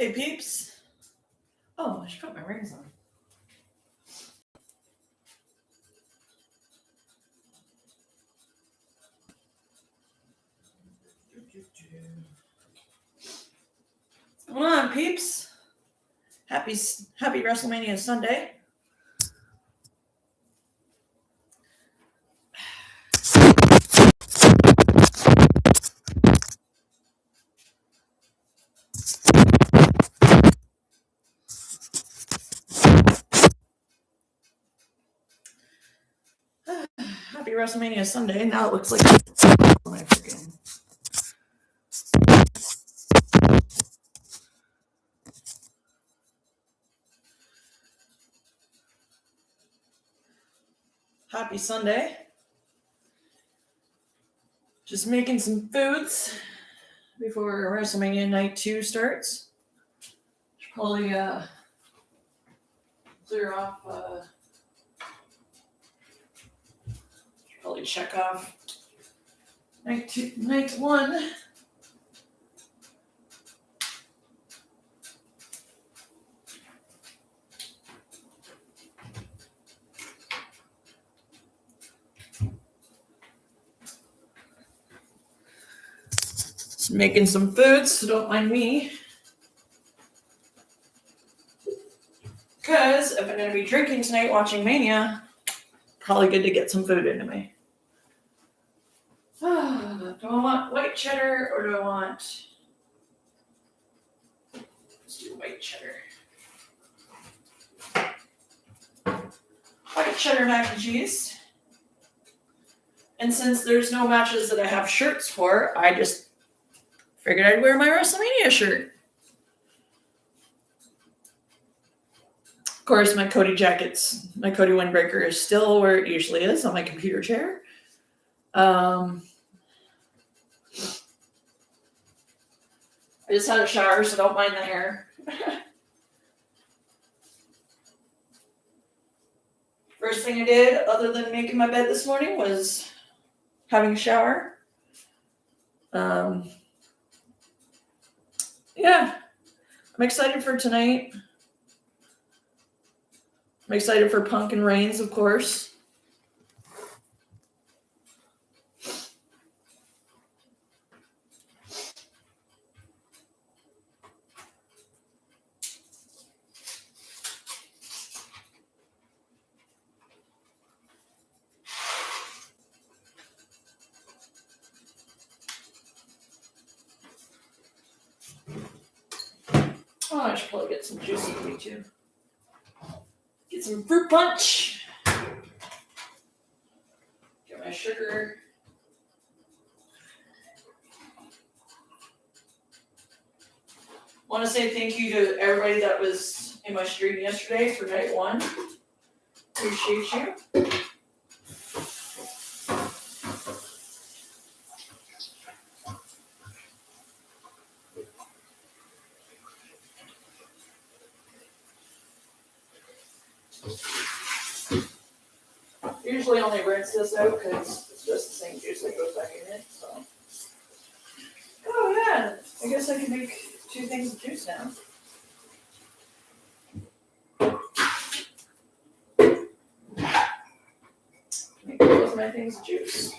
Hey peeps. Oh, I should put my rings on. What's going on, peeps? Happy Wrestlemania Sunday. Happy WrestleMania Sunday. Now it looks like my freaking. Happy Sunday. Just making some foods before WrestleMania Night 2 starts. Should probably clear off. Probably check off night 1. Just making some foods, so don't mind me. Because if I'm going to be drinking tonight watching Mania, probably good to get some food into me. Do I want white cheddar or do I want... Let's do white cheddar. White cheddar mac and cheese. And since there's no matches that I have shirts for, I just figured I'd wear my WrestleMania shirt. Of course, my Cody jackets, my Cody windbreaker is still where it usually is, on my computer chair. I just had a shower, so don't mind the hair. First thing I did, other than making my bed this morning, was having a shower. Yeah, I'm excited for tonight. I'm excited for Punk and Reigns, of course. Oh, I should probably get some juice for me too. Get some fruit punch. Get my sugar. Want to say thank you to everybody that was in my stream yesterday for night 1. Appreciate you. Usually only rinse this out because it's just the same juice that goes back in it. So. Oh yeah, I guess I can make 2 things of juice now. Make both my things of juice.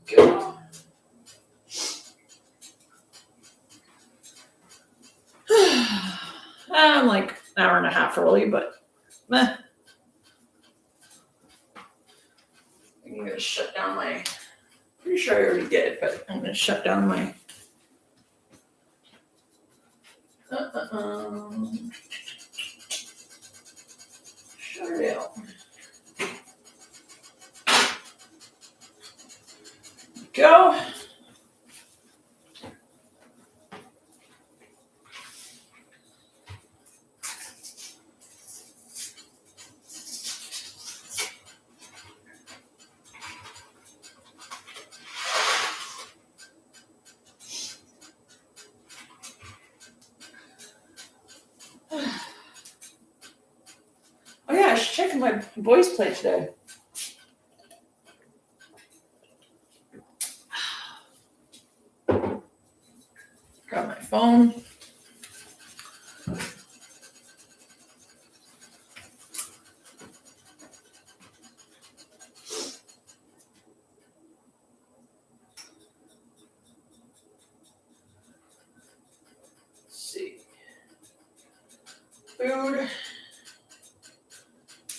Go. I'm like an hour and a half early, but meh. I'm going to shut down my... Pretty sure I already did, but I'm going to shut down my... Shut it out. Go. Oh yeah, I should check my voice play today. phone. Food.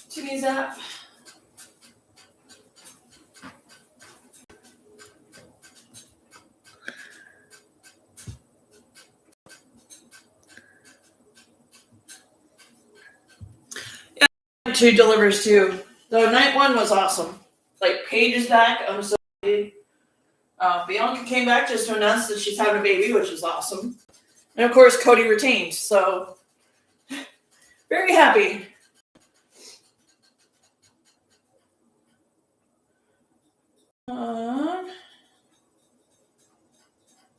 Timmy's app. Yeah, 2 delivers too. The night one was awesome. Like, Paige is back. I'm so happy. Bianca came back just to announce that she's having a baby, which is awesome. And of course, Cody retained. So, very happy.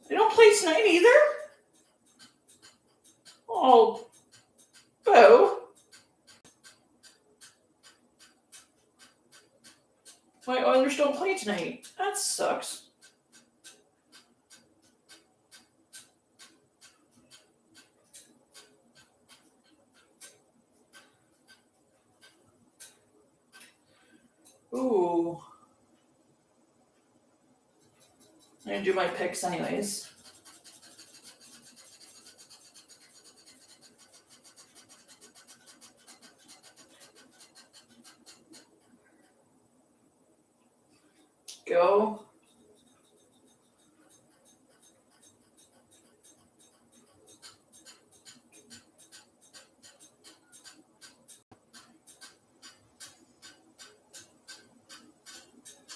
They don't play tonight either? Oh, Bo. My Oilers don't play tonight. That sucks. Ooh. I'm going to do my picks anyways. Go.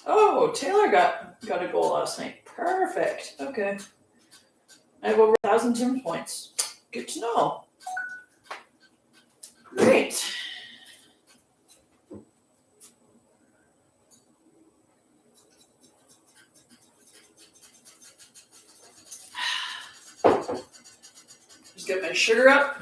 Oh, Taylor got a goal last night. Perfect. Okay. I have over 1,000 Tim points. Good to know. Great. Just get my sugar up.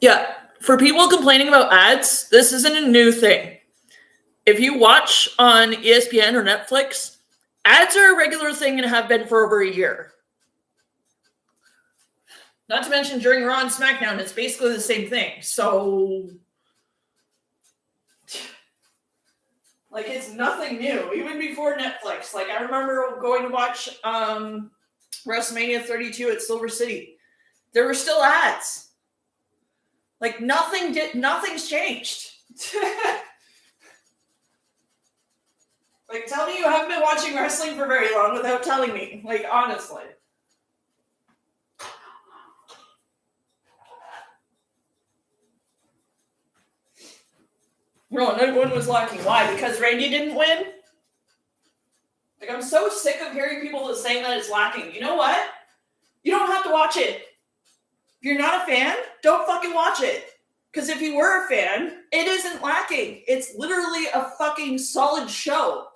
Yeah, for people complaining about ads, this isn't a new thing. If you watch on ESPN or Netflix, ads are a regular thing and have been for over a year. Not to mention during Raw and SmackDown, it's basically the same thing. So, like, it's nothing new. Even before Netflix. Like, I remember going to watch WrestleMania 32 at Silver City. There were still ads. Like, nothing's changed. Like, tell me you haven't been watching wrestling for very long without telling me. Like, honestly. No, everyone was lacking. Why? Because Randy didn't win? Like, I'm so sick of hearing people saying that it's lacking. You know what? You don't have to watch it. If you're not a fan, don't fucking watch it. Because if you were a fan, it isn't lacking. It's literally a fucking solid show.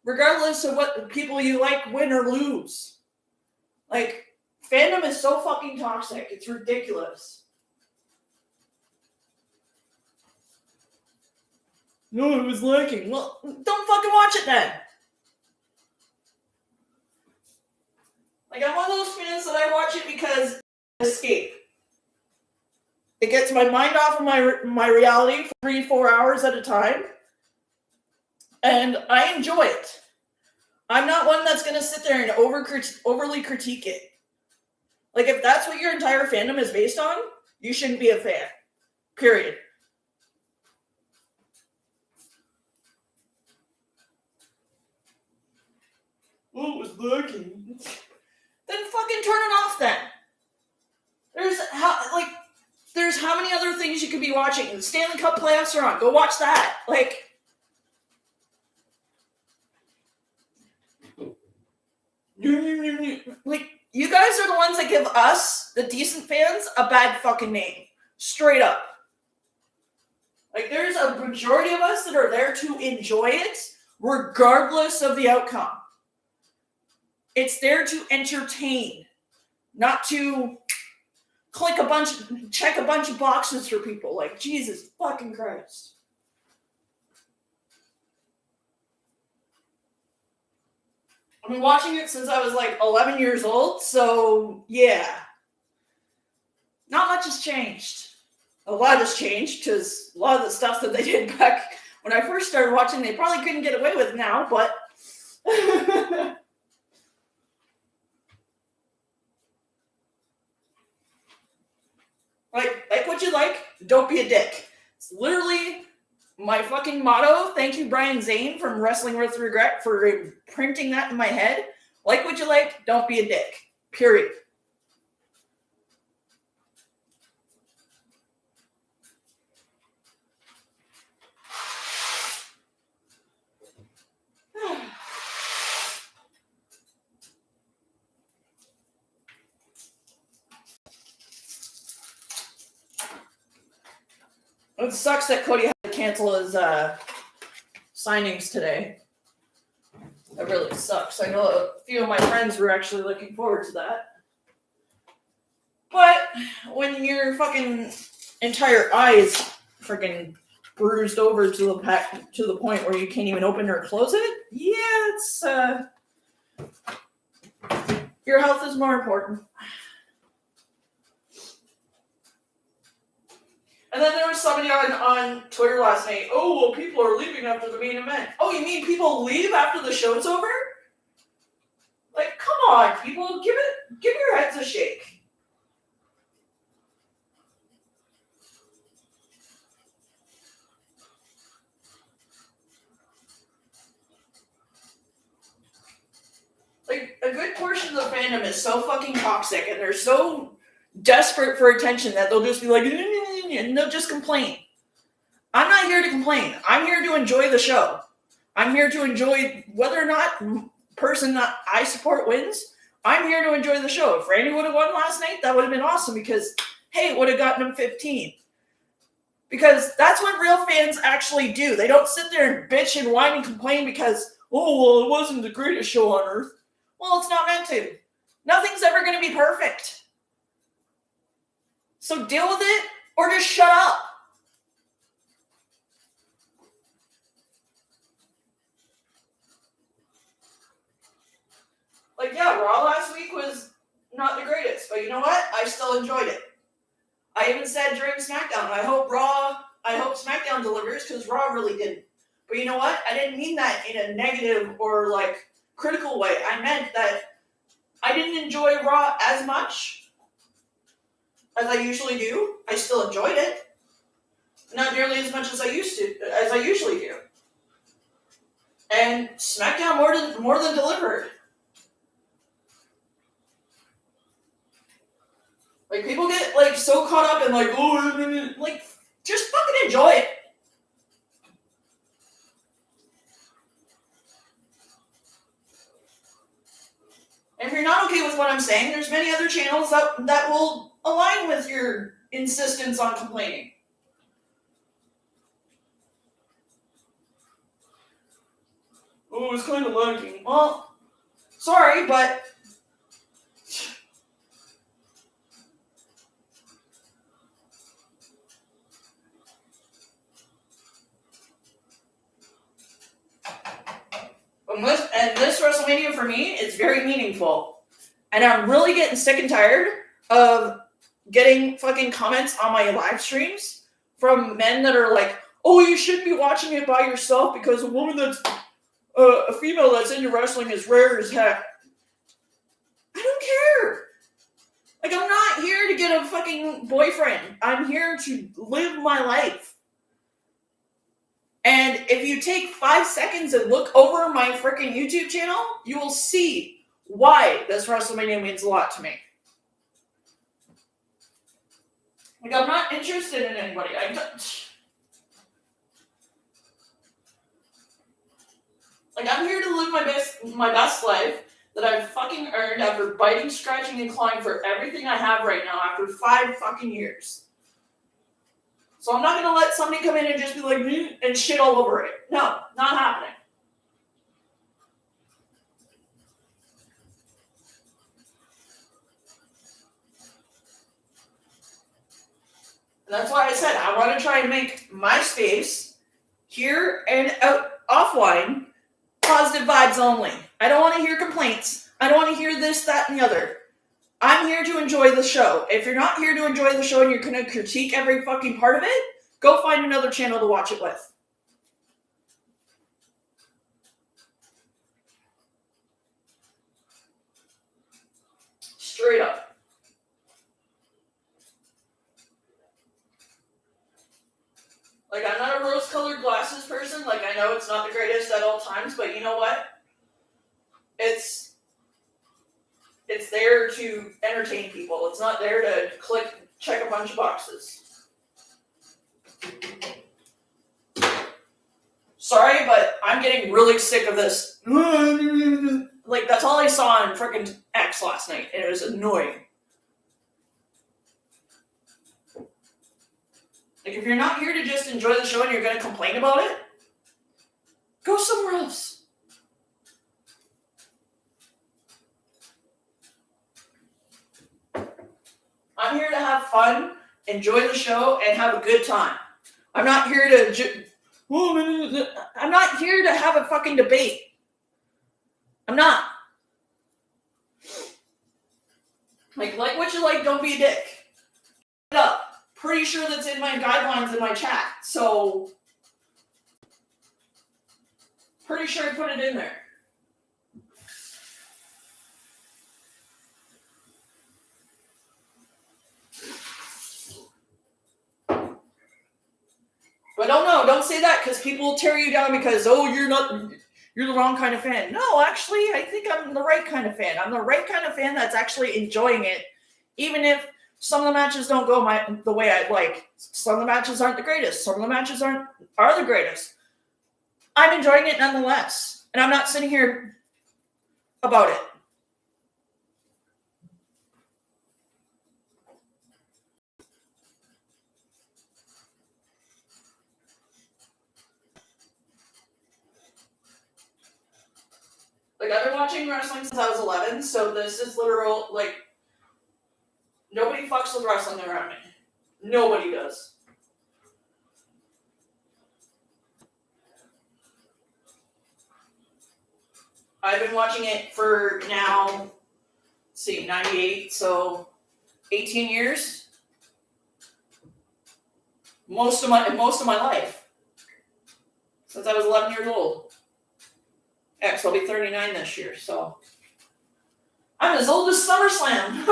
Regardless of what people you like win or lose. Like, fandom is so fucking toxic. It's ridiculous. No, it was lacking. Well, don't fucking watch it then. Like, I'm one of those fans that I watch it because escape. It gets my mind off of my reality for 3-4 hours at a time. And I enjoy it. I'm not one that's going to sit there and overly critique it. Like, if that's what your entire fandom is based on, you shouldn't be a fan. Period. Oh, it was lurking. Then fucking turn it off then. There's how many other things you could be watching? The Stanley Cup playoffs are on. Go watch that. Like, you guys are the ones that give us, the decent fans, a bad fucking name. Straight up. Like, there's a majority of us that are there to enjoy it, regardless of the outcome. It's there to entertain, not to check a bunch of boxes for people. Like, Jesus fucking Christ. I've been watching it since I was like 11 years old, so yeah. Not much has changed. A lot has changed because a lot of the stuff that they did back when I first started watching, they probably couldn't get away with now, but like what you like, don't be a dick. It's literally my fucking motto. Thank you, Brian Zane from Wrestling with Regret, for printing that in my head. Like what you like, don't be a dick. Period. It sucks that Cody had to cancel his signings today. That really sucks. I know a few of my friends were actually looking forward to that. But when your fucking entire eye's freaking bruised over to the point where you can't even open or close it, yeah, it's your health is more important. And then there was somebody on Twitter last night. Oh, well, people are leaving after the main event. Oh, you mean people leave after the show's over? Like, come on, people, give your heads a shake. Like, a good portion of the fandom is so fucking toxic, and they're so desperate for attention that they'll just be like, and they'll just complain. I'm not here to complain. I'm here to enjoy the show. I'm here to enjoy whether or not person that I support wins. I'm here to enjoy the show. If Randy would have won last night, that would have been awesome because, hey, it would have gotten him 15. Because that's what real fans actually do. They don't sit there and bitch and whine and complain because, oh, well, it wasn't the greatest show on earth. Well, it's not meant to. Nothing's ever going to be perfect. So deal with it or just shut up. Like, yeah, Raw last week was not the greatest, but you know what? I still enjoyed it. I even said during SmackDown, I hope SmackDown delivers because Raw really didn't. But you know what? I didn't mean that in a negative or like critical way. I meant that I didn't enjoy Raw as much as I usually do. I still enjoyed it. Not nearly as much as I usually do. And SmackDown more than delivered. Like, people get like so caught up in like, oh, like, just fucking enjoy it. And if you're not okay with what I'm saying, there's many other channels that will align with your insistence on complaining. Oh, it's kind of lagging. Well, sorry, but this WrestleMania for me is very meaningful. And I'm really getting sick and tired of getting fucking comments on my live streams from men that are like, oh, you shouldn't be watching it by yourself because a woman that's a female that's into wrestling is rare as heck. I don't care. Like, I'm not here to get a fucking boyfriend. I'm here to live my life. And if you take 5 seconds and look over my freaking YouTube channel, you will see why this WrestleMania means a lot to me. Like, I'm not interested in anybody. I'm here to live my best life that I've fucking earned after biting, scratching, and clawing for everything I have right now after 5 fucking years. So I'm not going to let somebody come in and just be like, and shit all over it. No, not happening. And that's why I said I want to try and make my space here and out offline positive vibes only. I don't want to hear complaints. I don't want to hear this, that, and the other. I'm here to enjoy the show. If you're not here to enjoy the show and you're going to critique every fucking part of it, go find another channel to watch it with. Straight up. Like, I'm not a rose-colored glasses person. Like, I know it's not the greatest at all times, but you know what? It's there to entertain people. It's not there to check a bunch of boxes. Sorry, but I'm getting really sick of this. Like, that's all I saw on frickin' X last night, and it was annoying. Like, if you're not here to just enjoy the show and you're going to complain about it, go somewhere else. I'm here to have fun, enjoy the show, and have a good time. I'm not here to I'm not here to have a fucking debate. I'm not. Like what you like, don't be a dick. Get up. Pretty sure that's in my guidelines in my chat. So, pretty sure I put it in there. But don't say that because people will tear you down because, you're the wrong kind of fan. No, actually, I think I'm the right kind of fan. I'm the right kind of fan that's actually enjoying it, even if some of the matches don't go the way I'd like. Some of the matches aren't the greatest. Some of the matches are the greatest. I'm enjoying it nonetheless. And I'm not sitting here about it. Like, I've been watching wrestling since I was 11, so this is literal, like, nobody fucks with wrestling around me. Nobody does. I've been watching it for now, 98, so 18 years. Most of my life. Since I was 11 years old. I'll be 39 this year, so I'm as old as SummerSlam.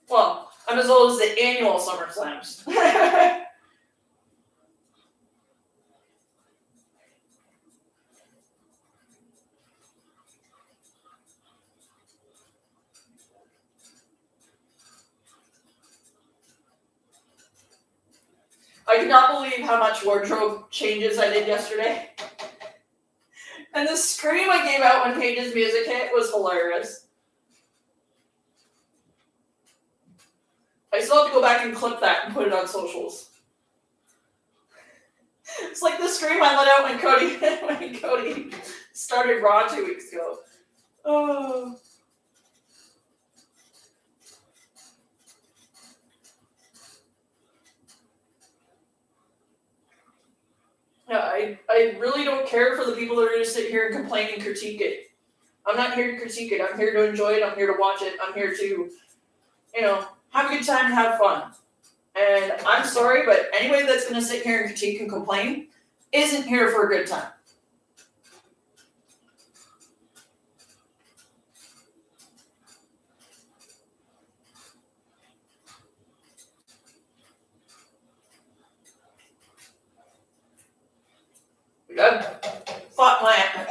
Well, I'm as old as the annual SummerSlams. I cannot believe how much wardrobe changes I did yesterday. And the scream I gave out when Paige's music hit was hilarious. I still have to go back and clip that and put it on socials. It's like the scream I let out when Cody started Raw 2 weeks ago. Oh. Yeah, I really don't care for the people that are going to sit here and complain and critique it. I'm not here to critique it. I'm here to enjoy it. I'm here to watch it. I'm here to, have a good time and have fun. And I'm sorry, but anybody that's going to sit here and critique and complain isn't here for a good time.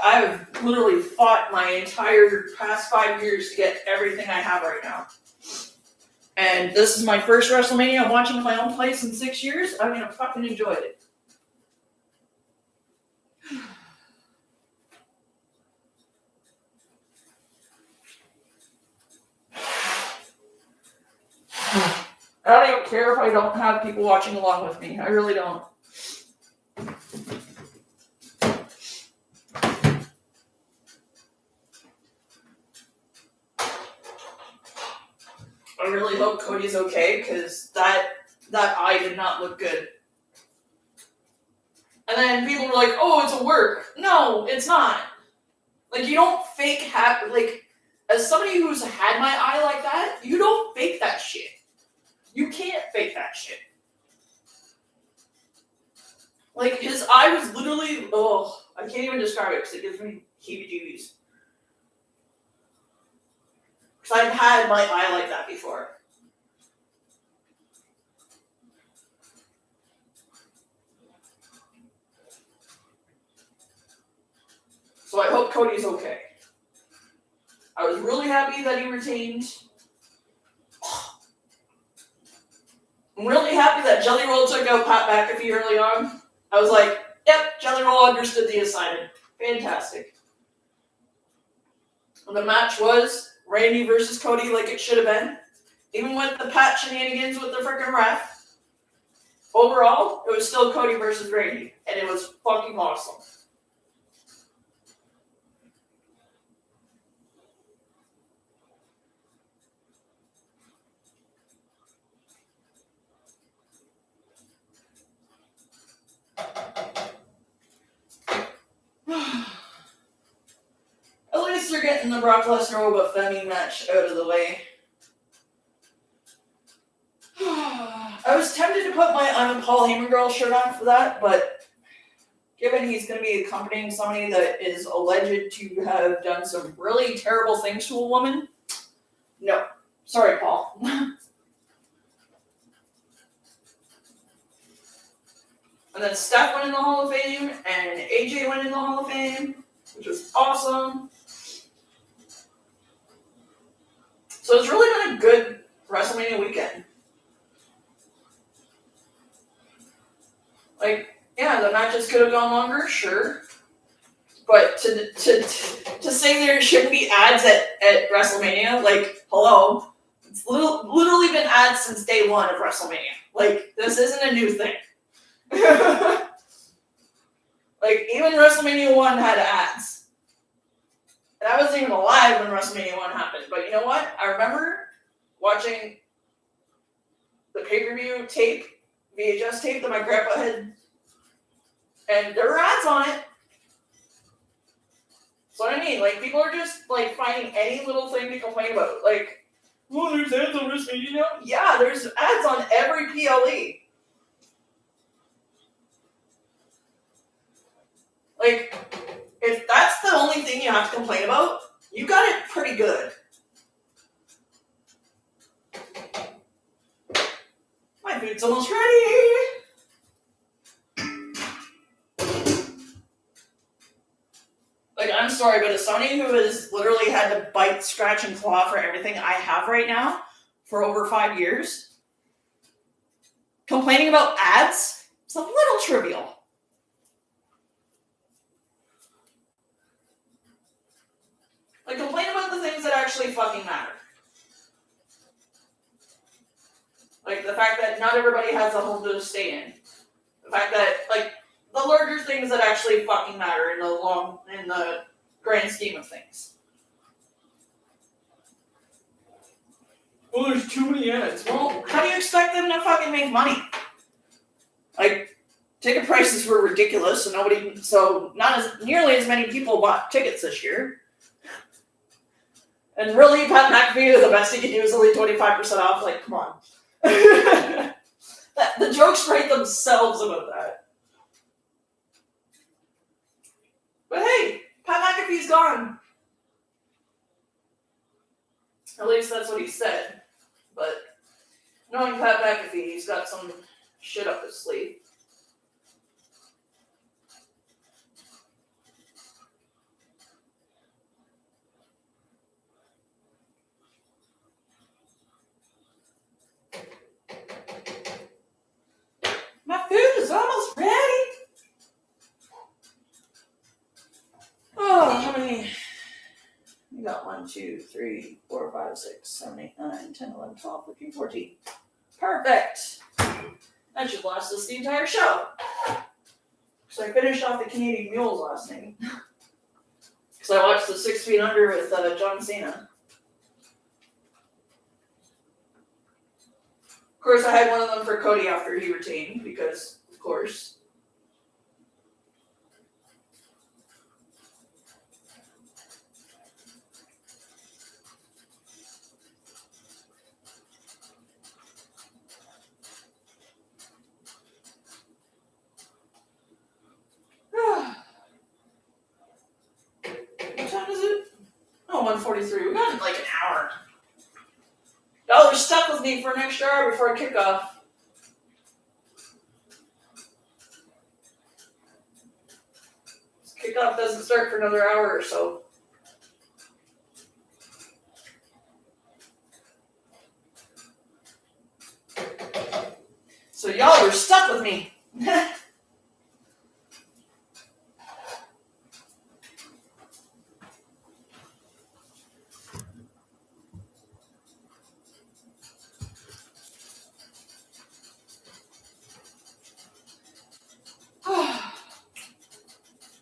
I've literally fought my entire past 5 years to get everything I have right now. And this is my first WrestleMania I'm watching in my own place in 6 years. I'm going to fucking enjoy it. I don't even care if I don't have people watching along with me. I really don't. I really hope hope Cody's okay, because that eye did not look good. And then people were like, oh, it's a work. No, it's not. Like, you don't fake like, as somebody who's had my eye like that, you don't fake that shit. You can't fake that shit. Like, his eye was literally, I can't even describe it because it gives me heebie-jeebies. Because I've had my eye like that before. So I hope Cody's okay. I was really happy that he retained. I'm really happy that Jelly Roll took out Pat McAfee early on. I was like, yep, Jelly Roll understood the assignment. Fantastic. And the match was Randy versus Cody like it should have been. Even with the Pat shenanigans with the freaking ref. Overall, it was still Cody versus Randy. And it was fucking awesome. At least they're getting the Brock Lesnar Femi match out of the way. I was tempted to put my I'm a Paul Heyman Girl shirt on for that, but given he's going to be accompanying somebody that is alleged to have done some really terrible things to a woman, no. Sorry, Paul. And then Steph went in the Hall of Fame, and AJ went in the Hall of Fame, which was awesome. So it's really been a good WrestleMania weekend. Like, yeah, the matches could have gone longer, sure. But to say there shouldn't be ads at WrestleMania, like, hello. It's literally been ads since day one of WrestleMania. Like, this isn't a new thing. Like, even WrestleMania 1 had ads. And I wasn't even alive when WrestleMania 1 happened. But you know what? I remember watching the pay-per-view tape, VHS tape that my grandpa had, and there were ads on it. That's what I mean. Like, people are just, like, finding any little thing to complain about. Like, well, there's ads on WrestleMania. Yeah, there's ads on every PLE. Like, if that's the only thing you have to complain about, you got it pretty good. My food's almost ready. Like, I'm sorry, but as somebody who has literally had to bite, scratch, and claw for everything I have right now for over 5 years, complaining about ads is a little trivial. Like, complain about the things that actually fucking matter. Like, the fact that not everybody has a home to stay in. The fact that, like, the larger things that actually fucking matter in the grand scheme of things. Well, there's too many ads. Well, how do you expect them to fucking make money? Like, ticket prices were ridiculous, so not nearly as many people bought tickets this year. And really, Pat McAfee, the best he could do is only 25% off. Like, come on. The jokes write themselves about that. But hey, Pat McAfee's gone. At least that's what he said. But knowing Pat McAfee, he's got some shit up his sleeve. My food is almost ready. Oh, how many? We got 1, 2, 3, 4, 5, 6, 7, 8, 9, 10, 11, 12, 13, 14. Perfect. That should last us the entire show. So I finished off the Canadian Mules last night. Because I watched the 6 Feet Under with John Cena. Of course, I had one of them for Cody after he retained, because, of course. What time is it? Oh, 1:43. We got like an hour. Y'all are stuck with me for an extra hour before kickoff. Kickoff doesn't start for another hour or so. So y'all are stuck with me.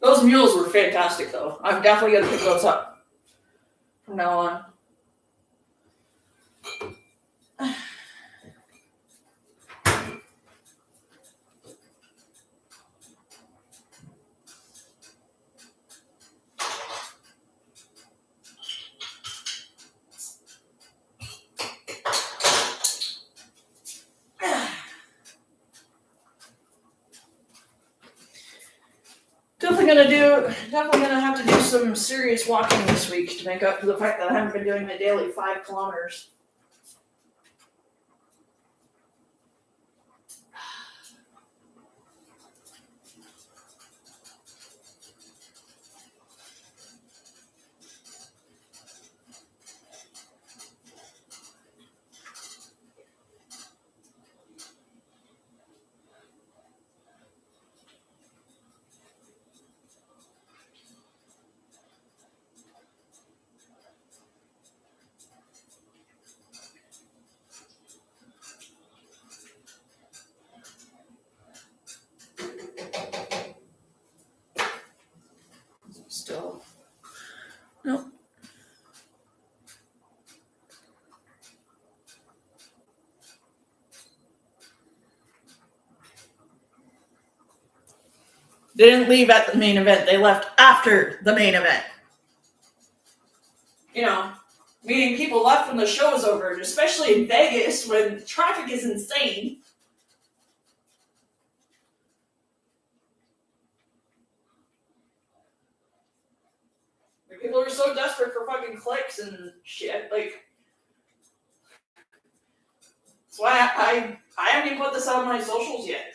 Those mules were fantastic, though. I'm definitely going to pick those up from now on. Definitely gonna have to do some serious walking this week to make up for the fact that I haven't been doing my daily 5 kilometers. Still. Nope. They didn't leave at the main event. They left after the main event. You know, meaning people left when the show was over, and especially in Vegas when traffic is insane. People are so desperate for fucking clicks and shit. Like, that's why I haven't even put this out on my socials yet.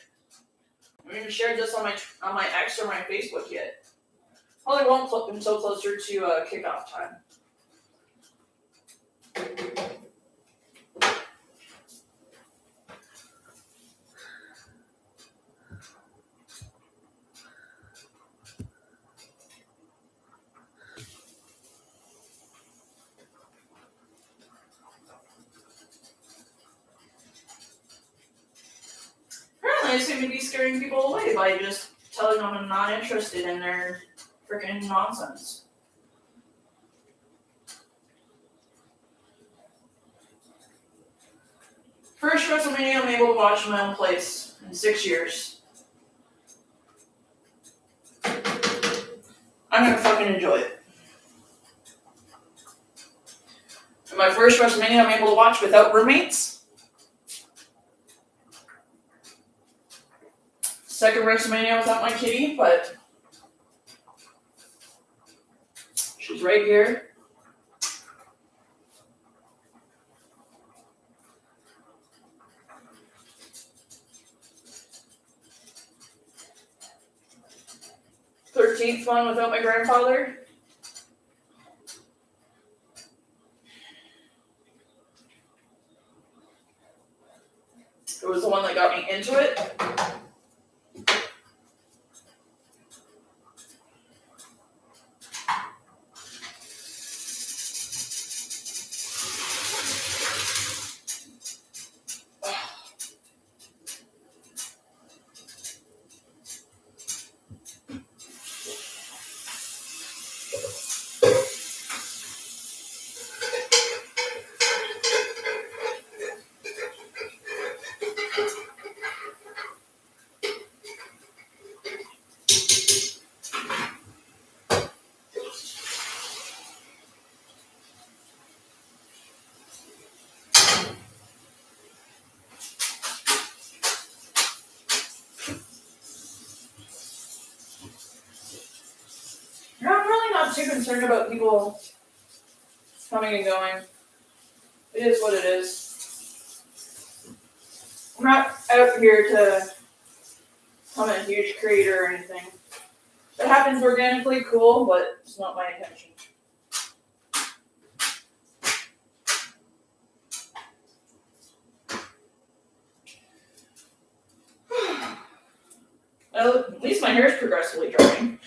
I haven't even shared this on my X or my Facebook yet. Probably won't clip until closer to kickoff time. Apparently, I seem to be scaring people away by just telling them I'm not interested in their freaking nonsense. First WrestleMania I'm able to watch in my own place in 6 years. I'm gonna fucking enjoy it. And my first WrestleMania I'm able to watch without roommates. Second WrestleMania without my kitty, but she's right here. One without my grandfather. It was the one that got me into it. not too concerned about people coming and going. It is what it is. I'm not out here to become a huge creator or anything. If it happens organically, cool, but it's not my intention. Well, at least my hair is progressively drying.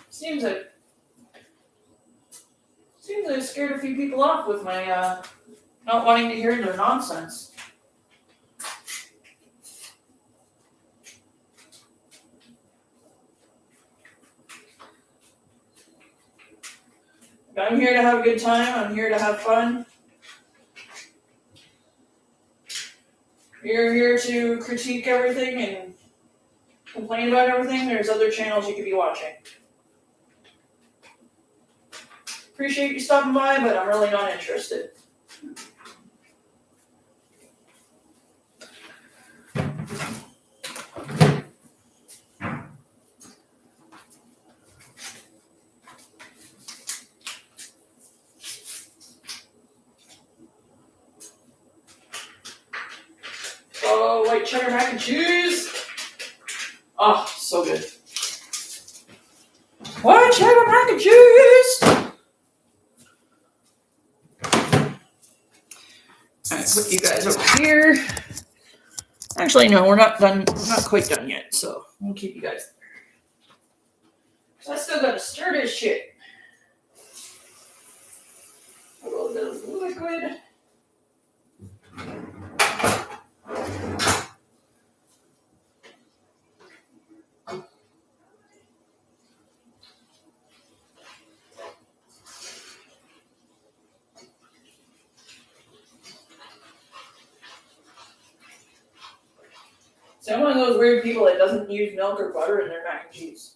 Seems I scared a few people off with my not wanting to hear their nonsense. I'm here to have a good time. I'm here to have fun. You're here to critique everything and complain about everything. There's other channels you could be watching. Appreciate you stopping by, but I'm really not interested. Oh, white cheddar mac and cheese. Oh, so good. White cheddar mac and cheese. Alright, put you guys over here. Actually, no, we're not done. We're not quite done yet, so we'll keep you guys there. So I still gotta stir this shit. A little bit of liquid. So I'm one of those weird people that doesn't use milk or butter in their mac and cheese.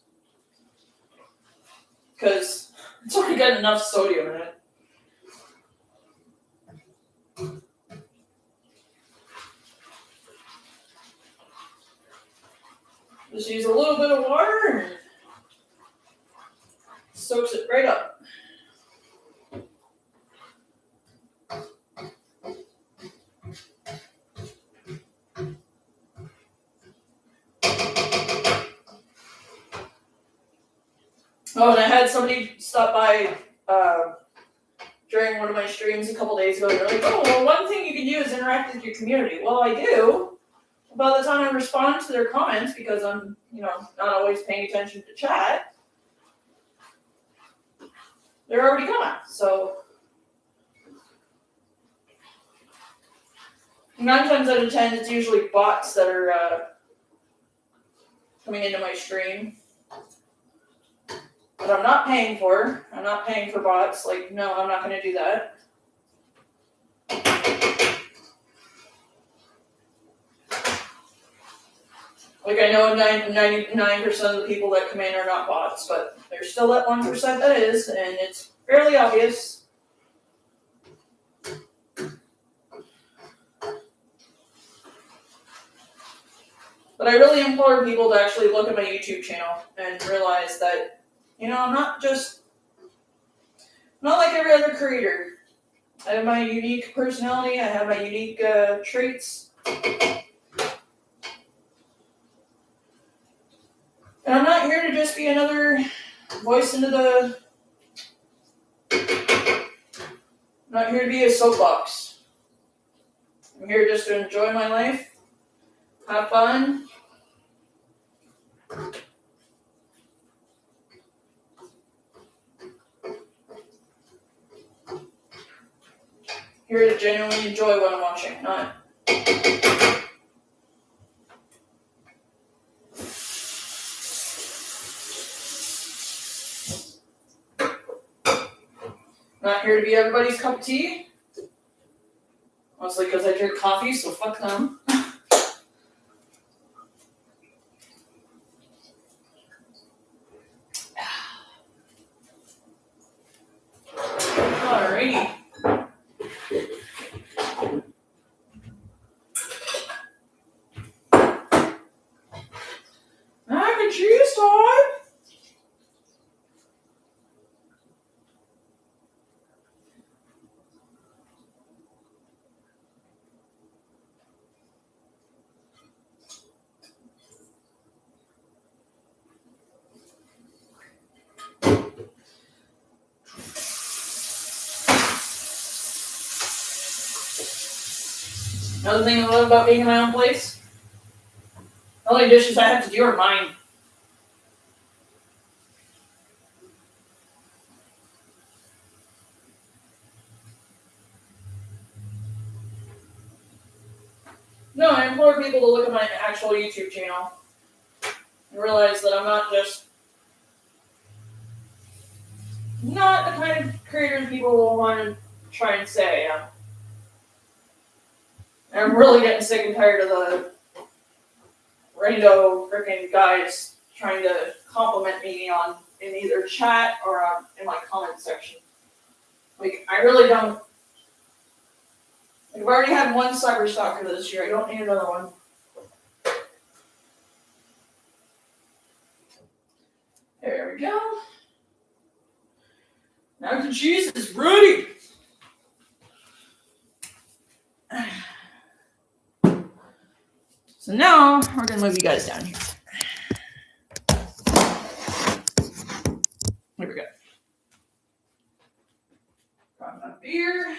Because it's already got enough sodium in it. Just use a little bit of water and soaks it right up. Oh, and I had somebody stop by during one of my streams a couple days ago. They're like, oh, well, one thing you can do is interact with your community. Well, I do. By the time I respond to their comments, because I'm, not always paying attention to chat, they're already gone. So 9 times out of 10, it's usually bots that are coming into my stream. But I'm not paying for. I'm not paying for bots. Like, no, I'm not going to do that. Like, I know 99% of the people that come in are not bots, but there's still that 1% that is, and it's fairly obvious. But I really implore people to actually look at my YouTube channel and realize that, I'm not just not like every other creator. I have my unique personality. I have my unique traits. And I'm not here to just be another voice into the... I'm not here to be a soapbox. I'm here just to enjoy my life, have fun. Here to genuinely enjoy what I'm watching, not... Not here to be everybody's cup of tea. Mostly because I drink coffee, so fuck them. Alrighty. Mac and cheese time! Another thing I love about being in my own place, the only dishes I have to do are mine. No, I implore people to look at my actual YouTube channel and realize that I'm not the kind of creator people will want to try and say I am. And I'm really getting sick and tired of the rando freaking guys trying to compliment me in either chat or in my comment section. Like, I really don't. Like, I've already had one cyber stalker this year. I don't need another one. There we go. Now the cheese is ready. So now we're gonna move you guys down here. Here we go. Got my beer.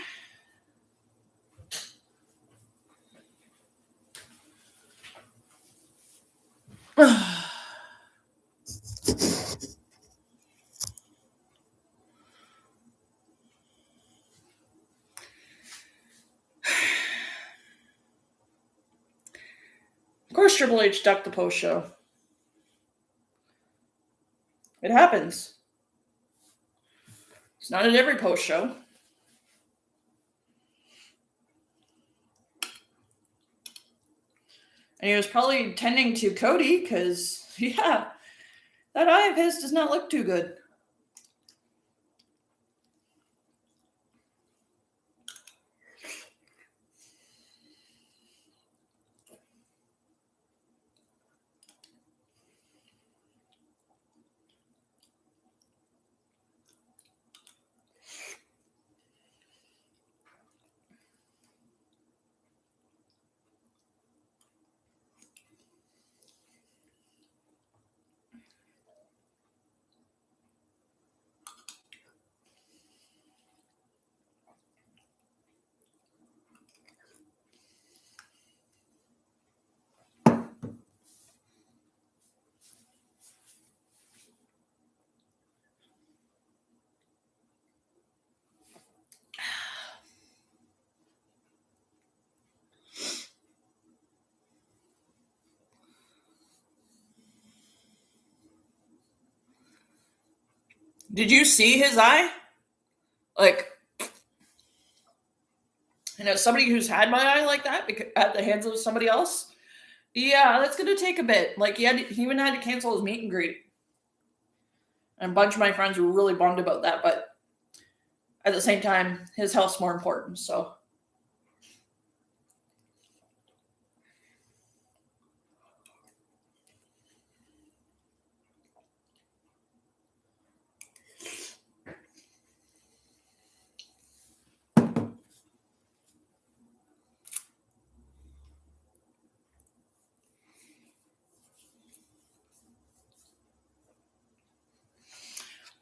Of course, Triple H ducked the post show. It happens. It's not at every post show. And he was probably tending to Cody because, yeah, that eye of his does not look too good. Did you see his eye? Like, somebody who's had my eye like that at the hands of somebody else, yeah, that's going to take a bit. Like, he even had to cancel his meet and greet. And a bunch of my friends were really bummed about that, but at the same time, his health's more important, so.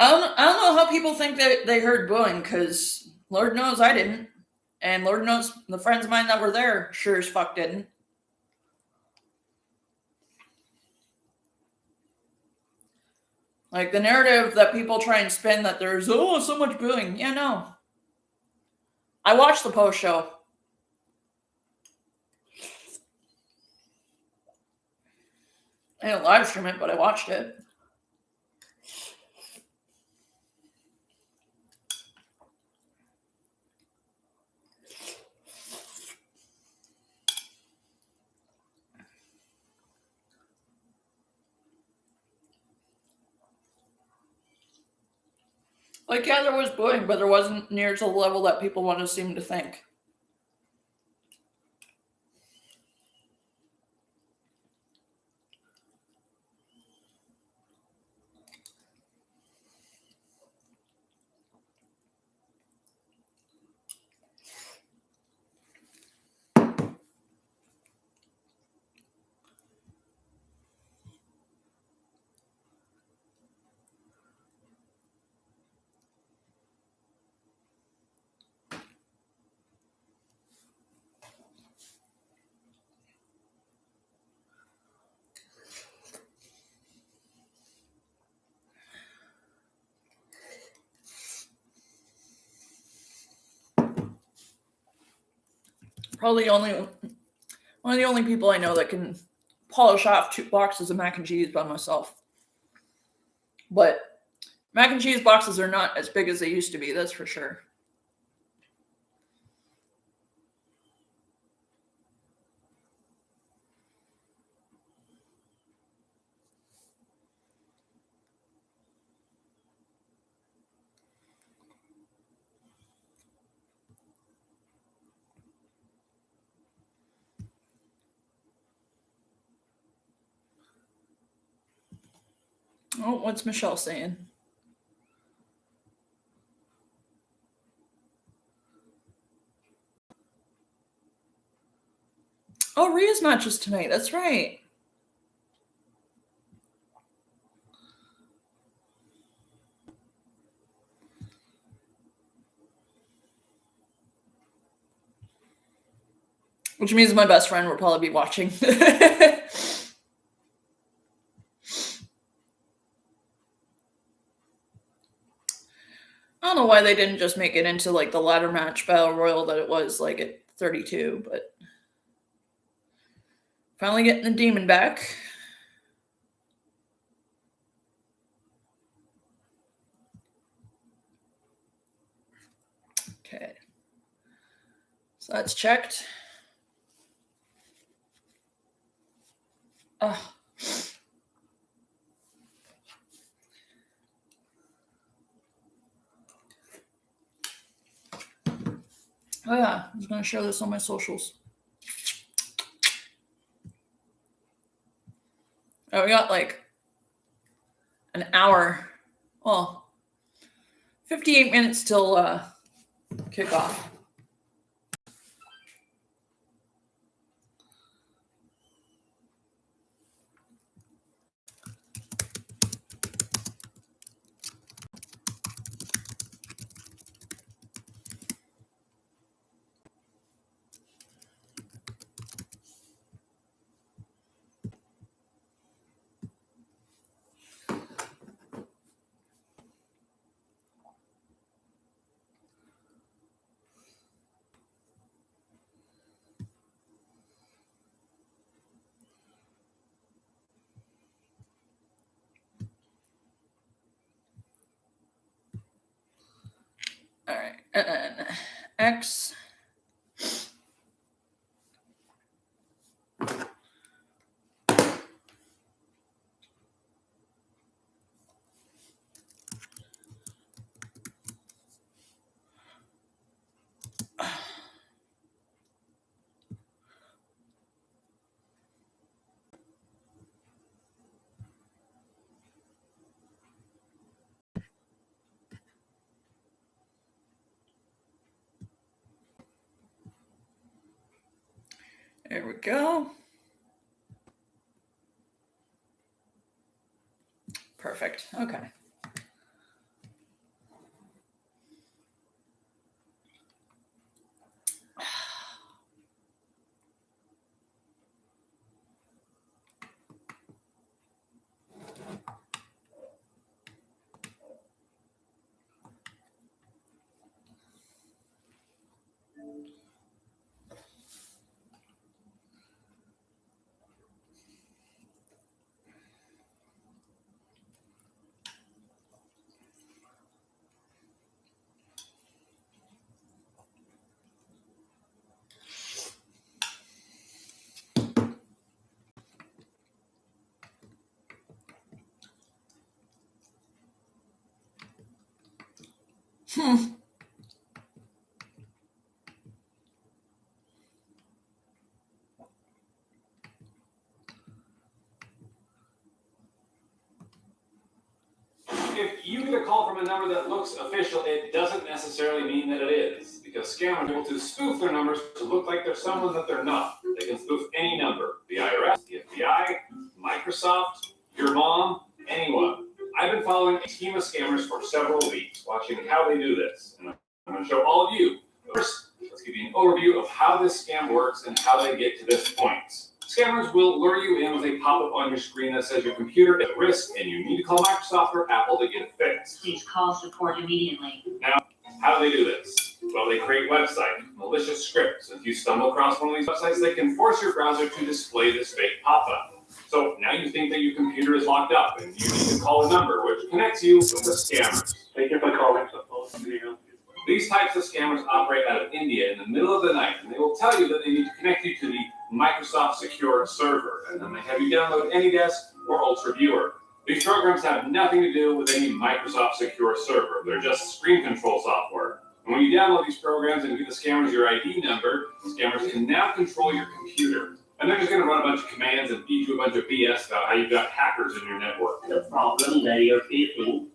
I don't know how people think that they heard booing, because Lord knows I didn't. And Lord knows the friends of mine that were there sure as fuck didn't. Like, the narrative that people try and spin that there's, so much booing. Yeah, no. I watched the post show. I didn't live stream it, but I watched it. Like, yeah, there was booing, but there wasn't near to the level that people want to seem to think. Probably one of the only people I know that can polish off 2 boxes of mac and cheese by myself. But mac and cheese boxes are not as big as they used to be, that's for sure. Oh, what's Michelle saying? Oh, Rhea's match is tonight. That's right. Which means my best friend will probably be watching. I don't know why they didn't just make it into like the ladder match battle royal that it was like at 32, but finally getting the demon back. Okay. So that's checked. Oh. Oh yeah, I was going to share this on my socials. Oh, we got like an hour. Well, 58 minutes till kickoff. All right, and then X. There we go. Perfect. Okay. If you get a call from a number that looks official, it doesn't necessarily mean that it is, because scammers are able to spoof their numbers to look like they're someone that they're not. They can spoof any number: the IRS, the FBI, Microsoft, your mom, anyone. I've been following a team of scammers for several weeks, watching how they do this, and I'm going to show all of you. First, let's give you an overview of how this scam works and how they get to this point. Scammers will lure you in with a pop-up on your screen that says your computer is at risk and you need to call Microsoft or Apple to get it fixed. Please call support immediately. Now, how do they do this? Well, they create website malicious scripts. If you stumble across one of these websites, they can force your browser to display this fake pop-up. So now you think that your computer is locked up and you need to call a number which connects you with the scammers. Thank you for calling support. These types of scammers operate out of India in the middle of the night, and they will tell you that they need to connect you to the Microsoft Secure server, and then they have you download AnyDesk or Ultra Viewer. These programs have nothing to do with any Microsoft Secure server. They're just screen control software. And when you download these programs and give the scammers your ID number, scammers can now control your computer. And they're just going to run a bunch of commands and feed you a bunch of BS about how you've got hackers in your network. The problem that you're facing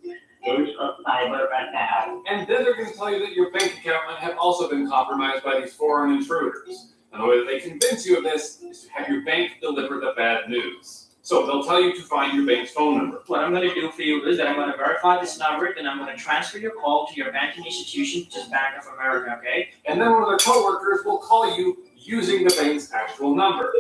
is a cyber attack. And then they're going to tell you that your bank account might have also been compromised by these foreign intruders. And the way that they convince you of this is to have your bank deliver the bad news. So they'll tell you to find your bank's phone number. What I'm going to do for you is that I'm going to verify this number, then I'm going to transfer your call to your banking institution, which is Bank of America, okay? And then one of their coworkers will call you using the bank's actual number.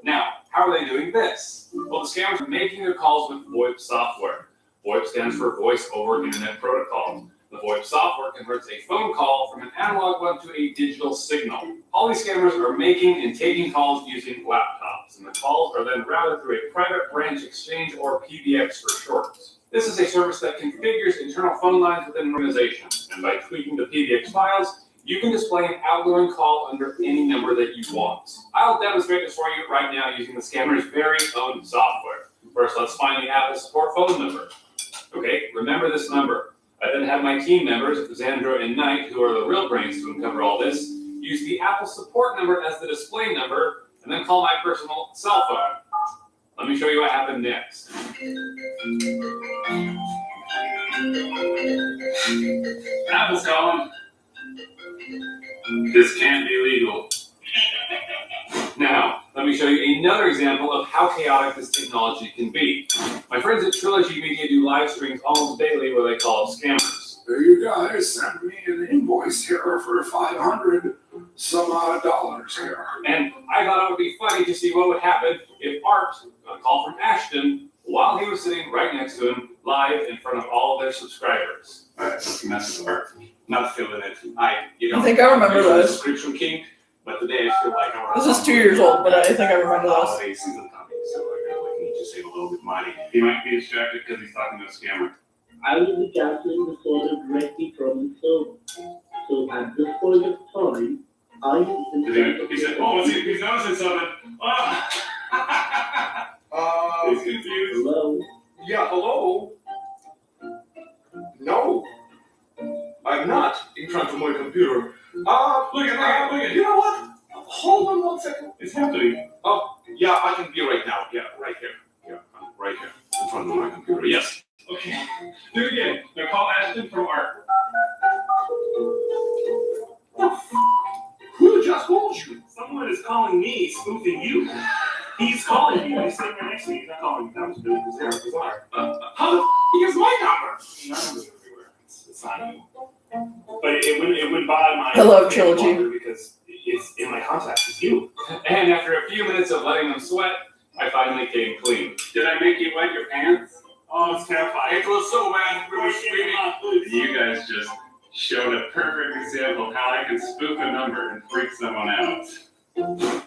Now, how are they doing this? Well, the scammers are making their calls with VoIP software. VoIP stands for Voice over Internet Protocol. The VoIP software converts a phone call from an analog one to a digital signal. All these scammers are making and taking calls using laptops, and the calls are then routed through a private branch exchange, or PBX for short. This is a service that configures internal phone lines within an organization, and by tweaking the PBX files, you can display an outgoing call under any number that you want. I'll demonstrate this for you right now using the scammer's very own software. First, let's find the Apple support phone number. Okay, remember this number. I then have my team members, Xandro and Knight, who are the real brains to uncover all this, use the Apple support number as the display number, and then call my personal cell phone. Let me show you what happened next. Apple's calling. This can't be legal. Now, let me show you another example of how chaotic this technology can be. My friends at Trilogy Media do live streams almost daily where they call up scammers. You guys sent me an invoice here for $500 some odd dollars here. And I thought it would be funny to see what would happen if Art got a call from Ashton while he was sitting right next to him live in front of all of their subscribers. Alright, mess with Art. Not feeling it. I think I remember this. Subscription king, but today I feel like I want. This is 2 years old, but I think I remember this. Holiday season coming, so I need to save a little bit of money. He might be distracted because he's talking to a scammer. I will be canceling the order directly from the server. So at this point of time, I He said, "Oh, he's noticing something." Oh. He's confused. Hello. Yeah, hello? No. I'm not in front of my computer. Look at. You know what? Hold on 1 second. It's happening. Oh, yeah, I can be right now. Yeah, right here. Yeah, I'm right here in front of my computer. Yes. Okay. Do it again. Now call Ashton from Art. Who just called you? Someone is calling me, spoofing you. He's calling you. He's sitting right next to me. He's not calling you. That was really bizarre. How the f*** is my number? My number's everywhere. It's not you. But it wouldn't bother my Hello, Trilogy. because it's in my contacts. It's you. And after a few minutes of letting them sweat, I finally came clean. Did I make you wet your pants? Oh, it's terrifying. It was so bad. We were screaming. You guys just showed a perfect example of how I can spoof a number and freak someone out.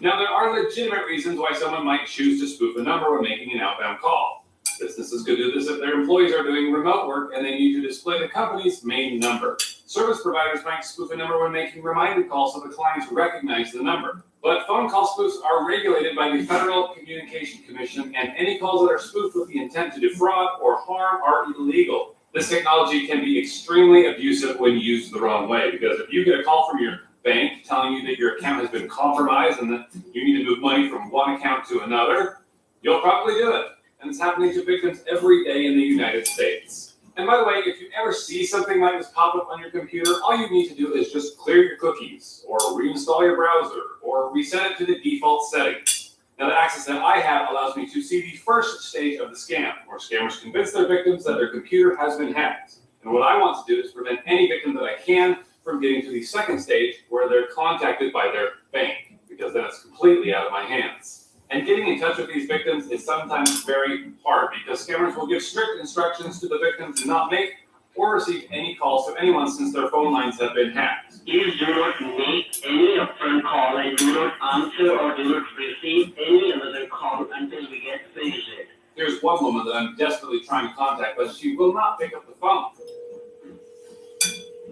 Now, there are legitimate reasons why someone might choose to spoof a number when making an outbound call. Businesses could do this if their employees are doing remote work and they need to display the company's main number. Service providers might spoof a number when making reminder calls so the clients recognize the number. But phone call spoofs are regulated by the Federal Communication Commission, and any calls that are spoofed with the intent to defraud or harm are illegal. This technology can be extremely abusive when used the wrong way, because if you get a call from your bank telling you that your account has been compromised and that you need to move money from one account to another, you'll probably do it. And it's happening to victims every day in the United States. And by the way, if you ever see something like this pop up on your computer, all you need to do is just clear your cookies, or reinstall your browser, or reset it to the default settings. Now, the access that I have allows me to see the first stage of the scam, where scammers convince their victims that their computer has been hacked. And what I want to do is prevent any victim that I can from getting to the second stage, where they're contacted by their bank, because then it's completely out of my hands. And getting in touch with these victims is sometimes very hard, because scammers will give strict instructions to the victim to not make or receive any calls to anyone since their phone lines have been hacked. Please do not make any upfront call and do not answer or do not receive any another call until we get finished. Here's one woman that I'm desperately trying to contact, but she will not pick up the phone.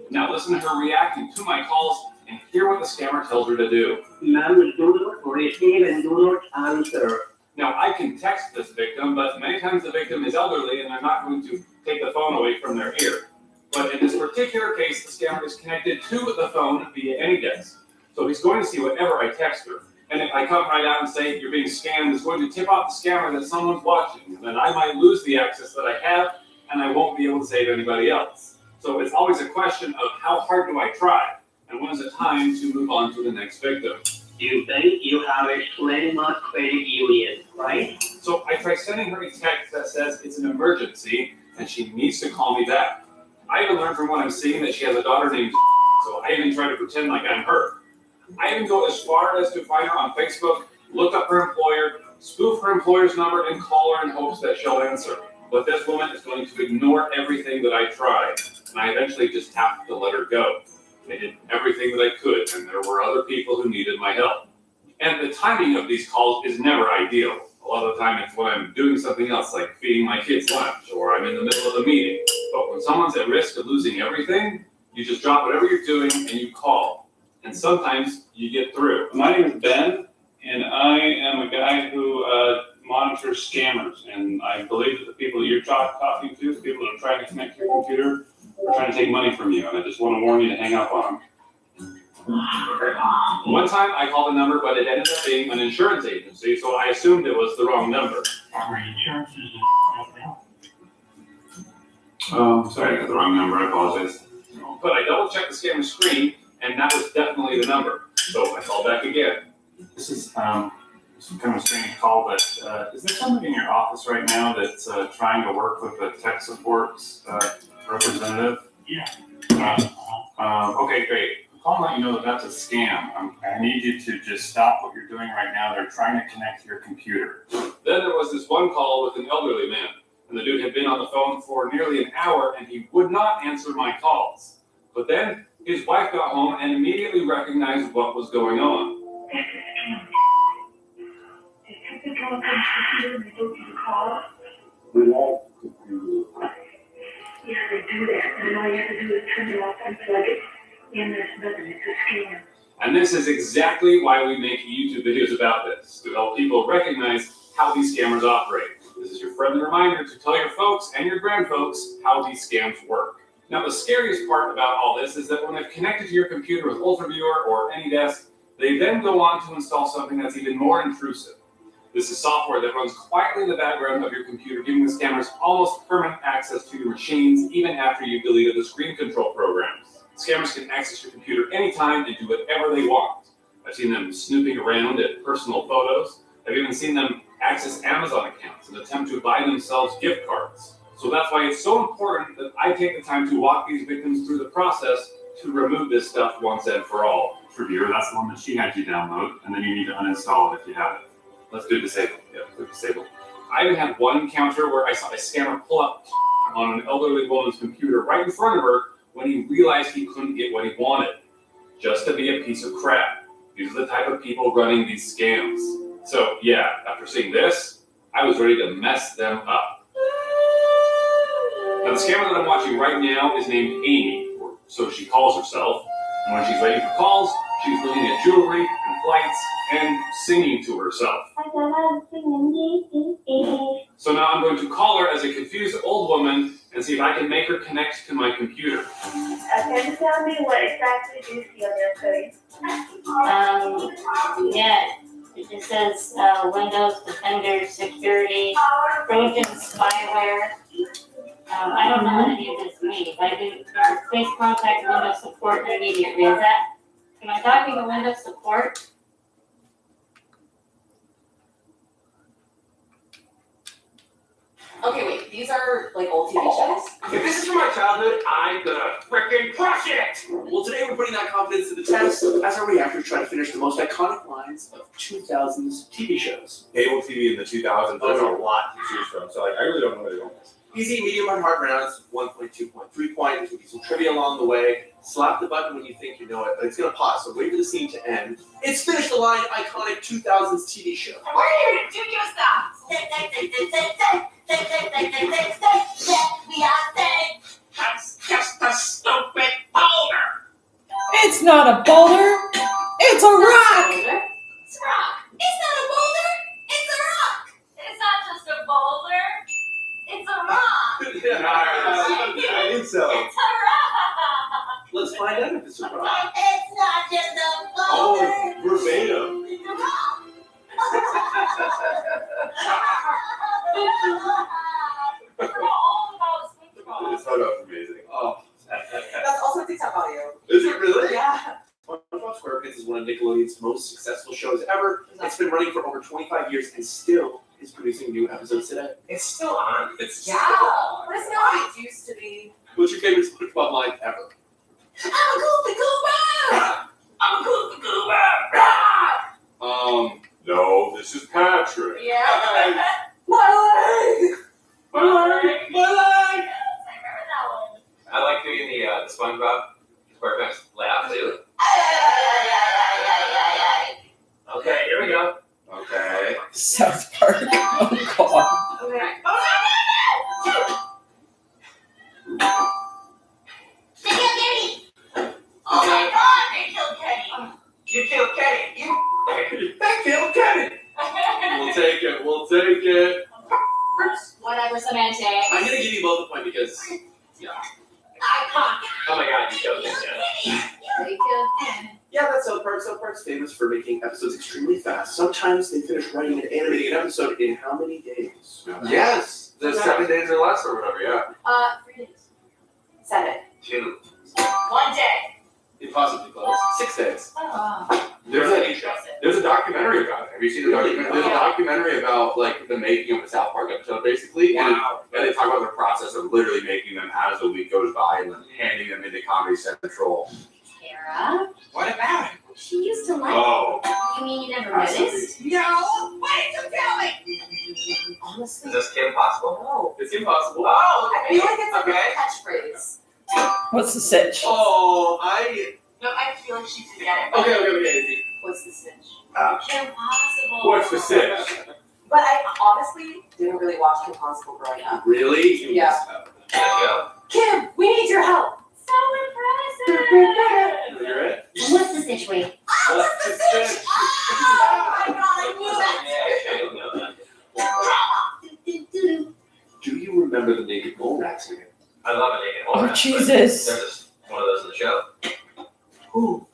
Now listen to her reacting to my calls and hear what the scammer tells her to do. Ma'am, do not receive and do not answer. Now, I can text this victim, but many times the victim is elderly and they're not going to take the phone away from their ear. But in this particular case, the scammer is connected to the phone via AnyDesk. So he's going to see whatever I text her. And if I come right out and say you're being scammed, it's going to tip off the scammer that someone's watching. And then I might lose the access that I have, and I won't be able to save anybody else. So it's always a question of how hard do I try? And when is it time to move on to the next victim? You think you have a landmark credit union, right? So I try sending her a text that says it's an emergency and she needs to call me back. I even learned from what I'm seeing that she has a daughter named so I even try to pretend like I'm her. I even go as far as to find her on Facebook, look up her employer, spoof her employer's number, and call her in hopes that she'll answer. But this woman is going to ignore everything that I try, and I eventually just have to let her go. I did everything that I could, and there were other people who needed my help. And the timing of these calls is never ideal. A lot of the time it's when I'm doing something else, like feeding my kids lunch, or I'm in the middle of a meeting. But when someone's at risk of losing everything, you just drop whatever you're doing and you call. And sometimes you get through. My name is Ben, and I am a guy who monitors scammers. And I believe that the people that you're talking to, the people that are trying to connect to your computer, are trying to take money from you. And I just want to warn you to hang up on them. One time I called a number, but it ended up being an insurance agency, so I assumed it was the wrong number. Sorry, I got the wrong number. I apologize. But I double checked the scammer's screen, and that was definitely the number. So I called back again. This is kind of a strange call, but is there somebody in your office right now that's trying to work with a tech support representative? Yeah. Okay, great. I'm calling to let you know that that's a scam. I need you to just stop what you're doing right now. They're trying to connect to your computer. Then there was this one call with an elderly man, and the dude had been on the phone for nearly an hour, and he would not answer my calls. But then his wife got home and immediately recognized what was going on. We all computer. Yeah, they do that, and all you have to do is turn it off, unplug it, and there's nothing, it's a scam. And this is exactly why we make YouTube videos about this, to help people recognize how these scammers operate. This is your friendly reminder to tell your folks and your grandfolks how these scams work. Now, the scariest part about all this is that when they've connected to your computer with UltraViewer or AnyDesk, they then go on to install something that's even more intrusive. This is software that runs quietly in the background of your computer, giving the scammers almost permanent access to your machines even after you've deleted the screen control programs. Scammers can access your computer anytime and do whatever they want. I've seen them snooping around at personal photos. I've even seen them access Amazon accounts and attempt to buy themselves gift cards. So that's why it's so important that I take the time to walk these victims through the process to remove this stuff once and for all. Reviewer, that's the one that she had you download, and then you need to uninstall it if you have it. Let's do disable. Yeah, do disable. I even had one encounter where I saw a scammer pull up on an elderly woman's computer right in front of her when he realized he couldn't get what he wanted, just to be a piece of crap. These are the type of people running these scams. So yeah, after seeing this, I was ready to mess them up. Now the scammer that I'm watching right now is named Amy, or so she calls herself. And when she's waiting for calls, she's looking at jewelry and flights and singing to herself. So now I'm going to call her as a confused old woman and and see if I can make her connect to my computer. Can you tell me what exactly do you see on your screen? Yeah, it just says, Windows Defender Security, Trojan Spyware. I don't know what any of this means. Please contact Windows Support immediately. Am I talking to Windows Support? Okay, wait, these are like old TV shows? If this is from my childhood, I'm gonna frickin' crush it! Well, today we're putting that confidence to the test as our reactors try to finish the most iconic lines of 2000s TV shows. Cable TV in the 2000s, there's a lot to choose from, so I really don't know where to go with this. Easy, medium, and hard rounds, 1 point, 2 point, 3 point. There's gonna be some trivia along the way. Slap the button when you think you know it, but it's gonna pause, so wait for the scene to end. It's Finish the Line, iconic 2000s TV show. We're here to do your stuff! That's just a stupid boulder! It's not a boulder. It's a rock. It's a rock. It's not a boulder. It's a rock. It's not just a boulder. It's a rock. I think so. It's a rock. Let's find out if it's a rock. It's not just a boulder. Oh, verbatim. It's a rock. This photo is amazing. Oh, That's also TikTok audio. Is it really? Yeah. SpongeBob SquarePants is one of Nickelodeon's most successful shows ever. It's been running for over 25 years and still is producing new episodes today. It's still on. Yeah. What is it used to be? What's your favorite SpongeBob line ever? I'm a goofy goober. I'm a goofy goober! No, this is Patrick. Yeah. My leg. My leg! My leg! I remember that one. I like doing the SpongeBob SquarePants laugh too. Okay, here we go. Okay. South Park. Oh God. Okay. They killed Kenny. Oh my God, they killed Kenny. You killed Kenny! That killed Kenny! We'll take it, we'll take it. Whatever, semantics. I'm gonna give you both a point because, yeah. Icon. Oh my God, you killed Kenny. They killed Kenny. Yeah, that's South Park. South Park's famous for making episodes extremely fast. Sometimes they finish writing and animating an episode in how many days? Yes, the 7 days or less or whatever, yeah. 3 days. 7. 2. 1 day. Impossibly close. 6 days. Oh. There's a documentary about it. Have you seen the documentary? There's a documentary about like the making of the South Park episode, basically. Wow. And they talk about the process of literally making them as the week goes by and then handing them into Comedy Central. Kara? What about it? She used to like Oh. You mean you never noticed? No! Wait, don't tell me! Honestly. Is this Kim possible? No. It's impossible. Oh, I feel like it's like okay. a catchphrase. What's the sitch? Oh, No, I feel like she could get it. Okay. What's the stitch? Kim Impossible. What's the sitch? But I honestly didn't really watch Kim Possible growing up. Really? You Yeah. missed out. Let's go. Kim, we need your help. So impressive. You're it? What's the stitch weight? What's the stitch? Oh my God, I knew that. Yeah, Do you remember the naked mole rat singer? I love a naked Oh horror. Jesus. There's just one of those in the show. Who?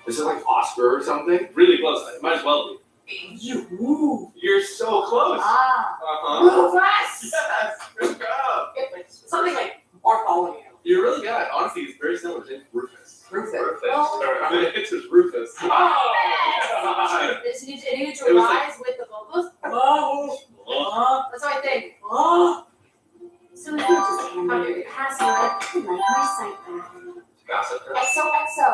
Is it like Oscar or something? Really close. It might as well be. You're so close. Ah. Uh-huh. Yes. Good job. Something like Bartholomew. You're really good. Honestly, it's very similar to Rufus. Rufus. It's just Rufus. Oh. Did you to rise with the vocals? That's what I think. So if you just hand me your password, I'd like my site back. Gossip Girl. XOXO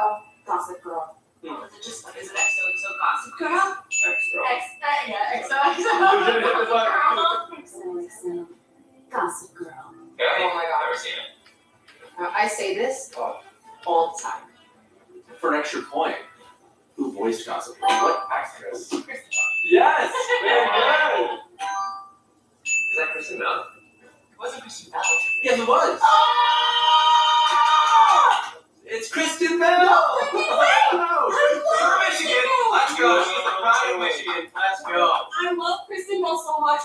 Gossip Girl. Hmm. Is it just is it XOXO Gossip Girl? X-Girl. Yeah, XOXO Girl. XOXO Gossip Girl. Yeah, Oh my God. never seen it. I say this all the time. For an extra point, who voiced Gossip Girl? What actress? Kristen Yes. Very good. Is that Kristen Bell? It wasn't Kristen Bell. Yes, it was. It's Kristen Bell. For Michigan. Let's go. She's the pride of Michigan. Let's go. I love Kristen Bell so much.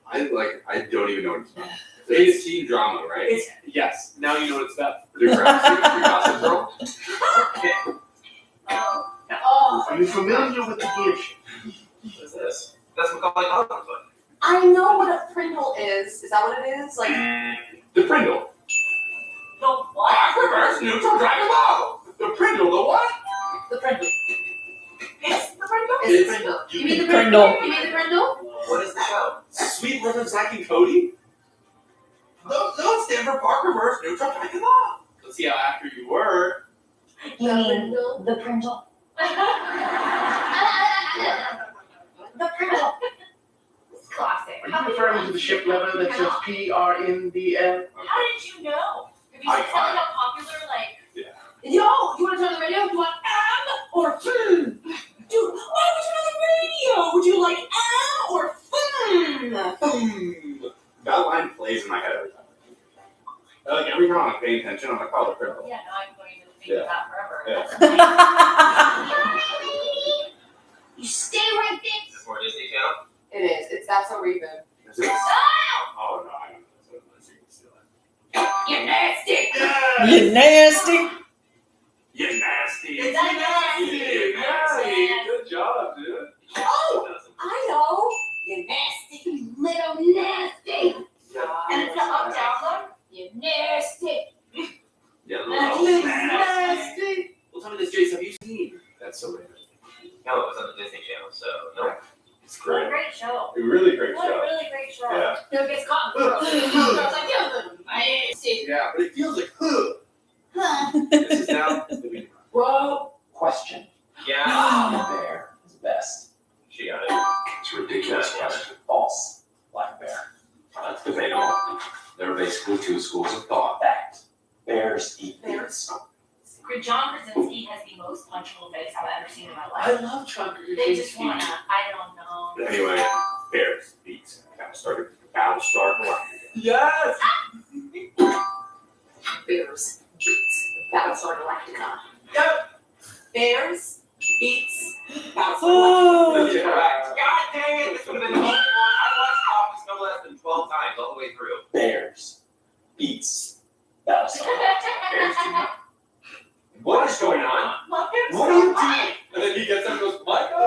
I don't even know what it's about. It's teen drama, right? It's yes. Now you know what it's about. Your Gossip Girl? Okay. Oh. Are you familiar with the dish? What's this? That's Macaulay Culkin's one. I know what a Pringle is. Is that what it is? Like The Prindle. The what? Reverse neutral Dragon Ball. The Prindle, the what? the Pringle. It's the Pringle? It's the Pringle. You mean the Pringle. You mean the Pringle? What is the show? Sweet Love of Zack and Cody? No, stand for Park Reverse Neutral Dragon Ball. Let's see how after you were. You mean the Pringle? The Pringle. It's classic. Are you referring to the ship letter that says PRNDL? How did you know? Have you seen something how popular, like... Yo, you want to turn on the radio? You want or Dude, why would you turn on the radio? Would you like or That line plays in my head every time. Like every time I'm paying attention, I'm like, oh, the Prindle. Yeah, no, I'm going to think of that forever. Yeah. You stay right there. Is this more Disney Channel? It is. It's That's So Raven. Is it? Oh, no, I know. Let's see, steal it. You're nasty. You nasty. You nasty. Is that nasty? Yeah, nasty. Good job, dude. Oh, I know. You nasty little nasty. And it's an up-down look? You nasty. Yeah, You nasty. Well, tell me this, Jace, have you seen? That's so Raven. No, it was on the Disney Channel, so no. It's What a great. great show. A really great What a show. really great show. Yeah. No, it gets caught in the throat. I was like, yeah, nasty. Yeah, but it feels like, This is now. Whoa. Question. Yeah. Black bear is best. She got it. It's ridiculous question. False. Black bear. That's debatable. There are basically two schools of thought. Fact. Bears eat Bears. John Krasinski has the most punchable face I've ever seen in my I life. love Chuck. They just wanna, I don't know. Anyway, Bears beats Battlestar Galactica. Yes! Bears beats Battlestar Galactica. Yep! Bears beats Battlestar Oh. That's correct. God dang it! This would have been the only one. I watched Office no less than 12 times all the way through. Bears beats Battlestar. Bears do not. What is going on? What What are you doing? And then he gets up and goes, Michael!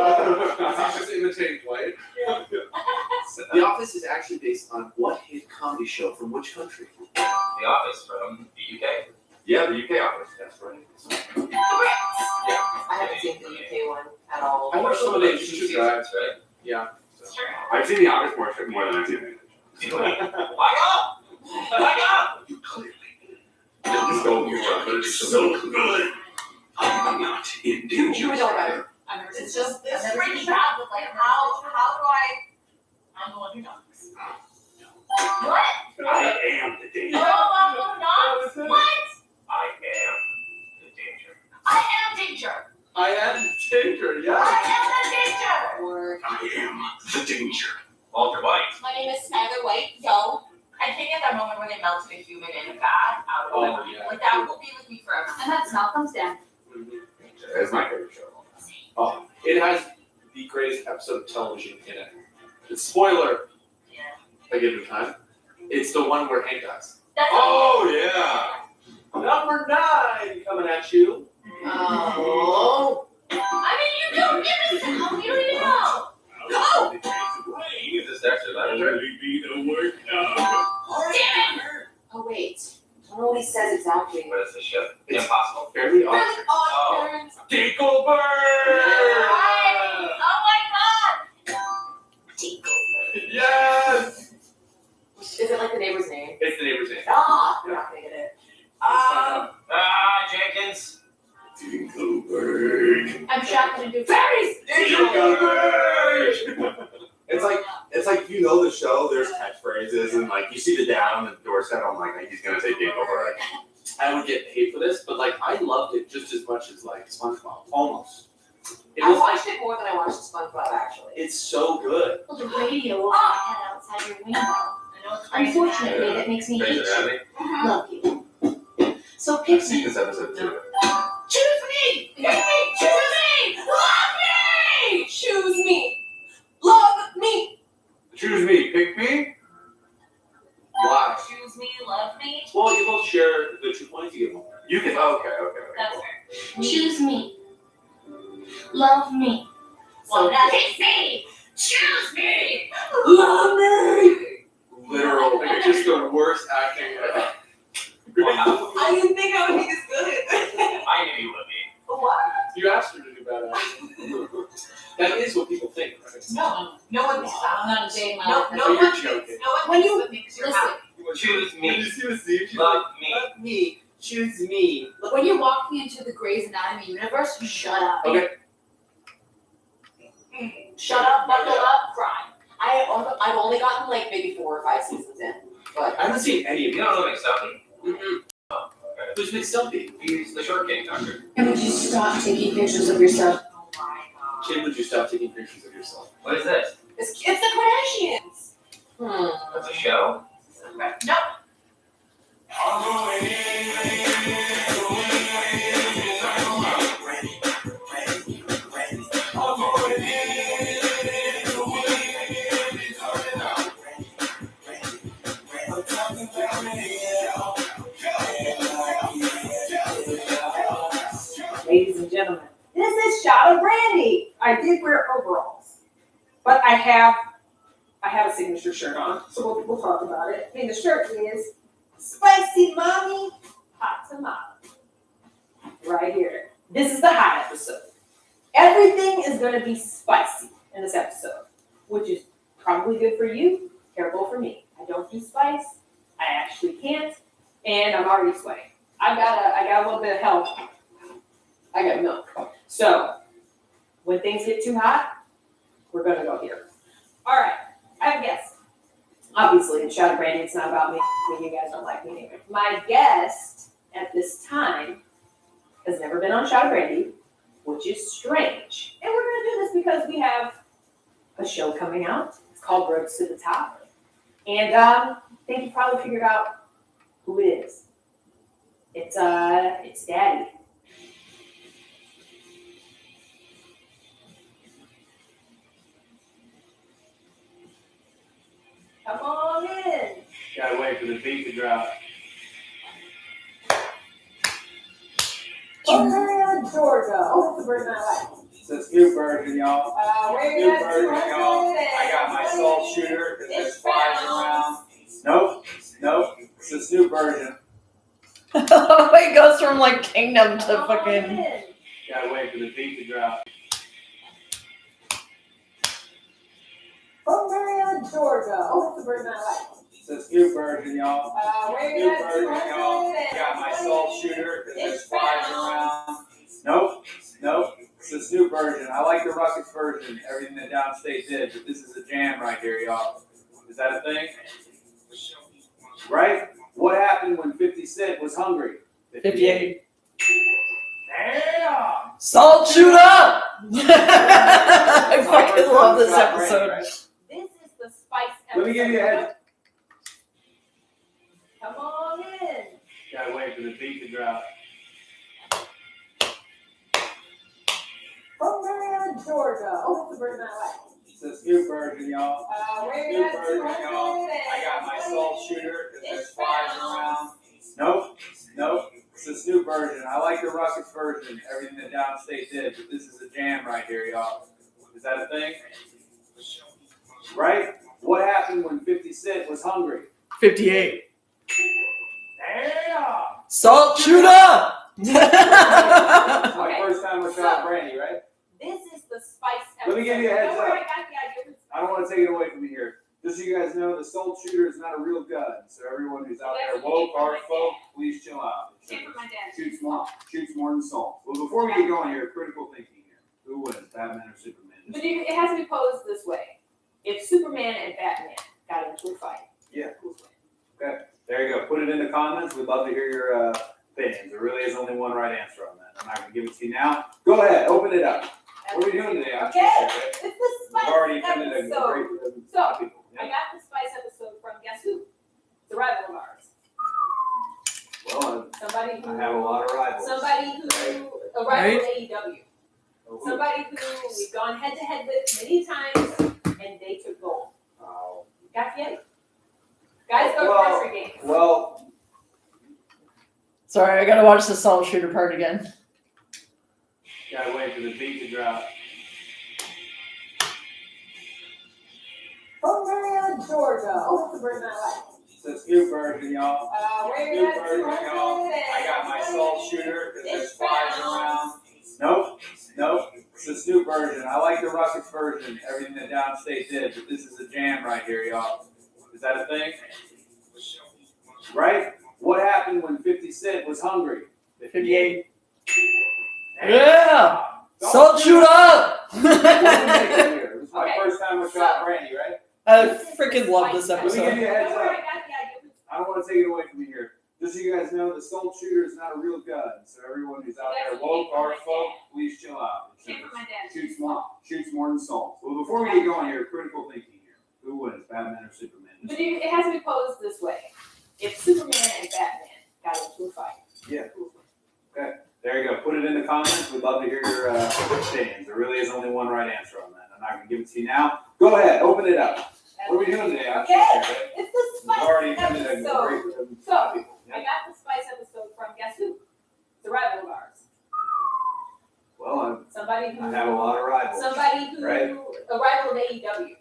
He's just imitating Dwight. The Office is actually based on what hit comedy show from which country? The Office from the UK. Yeah, the UK Office. That's right. I haven't seen the UK one at all. I watched some of the seasons, right? Yeah. Sure. I've seen The Office more than I've seen it. Wake up! Wake up! You clearly Just don't be wrong, but it's so good. I'm not in You danger. would know better. I've never seen It's this. just, this I've is never pretty seen bad, but like, how do I'm the one who knocks. What? I am the danger. No, I'm the one who knocks? What? I am the danger. I am danger. I am the danger, yeah. I am the danger. Word. I am the danger. Walter White. My name is Skylar White. Yo. I think at that moment where they melted a human in a vat out of Oh, memory, yeah. like that will be with me forever. And that's Malcolm's dad. It's my favorite show. Oh, it has the greatest episode of television in it. It's spoiler. Yeah. I give it time. It's the one where Hank dies. That's Oh, yeah. Number 9 coming at you. Oh. I mean, you don't give it to them. You don't even know. No. Is this actually better? Be the work Damn it. Oh, wait. I don't know what he says exactly. What is this show? It's Impossible. Fairly odd. Really odd parents. Dinkleberg! Right. Oh my god. Yes! Is it like the neighbor's name? It's the neighbor's name. Ah, you're not gonna get it. Jenkins. Dinkleberg. I'm shocked gonna do fairies. Dinkleberg! It's like you know the show, there's catchphrases, and like you see the dad on the doorstep, I'm like, he's gonna say Dingleberg. I would get paid for this, but like I loved it just as much as like SpongeBob. Almost. It I was watched it more than I watched SpongeBob actually. it's so good. Well, the radio over my head outside your window. I know it's crazy. Unfortunately, that makes me hate Grey's you. Anatomy. Love you. So I've pick seen me. this episode too. Choose me! Pick me! Choose me! Love me! Choose me! Love me! Choose me, pick me. Why? Choose love me? Well, you both share the 2 points you get one. You can. Okay. That's fair. Choose me. Love me. So- Choose me. Choose me. Love me! Literal, like, just the worst acting ever. Wow. I didn't think I would be this good. I knew you would be. What? You asked her to do bad acting. That is what people think, right? No one thinks that. I'm not a day in my No, life. no But one you're thinks. joking. No one thinks that because you're Listen. happy. Choose Did me. you see what Steve? She's Love like, me. love me. Choose me. When you walk me into the Grey's Anatomy universe, shut up. Okay. Shut up, buckle up, cry. I've only gotten like maybe 4 or 5 seasons in, but I haven't seen any of You you. don't know McStuffy? Mm-mm. Who's Nick Stumpy? He's the short king doctor. and would you stop taking pictures of yourself? Oh my god. Kim, would you stop taking pictures of yourself? What is this? It's the Kardashians. That's a show? No. Ladies and gentlemen, this is Shot of Brandy. I did wear overalls, but I have a signature shirt on, so we'll talk about it. And the shirt is Spicy Mommy Hot Tamale. Right here. This is the hot episode. Everything is going to be spicy in this episode, which is probably good for you, terrible for me. I don't do spice. I actually can't, and I'm already sweating. I got a little bit of help. I got milk. So when things get too hot, we're gonna go here. All right, I have a guest. Obviously, in Shot of Brandy, it's not about me. You guys don't like me anyway. My guest at this time has never been on Shot of Brandy, which is strange. And we're gonna do this because we have a show coming out. It's called Roads to the Top. And I think you probably figured out who it is. It's Daddy. Come on in. Gotta wait for the beat to drop. Atlanta, Georgia. Oh, that's the version I like. It's a new version, y'all. We're New at version, y'all. I got my salt shooter because there's flies around. Nope. It's this new version. It goes from like kingdom to Come on fucking. in. Gotta wait for the beat to drop. Atlanta, Georgia. Oh, that's the version I like. It's this new version, y'all. We're New at version, y'all. I got my salt shooter because there's flies around. Nope. It's this new version. I like the Ruckus version, everything that Downstate did, but this is a jam right here, y'all. Is that a thing? Right? What happened when 50 Cent was hungry? 58. Damn! Salt shoot up! I fucking love this episode. This is the spice episode. Let me give you a head. Come on in. Gotta wait for the beat to drop. Atlanta, Georgia. Oh, that's the version I like. It's this new version, y'all. We're New at version, y'all. I got my salt shooter because there's flies around. Nope. It's this new version. I like the Ruckus version, everything that Downstate did, but this is a jam right here, y'all. Is that a thing? Right? What happened when 50 Cent was hungry? 58. Damn! Salt shoot up! It's my first time with Shot of Brandy, right? This is the spice episode. Let me give you a heads Don't worry, up. I got the idea. I don't want to take it away from you here. Just so you guys know, the salt shooter is not a real gun. So everyone who's out there, woke or folk, please chill out. Came from my dad. Shoots more than salt. Well, before we get going here, critical thinking here. Who wins, Batman or Superman? But it has to be posed this way. If Superman and Batman got into a fight, Yeah. Okay, there you go. Put it in the comments. We'd love to hear your opinions. There really is only one right answer on that. I'm not going to give it to you now. Go ahead, open it up. What are we doing today? Okay. It's the We've spice already attended a episode. great So, people. I got the spice episode from guess who? It's a rival of ours. Well, Somebody who I have a lot of rivals. Somebody who a rival AEW. Somebody who we've gone head to head with many times, and they took gold. Oh. Got Yeti. Guys go to Well- grocery games. Well, Sorry, I gotta watch the salt shooter part again. gotta wait for the beat to drop. From Marietta, Georgia. Oh, that's the version I like. It's a Snoop version, y'all. Where Snoop that's version, y'all. I got my salt shooter because there's flies around. Nope. It's the Snoop version. I like the Ruckus version, everything that Downstate did, but this is a jam right here, y'all. Is that a thing? Right? What happened when 50 Cent was hungry? 58. Yeah! Salt shoot up! What did they do here? This is my first time with Shot Brandy, right? I freaking love this Let me give episode. you a heads Don't worry, up. I got the idea. I don't want to take it away from you here. Just so you guys know, the Salt Shooter is not a real gun. So everyone who's out there, woke or folk, please chill out. Came from my dad. Shoots more than salt. Well, before we get going here, critical thinking here. Who wins, Batman or Superman? But it has to be posed this way. If Superman and Batman got into a fight. Yeah. Okay. There you go. Put it in the comments. We'd love to hear your opinions. There really is only one right answer on that. I'm not going to give it to you now. Go ahead. Open it up. What are we doing today? Okay. It's the We've spice already ended a episode. great So, I got the spice episode from guess who? It's a rival of ours. Well, Somebody who. I have a lot of rivals. Somebody who. Right? A rival of AEW.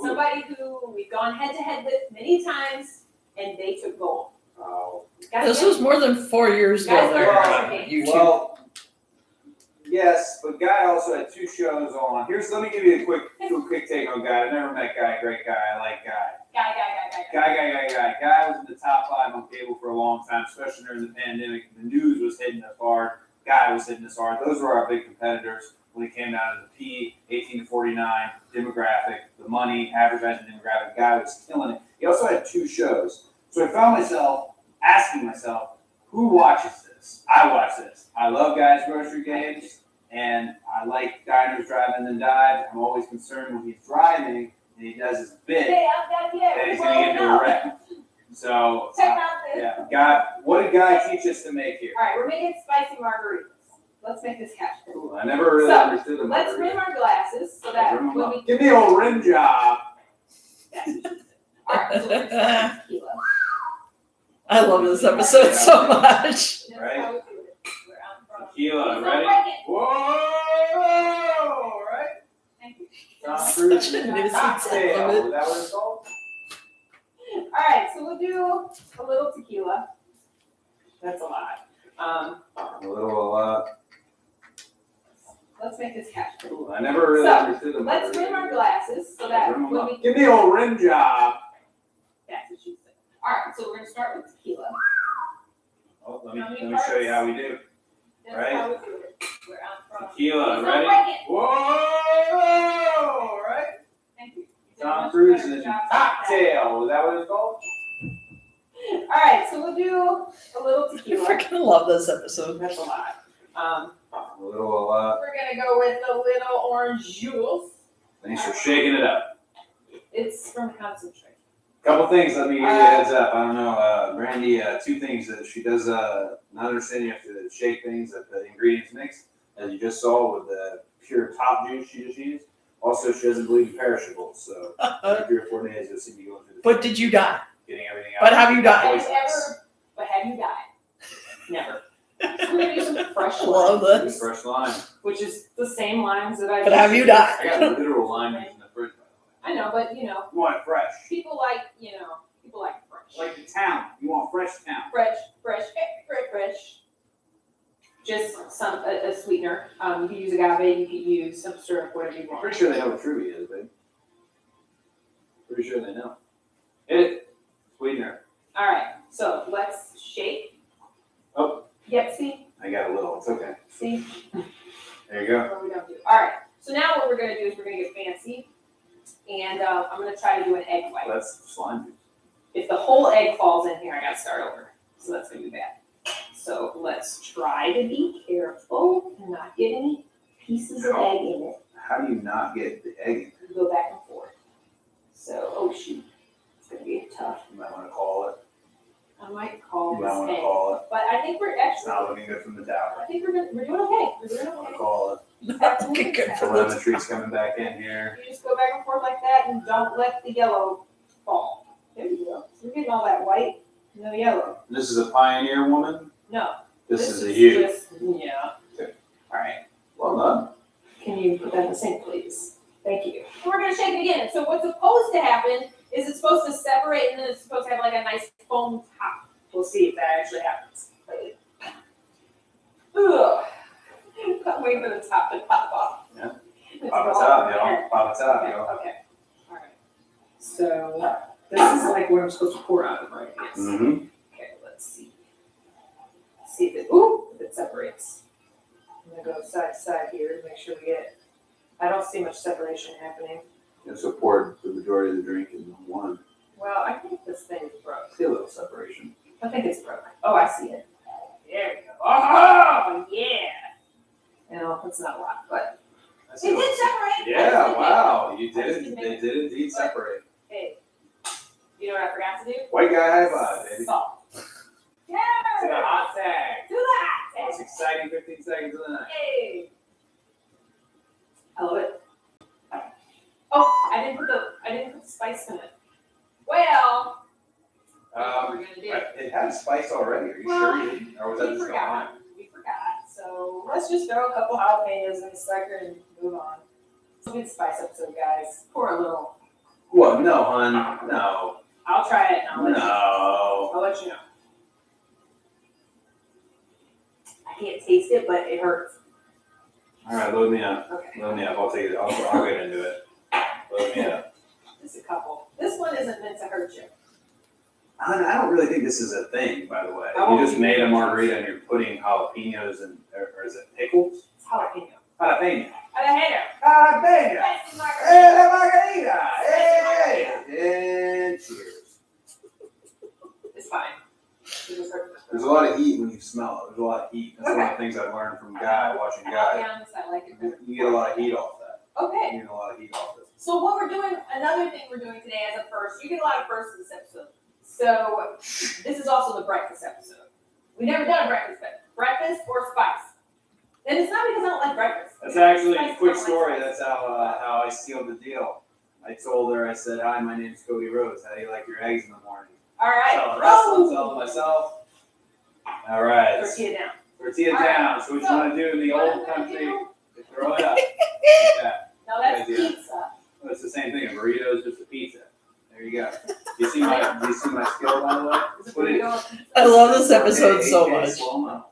Somebody who we've gone head to head with many times, and they took gold. Oh. This was more than 4 years ago Guys, there go on to YouTube. Well, yes, but Guy also had 2 shows on. Let me give you a quick take on Guy. I never met Guy, great guy. I like Guy. Guy was in the top 5 on cable for a long time, especially during the pandemic. The news was hitting us hard. Guy was hitting us hard. Those were our big competitors when it came down to the P, 18 to 49 demographic, the money, advertising demographic. Guy was killing it. He also had 2 shows. So I found myself asking myself, who watches this? I watch this. I love Guy's grocery games, and I like Diners, Drive-In, and Dives. I'm always concerned when he's driving and he does his bit that he's going to get into a wreck. So, Check out this. yeah, Guy, what did Guy teach us to make here? All right, we're making spicy margaritas. Let's make this catch. Ooh, I never really understood them. Let's rim our glasses so that when we. Give me a old rim job. All right, so we're gonna start with tequila. I love this episode so much. That's Right. how we do it. Where I'm from. Tequila, Don't ready? break it. Whoa! Right? Thank you. Tom Cruise Such a nuisance. I cocktail. love it. Is that what it's called? All right, so we'll do a little tequila. That's a lot. A little, Let's make this catch. ooh, I never really So, understood them. Let's rim our glasses so that Rim 'em when up. we. Give me a old rim job. That's what she said. All right, so we're gonna start with tequila. Oh, let How many me show you how we do. That's Right. how we do it. Where I'm from. Tequila, Don't ready? break it. Whoa! Right? Thank you. You did a Tom much Cruise better and the job. cocktail. Is that what it's called? All right, so we'll do a little I tequila. freaking love this episode. That's a lot. A little, We're gonna go with a little orange juice. thanks for shaking it up. It's from concentrate. Couple things, let me give you a heads up. I don't know, Brandy, 2 things that she does not understand. You have to shake things that the ingredients mix, as you just saw with the pure top juice she just used. Also, she doesn't believe in perishables, so in 3 or 4 days you'll see me going through the But did you die? getting everything out. But have you died? Have you died? Never. So we're gonna use some fresh Love lime, this. Fresh lime. which is the same limes that I. But have you died? I got literal lime in the fridge, by I know, but the way. You want it fresh. people like fresh. Like the town. You want fresh town. Fresh. Just a sweetener. You could use agave, you could use some syrup, whatever you I'm want. pretty sure they know what Truby is, babe. Pretty sure they know. Hit it. Sweetener. All right, so let's shake. Oh. Yep, see? I got a little. It's okay. See? There you go. What we don't do. All right, so now what we're gonna do is we're gonna get fancy. And I'm gonna try to do an egg white. That's slime juice. If the whole egg falls in here, I gotta start over. So that's gonna be bad. So let's try to be careful and not get any pieces of egg in it. How do you not get the egg in? Go back and forth. So, oh shoot, it's gonna be tough. You might want to call it. I might call You might this want to egg. call it. But I think we're It's actually, not looking good from the tower. I think we're doing okay. We're doing I want to okay. call it. Not looking good for this. Telemetry's coming back in here. You just go back and forth like that and don't let the yellow fall. There you go. You're getting all that white, no yellow. This is a Pioneer woman. No. This is a Hue. Just, yeah. Okay. All right. Well done. Can you put that in the sink, please? Thank you. We're gonna shake it again. So what's supposed to happen is it's supposed to separate and then it's supposed to have like a nice foam top. We'll see if that actually happens. Wait. Ugh. I'm waiting for the top to pop off. Yeah. It's Pop it all out, okay. yo. Pop it out, Okay, yo. okay. All right. So this is like what I'm supposed to pour out of, right? Yes. Mm-hmm. Okay, let's see. See if it separates. I'm gonna go side to side here to make sure we get it. I don't see much separation happening. And so pour the majority of the drink in one. Well, I think this thing is broke. See a little separation. I think it's broke. Oh, I see it. There we go. Oh, yeah. You know, it's not a lot, but it did separate. Yeah, wow. You did. They did indeed separate. Hey, you know what I forgot to do? White guy high five, baby. Salt. Yeah. To the hot tag. To the hot Most tag. exciting 15 seconds of the night. Hey. I love it. Oh, I didn't put the spice in it. Well, what we're gonna do. It had spice already. Are you sure you didn't? Or was that We just forgot. We forgot. So let's just throw a couple jalapenos in the sucker and move on. It's a good spice episode, guys. Pour a little. What? No, hon. No. I'll try it and No. I'll let you know. I can't taste it, but it hurts. All right, load me up. Okay. Load me up. I'll take it. I'll get into it. Load me up. Just a couple. This one isn't meant to hurt you. I don't really think this is a thing, by the way. I won't You just be- made a margarita and you're putting jalapenos and, or is it pickles? It's jalapeno. Jalapeno. Jalapeno. Jalapeno. That's the margarita. Hey, la margarita. Hey. And cheers. It's fine. It just hurts. There's a lot of heat when you smell it. There's a lot of heat. That's one of the things I've learned from watching I'll be Guy. honest, I like it better. You get a lot of heat off that. Okay. You get a lot of heat off this. So what we're doing, another thing we're doing today as a first, you get a lot of firsts in this episode. So this is also the breakfast episode. We've never done a breakfast or spice. And it's not because I don't like breakfast. That's actually Spice, a quick I don't like story. spice. That's how I sealed the deal. I told her, I said, hi, my name's Cody Rhodes. How do you like your eggs in the morning? All right. Tell the rest of them, tell myself. All right. Tortilla down. Tortilla All right. down. So what you So, want to do in the what I'm old gonna country, do- throw it up. Yeah. No, that's Good idea. pizza. Well, it's the same thing. A burrito is just a pizza. There you go. Do you see my skill, by the way? Is it Put it. burrito a pizza? I love this episode Okay, so AJ, much. slow-mo.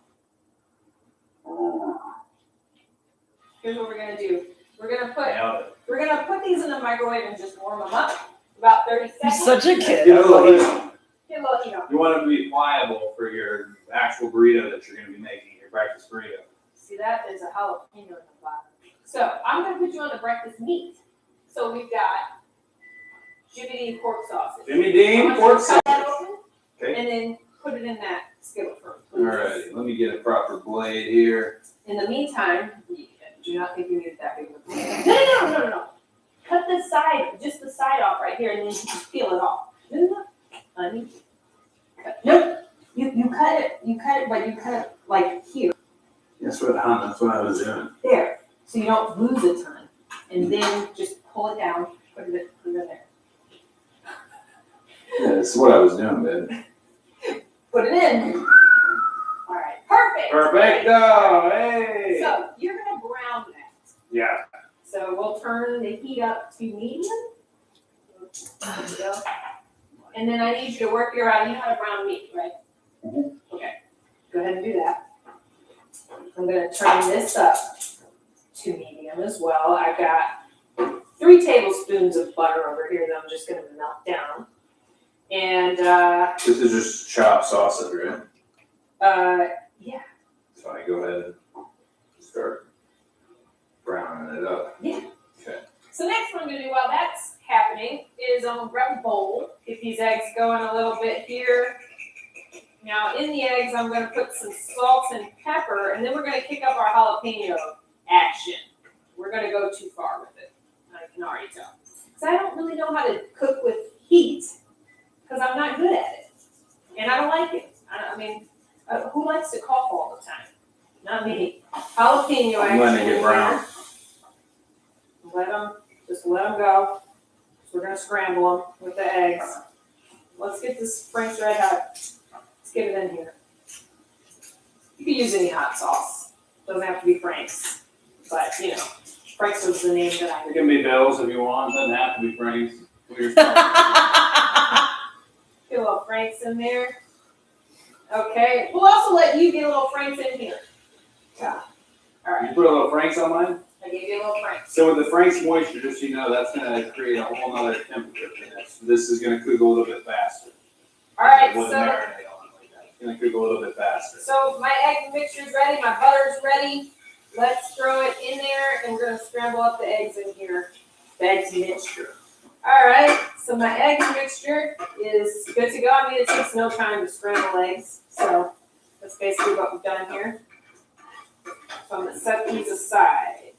Here's what we're gonna do. We're gonna Nailed put these in the microwave and just warm them up. About 30 You're seconds. such a it. kid. Give it a little heat. Get a little, you know. You want them to be pliable for your actual burrito that you're going to be making, your breakfast burrito. See that? There's a jalapeno in the bottom. So I'm gonna put you on the breakfast meat. So we've got Jimmy Dean pork sausage. Jimmy Dean I want you pork to cut that sausage. open Okay. and then put it in that skillet for All right. Let me get a proper blade here. In the meantime, you do not think you need that big of a blade. No. Cut the side, just the side off right here, and then you just peel it off. No. Honey. Nope. You cut it, but you cut it like here. That's what I was doing. There. So you don't lose a ton. And then just pull it down, put it in there. Yeah, that's what I was doing, baby. Put it in. All right. Perfect. Perfecto. Hey. So you're gonna brown that. Yeah. So we'll turn the heat up to medium. There we go. And then I need you to work your out. You know how to brown meat, right? Mhm. Okay. Go ahead and do that. I'm gonna turn this up to medium as well. I've got 3 tablespoons of butter over here that I'm just gonna melt down. And This is just chopped sausage, right? yeah. So I go ahead and start browning it up. Yeah. Okay. So next what I'm gonna do while that's happening is I'm gonna grab a bowl, get these eggs going a little bit here. Now in the eggs, I'm gonna put some salt and pepper, and then we're gonna kick up our jalapeno action. We're gonna go too far with it. I can already tell. Because I don't really know how to cook with heat, because I'm not good at it. And I don't like it. I mean, who likes to cough all the time? Not me. Jalapeno I'm letting action. it get brown. Just let them go. So we're gonna scramble them with the eggs. let's get this Frank's Red Hot. Let's get it in here. You can use any hot sauce. Doesn't have to be Frank's, but you know, Frank's was the name that I. Give me Bill's if you want. Doesn't have to be Frank's. Get a little Frank's in there. Okay, we'll also let you get a little Frank's in here. Yeah. All right. You put a little Frank's on mine? I gave you a little Frank's. So with the Frank's moisture, just so you know, that's gonna create a whole nother temperature for this. This is gonna cook a little bit faster. All right, It wouldn't so. marinate on it like that. It's gonna cook a little bit faster. So my egg mixture's ready, my butter's ready. Let's throw it in there and we're gonna scramble up the eggs in here. The eggs mixture. All right, so my egg mixture is good to go. I mean, it takes no time to scramble eggs. So that's basically what we've done here. So I'm gonna set these aside.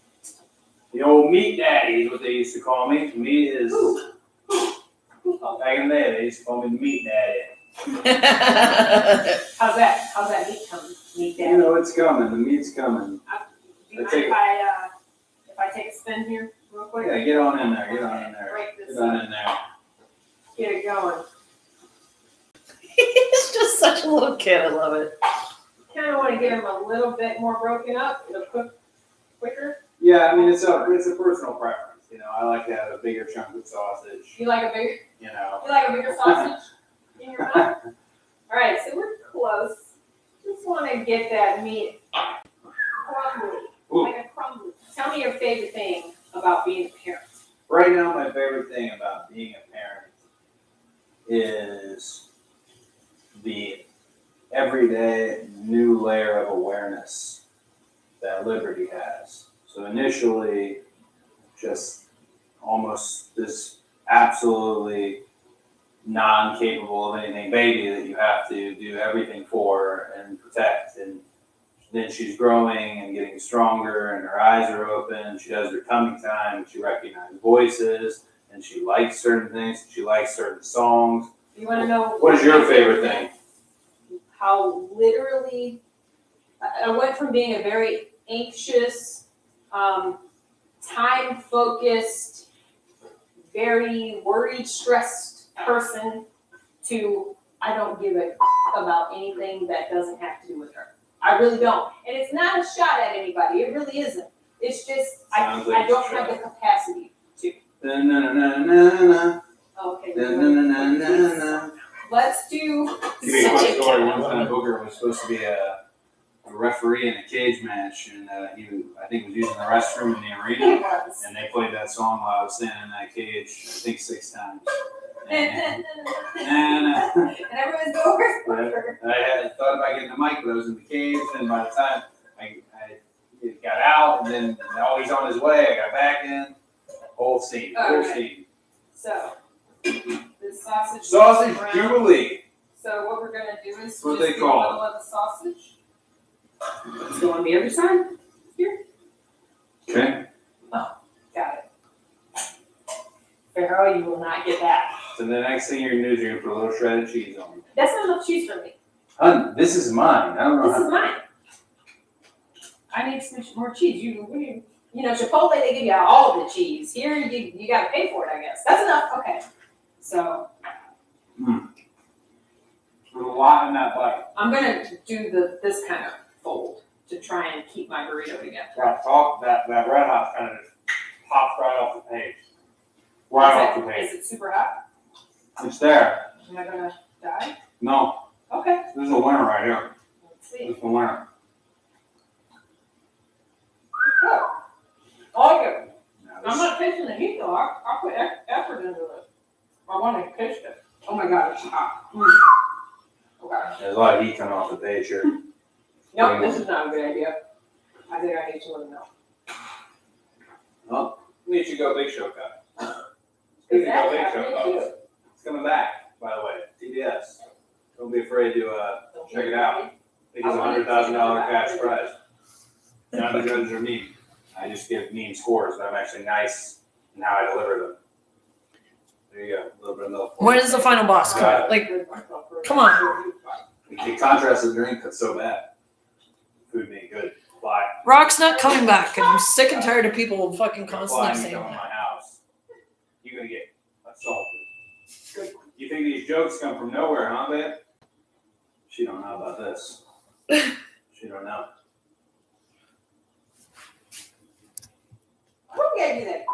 The old meat daddy is what they used to call me. Meat is, back in the day, they used to call me the meat daddy. How's that? How's that meat coming? Meat You daddy. know, it's coming. The meat's coming. Do you mind if I take a spin here real quick? Yeah, get on in there. Get on in there. Break this Get on up. in there. Get it going. He's just such a little kid. I love it. Kind of want to get them a little bit more broken up. It'll cook quicker. Yeah, I mean, it's a personal preference. You know, I like to have a bigger chunk of sausage. You like a bigger? You know. You like a bigger sausage in your mouth? All right, so we're close. Just want to get that meat crumbly, like a crumbly. Tell me your favorite thing about being a parent. Right now, my favorite thing about being a parent is the everyday new layer of awareness that Liberty has. So initially, just almost this absolutely non-capable of anything baby that you have to do everything for and protect. And then she's growing and getting stronger and her eyes are open. She does her tummy time and she recognizes voices and she likes certain things. She likes certain songs. You want to know What is your favorite thing? How literally, I went from being a very anxious, time-focused, very worried, stressed person to I don't give a about anything that doesn't have to do with her. I really don't. And it's not a shot at anybody. It really isn't. It's just Sounds like I don't a have the capacity to. Na-na-na-na-na. Okay. Na-na-na-na-na. Let's do. Give me a quick story. One time Booker was supposed to be a referee in a cage match, and he, I think, was using the restroom in the arena, and they played that song while I was standing in that cage, I think 6 times. And everyone's over. I had thought about getting the mic, but I was in the cage, and by the time I got out, and then now he's on his way, I got back in, whole scene. So, the sausage. Sausage brown. Jubilee. So what we're gonna do is What just they do call a little of the sausage. Let's go on the other side. Here. Okay. Got it. Pharaoh, you will not get that. So the next thing you're gonna do is you're gonna put a little shredded cheese on it. That's not enough cheese for me. Hun, this is mine. I don't know This how. is mine. I need some more cheese. You know, Chipotle, they give you all the cheese. Here, you gotta pay for it, I guess. That's enough. Okay. So There's a lot in that bite. I'm gonna do this kind of fold to try and keep my burrito together. That red hot kind of just pops right off the page. Right off the page. Is it super hot? It's there. Am I gonna die? No. Okay. This is a winner right here. Let's see. This is the winner. Good. All good. I'm not tasting the heat though. I'll put effort into it. I want to taste it. Oh my god, it's hot. Okay. There's a lot of heat coming off the page here. Nope, this is not a good idea. I think I need some of the milk. Well, we need you to go Big Show cut. Speaking of Big Show cut, it's coming back, by the way. TBS. Don't be afraid to check it out. I think it's a $100,000 cash prize. None of the judges are mean. I just give mean scores, but I'm actually nice in how I deliver them. There you go, a little bit of milk. When is the final boss cut? Like, come on. The contrast of the drink that's so bad. Food being good. Fly. Rock's not coming back, and I'm sick and tired of people fucking constantly Fly, you saying come to that. my house. You're gonna get assaulted. Good one. You think these jokes come from nowhere, huh, babe? She don't know about this. She don't know. Who gave you that?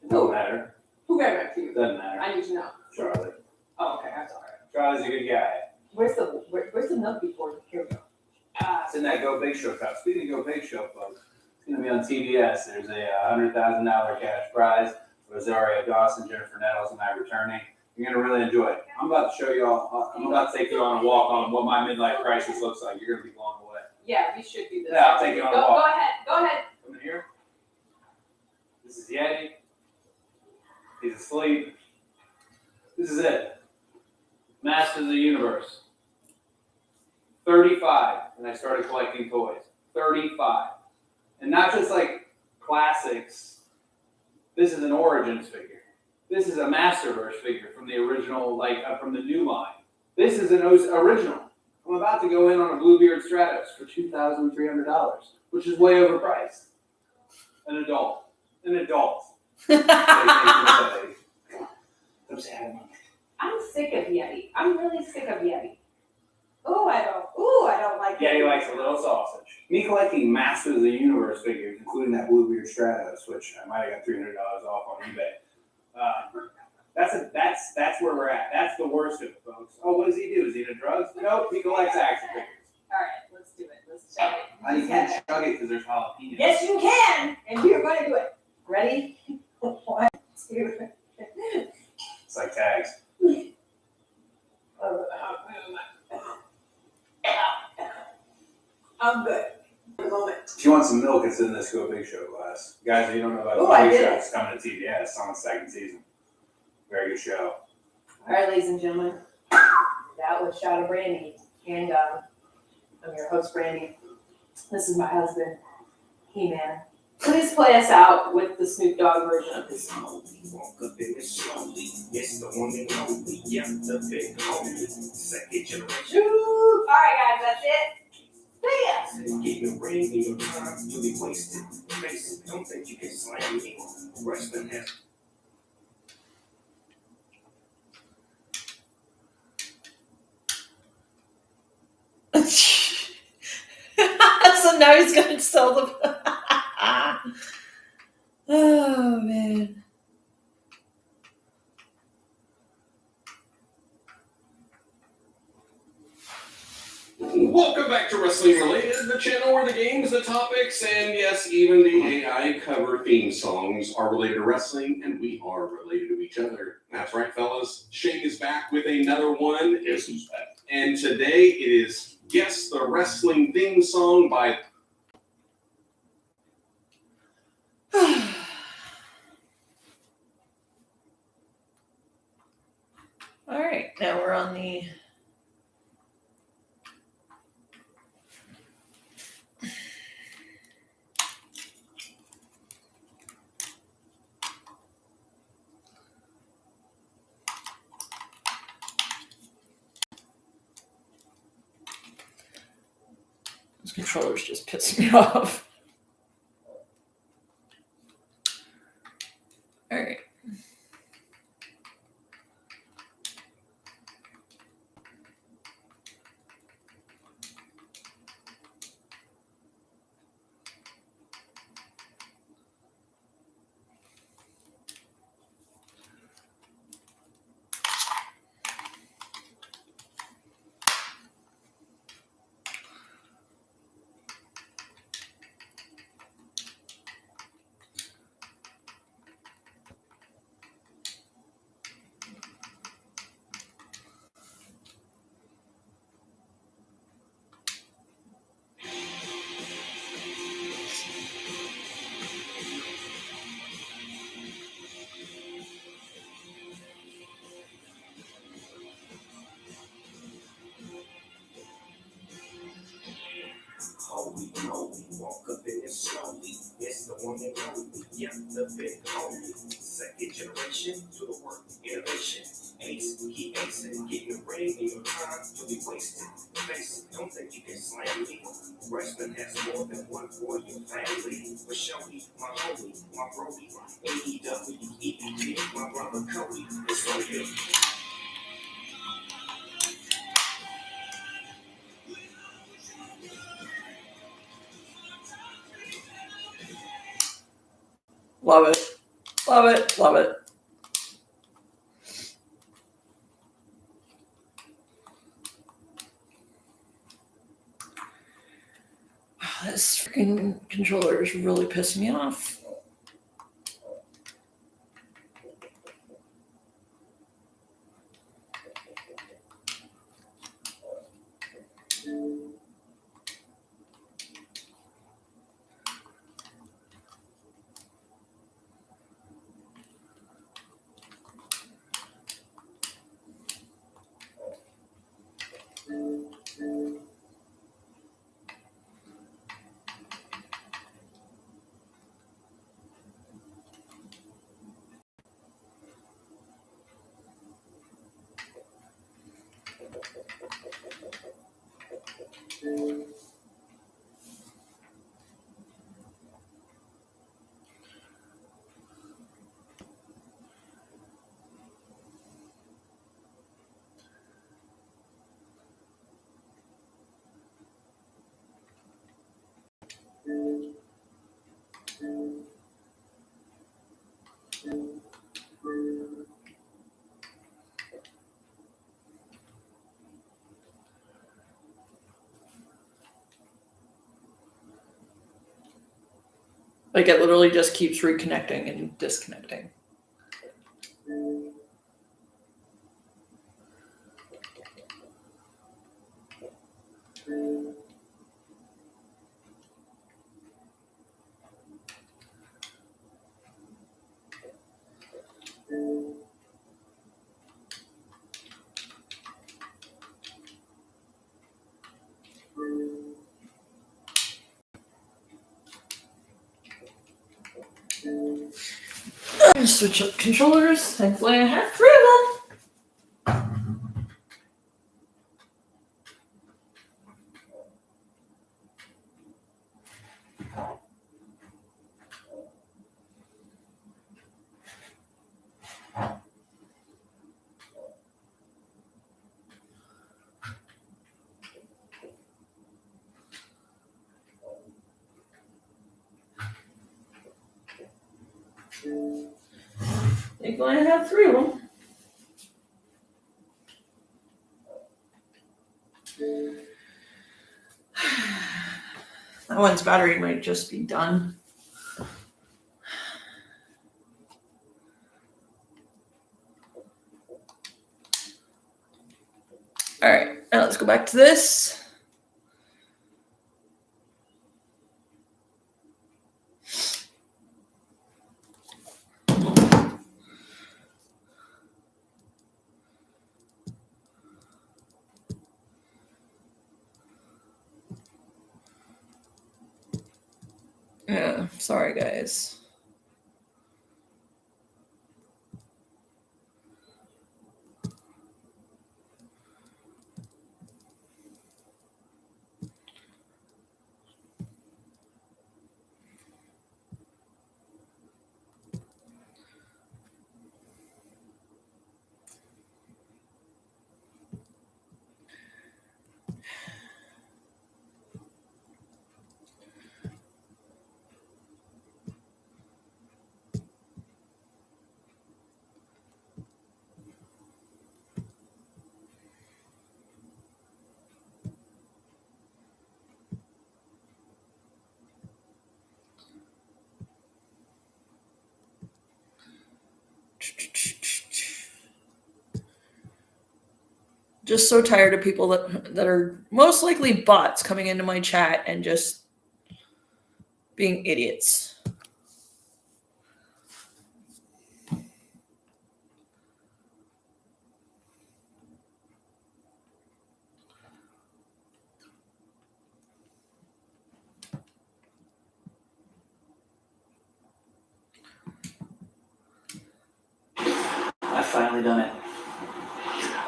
It don't matter. Who gave that to you? Doesn't matter. I need to know. Charlie. Oh, okay, I'm sorry. Charlie's a good guy. Where's the milk before? Here we go. It's in that Go Big Show cup. Speaking of Go Big Show, folks, it's going to be on TBS. There's a $100,000 cash prize. Rosario Dawson, Jennifer Nettles, and I returning. You're going to really enjoy it. I'm about to show you all, I'm about to take you on a walk on what my midlife crisis looks like. You're going to be blown away. Yeah, we should do this. Yeah, I'll take you on a walk. Go ahead. Go ahead. Come in here. This is Yeti. He's asleep. This is it. Masters of the Universe. 35, and I started collecting toys. 35. And not just like classics. This is an Origins figure. This is a Masterverse figure from the original, from the new line. This is an original. I'm about to go in on a Bluebeard Stratos for $2,300, which is way overpriced. An adult. I'm sick of Yeti. I'm really sick of Yeti. I don't like Yeah, he likes a little sausage. Me collecting Masters of the Universe figures, including that Bluebeard Stratos, which I might have got $300 off on eBay. That's where we're at. That's the worst of it, folks. Oh, what does he do? Is he into drugs? Nope, he collects action figures. All right, let's do it. Let's chug it. You can't chug it because there's jalapenos. Yes, you can, and we're going to do it. Ready? 1, 2. It's like tags. I'm good. For the moment. If you want some milk, it's in this Go Big Show glass. Guys, if you don't know about Ooh, Go I Big did Show, it. it's coming to TBS on its second season. Very good show. All right, ladies and gentlemen, that was Shot of Brandy, and I'm your host, Brandy. This is my husband, He-Man. Please play us out with the Snoop Dogg version of this song. Walk up in it slowly. It's the one and only. Yeah, the big homie. Second generation. All right, guys, that's it. See ya. Get your ring in your time. You'll be wasted. Face it, don't think you can slam me. Wrestling has. So now he's going to sell the. Oh, man. Welcome back to Wrestling Related, the channel where the games, the topics, and yes, even the AI cover theme songs are related to wrestling, and we are related to each other. That's right, fellas. Shane is back with another one. Guess who's back? And today it is Guess the Wrestling Theme Song by... All right, now we're on the. These controllers just piss me off. All right. Holy moly, walk up in it slowly. It's the one and only. Yeah, the big homie. Second generation to the work. Innovation. Ace, he acing. Get your ring in your time. You'll be wasted. face it, don't think you can slam me. Wrestling has more than one for your family. For Shelby, my homie, my brody. AEW, EPP, my brother Cody. It's on you. Love it. Love it. Love it. Wow, this freaking controller is really pissing me off. Like it literally just keeps reconnecting and disconnecting. I'm gonna switch up controllers. Thankfully, I have 3 of them. Thankfully, I have 3 of them. That one's battery might just be done. All right, now let's go back to this. Yeah, sorry guys. Just so tired of people that are most likely bots coming into my chat and just being idiots. I've finally done it.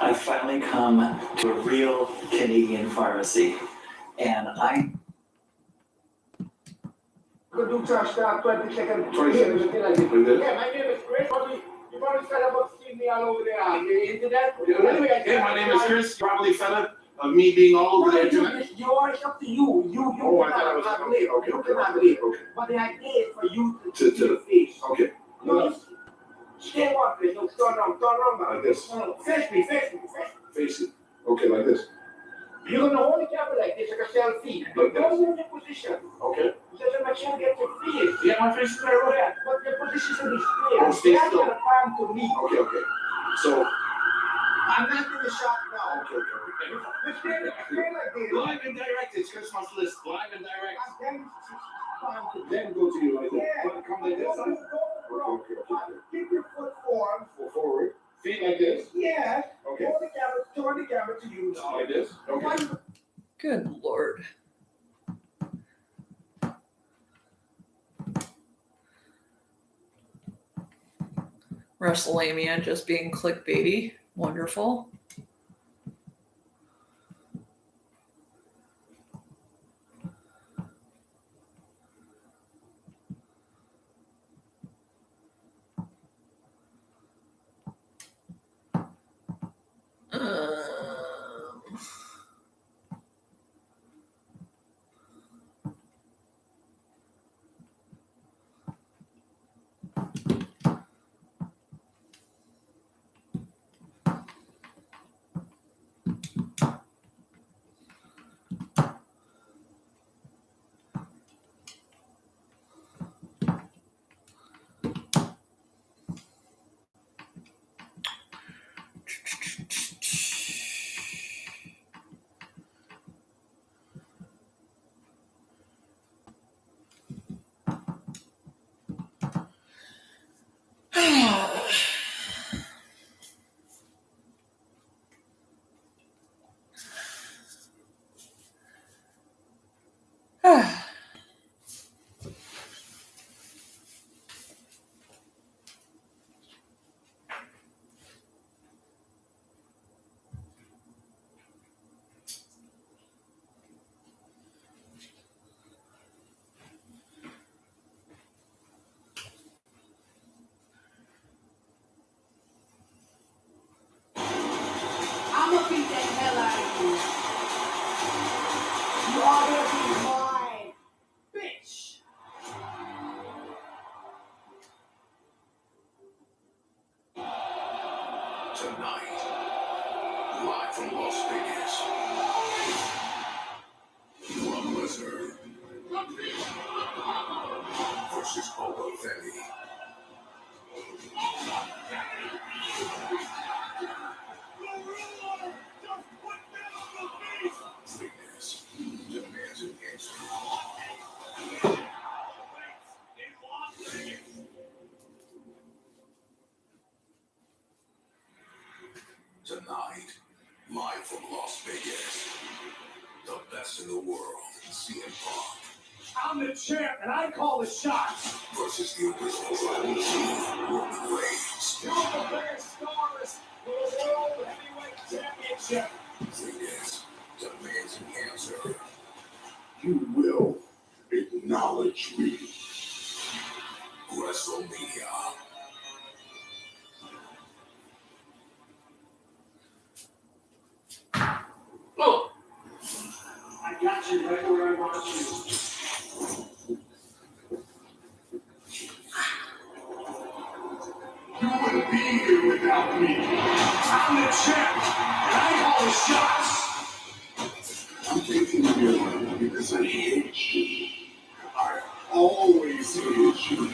I've finally finally come to a real Canadian pharmacy. And I Could do trash talk 20 seconds. 20 seconds. Yeah, my name is Chris. You probably said about seeing me all over there. You into that? Hey, my name is Chris. Probably fed up of me being all over the internet. It's up to you. You Oh, I thought I was okay. You cannot believe. But the idea is for you to see the face. Okay. No, just stay one place. No, turn around now. Like this. No, face me. Face it. Okay, like this. You're gonna hold the camera like this, like a selfie. Like this. Don't move your position. Okay. Just make sure you get your face. Yeah, my face is right away. Yeah, but your position should be straight. Oh, stay That's still. gonna palm to me. Okay. So. I'm not in the shot now. Okay. Just stay like this. Live and direct. It's Christmas list. Live and direct. And Then go to you like that. Yeah. Come like this. Okay. keep your foot forward. Forward. Feet like this. Yeah. Okay. Turn the camera to you now. Like this. Okay. Good Lord. Wrestlemania just being clickbaity. Wonderful. I'm gonna beat the hell out of you. You are gonna be mine, bitch. Tonight, live from Las Vegas. Brock Lesnar versus Boba Fett. Fitness demands an answer. Tonight, live from Las Vegas, the best in the world, CM Punk. I'm the champ and I call the shots. Versus the original Tribal Chief, Roman Reigns. You're the biggest stars for the World Heavyweight Championship. Fitness demands an answer. You will acknowledge me. WrestleMania. Oh! I got you right where I want you. You wouldn't be here without me. I'm the champ, and I call the shots. I'm taking you because I hate you. I always hate you.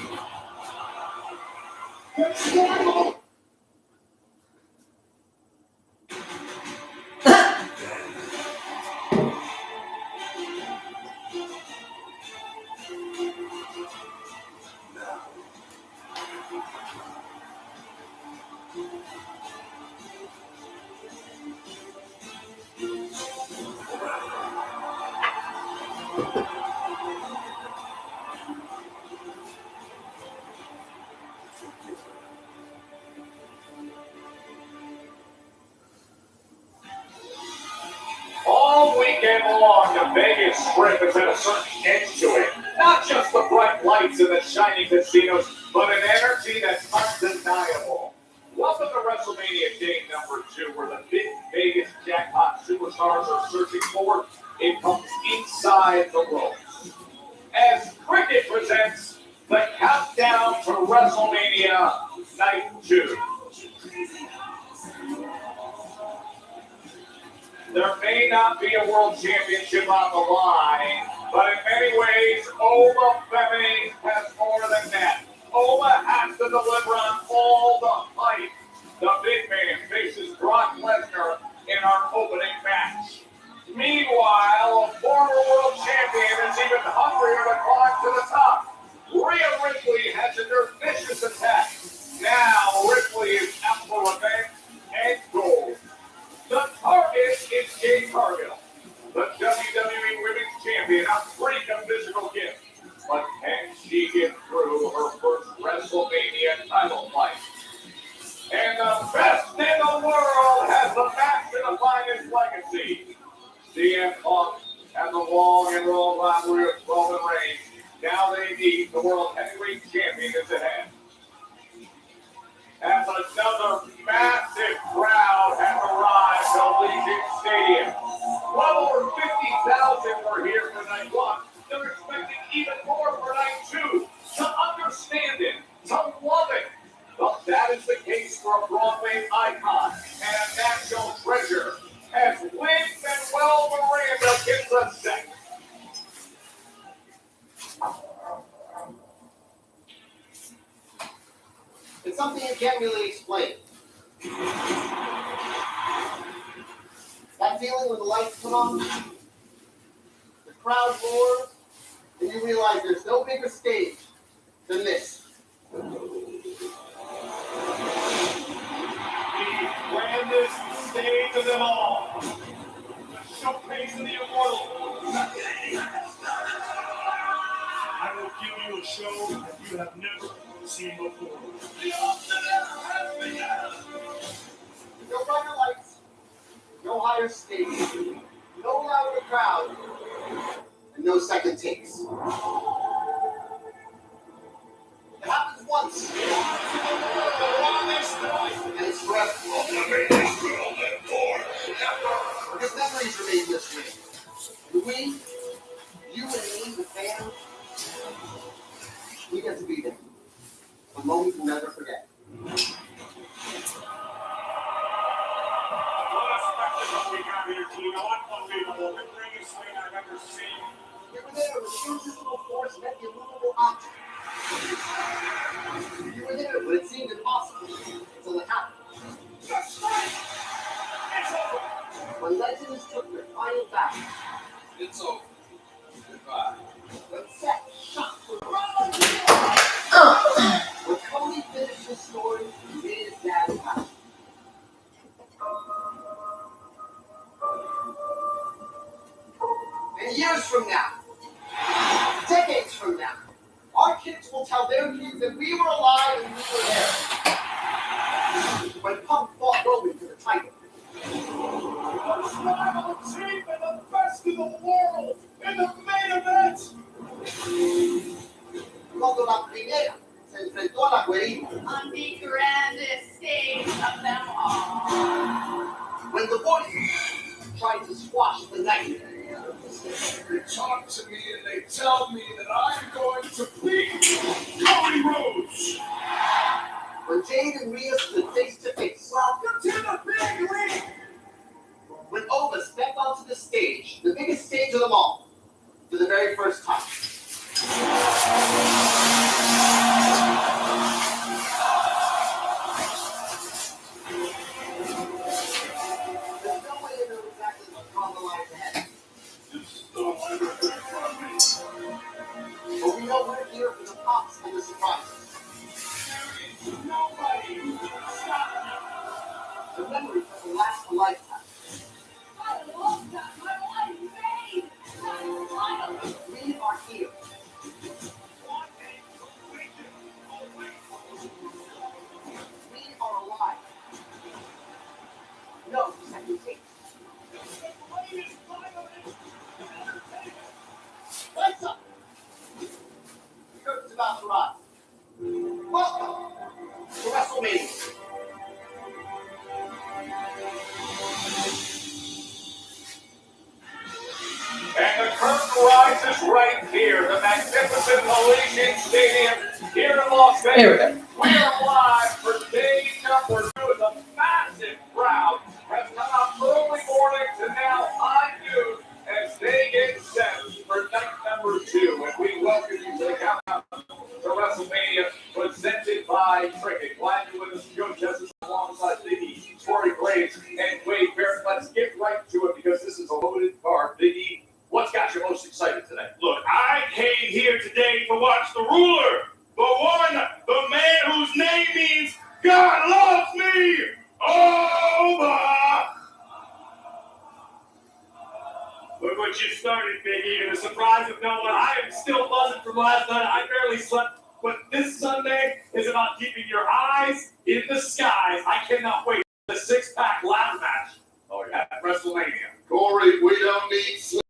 day long, the Vegas Strip has had a certain edge to it. Not just the bright lights and the shiny casinos, but an energy that's undeniable. Welcome to WrestleMania Day number 2, where the big Vegas jackpot superstars are searching for. It comes inside the ropes. As Cricket presents the countdown to WrestleMania Night 2. There may not be a world championship on the line, but in many ways, Ola Femi has more than that. Ola has to deliver on all the hype. The big man faces Brock Lesnar in our opening match. Meanwhile, a former world champion is even hungrier to climb to the top. Rhea Ripley has endured vicious attacks. Now Ripley is out for revenge and gold. The target is Jade Cargill, the WWE Women's Champion, a freak of physical gift. But can she get through her first WrestleMania title fight? And the best in the world has the match to define his legacy. CM Punk and the long and roll rivalry of Roman Reigns. Now they need the World Heavyweight Champion is ahead. As another massive crowd has arrived at Allegiant Stadium. Well over 50,000 were here for night 1. They're expecting even more for night 2. To understand it, to love it. Well, that is the case for a Broadway icon and a national treasure. As Lin-Manuel Miranda gets us set. It's something you can't really explain. That feeling when the lights come on, the crowd roars, and you realize there's no bigger stage than this. The grandest stage of them all. The showcase of the immortal. I will give you a show that you have never seen before. No brighter lights, no higher stage, no louder crowd, and no second takes. It happens once. And it's forever. Because memories remain this way. And we, you and me, the fans, we get to be there. A moment we'll never forget. What a spectacle we got here, Tino. Unbelievable. The greatest thing I've ever seen. We were there when the irresistible force met the immovable object. You were there when it seemed impossible until it happened. That's right. It's over. When legends took their final bow. It's over. Goodbye. When Seth shot for when Cody finished his story, he made his dad happy. And years from now, decades from now, our kids will tell their kids that we were alive and we were there. When Punk fought Roman for the title. The rival team and the best in the world in the main event. Cuando la primera se enfrentó a la güerita. On the grandest stage of them all. When the voices tried to squash the night. They talk to me and they tell me that I'm going to beat Cody Rhodes. When Jade and Rhea stood face to face. Welcome to the big league. When Ola stepped onto the stage, the biggest stage of them all, for the very first time. There's no way to know exactly what's on the line ahead. But we know we're here for the pops and the surprises. Nobody can stop The memories that will last a lifetime. I love that. My life made. We are here. We are alive. No second takes. the greatest title in curtain rises right here, the magnificent Elysian Stadium here in Las Vegas. We are live for day number 2 of the massive crowd has come out early morning to now high noon as they get set for night number 2. And we welcome you to the countdown to WrestleMania presented by Cricket. Glad you're with us, Joe Justice, alongside Biggie, Corey Graves, and Wade Barrett. Let's get right to it because this is a loaded card. Biggie, what's got you most excited today? Look, I came here today to watch the ruler, the one, the man whose name means God loves me. Over. Look what you started, Biggie. And the surprise of no one, I am still buzzing from last night. I barely slept. But this Sunday is about keeping your eyes in the skies. I cannot wait for the six-pack ladder match. Oh, yeah, WrestleMania. Corey, we don't need sleep.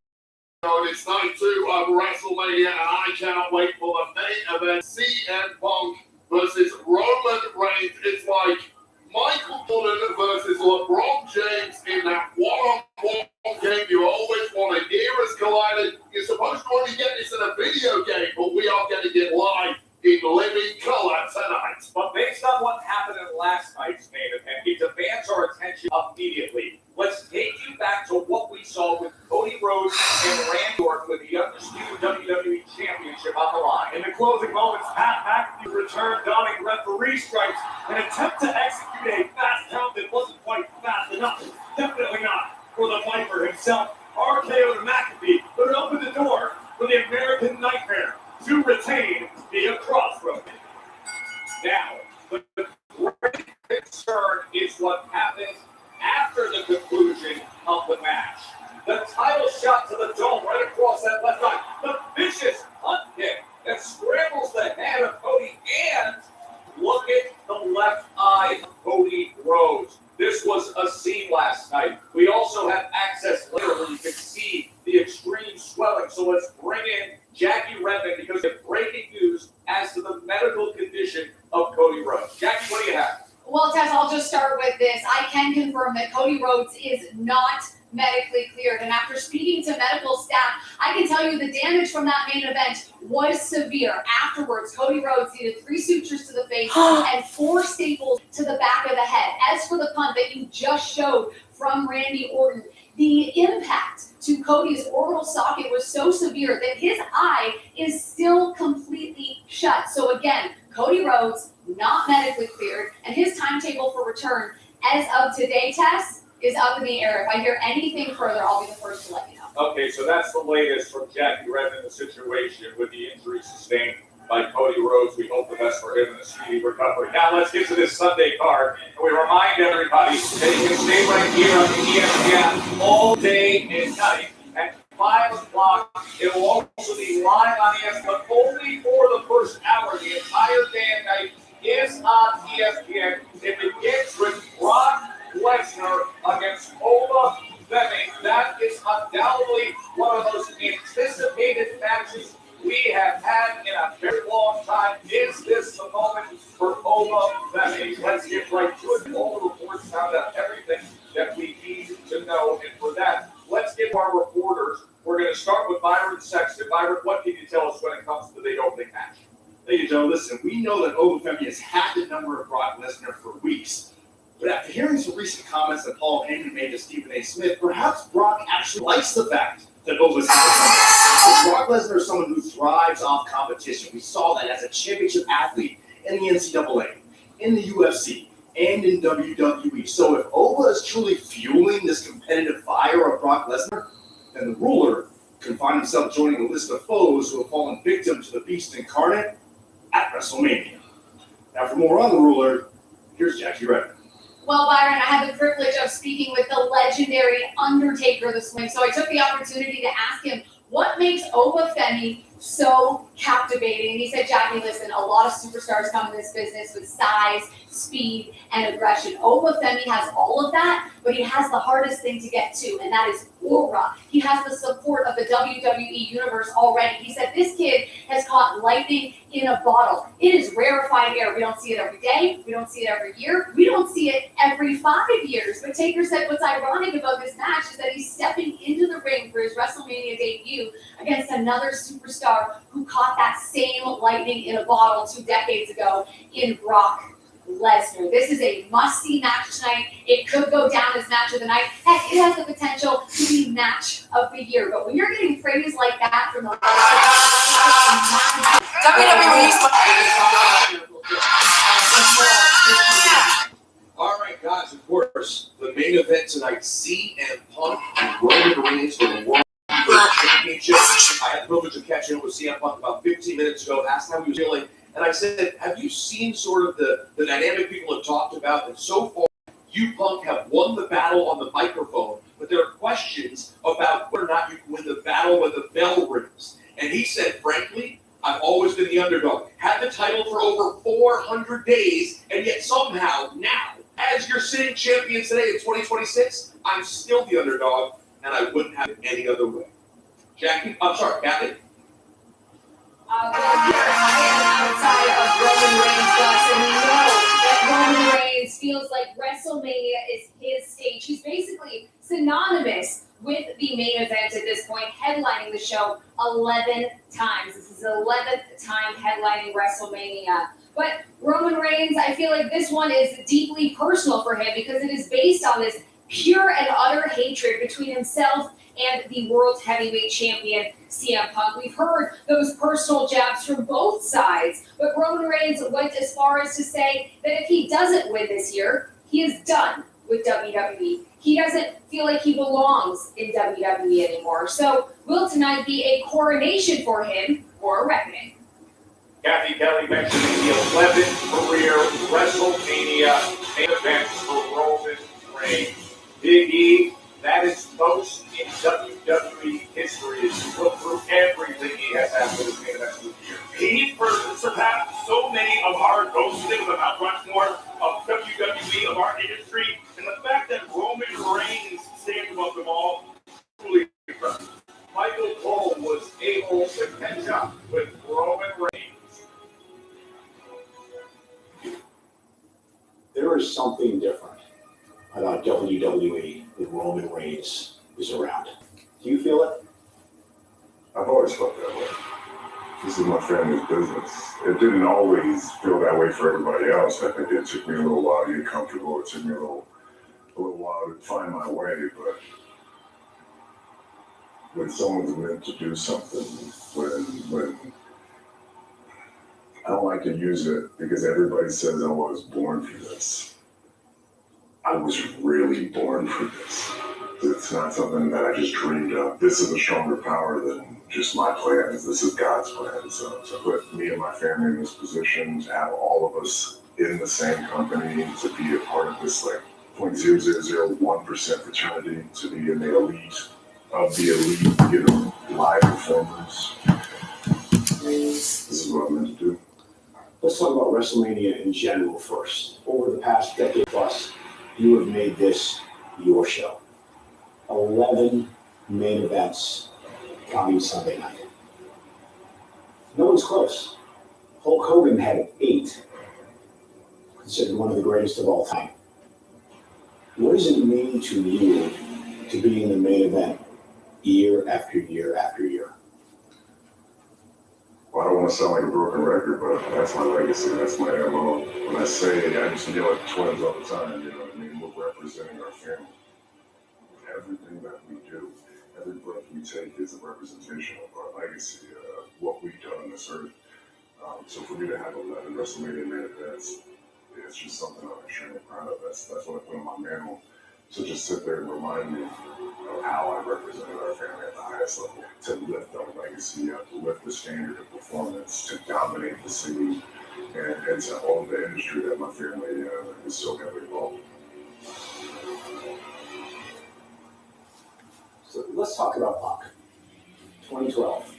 It's night 2 of WrestleMania, and I cannot wait for the main event. CM Punk versus Roman Reigns. It's like Michael Jordan versus LeBron James in that one-on-one game you always wanted. Eras collided. You're supposed to only get this in a video game, but we are getting it live in living color tonight. But based on what happened in last night's main event, it demands our attention immediately. Let's take you back to what we saw with Cody Rhodes and Randy Orton with the undisputed WWE Championship on the line. In the closing moments, Pat McAfee returned donning referee stripes and attempt to execute a fast count that wasn't quite fast enough. Definitely not for the Viper himself. RKO to McAfee, but it opened the door for the American Nightmare to retain via crossroad. Now, the great concern is what happens after the conclusion of the match. The title shot to the dome right across that left eye. The vicious hunt kick that scrambles the head of Cody, and look at the left eye of Cody Rhodes. This was a scene last night. We also have access later where you can see the extreme swelling. So let's bring in Jackie Redmond because we have breaking news as to the medical condition of Cody Rhodes. Jackie, what do you have? Well, Tess, I'll just start with this. I can confirm that Cody Rhodes is not medically cleared. And after speaking to medical staff, I can tell you the damage from that main event was severe. Afterwards, Cody Rhodes needed 3 sutures to the face and 4 staples to the back of the head. As for the punt that you just showed from Randy Orton, the impact to Cody's orbital socket was so severe that his eye is still completely shut. So again, Cody Rhodes, not medically cleared, and his timetable for return as of today, Tess, is up in the air. If I hear anything further, I'll be the first to let you know. Okay, so that's the latest from Jackie Redmond, the situation with the injury sustained by Cody Rhodes. We hope the best for him in a speedy recovery. Now let's get to this Sunday card. And we remind everybody that you can stay right here on the ESPN all day and night at 5 o'clock. It will also be live on ESPN, but only for the first hour. The entire day and night is on ESPN. It begins with Brock Lesnar against Ola Femi. That is undoubtedly one of those anticipated matches we have had in a very long time. Is this the moment for Ola Femi? Let's get right to it. All the reports found out everything that we need to know. And for that, let's get our reporters. We're going to start with Byron Sexton. Byron, what can you tell us when it comes to the big opening match? Thank you, Joe. Listen, we know that Ola Femi has had the number of Brock Lesnar for weeks. But after hearing some recent comments that Paul Heyman made to Stephen A. Smith, perhaps Brock actually likes the fact that Ola's had Brock Lesnar is someone who thrives off competition. We saw that as a championship athlete in the NCAA, in the UFC, and in WWE. So if Ola is truly fueling this competitive fire of Brock Lesnar, then the ruler can find himself joining a list of foes who have fallen victim to the beast incarnate at WrestleMania. Now for more on the ruler, here's Jackie Redmond. Well, Byron, I had the privilege of speaking with the legendary Undertaker this morning, so I took the opportunity to ask him what makes Ola Femi so captivating. He said, Jackie, listen, a lot of superstars come in this business with size, speed, and aggression. Obafemi has all of that, but he has the hardest thing to get to, and that is aura. He has the support of the WWE Universe already. He said, this kid has caught lightning in a bottle. It is rarefied air. We don't see it every day. We don't see it every year. We don't see it every 5 years. But Taker said what's ironic about this match is that he's stepping into the ring for his WrestleMania debut against another superstar who caught that same lightning in a bottle 2 decades ago in Brock Lesnar. This is a must-see match tonight. It could go down as match of the night. Heck, it has the potential to be match of the year. But when you're getting praise like that from the All right, guys, of course, the main event tonight, CM Punk and Roman Reigns for the World Championship. I had the privilege of catching up with CM Punk about 15 minutes ago, asked how he was feeling, and I said, have you seen sort of the dynamic people have talked about? And so far, you, Punk, have won the battle on the microphone, but there are questions about whether or not you can win the battle when the bell rings. And he said, frankly, I've always been the underdog. Had the title for over 400 days, and yet somehow now, as your sitting champion today in 2026, I'm still the underdog, and I wouldn't have it any other way. Jackie, I'm sorry, Kathy. Outside of Roman Reigns' bus, and we know that Roman Reigns feels like WrestleMania is his stage. He's basically synonymous with the main event at this point, headlining the show 11 times. This is his 11th time headlining WrestleMania. But Roman Reigns, I feel like this one is deeply personal for him because it is based on this pure and utter hatred between himself and the world heavyweight champion, CM Punk. We've heard those personal jabs from both sides, but Roman Reigns went as far as to say that if he doesn't win this year, he is done with WWE. He doesn't feel like he belongs in WWE anymore. So will tonight be a coronation for him or a reckoning? Kathy Kelly mentioning the 11th career WrestleMania main event for Roman Reigns. Big E, that is most in WWE history as you look through everything he has had with his main event this year. He surpassed so many of our ghosts of the Mount Rushmore of WWE, of our industry, and the fact that Roman Reigns stands above them all, truly impressive. Michael Cole was able to catch up with Roman Reigns. There is something different about WWE when Roman Reigns is around. Do you feel it? I've always felt that way. This is my family's business. It didn't always feel that way for everybody else. I think it took me a little while to get comfortable. It took me a little while to find my way. But when someone's meant to do something, when I don't like to use it because everybody says I was born for this. I was really born for this. It's not something that I just dreamed of. This is a stronger power than just my plans. This is God's plan. So to put me and my family in this position, to have all of us in the same company, to be a part of this like 0.0001% fraternity, to be in the elite of the elite, you know, live performers. This is what I'm meant to do. Let's talk about WrestleMania in general first. Over the past decade plus, you have made this your show. 11 main events coming Sunday night. No one's close. Hulk Hogan had 8, considered one of the greatest of all time. What does it mean to you to be in the main event year after year after year? Well, I don't want to sound like a broken record, but that's my legacy. That's my MO. When I say it, I used to yell at the twins all the time, you know what I mean? We're representing our family. Everything that we do, every breath we take is a representation of our legacy, of what we've done on this earth. So for me to have 11 WrestleMania main events, it's just something I'm extremely proud of. That's what I put on my mantle. So just sit there and remind me of how I represented our family at the highest level, to lift our legacy up, to lift the standard of performance, to dominate the scene, and to own the industry that my family is so heavily involved in. So let's talk about Punk. 2012,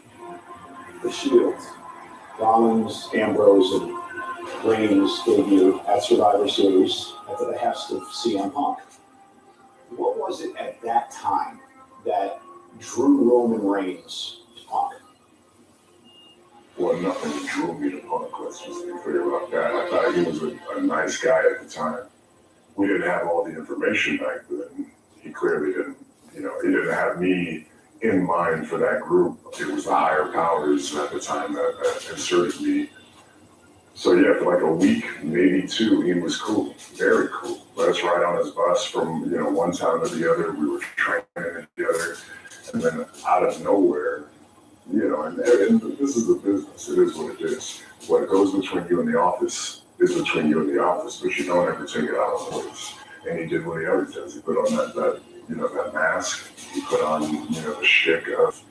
The Shield, Rollins, Ambrose, and Reigns debut at Survivor Series at the behest of CM Punk. What was it at that time that drew Roman Reigns to Punk? Well, nothing drew me to Punk. Let's just be clear about that. I thought he was a nice guy at the time. We didn't have all the information back then. He clearly didn't. He didn't have me in mind for that group. It was the higher powers at the time that inserted me. So yeah, for like a week, maybe two, he was cool, very cool. Let us ride on his bus from one town to the other. We were training together, and then out of nowhere, and this is the business. It is what it is. What goes between you and the office is between you and the office, but you don't ever take it out on voice. And he did what he always does. He put on that mask. He put on the shtick of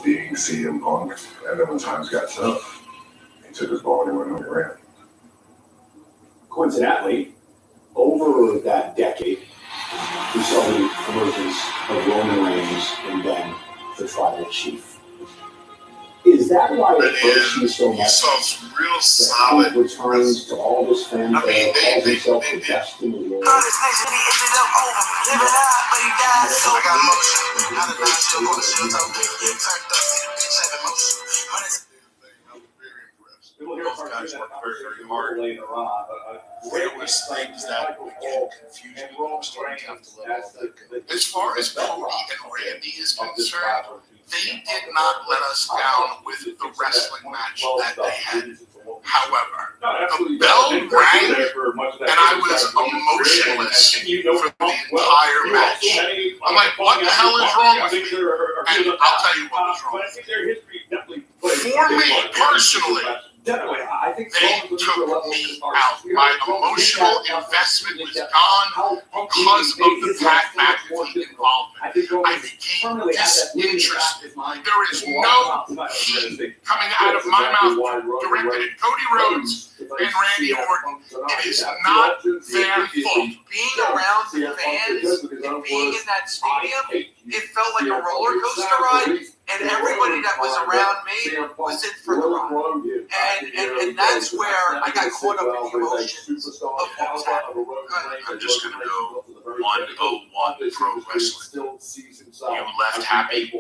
being CM Punk. And then when times got tough, he took his ball and he went home and ran. Coincidentally, over that decade, we saw the emergence of Roman Reigns and then the Tribal Chief. Is that why it hurts you so much? He saw some real That solid. he returns to all this fanfare, calls himself the best in the world. I got emotion. Out of nine, still going to shield up. Turned up, see the bitch have emotion. Those guys work very, very hard. There was things that would get confusing. I'm starting to have to let all that go. As far as Cody and Randy is concerned, they did not let us down with the wrestling match that they had. However, the bell rang, and I was emotionless for the entire match. I'm like, what the hell is wrong with me? And I'll tell you what was wrong with me. For me, personally, they took me out. My emotional investment was gone because of the Pat McAfee involvement. I became disinterested. There is no heat coming out of my mouth directed at Cody Rhodes and Randy Orton. It is not their fault. Being around the fans and being in that stadium, it felt like a roller coaster ride, and everybody that was around me was in for the ride. And that's where I got caught up in the emotions of what was happening. I'm just going to go 101 Pro Wrestling. You left happy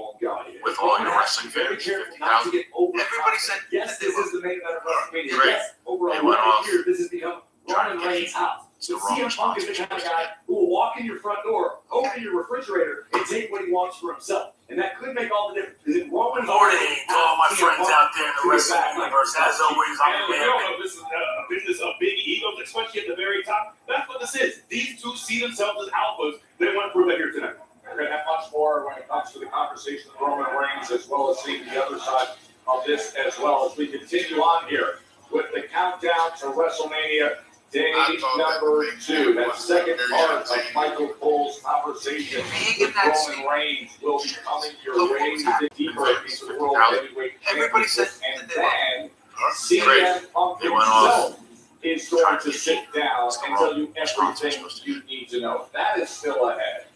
with all your wrestling fans. 50,000. Everybody said Yes, this is the main event of WrestleMania. Great. Yes, over They a went one off. year, this has become Roman Reigns' house. It's the So wrong CM Punk is the kind of guy who will walk in your front door, open your refrigerator, and take what he wants for himself. And that could make all the difference. Because if Roman Morning to all my friends out there in the wrestling universe. As always, I'm we the all man. know this is a business of big egos, especially at the very top. That's what this is. These two see themselves as alphas. They want to prove that here tonight. We're going to have much more when it comes to the conversation of Roman Reigns, as well as seeing the other side of this, as well as we continue on here with the countdown to WrestleMania. Day number 2, that second part of Michael Cole's conversation with Roman Reigns will be coming your way deeper into the World Heavyweight Championship. And then CM Punk himself is going to sit down and tell you everything you need to know. That is still ahead.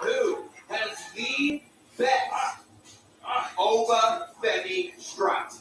Who has the best over Femi strut?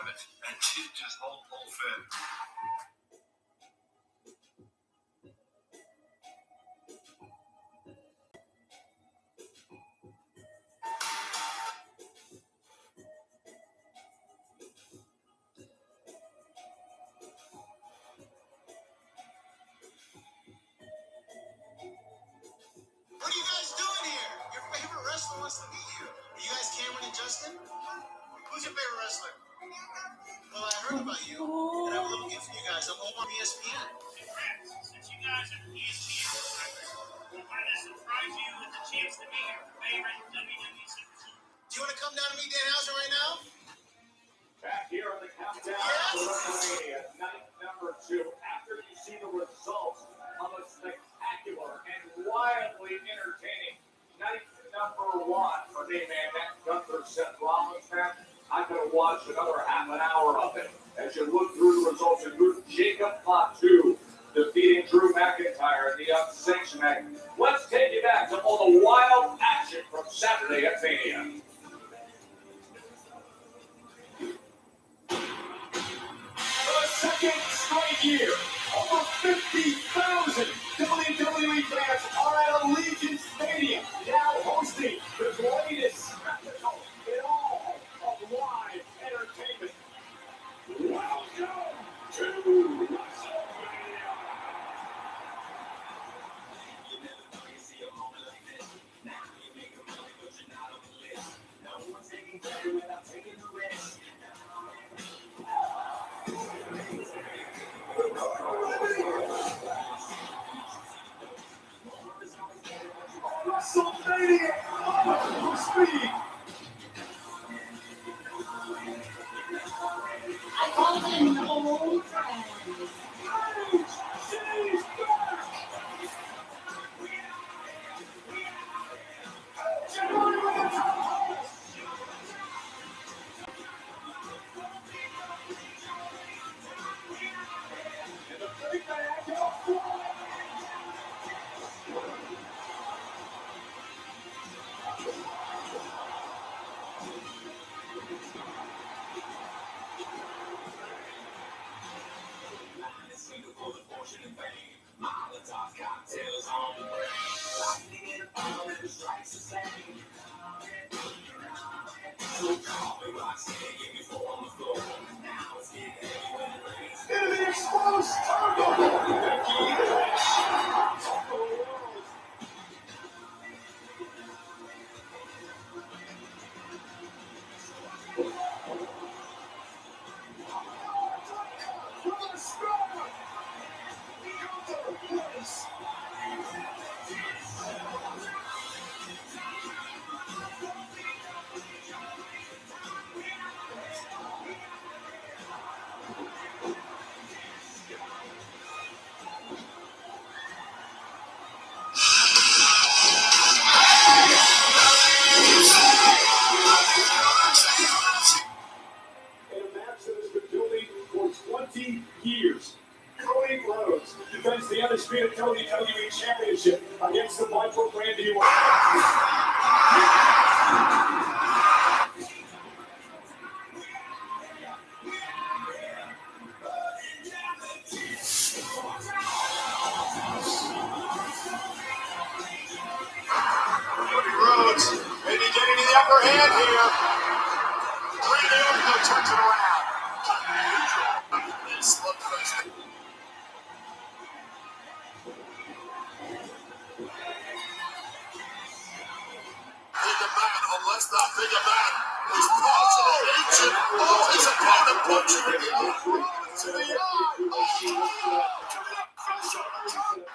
it. And just hold firm. What are you guys doing here? Your favorite wrestler wants to meet you. Are you guys Cameron and Justin? Who's your favorite wrestler? Well, I heard about you, and I have a little gift for you guys. I'm home on ESPN. Congrats. Since you guys are ESPN subscribers, we wanted to surprise you with the chance to meet your favorite WWE superstar. Do you want to come down and meet Dan Houser right now? Back here on the countdown to WrestleMania, night number 2. After you see the results of a spectacular and wildly entertaining night number 1 for me, man, that Gunther Seth Rollins match, I could have watched another half an hour of it as you look through the results. And Jacob Fatu defeating Drew McIntyre in the unsanctioned match. Let's take you back to all the wild action from Saturday at Mania. The second straight year, over 50,000 WWE fans are at Allegiant Stadium, now hosting the greatest spectacle in all of live entertainment. Welcome to WrestleMania. No one's taking credit without taking the risk. WrestleMania on speed. I call them old friends. She's back. And the big man goes. Cocktails on the brain. Lightning in the fire and the strikes the same. So call me Roxanne, give me 4 on the floor. Now it's getting heavy when it rains. Into the exposed turtle. Becky Lynch. In a match that has been building for 20 years, Cody Rhodes defends the undisputed WWE Championship against the Viper Randy Cody Rhodes maybe getting the upper hand here. Randy Orton turns it around. Slugfest. Bigger man, unless that bigger man is part of the ancient of his opponent, punching in the eye, to the eye.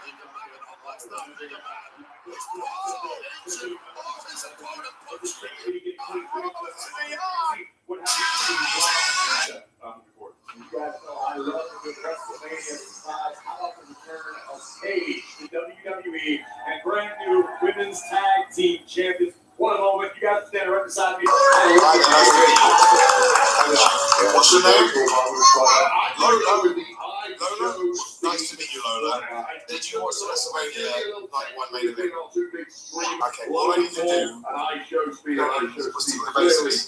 Bigger man, unless that bigger man is part of the ancient of his opponent, punching in the eye, to the eye. You guys know I love the WrestleMania surprise. How about the return of Paige to WWE and brand new women's tag team champions? One moment, you guys stand right beside me. What's your name? Lola. Lola. Nice to meet you, Lola. Did you watch the WrestleMania Night 1 main event? Okay, all I need to do was the basics.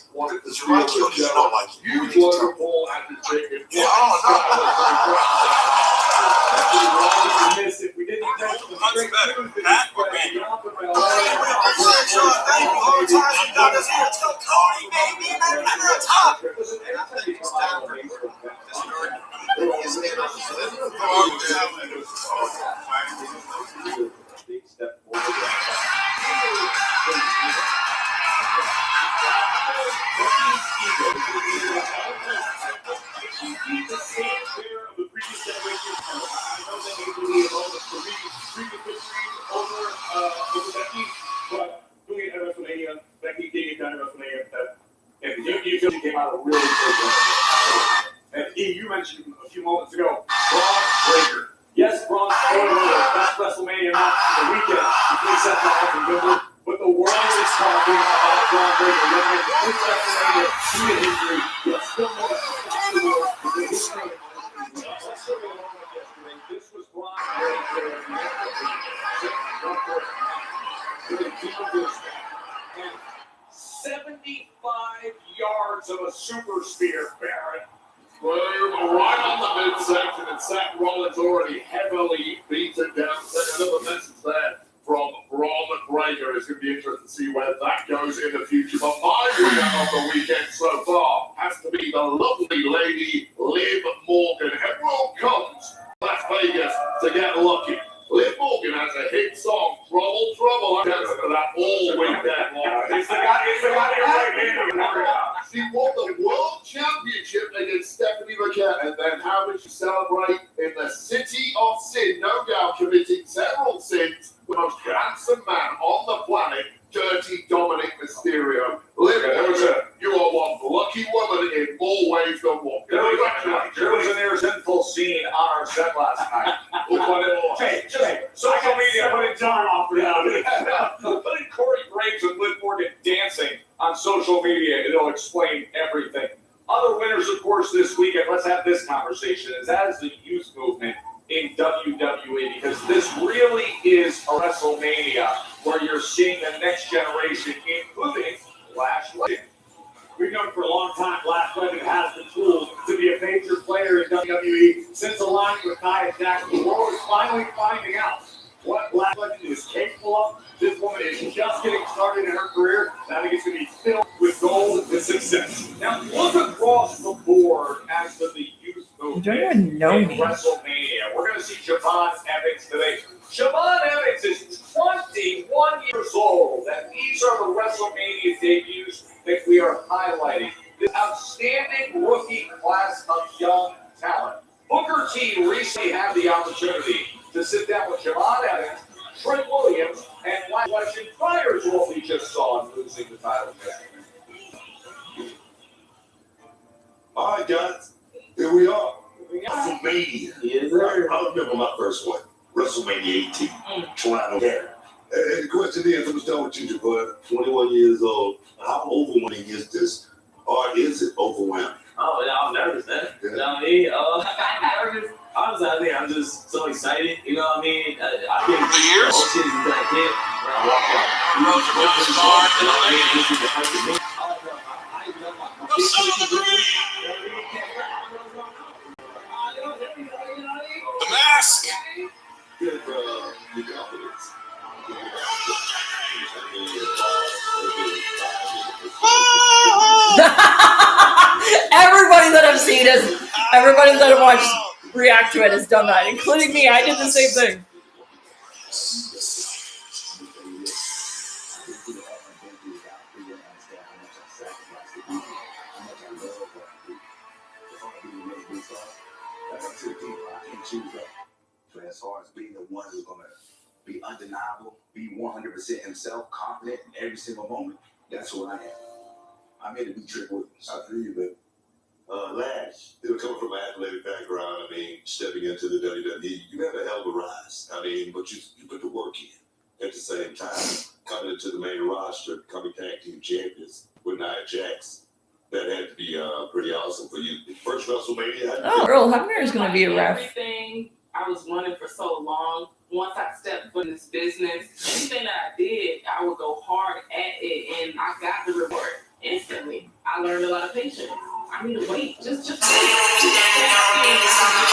Did you like it or did you not like it? You need to tell me. We didn't mention the straight news that Matt or Randy? Appreciate y'all. Thank you. Whole time you got us here. Let's go, Cody, baby. Matt Penner at top. Big step forward. The same pair of the previous generation. I know that they believe all the previous victories over Becky, but doing it at WrestleMania, Becky getting it done at WrestleMania, and you feel she came out a really good way. And you mentioned a few moments ago, Braun Breaker. Yes, Braun Breaker, best WrestleMania match of the weekend between Seth Rollins and Goodman. But the world is talking about Braun Breaker. This WrestleMania, he had injury, yet still more this was Braun Breaker. And 75 yards of a super spear, Barrett. Well, right on the midsection, and Seth Rollins already heavily beaten down. Another message there from Braun Breaker. It's going to be interesting to see where that goes in the future. But my winner of the weekend so far has to be the lovely lady Liv Morgan. Everyone comes to Las Vegas to get lucky. Liv Morgan has a hit song, Trouble, Trouble. I dance for that all weekend long. It's the guy. She won the World Championship against Stephanie McKenna. And then how did she celebrate in the City of Sin? No doubt committing several sins. The most handsome man on the planet, Dirty Dominic Mysterio. Liv Morgan, you are one lucky woman in more ways than one. There was an irresentful scene on our set last night. Hey, social media putting John off for that. Putting Corey Graves and Liv Morgan dancing on social media, it'll explain everything. Other winners, of course, this weekend, let's have this conversation, is that is the youth movement in WWE, because this really is a WrestleMania where you're seeing the next generation, including Lash Legend. We've known for a long time Lash Legend has the tools to be a major player in WWE. Since aligning with Nia Jax, the world is finally finding out what Lash Legend is capable of. This woman is just getting started in her career, and I think it's going to be filled with gold and success. Now, look across the board as to the youth movement even know in me. WrestleMania. We're going to see Siobhan Evans today. Siobhan Evans is 21 years old, and these are the WrestleMania debuts that we are highlighting. This outstanding rookie class of young talent. Booker T recently had the opportunity to sit down with Siobhan Evans, Trent Williams, and Legend prior to what we just saw in losing the title. All right, guys, here we are. WrestleMania. Yes, sir. I remember my first one, WrestleMania 18, Toronto. Yeah. And the question is, I'm done with you, bud. 21 years old. How overwhelming is this, or is it overwhelming? Oh, yeah, I'm nervous, man. You know what I mean? I'm nervous. Honestly, I think I'm just so excited. You know what I mean? I've been for years. Whole season that I did. When I walked out. This is the first of me. The mask. Good, your confidence. Everybody that I've seen everybody that I've watched react to it has done that, including me. I did the same thing. As far as being the one who's going to be undeniable, be 100% himself, confident in every single moment, that's who I am. I'm here to be Trick Williams. I feel you, man. Lash, coming from an athletic background, I mean, stepping into the WWE, you had a hell of a rise. I mean, but you put the work in. At the same time, coming into the main roster, becoming tag team champions with Nia Jax, that had to be pretty awesome for you. First WrestleMania. Oh, Earl Hebner is going to be a ref. Everything I was wanting for so long. Once I stepped foot in this business, anything that I did, I would go hard at it, and I got the reward instantly. I learned a lot of patience. I need to wait. Just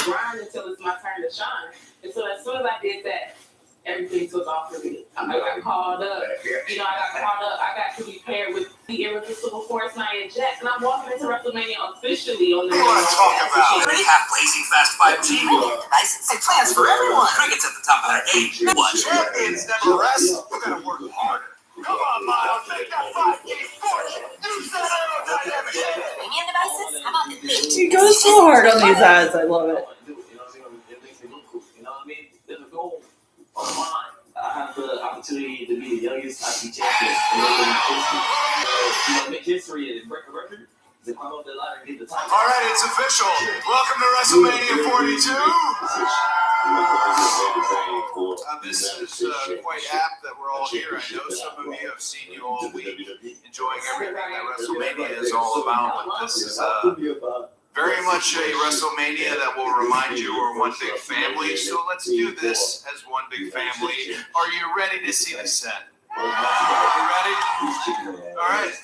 grind until it's my turn to shine. And so as soon as I did that, everything took off for me. I got called up. I got to be paired with the irresistible force Nia Jax, and I'm walking into WrestleMania officially on the. What do you want to talk about? We have blazing fast 5G, licensing plans for everyone. Cricket's at the top of their game. What? Champions never rest. You gotta work harder. Come on, Miles, make that 5G force. Use that aerodynamic. Premium devices? How about the He goes so hard on these ads. I love it. There's a goal on mine. I have the opportunity to be the youngest IC champion in make history and break a record. To climb up the ladder and get the title. All right, it's official. Welcome to WrestleMania 42. This is quite apt that we're all here. I know some of you have seen you all week, enjoying everything that WrestleMania is all about. But this is very much a WrestleMania that will remind you we're one big family. So let's do this as one big family. Are you ready to see the set? You ready? All right.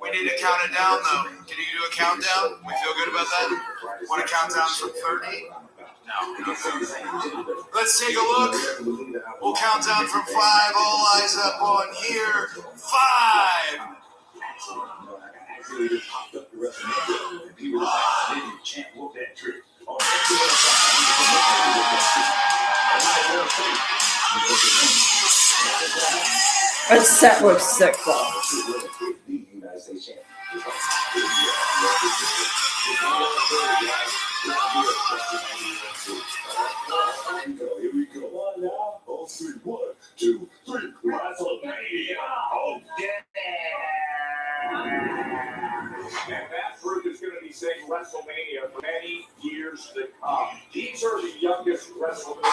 We need to count it down, though. Can you do a countdown? We feel good about that? Want to count down from 30? No. Let's take a look. We'll count down from 5. All eyes up on here. 5. That set looks sick, though. Here we go. 1 now. 3. 1, 2, 3. WrestleMania. Oh, yeah. And that group is going to be saying WrestleMania for many years to come. These are the youngest WrestleMania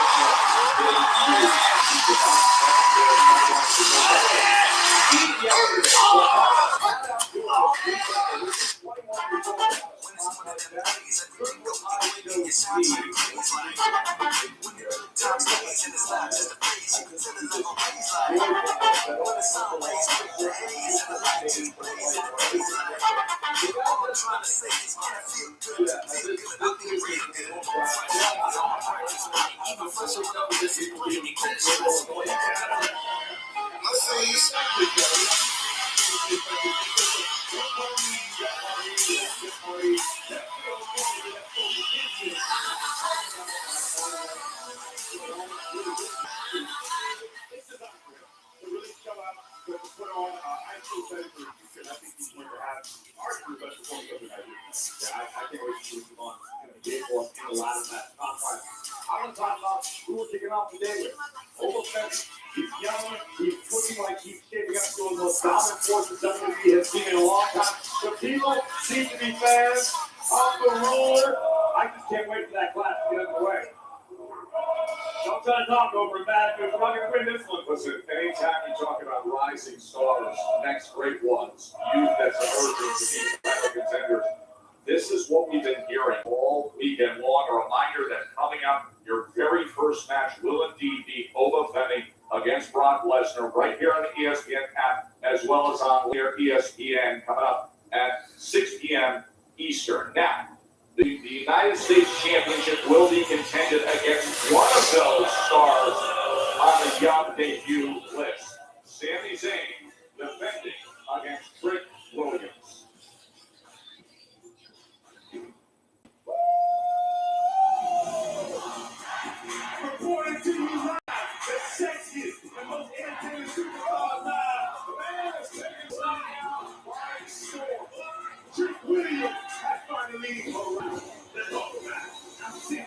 Listen, anytime you talk about rising stars, next great ones, youth that's emerging to be title contenders, this is what we've been hearing all weekend long. A reminder that coming up, your very first match will indeed be Oba Femi against Brock Lesnar right here on the ESPN app, as well as on ESPN coming up at 6 p.m. Eastern. Now, the United States Championship will be contended against one of those stars on the young debut list. Sami Zayn defending against Trick Williams. Reporting to you live, the sexiest and most entertaining superstar alive. The man is taking time out, flying storm. Trick Williams has finally arrived. Let's talk about it. I'm 6'5",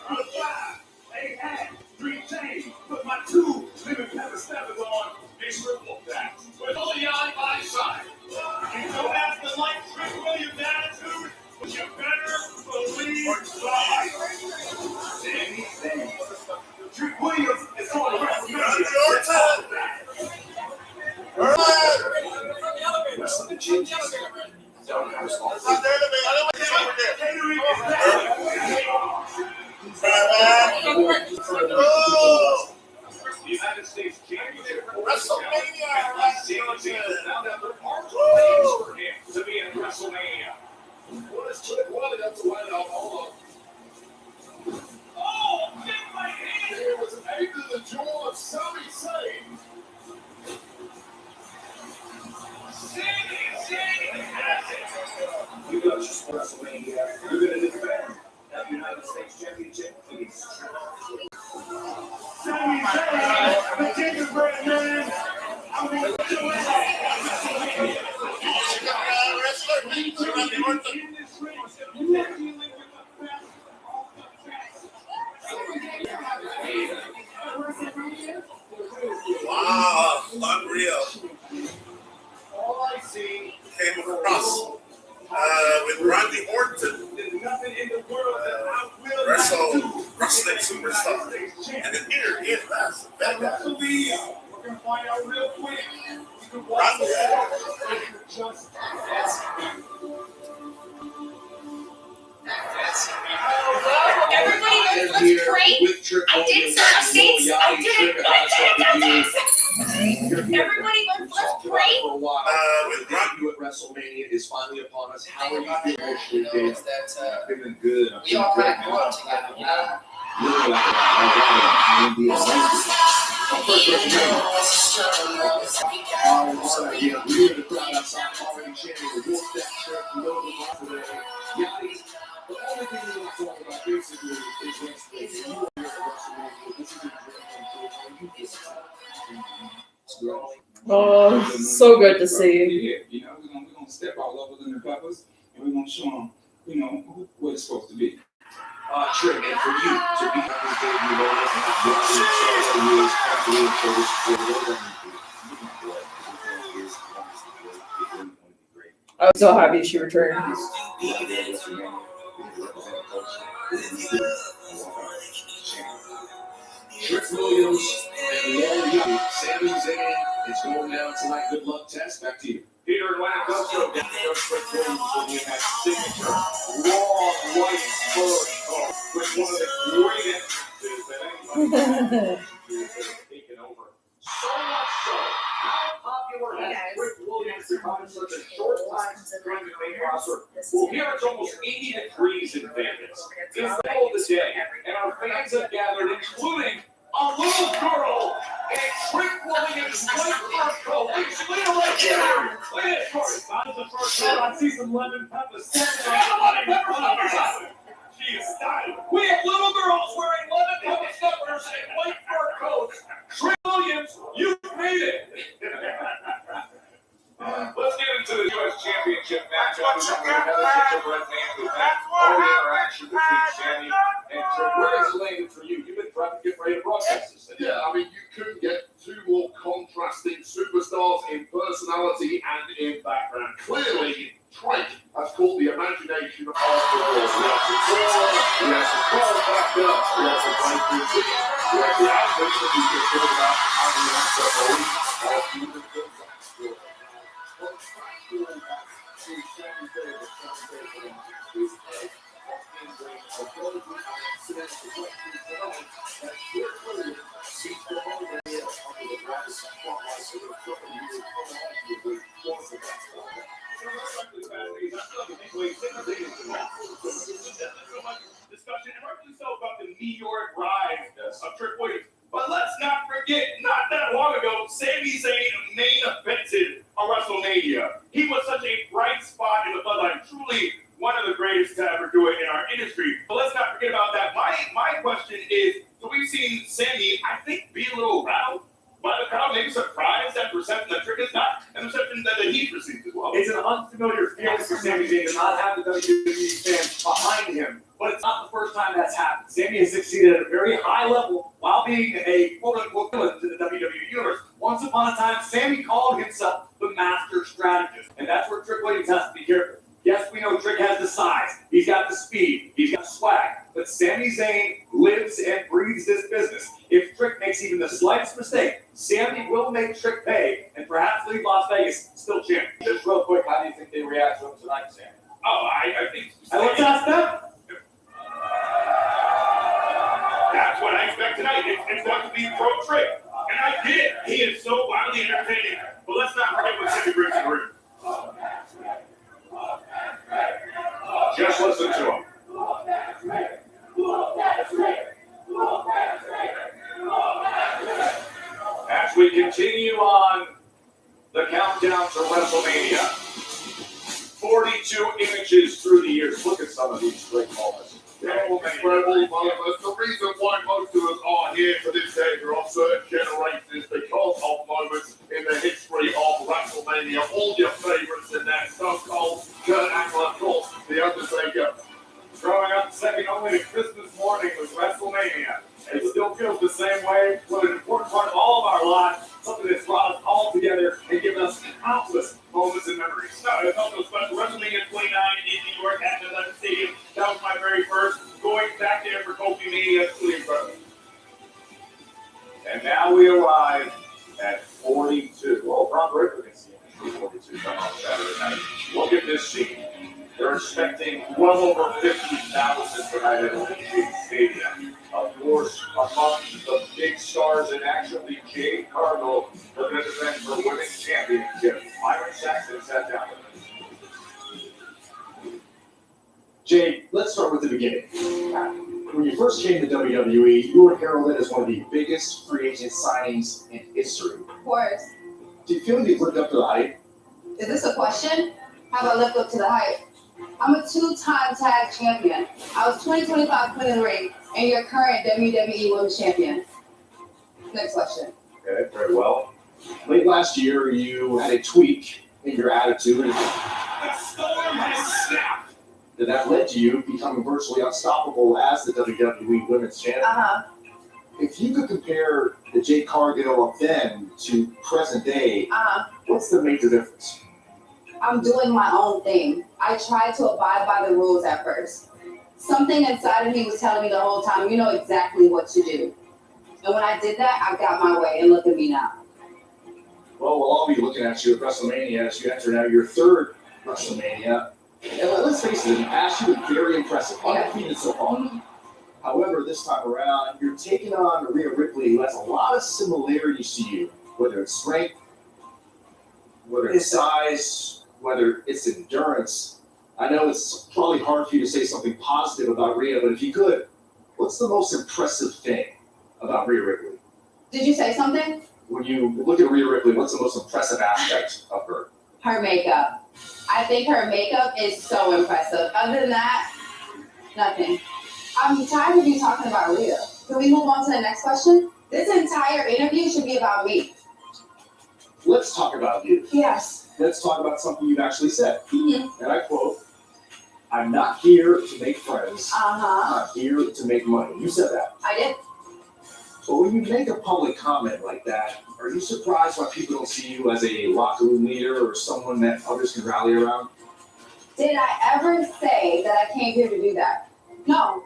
8 hat, 3 chains, put my 2 lemon pepper steppers on, and triple that. With only on my side. You don't have to like Trick Williams' attitude, but you better believe God. Sami Zayn. Trick Williams is on the WrestleMania. Wrestling the changes. Catering is back. Oh, get my hand! It was an aid to the jaw of Sami Zayn. Sami has it. You got just WrestleMania. You're going to defend that United States Championship against Sami Zayn, the gingerbread man. Wow, unreal. All I see Came across with Randy Orton, wrestling superstar. And then here he is, that's that guy. We're going to find out real quick. Randy Everybody, let's pray. I did some updates. I did it. Everybody, let's pray. with you at WrestleMania is finally upon us. How are you feeling? Feeling good. We all kind of grew up together, you know? Oh, so good to see. You know, we're gonna step all over the peppers, and we're gonna show them, you know, what it's supposed to be. Trick, and for you to be on this day, you know, I was so happy she returned. Trick Williams and Sami Zayn is going down tonight. Good luck, Tess. Back to you. Peter and Whack also down there. Trick Williams will be that signature long white spur with one of the great entrances that anybody has taken over. So much so, how popular has Trick Williams become in such a short time during the main roster? Well, here it's almost 80 degrees in Vegas. It's the middle of the day, and our fans have gathered, including a little girl in Trick Williams' white fur coat. Look at right there. Look at it, Corey. Not as the first time I see some lemon peppers. She is styling. We have little girls wearing lemon pepper steppers and white fur coats. Trick Williams, you made it. Let's get into the U.S. Championship match. That's what you got, all the interaction between Sammy and Trick. Where is Lane for you? You've been trying to get ready to broadcast this thing. Yeah, I mean, you couldn't get two more contrasting superstars in personality and in background. Clearly, Trick has caught the imagination of the world. He has the ball back up. He has the right routine. He has the outfits that we can talk about having an actor Discussion, and rightfully so, about the meteoric rise of Trick Williams. But let's not forget, not that long ago, Sami Zayn main evented a WrestleMania. He was such a bright spot in the bloodline, truly one of the greatest to ever do it in our industry. But let's not forget about that. My question is, so we've seen Sami, I think, be a little rattled by the crowd, maybe surprised at the reception that Trick is not, and the reception that he's received as well. It's an unfamiliar feeling for Sami Zayn to not have the WWE fans behind him, but it's not the first time that's happened. Sami has succeeded at a very high level while being a quote-unquote villain to the WWE Universe. Once upon a time, Sami called himself the master strategist, and that's where Trick Williams has to be careful. Yes, we know Trick has the size, he's got the speed, he's got the swag, but Sami Zayn lives and breathes this business. If Trick makes even the slightest mistake, Sami will make Trick pay and perhaps leave Las Vegas still champion. Just real quick, how do you think they react to him tonight, Sam? Oh, I think. Let's ask them. That's what I expect tonight. It's going to be pro Trick. And I did. He is so wildly entertaining. But let's not forget what Sami brings to the ring. Just listen to him. As we continue on the countdown to WrestleMania, 42 images through the years. Look at some of these great moments. Incredible moments. The reason why most of us are here for this day of certain generations is because of moments in the history of WrestleMania. All your favorites in there: Stone Cold, Kurt Angle, of course, The Undertaker. Growing up second only to Christmas morning was WrestleMania. It still feels the same way. What an important part of all of our lives. Something that's brought us all together and given us countless moments and memories. No, it's also special. WrestleMania 29 in New York at the Levitt Stadium. That was my very first. Going back there for Kofi Mania, that's really incredible. And now we arrive at 42. Well, Brock Ricker can see 42 come on Saturday night. Look at this scene. They're expecting well over 50,000 tonight at Levitt Stadium. Of course, among the big stars in action, the Jade Cargill, the defense for women's championship. Myron Saxton sat down with us. Jade, let's start with the beginning. When you first came to WWE, you were heralded as one of the biggest free agent signings in history. Of course. Do you feel like you've lived up to the hype? Is this a question? Have I lived up to the hype? I'm a 2-time tag champion. I was 2025 Queen of the Ring, and your current WWE Women's Champion. Next question. Okay, very well. Late last year, you had a tweak in your attitude. The storm has snapped. And that led to you becoming virtually unstoppable as the WWE Women's Champion. If you could compare the Jade Cargill of then to present day, what's the major difference? I'm doing my own thing. I tried to abide by the rules at first. Something inside of me was telling me the whole time, you know exactly what to do. And when I did that, I got my way, and look at me now. Well, we'll all be looking at you at WrestleMania as you enter now your third WrestleMania. And let's face it, in the past, you were very impressive, undefeated so far. However, this time around, you're taking on Rhea Ripley, who has a lot of similarities to you, whether it's strength, whether it's size, whether it's endurance. I know it's probably hard for you to say something positive about Rhea, but if you could, what's the most impressive thing about Rhea Ripley? Did you say something? When you look at Rhea Ripley, what's the most impressive aspect of her? Her makeup. I think her makeup is so impressive. Other than that, nothing. I'm tired of you talking about Rhea. Can we move on to the next question? This entire interview should be about me. Let's talk about you. Yes. Let's talk about something you've actually said. Mm-hmm. And I quote, "I'm not here to make friends. Uh-huh. I'm here to make money." You said that. I did. But when you make a public comment like that, are you surprised why people don't see you as a locker room leader or someone that others can rally around? Did I ever say that I came here to do that? No.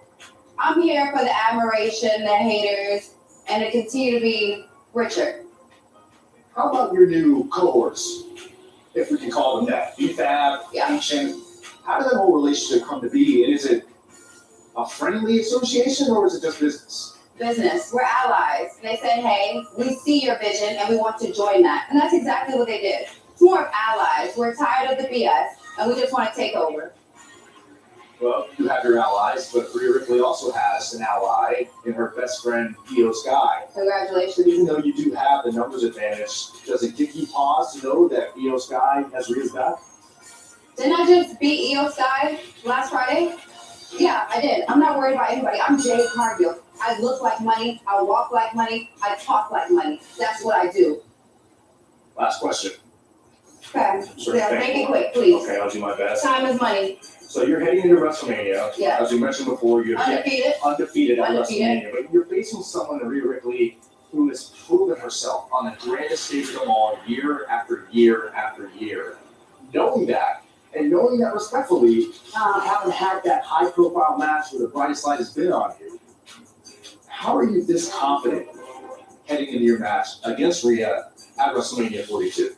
I'm here for the admiration, the haters, and to continue to be Richard. How about your new cohorts, if we can call them that? BFAB, Ancient. How did that whole relationship come to be? And is it a friendly association or is it just business? Business. We're allies. They said, hey, we see your vision and we want to join that. And that's exactly what they did. It's more of allies. We're tired of the BS and we just want to take over. Well, you have your allies, but Rhea Ripley also has an ally in her best friend, Io Sky. Congratulations. Even though you do have the numbers advantage, does it give you pause to know that Io Sky has Rhea's back? Didn't I just beat Io Sky last Friday? Yeah, I did. I'm not worried about anybody. I'm Jade Cargill. I look like money. I walk like money. I talk like money. That's what I do. Last question. Okay. Sure, Yeah, make it quick, please. Okay, I'll do my best. Time is money. So you're heading into WrestleMania. Yeah. As you mentioned before, you're undefeated at WrestleMania, but you're facing someone, Rhea Ripley, who has proven herself on the grandest stage of them all year after year after year. Knowing that, and knowing that respectfully, you haven't had that high-profile match where the brightest light has been on you. How are you this confident heading into your match against Rhea at WrestleMania 42?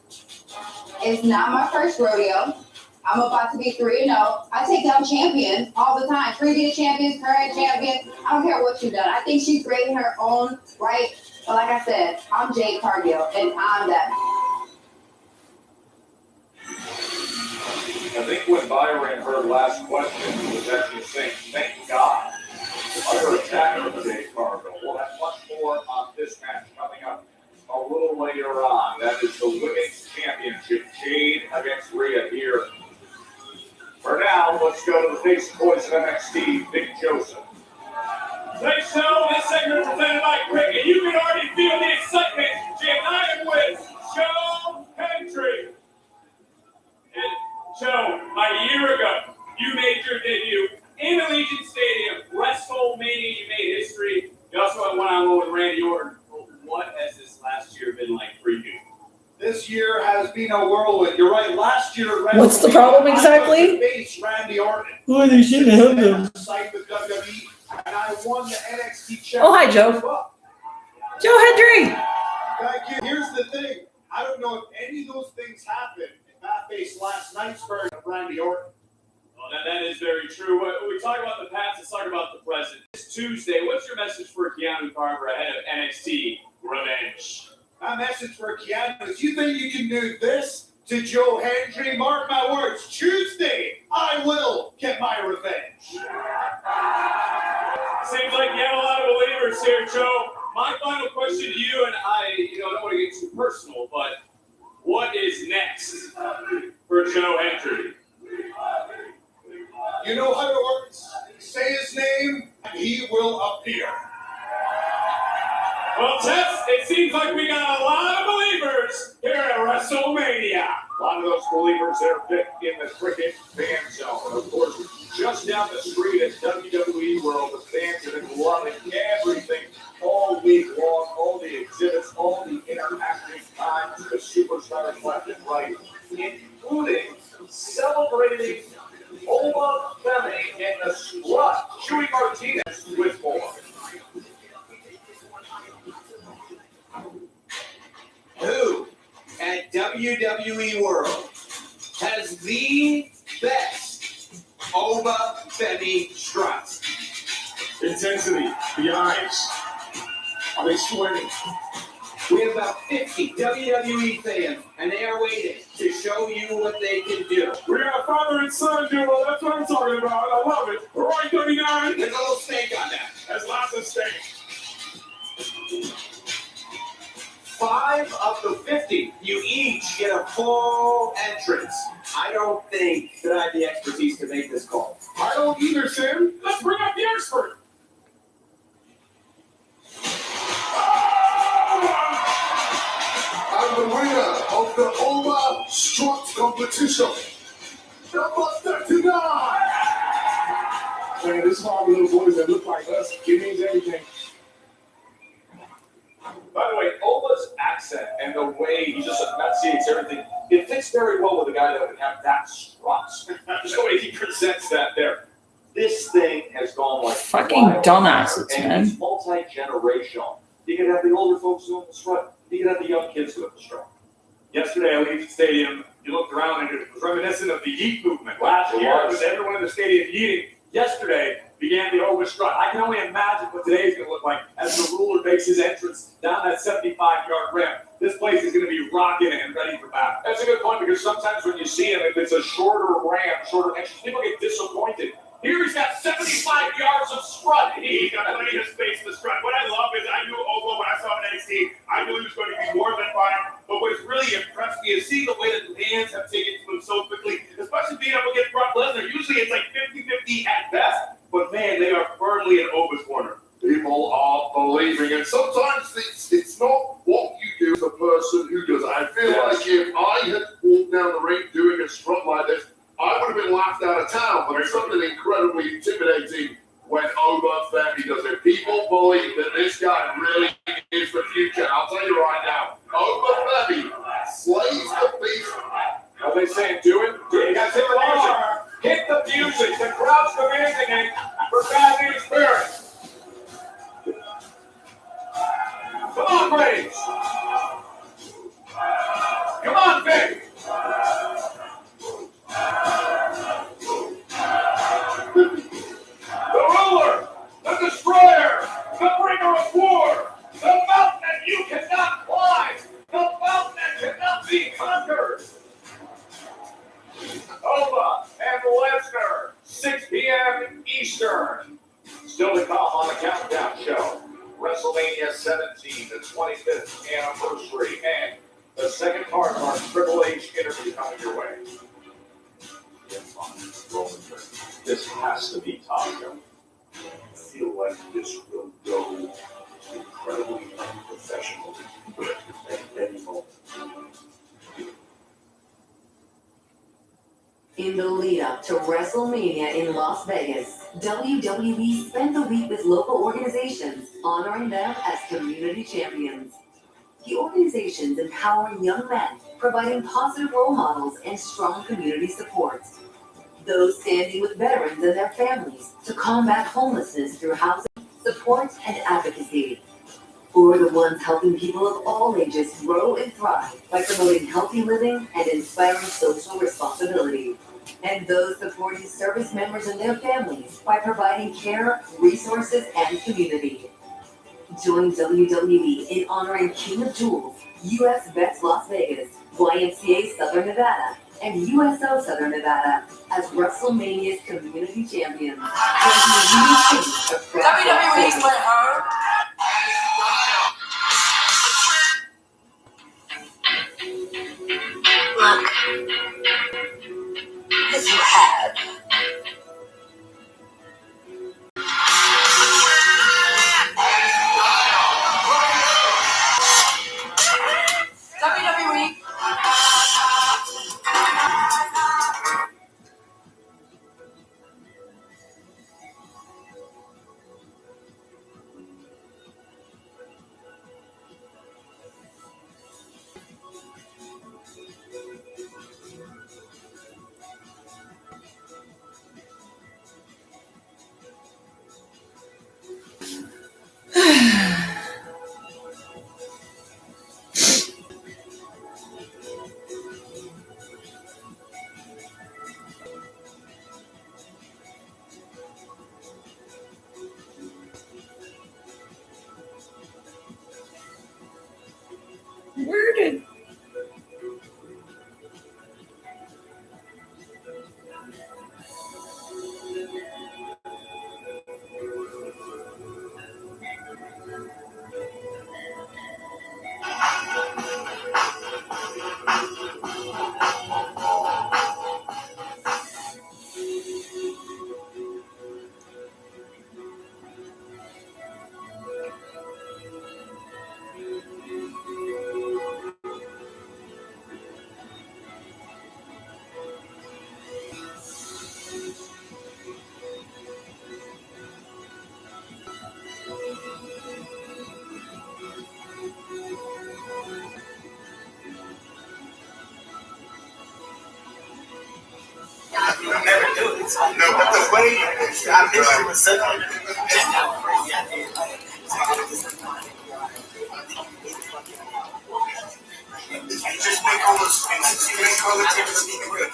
It's not my first rodeo. I'm about to be 3-0. I take down champions all the time. Previous champions, current champions. I don't care what you've done. I think she's great in her own right. But like I said, I'm Jade Cargill, and I'm that. I think when Byron heard last question, he was actually saying, thank God. Under attack of today's card. We'll have much more on this match coming up a little later on. That is the Women's Championship, Jade against Rhea here. For now, let's go to the face voice of NXT, Vic Joseph. Thanks, Joe. This segment is presented by Quick, and you can already feel the excitement. Jim, I am with Joe Hendry. And Joe, a year ago, you made your debut in Allegiant Stadium, WrestleMania. You made history. You also had one-on-one with Randy Orton. What has this last year been like for you? This year has been a whirlwind. You're right. Last year, What's the problem exactly? I faced Randy Orton. Oh, they should have them. Site with WWE, and I won the NXT championship. Oh, hi, Joe. Joe Hendry. Thank you. Here's the thing. I don't know if any of those things happened if I faced last night's version of Randy Orton. Well, that is very true. When we talk about the past, let's talk about the present. This Tuesday, what's your message for Keanu Carver ahead of NXT Revenge? My message for Keanu is, you think you can do this to Joe Hendry? Mark my words, Tuesday, I will get my revenge. Seems like you have a lot of believers here, Joe. My final question to you, and I don't want to get too personal, but what is next for Joe Hendry? You know how it works. Say his name, and he will appear. Well, Tess, it seems like we got a lot of believers here at WrestleMania. A lot of those believers are in the cricket fan zone. And of course, just down the street at WWE World, the fans have been loving everything all week long, all the exhibits, all the interactive times, the superstars left and right, including celebrating Oba Femi and the Strut, Chewy Martinez with more. Who at WWE World has the best Oba Femi struts? Intensity, the eyes. Are they sweating? We have about 50 WWE fans, and they are waiting to show you what they can do. We got a father and son duo. That's what I'm talking about. I love it. All right, 39. There's a little steak on that. There's lots of steak. 5 of the 50, you each get a full entrance. I don't think that I have the expertise to make this call. I don't either, Sam. Let's bring up the expert. And the winner of the Oba Strut competition, number 39. Man, this is all the little boys that look like us. It means everything. By the way, Oba's accent and the way he just enunciates everything, it fits very well with a guy that would have that struts. Just the way he presents that there. This thing has gone like Fucking dumbasses, and man. it's multi-generational. You can have the older folks doing the strut. You can have the young kids doing the strut. Yesterday at Allegiant Stadium, you looked around and it was reminiscent of the Yeet movement. Last year, with everyone in the stadium yeeting. Yesterday began the Oba strut. I can only imagine what today's going to look like as the ruler makes his entrance down that 75-yard ramp. This place is going to be rocking and ready for battle. That's a good point because sometimes when you see him, if it's a shorter ramp, shorter entrance, people get disappointed. Here he's got 75 yards of strut. He's got plenty of space to strut. What I love is I knew Oba when I saw him in NXT. I knew he was going to be more than fine. But what has really impressed me is seeing the way that the fans have taken to him so quickly, especially being able to get Brock Lesnar. Usually it's like 50-50 at best. But man, they are firmly in Oba's corner. People are believing, and sometimes it's not what you do, it's the person who does it. I feel like if I had walked down the ring doing a strut like this, I would have been laughed out of town, but it's something incredibly intimidating when Oba Femi does it. People believe that this guy really is the future. I'll tell you right now, Oba Femi slays the beast. Are they saying do it? Do it. You gotta hit the music. Hit the music. The crowd's demanding it for Bad News Barrett. Come on, Braves. Come on, Vic. The ruler, the destroyer, the bringer of war, the mountain that you cannot climb, the mountain that cannot be conquered. Oba Eastern. Still to come on the Countdown Show. WrestleMania 17, the 25th anniversary, and the second part of our Triple H interview coming your way. This has to be top gun. I feel like this will go incredibly unprofessional at any moment. In the lead up to WrestleMania in Las Vegas, WWE spent the week with local organizations, honoring them as community champions. The organizations empowering young men, providing positive role models and strong community support. Those standing with veterans and their families to combat homelessness through housing, support, and advocacy. Or the ones helping people of all ages grow and thrive by promoting healthy living and inspiring social responsibility. And those supporting service members and their families by providing care, resources, and community. Join WWE in honoring King of Jewels, US Vets Las Vegas, YMCA Southern Nevada, and USO Southern Nevada as WrestleMania's community champions. WWE's my home. Look, as you had. WWE. Where did Never do it. No, but the way I miss you was such a you just make all those faces. You make all the tickets be great.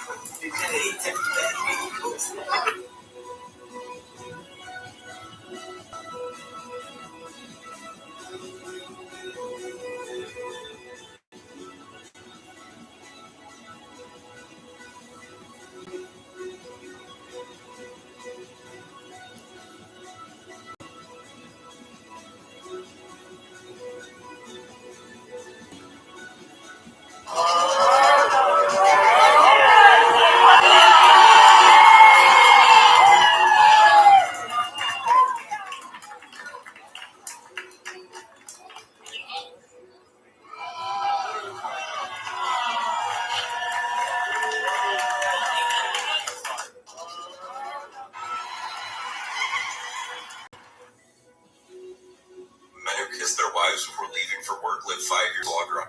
Men who kiss their wives before leaving for work live 5 years longer.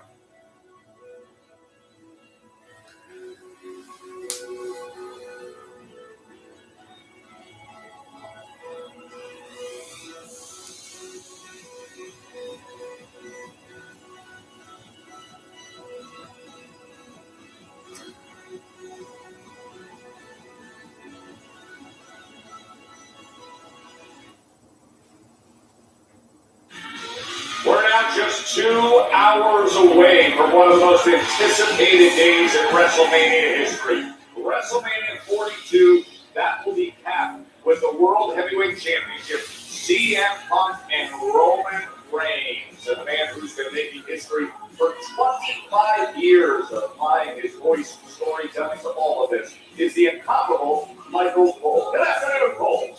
We're now just 2 hours away from one of the most anticipated days in WrestleMania history. WrestleMania 42, that will be capped with with the World Heavyweight Championship, CM Punk and Roman Reigns, a man who's been making history for 25 years, applying his voice, storytelling to all of this, is the incomparable Michael Cole. Good afternoon, Cole.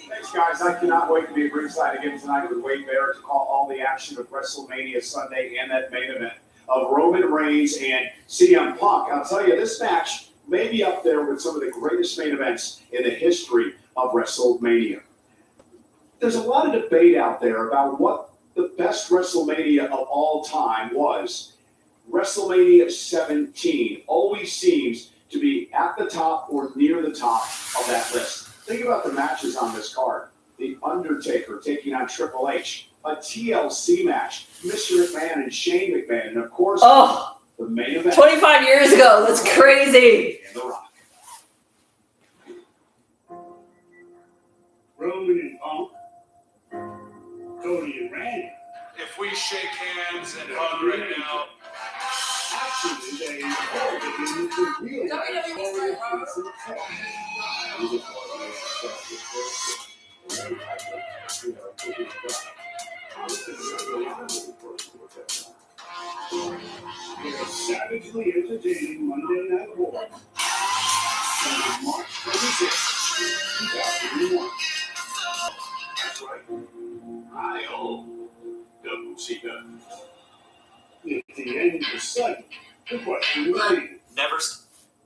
Thanks, guys. I cannot wait to be at ringside again tonight with Wade Barrett to call all the action of WrestleMania Sunday and that main event of Roman Reigns and CM Punk. I'll tell you, this match may be up there with some of the greatest main events in the history of WrestleMania. There's a lot of debate out there about what the best WrestleMania of all time was. WrestleMania 17 always seems to be at the top or near the top of that list. Think about the matches on this card. The Undertaker taking on Triple H, a TLC match, Mr. McMahon and Shane McMahon, and of course, the main event. 25 years ago, that's crazy. And The Rock. Roman and Punk, Cody and Randy. If we shake hands and hug right now, Actually, they all begin to realize they're savagely entertaining Monday Night War on March 26, 2001. That's right. I own WCW. At the end of the segment, the question remains, never.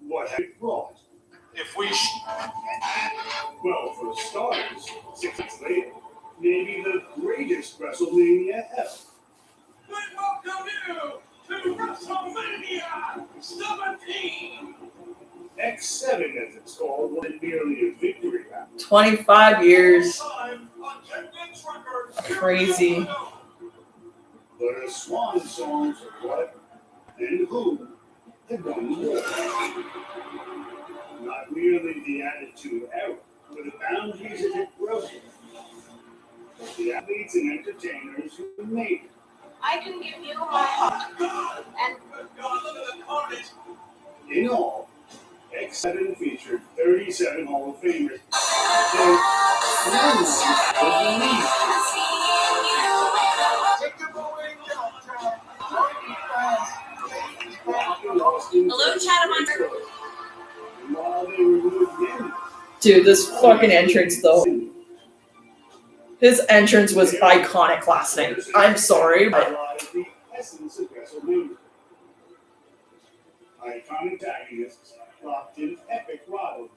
what have you brought? If we Well, for starters, 6 months later, maybe the greatest WrestleMania ever. Welcome you to WrestleMania 17. X7, as it's called, wasn't merely a victory lap. 25 years. Crazy. But a swan song for what and who had won the war. Not merely the Attitude Era, but the boundaries it had broken. But the athletes and entertainers who made it. I can give you my heart. And In all, X7 featured 37 Hall of Famers. So, no one would believe hello, Chatham. while they removed men. Dude, this fucking entrance, though. His entrance was iconic last night. I'm sorry, but The essence of WrestleMania. Iconic antagonists locked in epic rivalry.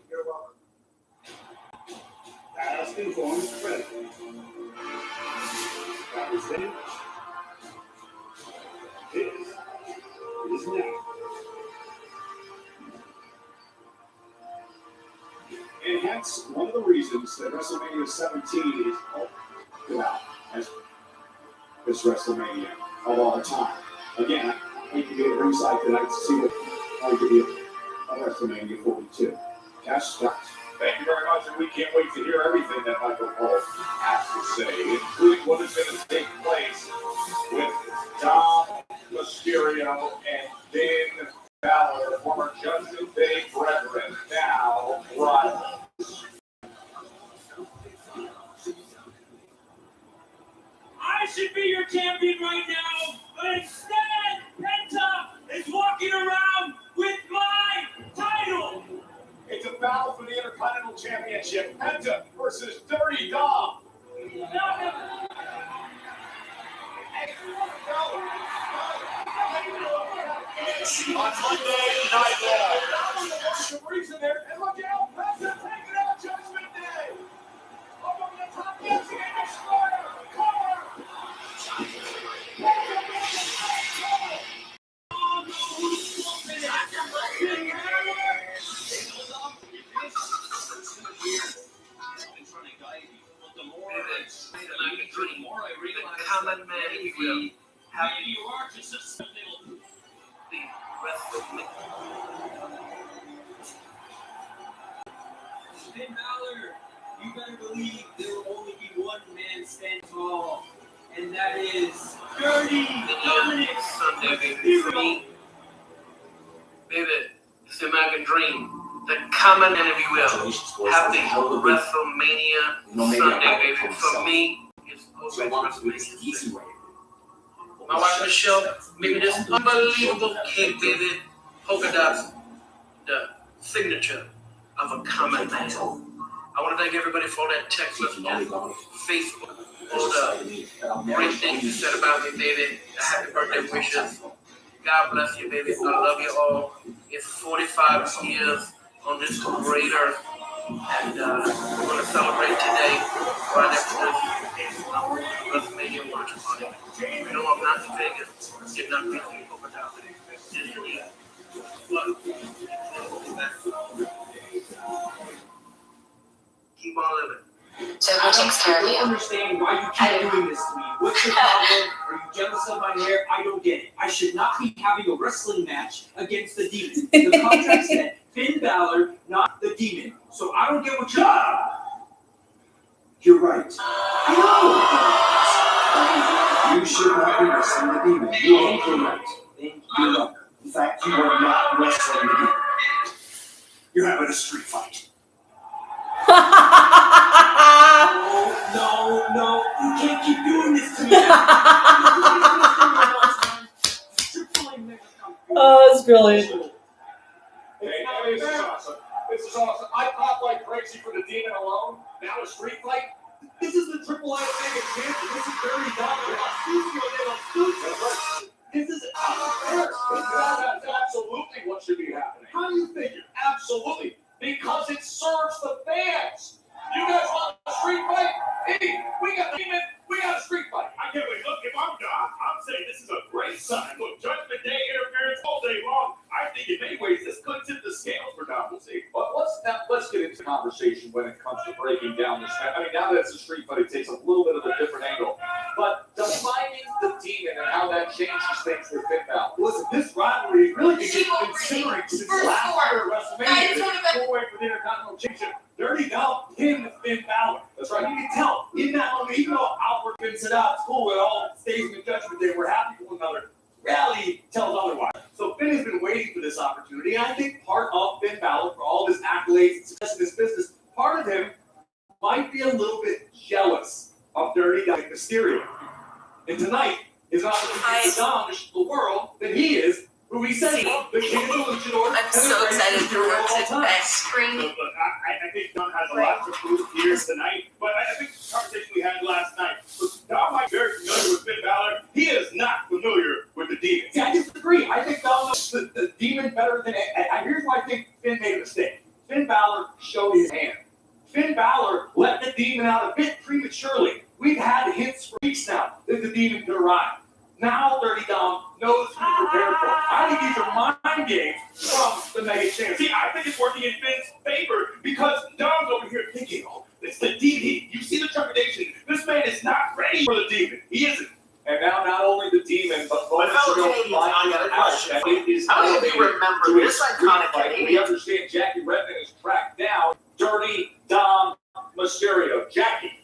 You're welcome. Past and former president. That was then. This is now. And that's one of the reasons that WrestleMania 17 is about as this WrestleMania of all time. Again, I can be at ringside tonight to see what's going to be a WrestleMania 42. Cash Scott. Thank you very much, and we can't wait to hear everything that Michael Cole has to say, including what is going to take place with Dom Mysterio and Finn Balor, former Judgment Day brethren, now rivals. I should be your champion right now, but instead, Penta is walking around with my title. It's a battle for the Intercontinental Championship. Penta versus Dirty Dom. On Monday Night Raw. What's the reason there? And look out, Penta taking out Judgment Day. Up on the top, dancing in the square. Cover. The common man will have You are just a little. the WrestleMania. Finn Balor, you better believe there will only be one man standing tall, and that is Dirty Dominic. Sunday, baby. For me, baby, it's the American dream. the common enemy will have the WrestleMania Sunday, baby. For me, it's always WrestleMania. My wife Michelle made me this unbelievable cake, baby. Polka dots, the signature of a common man. I want to thank everybody for that text message, Facebook, all the great things you said about me, baby. The happy birthday wishes. God bless you, baby. I love you all. It's 45 years on this great earth, and we're going to celebrate today right after this WrestleMania watch party. You know I'm not in Vegas. Did not meet you over down there. Disney. But keep on living. I don't understand why you keep doing this to me. What's your problem? Are you jealous of my hair? I don't get it. I should not be having a wrestling match against the Demon. The contract said Finn Balor, not the Demon. So I don't get what you're doing. You're right. I know. You should not be wrestling the Demon. You are correct. You're wrong. In fact, you are not wrestling the Demon. You're having a street fight. No, you can't keep doing this to me. Oh, that's brilliant. Hey, this is awesome. This is awesome. I popped like crazy for the Demon alone. Now a street fight. This is the Triple H Mega Champion. This is Dirty Dominic. This is unfair. That's absolutely what should be happening. How do you figure? Absolutely. Because it serves the fans. You guys want a street fight? Hey, we got the Demon. We got a street fight. I can't wait. Look, if I'm Doc, I'm saying this is a great sign. Look, Judgment Day interference all day long. I think in many ways this could tip the scales for Dom. We'll see. But let's get into conversation when it comes to breaking down this. I mean, now that it's a street fight, it takes a little bit of a different angle. But defining the Demon and how that changes things with Finn Balor. Listen, this rivalry really been considering since last year at WrestleMania. We're waiting for the Intercontinental Championship. Dirty Dom pinned Finn Balor. That's right. You can tell in that moment, even though Albert Finn said, it's cool, it all stays in Judgment Day, we're happy for one another. Reality tells otherwise. So Finn has been waiting for this opportunity, and I think part of Finn Balor, for all of his accolades and success in this business, part of him might be a little bit jealous of Dirty Dom Mysterio. And tonight is not the Dom to the world that he is, who he says the King of the Luchador. I'm so excited to watch that screen. Look, I think Dom has a lot to prove here tonight, but I think the conversation we had last night was Dom might be very familiar with Finn Balor. He is not familiar with the Demon. See, I disagree. I think Dom knows the Demon better than here's why I think Finn made a mistake. Finn Balor showed his hand. Finn Balor let the Demon out a bit prematurely. We've had hints for weeks now that the Demon could arrive. Now Dirty Dom knows to be prepared for it. I think these are mind games from the Mega Champion. See, I think it's working in Finn's favor because Dom's over here thinking, it's the Demon. You see the trepidation. This man is not ready for the Demon. He isn't. And now not only the Demon, but both Canadians, I got a question. How many of you remember this iconic Canadian? We understand Jackie Redmond is tracked down. Dirty Dom Mysterio. Jackie.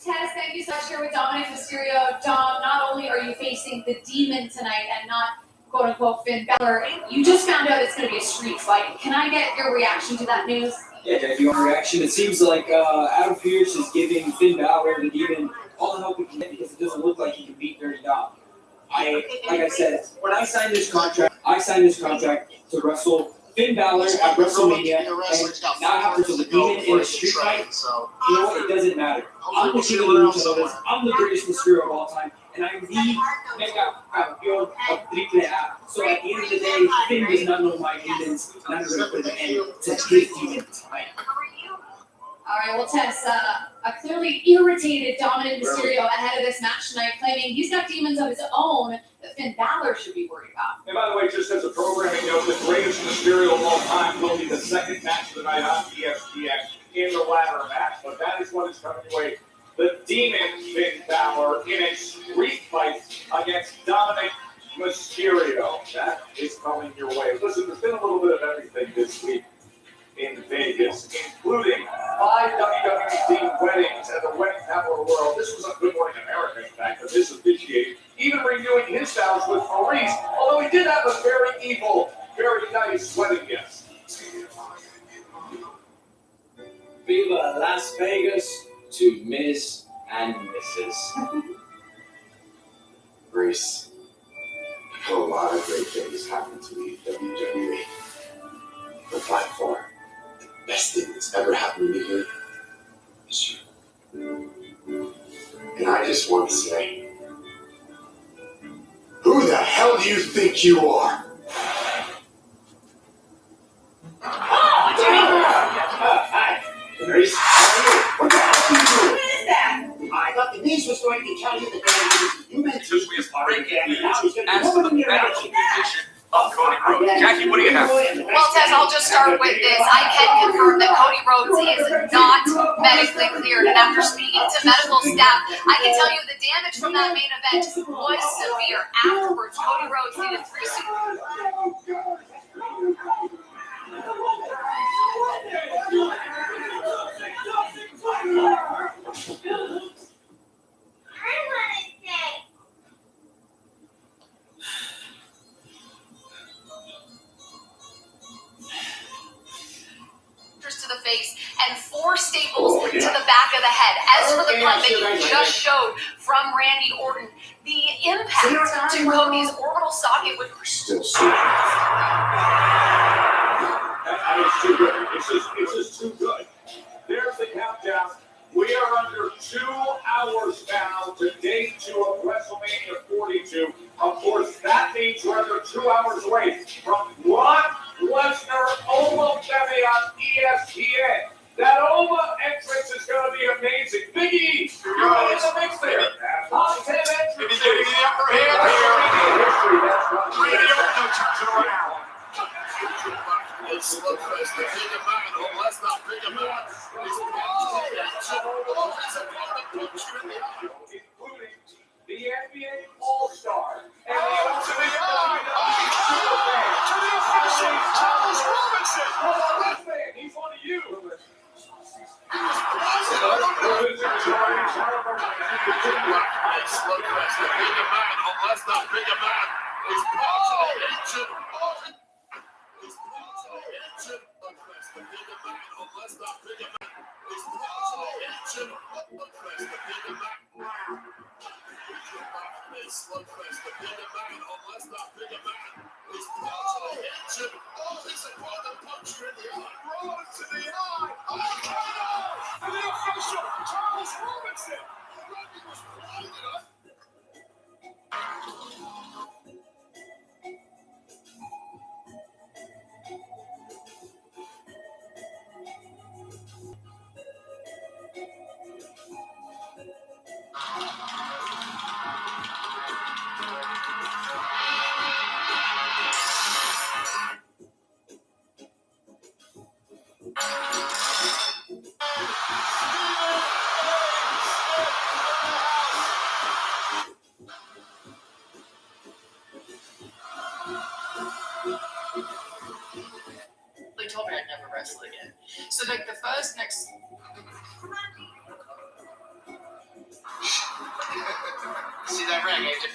Tess, thank you so much. Here with Dominic Mysterio. Dom, not only are you facing the Demon tonight and not quote-unquote Finn Balor, you just found out it's going to be a street fight. Can I get your reaction to that news? Yeah, Jackie, your reaction. It seems like Adam Pearce is giving Finn Balor, the Demon, all the help he can get because it doesn't look like he can beat Dirty Dom. Like I said, when I signed this contract, to wrestle Finn Balor at WrestleMania and not have to wrestle the Demon in a street fight. You know what? It doesn't matter. I'm the king of the luchadores. I'm the greatest Mysterio of all time, and I'm the mega campeón of Triple A. So at the end of the day, Finn does not know my demons, and I'm going to put an end to his demon tonight. All right, well, Tess, a clearly irritated Dominic Mysterio ahead of this match tonight, claiming he's got demons of his own that Finn Balor should be worried about. And by the way, just as a programming note, the greatest Mysterio of all time will be the second match of the night on ESPN in the ladder match. But that is what is coming your way. The Demon Finn Balor in a street fight against Dominic Mysterio. That is coming your way. Listen, there's been a little bit of everything this week in Vegas, including 5 WWE themed weddings at the wedding capital of the world. This was a Good Morning America, in fact, that this officiated, even renewing his vows with Maurice, although he did have a very evil, very nice wedding guest. Viva Las Vegas to Ms. and Mrs. Grace, I've had a lot of great things happen to me at WWE. But by far, the best thing that's ever happened to me here is you. And I just want to say, who the hell do you think you are? Hi, Grace. What the hell are you doing? What is that? I thought Denise was going to tell you that you meant to This is breaking news. now he's going to As be for the moving your medical action. condition of Cody Rhodes. Jackie, what do you have? Well, Tess, I'll just start with this. I can confirm that Cody Rhodes is not medically cleared. And after speaking to medical staff, I can tell you the damage from that main event was severe. Afterwards, Cody Rhodes needed 3 to the face and 4 staples to the back of the head. As for the cut that you just showed from Randy Orton, the impact to Cody's orbital socket would Still so. It's too good. It's just too good. There's the countdown. We are under 2 hours now to day 2 of WrestleMania 42. Of course, that means we're under 2 hours away from Brock Lesnar Oma Femi on ESPN. That Oma entrance is going to be amazing. Big E, you're in the mix there. Top 10 entrances. Maybe getting the upper hand here. History, that's right. Radio turns it around. It's Slugfest, the King of Man, or let's not King of Man. Including the NBA All-Star and the Ultimate WWE Superfan. Thomas Robinson. He's one of you. It's Slugfest, the King of Man, or let's not King of Man. It's part of the ancient. It's part of the ancient. Slugfest, the King of Man, or let's not King of Man. It's part of the ancient. Slugfest, the King of Man. It's Slugfest, the King of Man, or let's not King of Man. It's part of the ancient. It's a part of punch you in the eye. Roll to the eye. And the official, Thomas Robinson. Randy was blinded us. They told me I'd never wrestle again. So like the next. See that ring, Agent?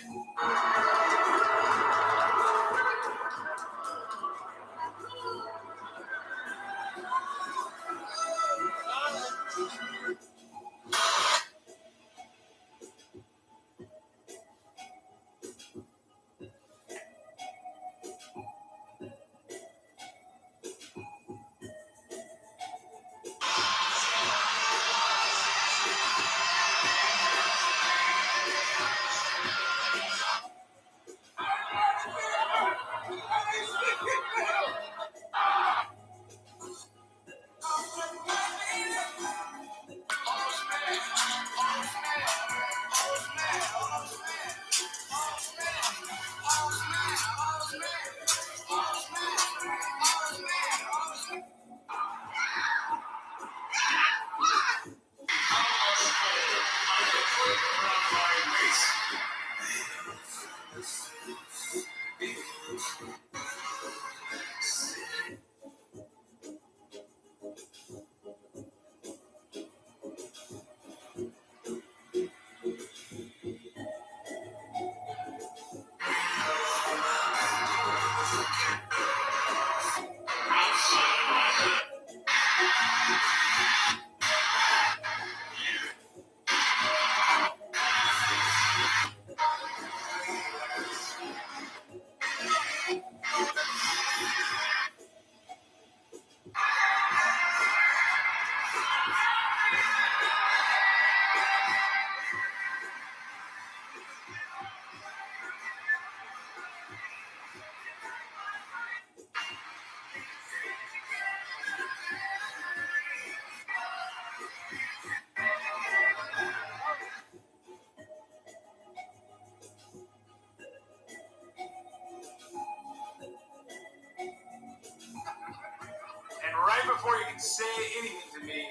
before you can say anything to me,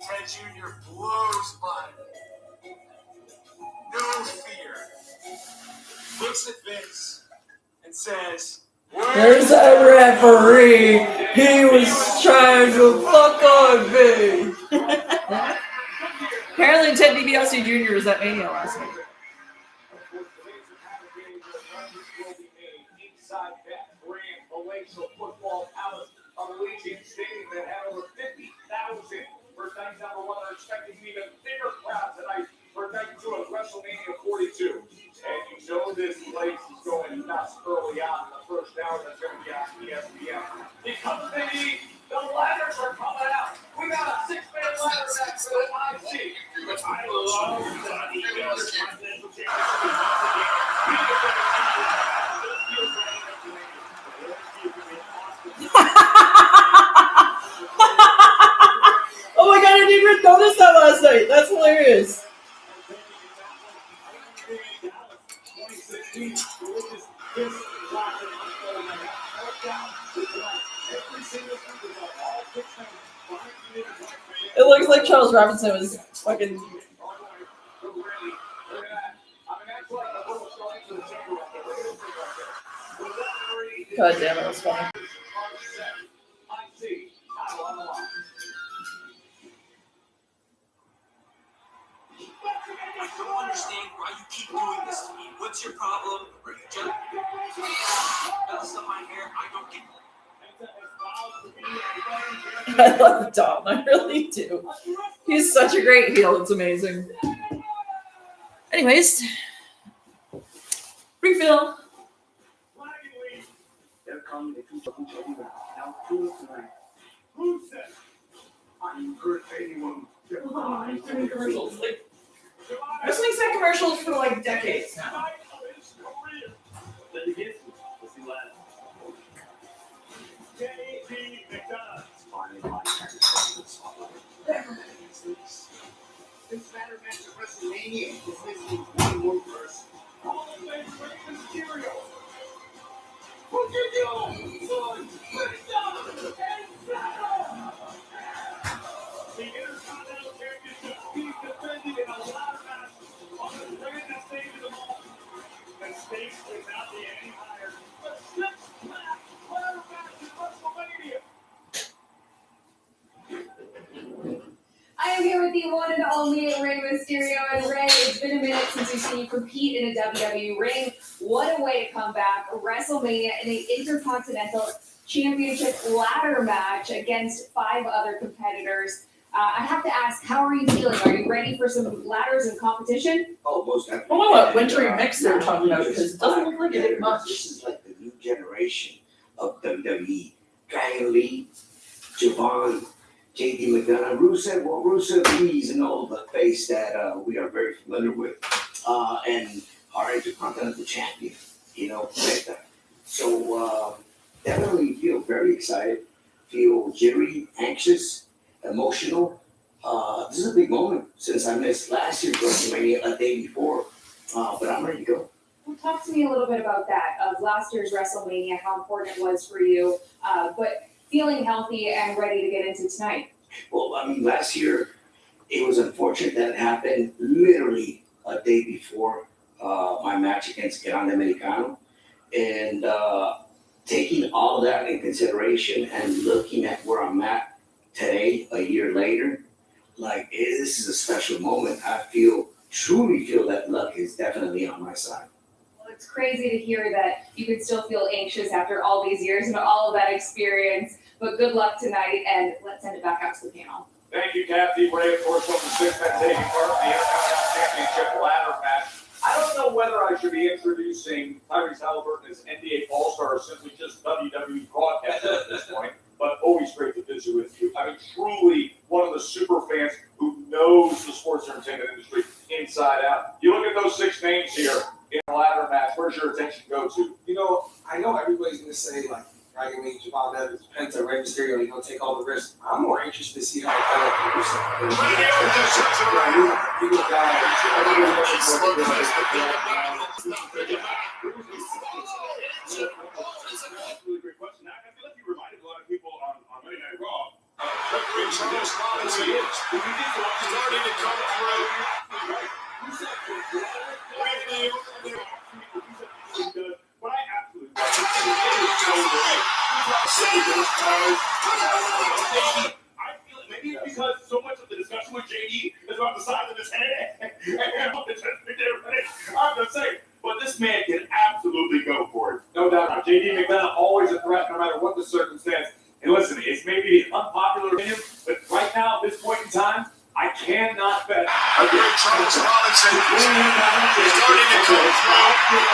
Ted Jr. blows by. No fear. Looks at Vince and says, There's a referee. He was trying to fuck on me. Apparently, Ted DiBiase Jr. was at Mania last night. Inside that grand palatial football palace of Allegiant Stadium that had over 50,000 for night number one. They're expecting an even bigger crowd tonight for night two of WrestleMania 42. And you know this place is going nuts early on in the first hour. That's going to be on ESPN. Because the ladders are coming out. We got a 6-man ladder match for the IC. I love that he does Continental Oh my god, I didn't even notice that last night. That's hilarious. It looks like Charles Robinson was fucking. God damn, it was funny. I don't understand why you keep doing this to me. What's your problem? Are you just mess up my hair? I don't get I love Dom, I really do. He's such a great heel, it's amazing. Anyways, refill. There come the two now two tonight. Who said I encourage anyone to buy Commercials, like wrestling set commercials for like decades now. This ladder match at WrestleMania is missing one more person. All of them Mysterio. What you do, son? Let it go! The Intercontinental Championship being defended in a ladder match on the grandest stage of them all. The stakes could not be any higher. The six-pack ladder match at WrestleMania. I am here with the one and only Rey Mysterio. And Rey, it's been a minute since we've seen you compete in a WWE ring. What a way to come back. WrestleMania in the Intercontinental Championship ladder match against 5 other competitors. I have to ask, how are you feeling? Are you ready for some ladders and competition? Oh, most I definitely. don't know what wintry mix they're talking about because it doesn't look like it did much. This is like the new generation of WWE. Dragon Lee, Javon, JD McDonough, Rusev, well, Rusev, Lee's and all the face that we are very familiar with, and our Intercontinental Champion, Penta. So definitely feel very excited, feel jittery, anxious, emotional. This is a big moment since I missed last year's WrestleMania a day before, but I'm ready to go. Well, talk to me a little bit about that, of last year's WrestleMania, how important it was for you, but feeling healthy and ready to get into tonight. Well, I mean, last year, it was unfortunate that it happened literally a day before my match against Grande Americano. And taking all that in consideration and looking at where I'm at today, a year later, like, this is a special moment. I truly feel that luck is definitely on my side. Well, it's crazy to hear that you can still feel anxious after all these years and all of that experience. But good luck tonight, and let's send it back out to the panel. Thank you, Kathy. Ray, of course, one of the 6 men taking part in the Intercontinental Championship ladder match. I don't know whether I should be introducing Tyrese Halliburton as NBA All-Star or simply just WWE broadcaster at this point, but always great to visit with you. I mean, truly one of the super fans who knows the sports entertainment industry inside out. You look at those 6 names here in a ladder match, where's your attention go to? I know everybody's going to say, like, Dragon Lee, Javon Evans, Penta, Rey Mysterio, take all the risks. I'm more anxious to see how Really great question. I feel like you reminded a lot of people on Monday Night Raw he is. Starting to come through. But I absolutely love it. I feel it. Maybe it's because so much of the discussion with JD is about the size of his head. I'm just saying. But this man can absolutely go for it. No doubt. JD McDonough always a threat no matter what the circumstance. And listen, it's maybe an unpopular opinion, but right now, at this point in time, I cannot bet. Charles Robinson starting to come through.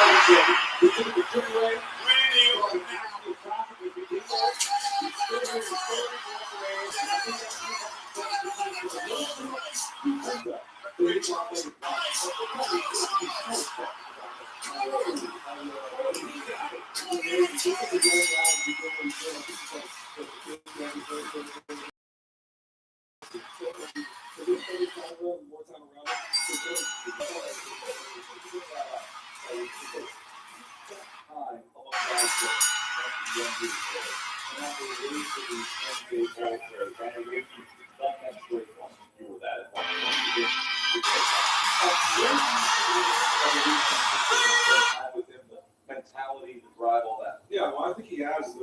Mentality, the drive, all that. Yeah, well, I think he has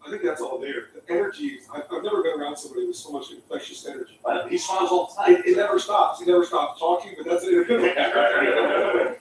I think that's all there. The energy. I've never been around somebody with so much infectious energy. He smiles all the time. It never stops. He never stops talking, but that's it.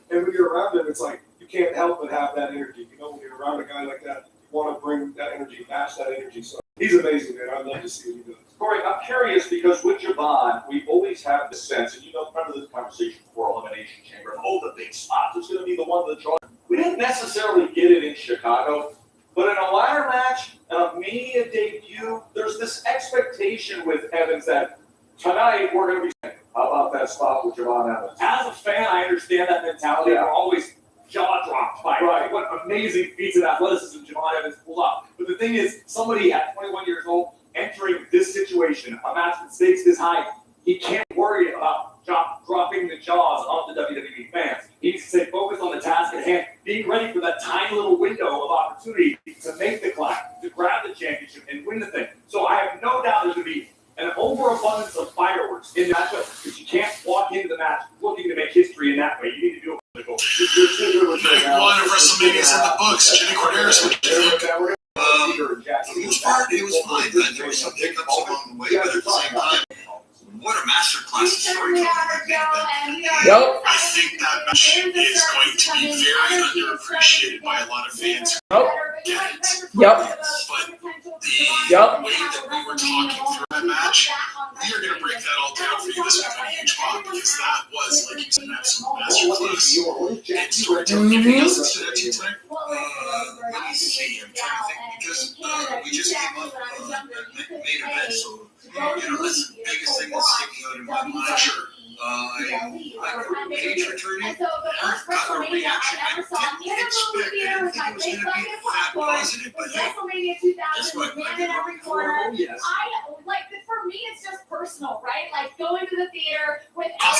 And when you're around him, it's like you can't help but have that energy. You know, when you're around a guy like that, you want to bring that energy, match that energy. So he's amazing, man. I'd love to see what he does. Corey, I'm curious because with Javon, we always have the sense, and part of this conversation before Elimination Chamber, the big spot is going to be the one that draws. We didn't necessarily get it in Chicago, but in a ladder match, a Mania debut, there's this expectation with Evans that tonight we're going to be. How about that spot with Javon Evans? As a fan, I understand that mentality. Yeah. We're always jaw dropped by what amazing feats of athleticism Javon Evans pulled off. But the thing is, somebody at 21 years old entering this situation, a match that stakes this high, he can't worry about dropping the jaws of the WWE fans. He needs to stay focused on the task at hand, being ready for that tiny little window of opportunity to make the climb, to grab the championship and win the thing. So I have no doubt there's going to be an overabundance of fireworks in the matchup because you can't walk into the match looking to make history in that way. You need to do it. Night one of WrestleMania's in the books. Jenny Corderas, what do you think? It was fine. There were some hiccups along the way, but at the same time, what a masterclass of storytelling. I think that match is going to be very underappreciated by a lot of fans who get it. But the way that we were talking through that match, we are going to break that all down for you this week on Huge Pop because that was, like you said, an absolute masterclass in storytelling. Anything else that stood out to you tonight? Let me see. I'm trying to think because we just came up main event, so that's the biggest thing that's sticking out in my mind. Sure. I Paige returning. I got a reaction I didn't expect. I didn't think it was going to be that positive, but hey, guess what? I did every corner. Yes. For me, it's just personal, right? Like going to the theater with my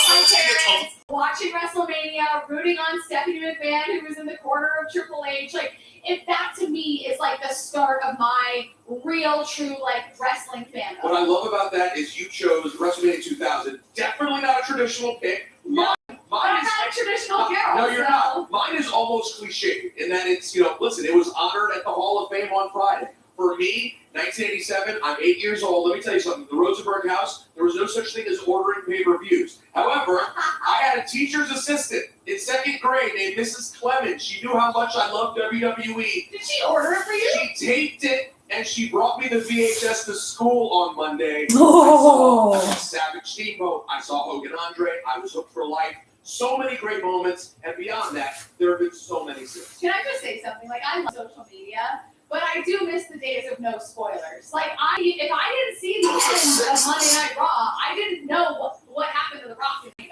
parents, watching WrestleMania, rooting on Stephanie McMahon, who was in the corner of Triple H. Like, if that to me is like the start of my real, true, wrestling fandom. What I love about that is you chose WrestleMania 2000. Definitely not a traditional pick. Mine I'm not a traditional girl. No, you're not. Mine is almost cliche in that it's, listen, it was honored at the Hall of Fame on Friday. For me, 1987, I'm 8 years old. Let me tell you something. The Rosenberg House, there was no such thing as ordering pay-per-views. However, I had a teacher's assistant in second grade named Mrs. Clemens. She knew how much I loved WWE. Did she order it for you? She taped it, and she brought me the VHS to school on Monday. Oh. I saw Savage Steamboat. I saw Hogan Andre. I was hooked for life. So many great moments, and beyond that, there have been so many since. Can I just say something? I love social media. But I do miss the days of no spoilers. If I didn't see the end of Monday Night Raw, I didn't know what happened to the Rock event.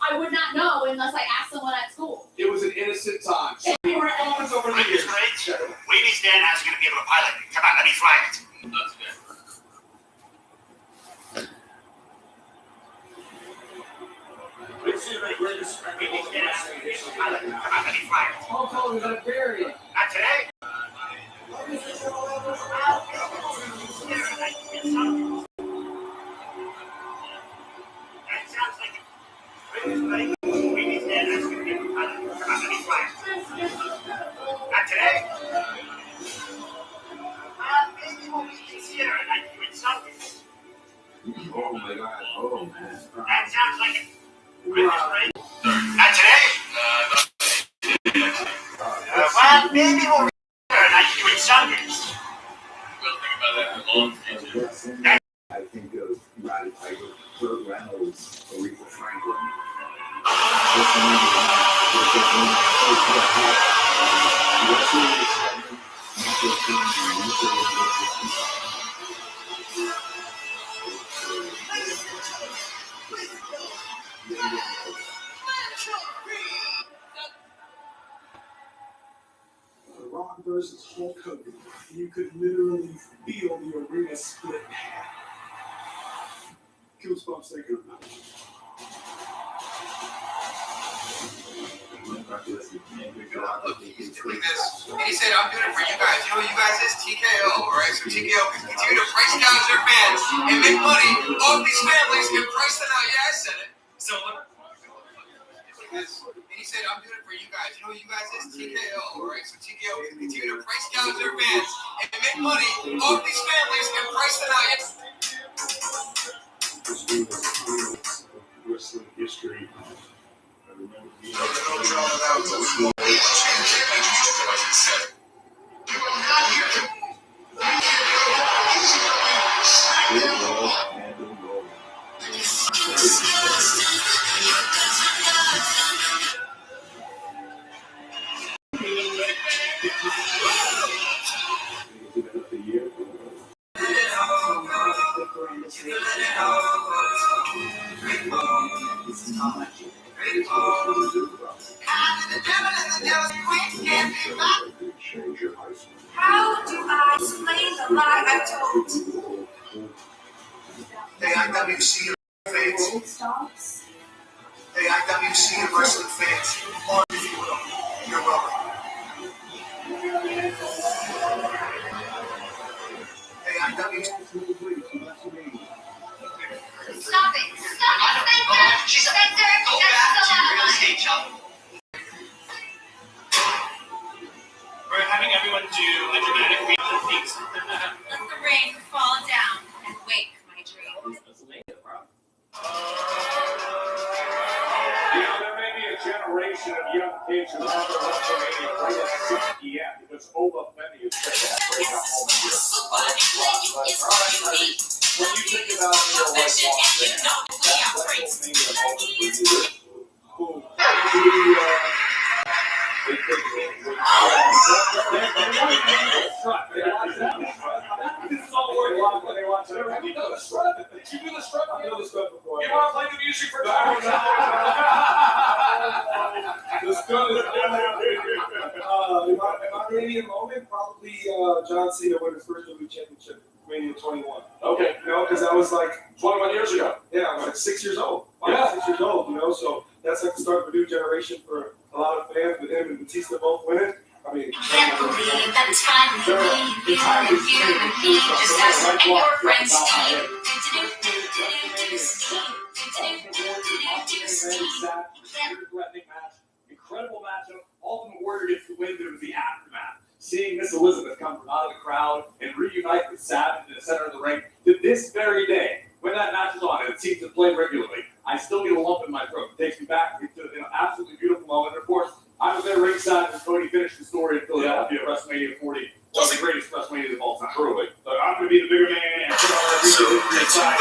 I would not know unless I asked someone at school. It was an innocent time. So many great moments over the years. Wavy's dad has going to be able to pilot it. Come on, let me fly it. That's good. This is the greatest Wavy's dad has going to be able to pilot it. Come on, let me fly it. How tall is that period? Not today. Not today. Maybe we'll reconsider it like you insulted. Oh my God. Oh man. That sounds like it. Not today. Well, maybe we'll reconsider it like you insulted. I think of Roddy Piper, Kurt Reynolds, Aretha Franklin. Rock versus Hulk Hogan. You could literally feel the arena split in half. Goosebumps thinking about it. He's doing this, and he said, I'm doing it for you guys. You know who you guys is? TKO, right? So TKO can continue to price gouge their fans and make money off these families and price them out. Yeah, I said it. So look. And he said, I'm doing it for you guys. You know who you guys is? TKO, right? So TKO can continue to price gouge their fans and make money off these families and price them out. Wrestling history. I remember being How do I explain the lie I told? Hey, IWC fans. Hey, IWC and wrestling fans. On if you will. You're welcome. Hey, IWC. Stop it! Stop it, Spencer! Spencer, that's so out of line. We're having everyone do a dramatic read of the piece. Let the rain fall down and wake my dream. There may be a generation of young kids who have their WrestleMania right at 6 p.m. because Obafemi is set to have breakout moment here. When you think about it, you're like, WrestleMania moment for you. Who this is all work lock when they watch it. Have you done the strut? Did you do the strut? I've done the strut before. You want to play the music for time? The strut is my Mania moment, probably John Cena won his first WWE Championship, Mania 21. Okay. You know, because that was like 21 years ago. Yeah, I was like 6 years old. Yeah. 6 years old, you know, so that's like the start of a new generation for a lot of fans with him and Batista both winning. I mean, Can't believe that it's finally you and me, just us and your friend Steve. Threatening match, incredible matchup. Ultimate Warrior gets the win, but it was the aftermath. Seeing Miss Elizabeth come from out of the crowd and reunite with Savage in the center of the ring to this very day, when that match is on and it seems to play regularly, I still get a lump in my throat. It takes me back to an absolutely beautiful moment. And of course, I was there ringside when Cody finished the story in Philadelphia at WrestleMania 40. One of the greatest WrestleManias of all time. Truly. So I'm going to be the bigger man and put all our reasons inside.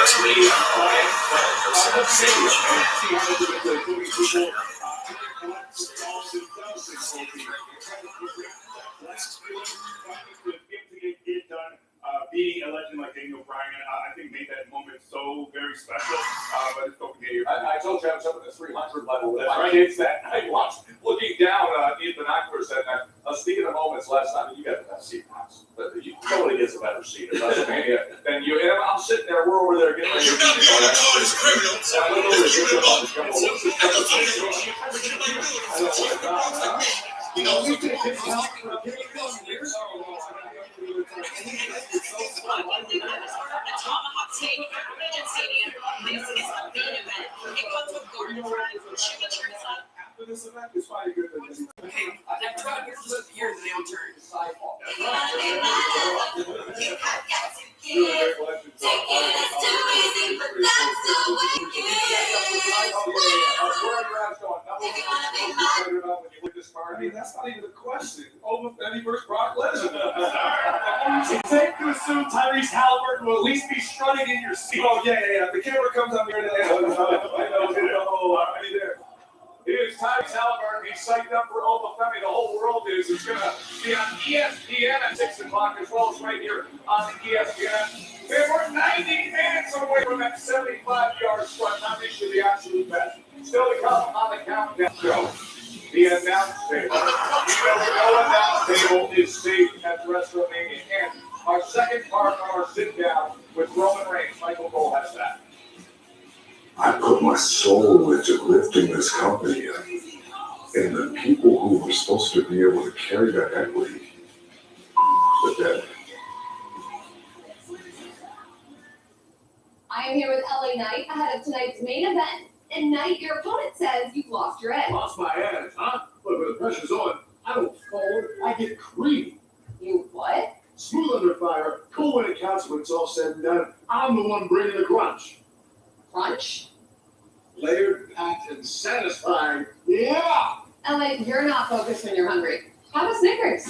Being a legend like Daniel Bryan, I think made that moment so very special. But it's okay here. I told you I was up at the 300 level. That's my kids that night watched, looking down in binoculars that night. Speaking of moments, last time you got the best seat in the house. But nobody gets a better seat at WrestleMania than you. And I'm sitting there, we're over there getting ready to go. You know, we could have been out for a few years. Tomahawk Steak, Regent Stadium. This is the main event. It comes with garden fries, chimichurri sauce. After this event, it's probably good that Hey, I've tried it for years and they don't turn. I mean, that's not even a question. Over Fenny versus Brock Lesnar. It's safe to assume Tyrese Halliburton will at least be strutting in your seat. Oh, yeah. The camera comes up here and I know. Already there. It is Tyrese Halliburton. He's psyched up for Obafemi. The whole world is. It's going to be on ESPN at 6 o'clock as well as right here on the ESPN. And we're 90 minutes away from that 75-yard strut. Not issue the absolute best. Still to come on the countdown show. The announce table. No announce table is safe at WrestleMania. And our second part of our sit-down with Roman Reigns. Michael Cole has that. I put my soul into lifting this company up. And the people who were supposed to be able to carry that equity were dead. I am here with LA Knight ahead of tonight's main event. And Knight, your opponent says you've lost your edge. Lost my edge, huh? But when the pressure's on, I don't fold, I get creamy. You what? Smooth under fire, cool when it counts when it's all said and done. I'm the one bringing the crunch. Crunch? Layered, packed, and satisfying. Yeah! LA, you're not focused when you're hungry. Have a Snickers.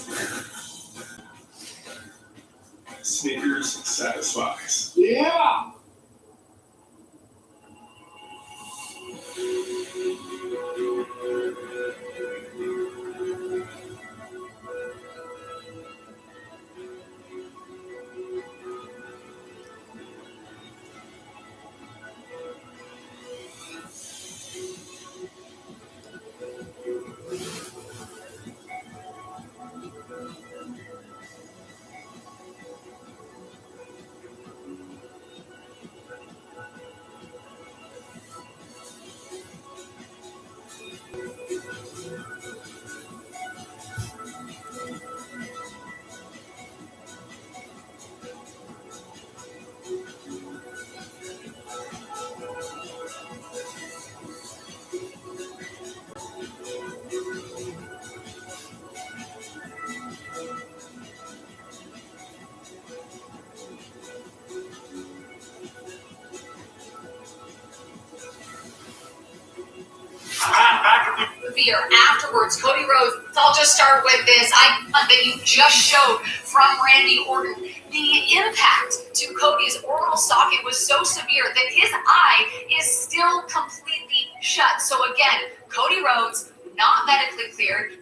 Snickers satisfies. Yeah! Fear afterwards, Cody Rhodes. I'll just start with this. That you just showed from Randy Orton. The impact to Cody's orbital socket was so severe that his eye is still completely shut. So again, Cody Rhodes not medically cleared,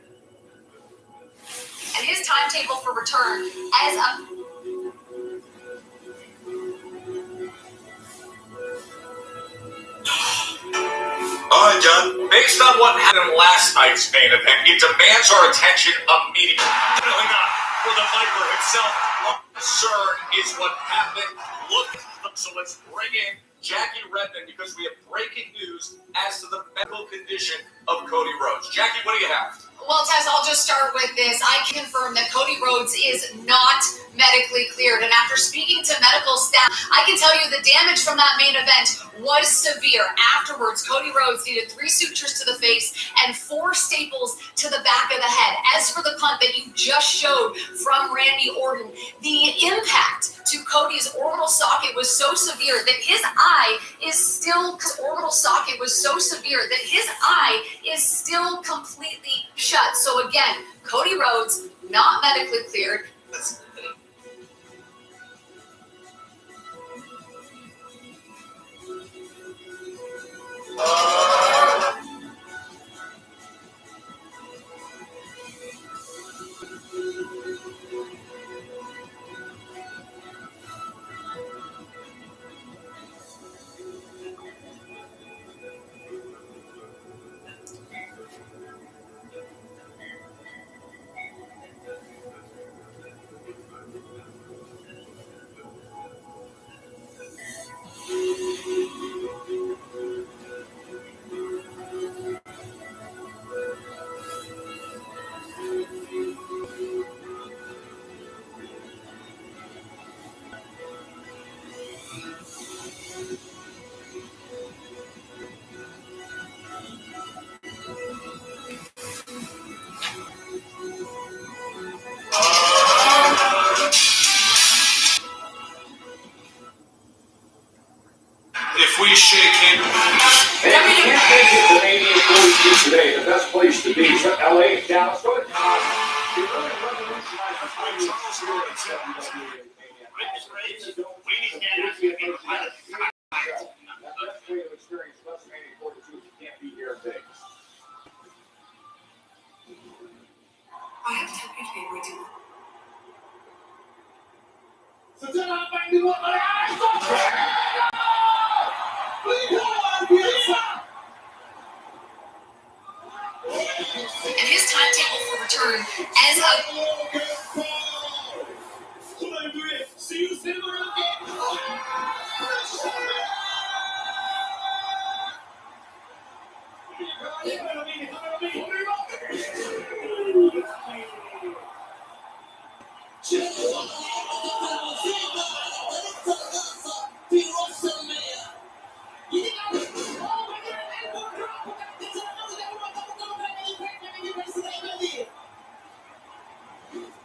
and his timetable for return as a All right, John. Based on what happened in last night's main event, it demands our attention immediately. Definitely not for the Viper himself. Our concern is what happened. Look, so let's bring in Jackie Redmond because we have breaking news as to the medical condition of Cody Rhodes. Jackie, what do you have? Well, Tess, I'll just start with this. I can confirm that Cody Rhodes is not medically cleared. And after speaking to medical staff, I can tell you the damage from that main event was severe. Afterwards, Cody Rhodes needed 3 sutures to the face and 4 staples to the back of the head. As for the punt that you just showed from Randy Orton, the impact to Cody's orbital socket was so severe that his eye is still completely shut. So again, Cody Rhodes not medically cleared. these LA and Dallas. Go ahead. It really revolutionized the idea of WWE That best way to experience WrestleMania 42 if you can't be here in Vegas. I have to be waiting. So tonight, baby, what my eyes And his timetable for return as of See you soon.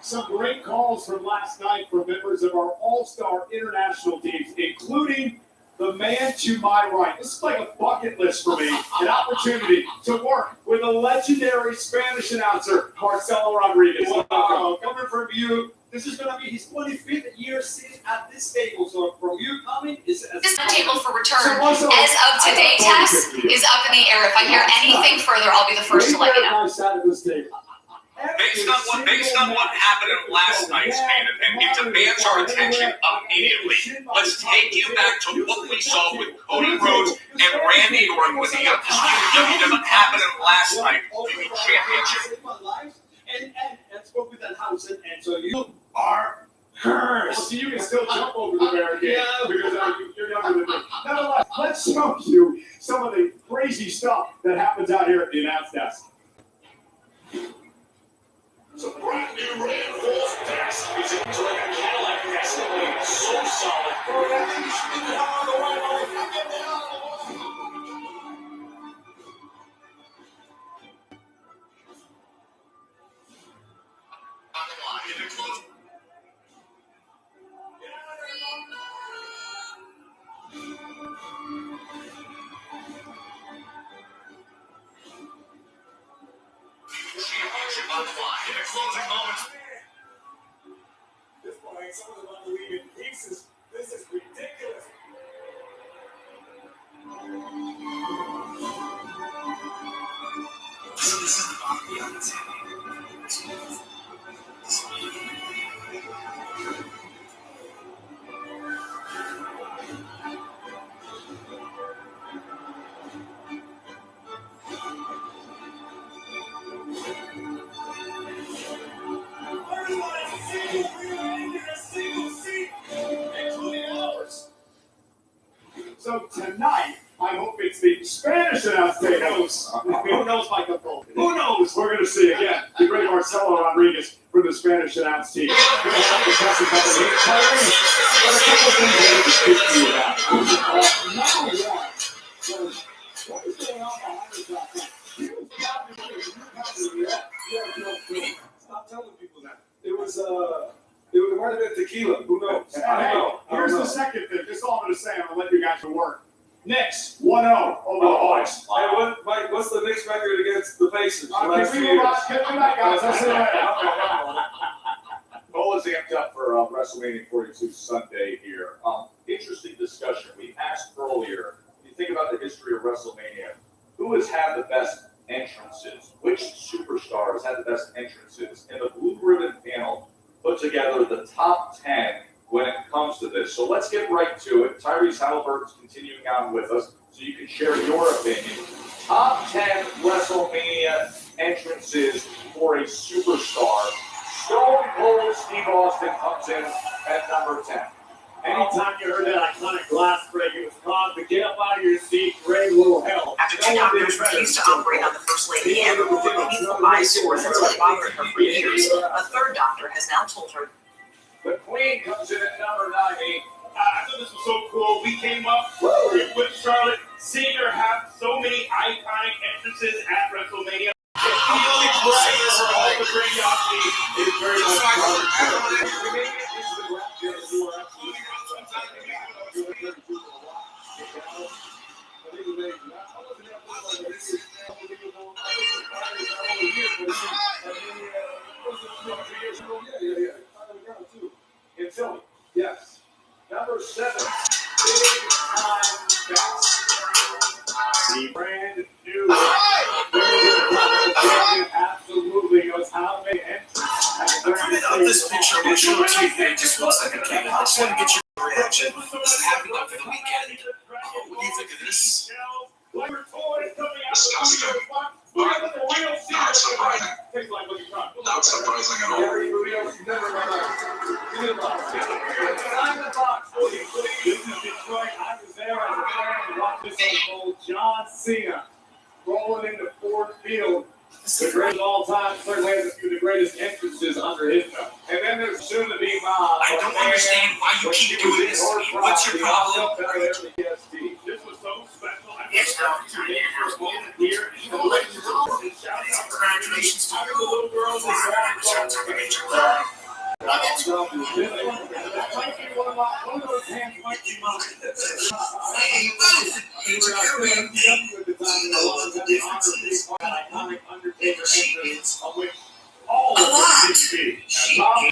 Some great calls from last night from members of our all-star international teams, including the man to my right. This is like a bucket list for me, an opportunity to work with a legendary Spanish announcer, Marcelo Rodriguez. Wow, coming from you, this is going to be his 25th year sitting at this table. So from you coming, is this timetable for return as of today, Tess, is up in the air. If I hear anything further, I'll be the first to let you know. Based on what happened in last night's main event, it demands our attention immediately. Let's take you back to what we saw with Cody Rhodes and Randy Orton with the undisputed WWE happened in last night's championship. And spoke with that house, and so you are cursed. You can still jump over the barricade because you're younger than me. Nonetheless, let's show you some of the crazy stuff that happens out here at the announce desk. It's a brand new red horse desk. It's a Cadillac Escalade. So solid. Championship on the line in the closing moments. This one ain't something about to leave in pieces. This is ridiculous. So tonight, I hope it's the Spanish announce takeovers. Who knows, Michael Cole? Who knows? We're going to see again the great Marcelo Rodriguez from the Spanish announce team. Going to have to test a couple of things. But a couple of things I need to speak to you about. Number one, so what is going on behind the top? Stop telling people that. It might have been tequila. Who knows? I don't know. Here's the second thing. This is all I'm going to say. I'm going to let you guys work. Knicks, 1-0 over the Hawks. Mike, what's the Knicks record against the Pacers? Can we move on? Get me back, guys. I'll see you later. Cole is amped up for WrestleMania 42 Sunday here. Interesting discussion. We asked earlier, when you think about the history of WrestleMania, who has had the best entrances? Which superstar has had the best entrances? And the Blue Ribbon panel put together the top 10 when it comes to this. So let's get right to it. Tyrese Halliburton's continuing on with us, so you can share your opinion. Top 10 WrestleMania entrances for a superstar. Stone Cold Steve Austin comes in at number 10. Anytime you heard that iconic glass break, it was cause to get up out of your seat, great little hell. After two doctors refused to operate on the First Lady and remove a painful eye sore that's been bothering her for years, a third doctor has now told her. The Queen comes in at number 90. I thought this was so cool. We came up with Charlotte, seeing her have so many iconic entrances at WrestleMania. All the grandiosity is very much The brand new. Absolutely knows how many entries. I printed out this picture. I'm going to show it to you here in just 1 second, Kevin. I just want to get your reaction. This is happening over the weekend. What do you think of this? Disgusting. Not surprising. Not surprising at all. Sign the box. This is Detroit. I was there as a fan watching John Cena rolling into Ford Field. The greatest of all time, certainly has a few of the greatest entrances under his belt. And then there's soon to be Mom. I don't understand why you keep doing this. What's your problem? This was so special. It's now time to have one here. Congratulations to The little girls you. All top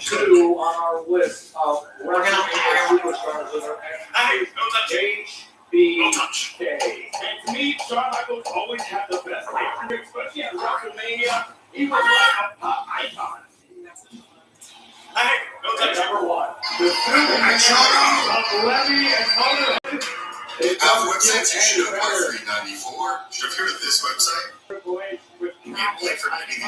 two on our list of WrestleMania superstars that are HBK. And to me, Shawn Michaels always had the best entry, especially at WrestleMania. He was like a pop icon. Number one. The of Levy and Motorhead. Websites you should have bought $3.94. Should have heard of this website. Triple H with Play for anything.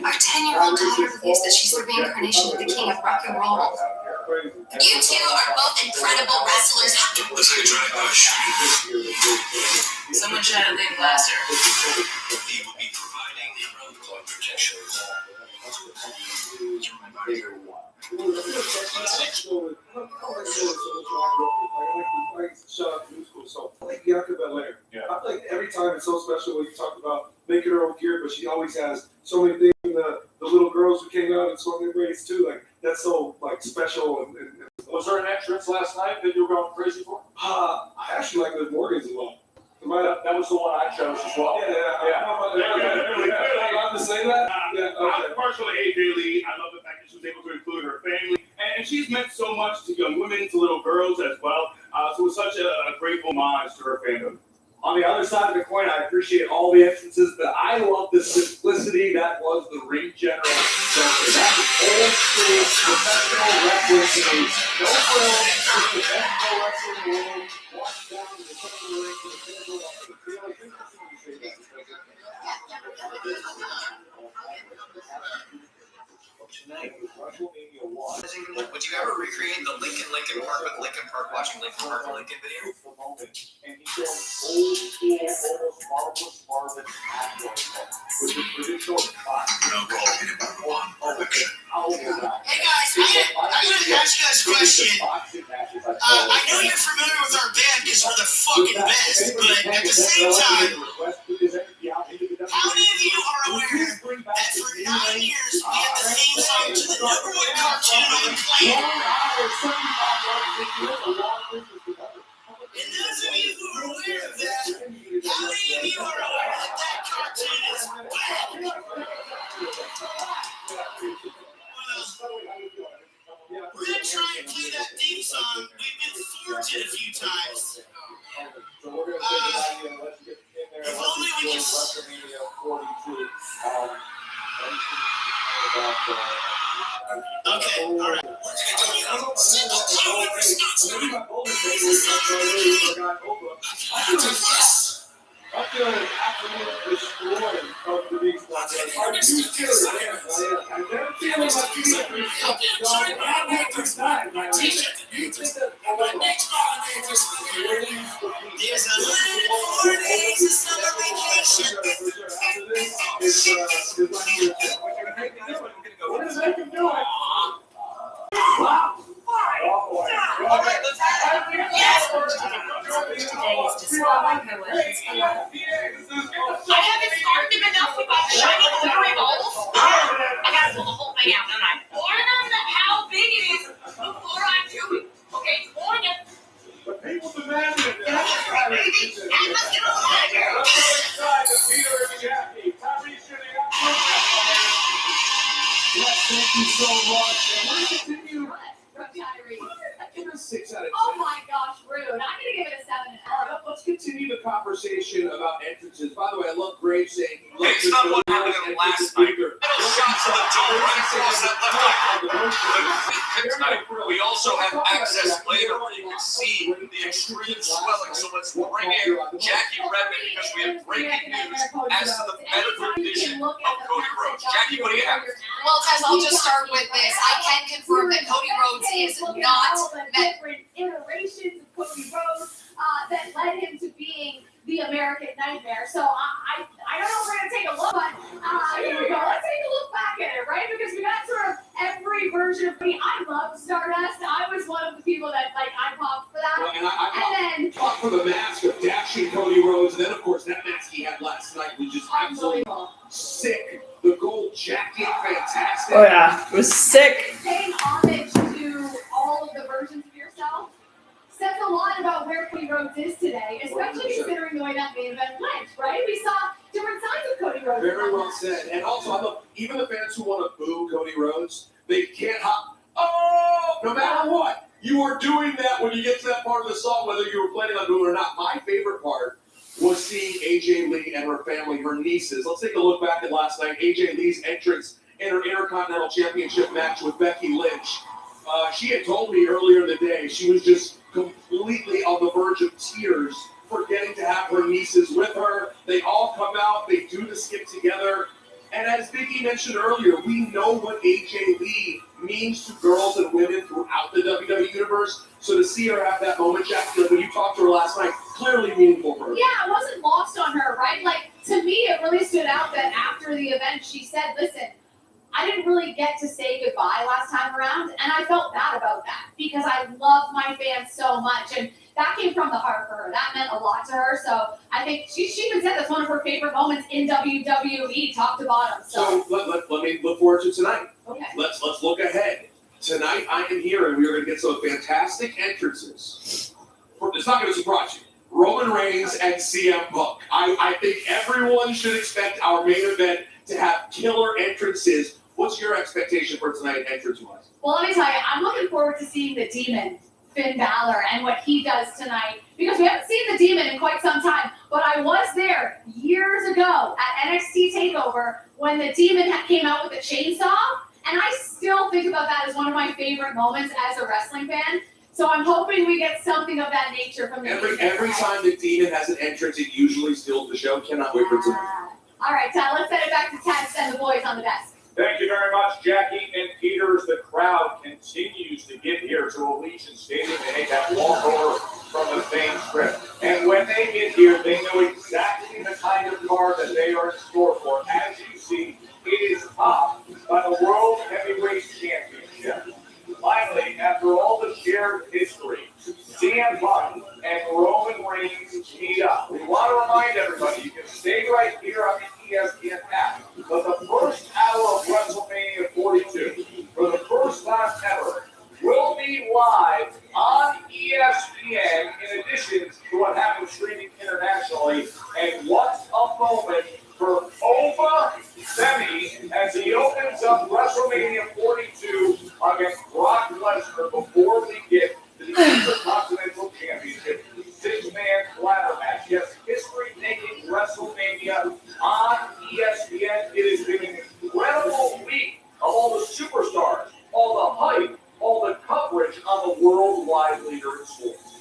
Our 10-year-old daughter believes that she's the reincarnation of the king of rock and roll. You two are both incredible wrestlers. Looks like a dry bush. Someone shot a Lynn Glasser. He will be providing blood protection. Yeah. I feel like every time it's so special when you talk about making her own gear, but she always has so many things. The little girls who came out and swung their braids too, like that's so like special. And was there an entrance last night that you were going crazy for? I actually like the Morgans a lot. That was the one I chose as well. Yeah. I'm to say that. I'm partial to AJ Lee. I love the fact that she was able to include her family, and she's meant so much to young women, to little girls as well. So it was such a great homage to her fandom. On the other side of the coin, I appreciate all the entrances, but I love the simplicity that was the ring general. That old school professional wrestling to me. No frills, just the best pro wrestling in the world. Walk down to the front of the ring to the pinnacle of the field. I think that's what you say that. Tonight was WrestleMania 1. Would you ever recreate the Lincoln Park with Lincoln Park watching Lincoln Park Lincoln video? And he said old school, almost marvelous Marvin with the traditional box. Hey guys, I gotta ask you guys a question. I know you're familiar with our band because we're the fucking best, but at the same time, how many of you are aware that for 9 years we had the theme song to the #1 cartoon on the planet? And those of you who are aware of that, how many of you are aware that that cartoon is whack? We're gonna try and play that theme song. We've been thwarted a few times. If only we can. Okay, all right. I feel absolutely destroyed of the Beast Box. Are you serious? I'm never feeling like you need to stop. I make this time, my t-shirt. You think that there's 104 days of summer vacation. What is that doing? Wow. All right, let's have it. Yes. Today is just like I was. I haven't scarred him enough about shiny glittery balls. I gotta pull the whole thing out, don't I? Warn them how big it is before I do it. Okay, warn you. But people demanded it. Yes, thank you so much. And we're going to continue. 6 out of 10. Oh my gosh, rude. continue the conversation about entrances. By the way, I love Graves saying he loves Based on what happened last night, little shots to the dome right across that left eye. Tonight, we also have access later where you can see the extreme swelling. So let's bring in Jackie Redmond because we have breaking news as to the medical condition of Cody Rhodes. Jackie, what do you have? Well, Tess, I'll just start with this. I can confirm that Cody Rhodes is not different iterations of Cody Rhodes that led him to being the American Nightmare. So I don't know if we're gonna take a look, but here we go. Let's take a look back at it, right? Because we got sort of every version of me. I love Stardust. I was one of the people that I popped for that. Well, and I popped for the mask of dashing Cody Rhodes, and then of course that mask he had last night was just absolutely sick. The gold jacket, fantastic. Oh yeah, it was sick. Paying homage to all of the versions of yourself says a lot about where Cody Rhodes is today, especially considering the way that main event went, right? We saw different sides of Cody Rhodes. Very well said. And also, even the fans who want to boo Cody Rhodes, they can't hop. Oh, no matter what, you are doing that when you get to that part of the song, whether you were planning on booing or not. My favorite part was seeing AJ Lee and her family, her nieces. Let's take a look back at last night. AJ Lee's entrance in her Intercontinental Championship match with Becky Lynch. She had told me earlier in the day she was just completely on the verge of tears for getting to have her nieces with her. They all come out, they do the skip together. And as Vicky mentioned earlier, we know what AJ Lee means to girls and women throughout the WWE Universe. So to see her have that moment, Jackie, when you talked to her last night, clearly meaningful for her. Yeah, it wasn't lost on her, right? Like, to me, it really stood out that after the event, she said, listen, I didn't really get to say goodbye last time around, and I felt bad about that because I love my fans so much, and that came from the heart for her. That meant a lot to her, so I think she even said that's one of her favorite moments in WWE, top to bottom. So let me look forward to tonight. Okay. Let's look ahead. Tonight I am here, and we are going to get some fantastic entrances. It's not going to surprise you. Roman Reigns and CM Punk. I think everyone should expect our main event to have killer entrances. What's your expectation for tonight, entrance-wise? Well, let me tell you, I'm looking forward to seeing the Demon, Finn Balor, and what he does tonight. Because we haven't seen the Demon in quite some time, but I was there years ago at NXT TakeOver when the Demon came out with the chainsaw, and I still think about that as one of my favorite moments as a wrestling fan. So I'm hoping we get something of that nature from the Demon. Every time the Demon has an entrance, it usually steals the show. Cannot wait for tonight. All right, Todd, let's send it back to Tess and the boys on the desk. Thank you very much, Jackie and Peters. The crowd continues to get here to Allegiant Stadium to make that walkover from the main strip. And when they get here, they know exactly the kind of card that they are in store for. As you see, it is topped by the World Heavyweight Championship. Finally, after all the shared history, CM Punk and Roman Reigns meet up. We want to remind everybody, you can stay right here on the ESPN app. But the first hour of WrestleMania 42, for the first time ever, will be live on ESPN in addition to what happens streaming internationally. And what a moment for Ova Femi as he opens up WrestleMania 42 against Brock Lesnar before we get to the Intercontinental Championship 6-man ladder match. Yes, history-making WrestleMania on ESPN. It has been an incredible week of all the superstars, all the hype, all the coverage on the worldwide leader in sports.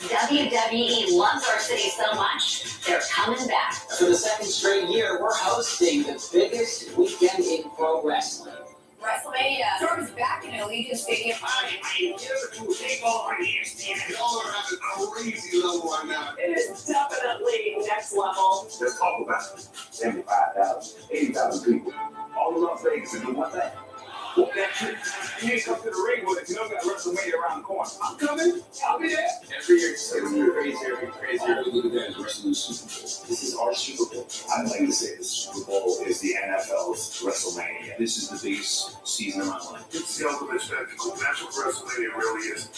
WWE loves our city so much, they're coming back. For the second straight year, we're hosting the biggest weekend in pro wrestling. WrestleMania. Storm is back in Allegiant Stadium. I'm here to take over ESPN. Y'all are at a crazy level right now. It is definitely next level. Let's talk about it. 75,000, 80,000 people. All in Las Vegas and do one thing. Walk that trip. You ain't come to the ring with it. You know got WrestleMania around the corner. I'm coming. I'll be there. Every year it's getting crazier and crazier. Look at that, wrestling Super Bowl. This is our Super Bowl. I'd like to say the Super Bowl is the NFL's WrestleMania. This is the biggest season of my life. It's the ultimate spectacle. That's what WrestleMania really is.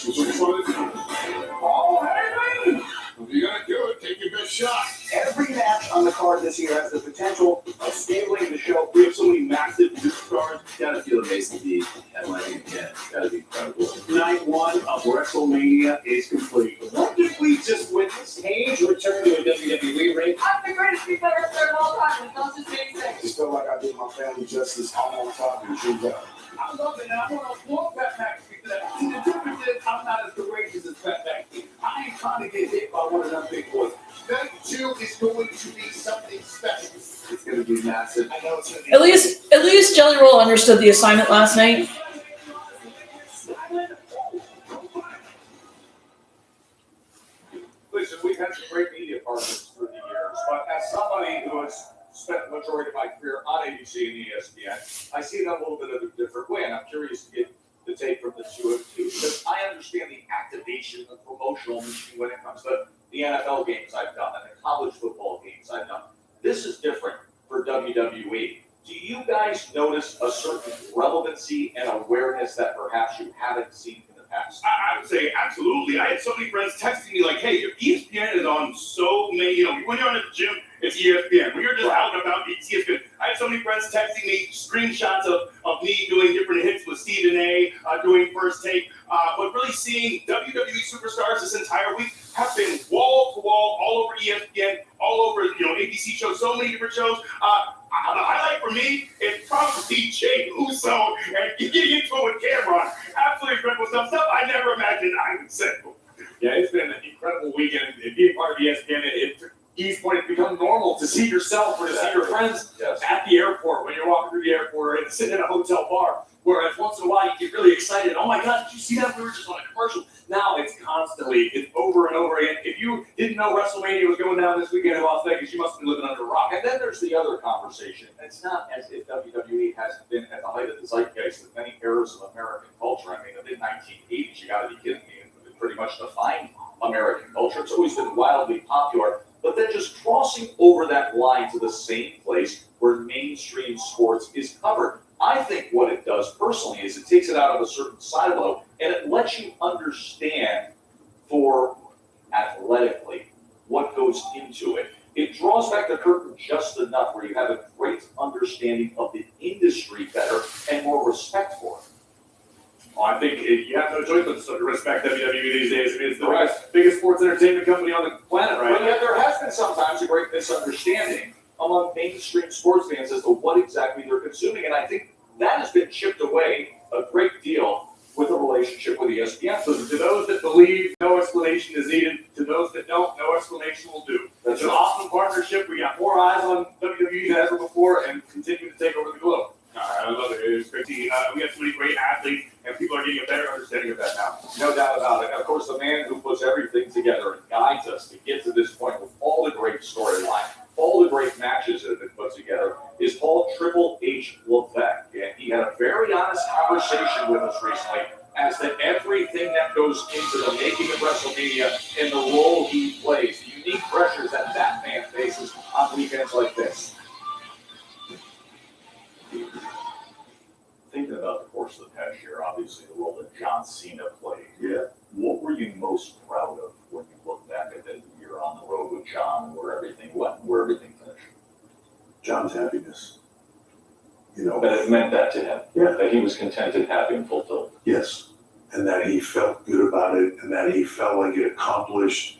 Oh, hey, man! If you're gonna do it, take your best shot. Every match on on the card this year has the potential of scaling the show. We have so many massive superstars. Gotta feel amazing to be headlining again. Gotta be incredible. Night one of WrestleMania is complete. What did we just witness? Paige returned to a WWE ring. I'm the greatest people wrestler of all time. Don't just make sense. Just felt like I did my family justice all on top and drew down. I love it, and I want to applaud Pat McAfee for that. See, the difference is I'm not as courageous as Pat McAfee. I ain't trying to get hit by one of them big boys. Night 2 is going to be something special. It's gonna be massive. I know it's going to be. At least Jelly Roll understood the assignment last night. Listen, we've had some great media partners through the years, but as somebody who has spent the majority of my career on ABC and ESPN, I see it in a little bit of a different way, and I'm curious to get the take from the two of you, because I understand the activation and promotional machine when it comes to the NFL games I've done and the college football games I've done. This is different for WWE. Do you guys notice a certain relevancy and awareness that perhaps you haven't seen in the past? I would say absolutely. I had so many friends texting me like, hey, if ESPN is on so many, when you're on at the gym, it's ESPN. When you're just out and about, it's ESPN. I had so many friends texting me screenshots of me doing different hits with Stephen A, doing First Take, but really seeing WWE superstars this entire week have been wall to wall, all over ESPN, all over, ABC shows, so many different shows. The highlight for me is probably Jay Uso and getting into it with Cameron. Absolutely incredible stuff I never imagined I would say. Yeah, it's been an incredible weekend. And being part of ESPN, it's going to become normal to see yourself or to see your friends at the airport when you're walking through the airport or sitting in a hotel bar. Whereas once in a while you get really excited. Oh my God, did you see that? We were just on a commercial. Now it's constantly, it's over and over again. If you didn't know WrestleMania was going down this weekend in Las Vegas, you must be living under a rock. And then there's the other conversation. It's not as if WWE hasn't been at the height of the zeitgeist of many eras of American culture. I mean, the mid-1980s, you got to be kidding me. It pretty much defined American culture. It's always been wildly popular. But then just crossing over that line to the same place where mainstream sports is covered. I think what it does personally is it takes it out of a certain silo and it lets you understand for athletically what goes into it. It draws back the curtain just enough where you have a great understanding of the industry better and more respect for it. Well, I think you have no choice but to respect WWE these days. I mean, it's the biggest sports entertainment company on the planet right now. But yet there has been sometimes a great misunderstanding among mainstream sports fans as to what exactly they're consuming. And I think that has been chipped away a great deal with the relationship with ESPN. So to those that believe no explanation is needed, to those that don't, no explanation will do. It's an awesome partnership. We got more eyes on WWE than ever before and continue to take over the globe. I love it. It's great to see. We have so many great athletes, and people are getting a better understanding of that now. No doubt about it. And of course, the man who puts everything together and guides us to get to this point with all the great storyline, all the great matches that have been put together, is Paul Triple H Levesque. And he had a very honest conversation with us recently as to everything that goes into the making of WrestleMania and the role he plays, the unique pressures that man faces on weekends like this. Thinking about the course of the past year, obviously the role that John Cena played. Yeah. What were you most proud of when you look back at that year on the road with John, where everything went, where everything finished? John's happiness. That it meant that to him. Yeah. That he was contented, happy, and fulfilled. Yes. And that he felt good about it, and that he felt like it accomplished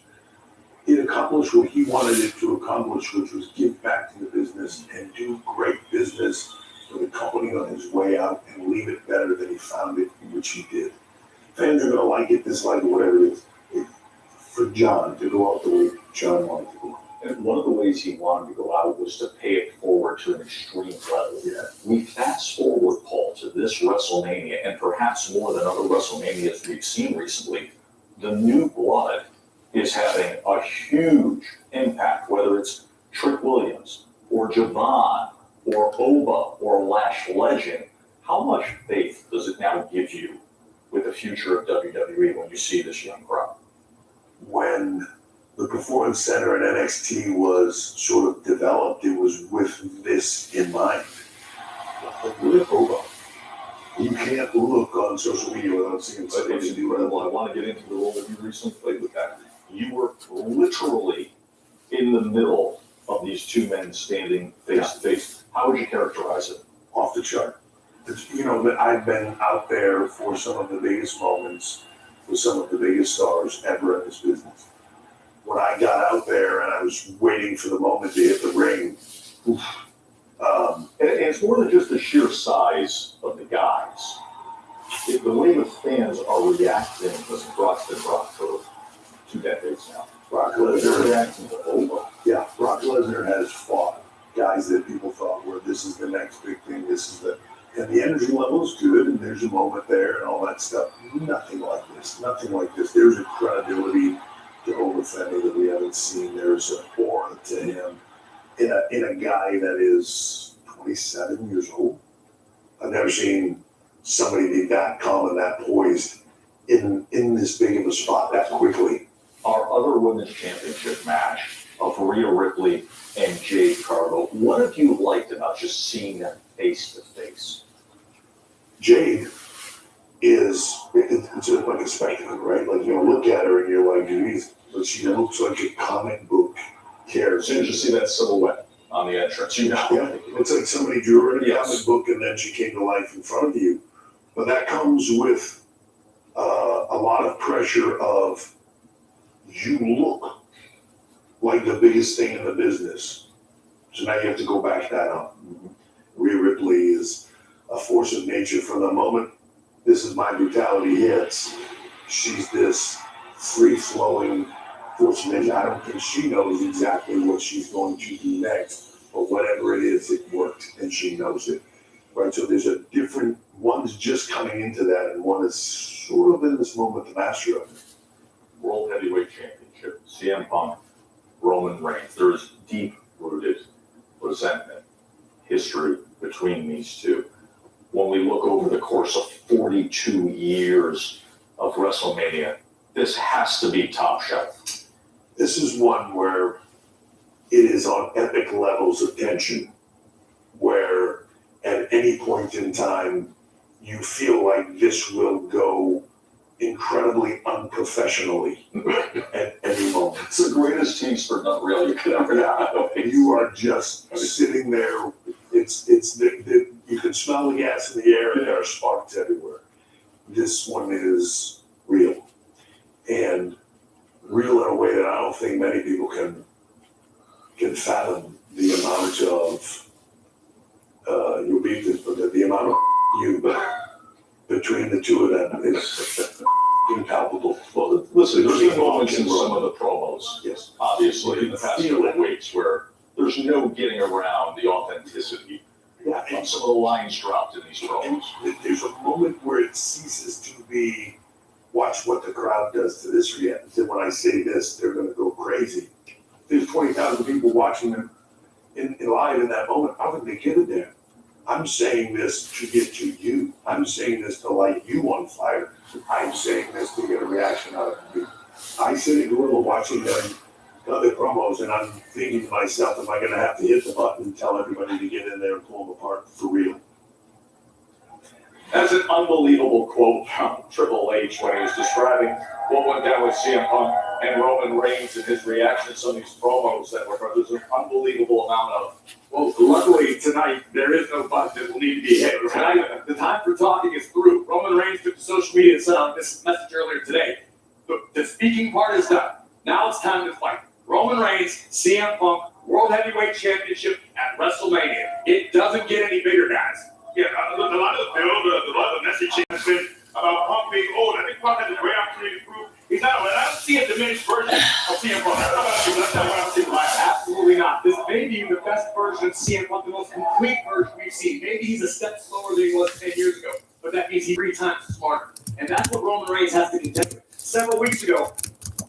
what he wanted it to accomplish, which was give back to the business and do great business for the company on his way out and leave it better than he found it, which he did. Fans are going to like it, dislike it, whatever it is. For John to go out the way John wanted to go. And one of the ways he wanted to go out was to pay it forward to an extreme level. Yeah. We fast forward, Paul, to this WrestleMania, and perhaps more than other WrestleManias we've seen recently, the new blood is having a huge impact, whether it's Trick Williams or Javon or Oba or Lash Legend. How much faith does it now give you with the future of WWE when you see this young crowd? When the Performance Center and NXT was sort of developed, it was with this in mind. Like, look at Oba. You can't look on social media without seeing something. It's incredible. I want to get into the role that you recently played with that. You were literally in the middle of these two men standing face to face. How would you characterize it? Off the chart. You know, that I've been out there for some of the biggest moments with some of the biggest stars ever in this business. When I got out there and I was waiting for the moment to hit the ring, and it's more than just the sheer size of the guys. The way the fans are reacting, because Brock's been Brock for 2 decades now. Brock Lesnar reacting to over. Yeah, Brock Lesnar has fought guys that people thought were, this is the next big thing, and the energy level is good, and there's a moment there and all that stuff. Nothing like this. There's a credibility to Obafemi that we haven't seen. There's an aura to him in a guy that is 27 years old. I've never seen somebody be that calm and that poised in this big of a spot that quickly. Our other women's championship match of Rhea Ripley and Jade Cargill, what have you liked about just seeing them face to face? Jade it's like a spectacle, right? Like, you know, look at her and you're like, geez, but she looks like a comic book character. As soon as you see that silhouette on the entrance, you know. Yeah, it's like somebody drew her in a comic book and then she came to life in front of you. But that comes with a lot of pressure of, you look like the biggest thing in the business. So now you have to go back that up. Rhea Ripley is a force of nature from the moment this is my brutality hits. She's this free-flowing force of nature. I don't think she knows exactly what she's going to do next, but whatever it is, it worked, and she knows it. Right, so there's a different, one's just coming into that, and one is sort of in this moment the master of it. World Heavyweight Championship, CM Punk, Roman Reigns. There is deep-rooted resentment, history between these two. When we look over the course of 42 years of WrestleMania, this has to be top shelf. This is one where it is on epic levels of tension, where at any point in time, you feel like this will go incredibly unprofessionally at any moment. It's the greatest team sport not really you could ever have. You are just sitting there. You can smell the gas in the air, and there are sparks everywhere. This one is real, and real in a way that I don't think many people can fathom. The amount of the amount of you between the two of them is impalpable. Well, listen, there's been moments in some of the promos, yes, obviously, in the past few weeks where there's no getting around the authenticity. Yeah, and some of the lines dropped in these promos. There's a moment where it ceases to be, watch what the crowd does to this reaction. When I say this, they're going to go crazy. There's 20,000 people watching them in live in that moment. How would they get it there? I'm saying this to get to you. I'm saying this to light you on fire. I'm saying this to get a reaction out of you. I sit in Gorilla watching them other promos, and I'm thinking to myself, am I going to have to hit the button and tell everybody to get in there and pull them apart for real? That's an unbelievable quote from Triple H when he was describing what went down with CM Punk and Roman Reigns and his reaction to some of these promos that were, there's an unbelievable amount of. Well, luckily tonight there is no button that will need to be hit. Tonight, the time for talking is through. Roman Reigns took to social media and sent out this message earlier today. The speaking part is done. Now it's time to fight. Roman Reigns, CM Punk, World Heavyweight Championship at WrestleMania. It doesn't get any bigger, guys. Yeah, a lot of the messaging has been about Punk being old. I think Punk has a great opportunity to prove he's not old. I don't see a diminished version of CM Punk. That's not what I'm seeing live. Absolutely not. This may be the best version of CM Punk, the most complete version we've seen. Maybe he's a step slower than he was 10 years ago, but that means he's 3 times smarter. And that's what Roman Reigns has to contend with. Several weeks ago,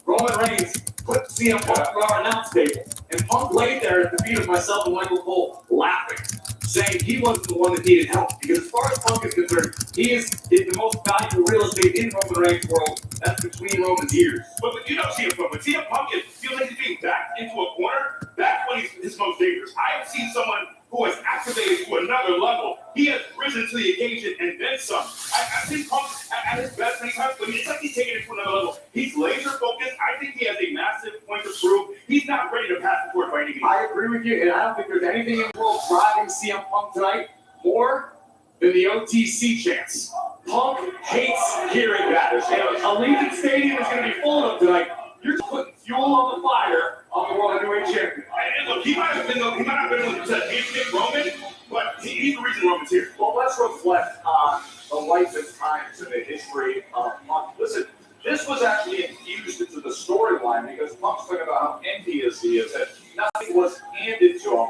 Roman Reigns put CM Punk on our announce table, and Punk laid there at the feet of myself and Michael Cole, laughing, saying he wasn't the one that needed help. Because as far as Punk is concerned, he is the most valuable real estate in Roman Reigns' world. That's between Roman's ears. But you know CM Punk, when CM Punk feels like he's being backed into a corner, that's when he's his most dangerous. I have seen someone who has activated to another level. He has risen to the occasion and then some. I've seen Punk at his best many times, but it's like he's taking it to another level. He's laser focused. I think he has a massive point to prove. He's not ready to pass the court by any means. I agree agree with you, and I don't think there's anything in the world driving CM Punk tonight more than the OTC chants. Punk hates hearing that. And Allegiant Stadium is going to be full of them tonight. You're just putting fuel on the fire on the World Heavyweight Champion. And look, he might have been able to handpick Roman, but he's the reason Roman's here. Well, let's reflect on the life and times in the history of Punk. Listen, this was actually infused into the storyline because Punk's talking about how envious he is that nothing was handed to him,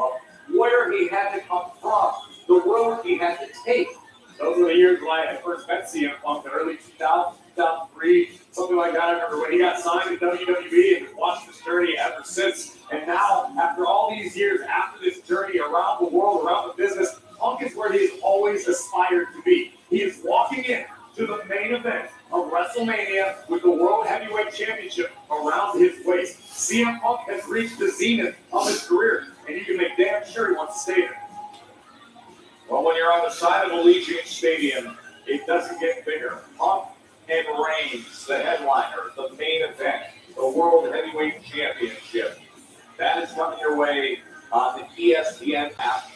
where he had to come from, the road he had to take. Those were the years when I first met CM Punk in early 2000, 2003, something like that. I remember when he got signed to WWE and watched this journey ever since. And now, after all these years, after this journey around the world, around the business, Punk is where he has always aspired to be. He is walking in to the main event of WrestleMania with the World Heavyweight Championship around his waist. CM Punk has reached the zenith of his career, and you can make damn sure he wants to stay there. Well, when you're on the side of Allegiant Stadium, it doesn't get bigger. Punk and Reigns, the headliner, the main event, the World Heavyweight Championship. That is coming your way on the ESPN app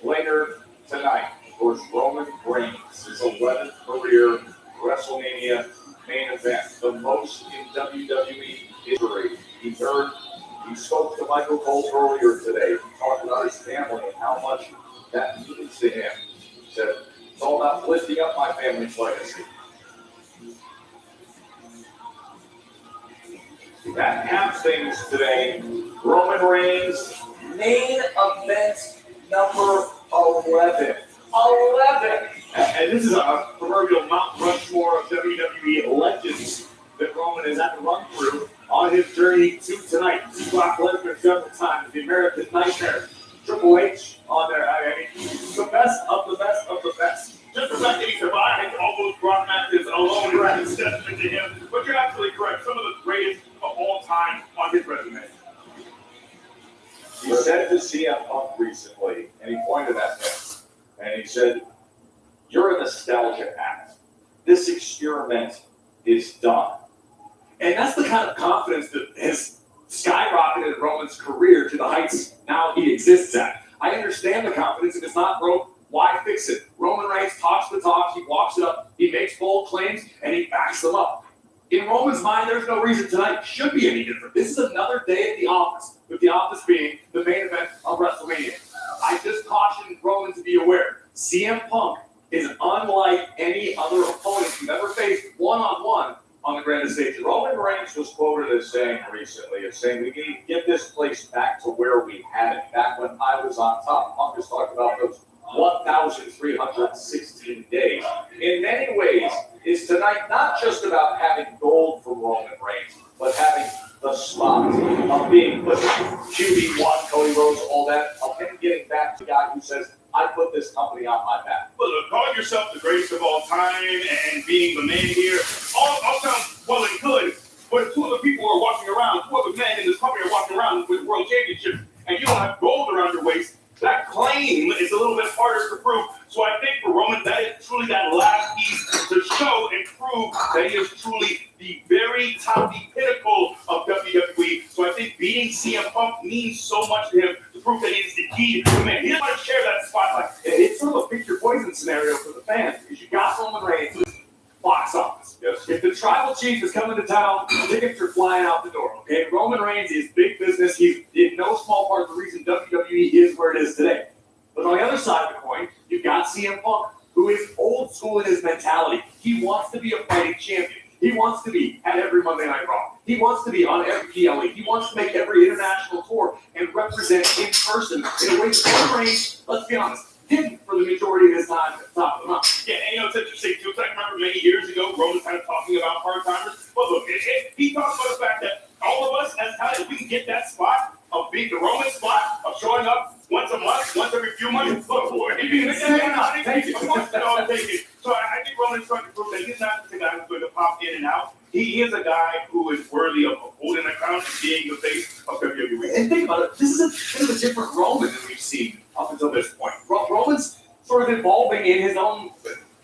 later tonight. Of course, Roman Reigns' his 11th career WrestleMania main event, the most in WWE history. He spoke to Michael Cole earlier today. He talked about his family and how much that means to him. He said, it's all about lifting up my family's legacy. That caps things today. Roman Reigns, main event number 11. 11! And this is a proverbial Mount Rushmore of WWE legends that Roman has had to run through on his journey to tonight. Brock Lesnar several times, the American Nightmare, Triple H on there. I mean, the best of the best of the best. Just the fact that he survived all those Brock matches alone is testament to him. But you're absolutely correct. Some of the greatest of all time on his resume. He said to CM Punk recently, and he pointed at him, and he said, you're a nostalgia act. This experiment is done. And that's the kind of confidence that has skyrocketed Roman's career to the heights now he exists at. I understand the confidence. If it's not broke, why fix it? Roman Reigns talks the talk, he walks it up, he makes bold claims, and he backs them up. In Roman's mind, there's no reason tonight should be any different. This is another day at the office, with the office being the main event of WrestleMania. I just caution Roman to be aware. CM Punk is unlike any other opponent you've ever faced one-on-one on the grandest stage. Roman Reigns was quoted as saying recently, we need to get this place back to where we had it, back when I was on top. Punk has talked about those 1,316 days. In many ways, is tonight not just about having gold from Roman Reigns, but having the spot of being QB1, Cody Rhodes, all that, of him getting back to the guy who says, I put this company on my back. Well, look, calling yourself the greatest of all time and being the man here, all sounds well and good, but if two other people are walking around, two other men in this company are walking around with world championships, and you don't have gold around your waist, that claim is a little bit harder to prove. So I think for Roman, that is truly that last piece to show and prove that he is truly the very top, the pinnacle of WWE. So I think beating CM Punk means so much to him to prove that he is the key. Man, he doesn't want to share that spotlight. It's sort of a picture poison scenario for the fans because you got Roman Reigns' box office. Yes. If the tribal chief is coming to town, tickets are flying out the door. Okay, Roman Reigns is big business. He's in no small part of the reason WWE is where it is today. But on the other side of the coin, you've got CM Punk, who is old school in his mentality. He wants to be a fighting champion. He wants to be at every Monday Night Raw. He wants to be on every PLE. He wants to make every international tour and represent in person in a way that Roman Reigns, let's be honest, didn't for the majority of his time at the top of the mountain. Yeah, and it's interesting too, because I remember many years ago, Roman kind of talking about part-timers. But look, he talks about the fact that all of us as talent, if we can get that spot of being the Roman spot, of showing up once a month, once every few months, look, Thank you. So I think Roman's trying to prove that he's not the guy who's going to pop in and out. He is a guy who is worthy of holding the crown and being the face of WWE. And think about it, this is a bit of a different Roman than we've seen up until this point. Roman's sort of evolving in his own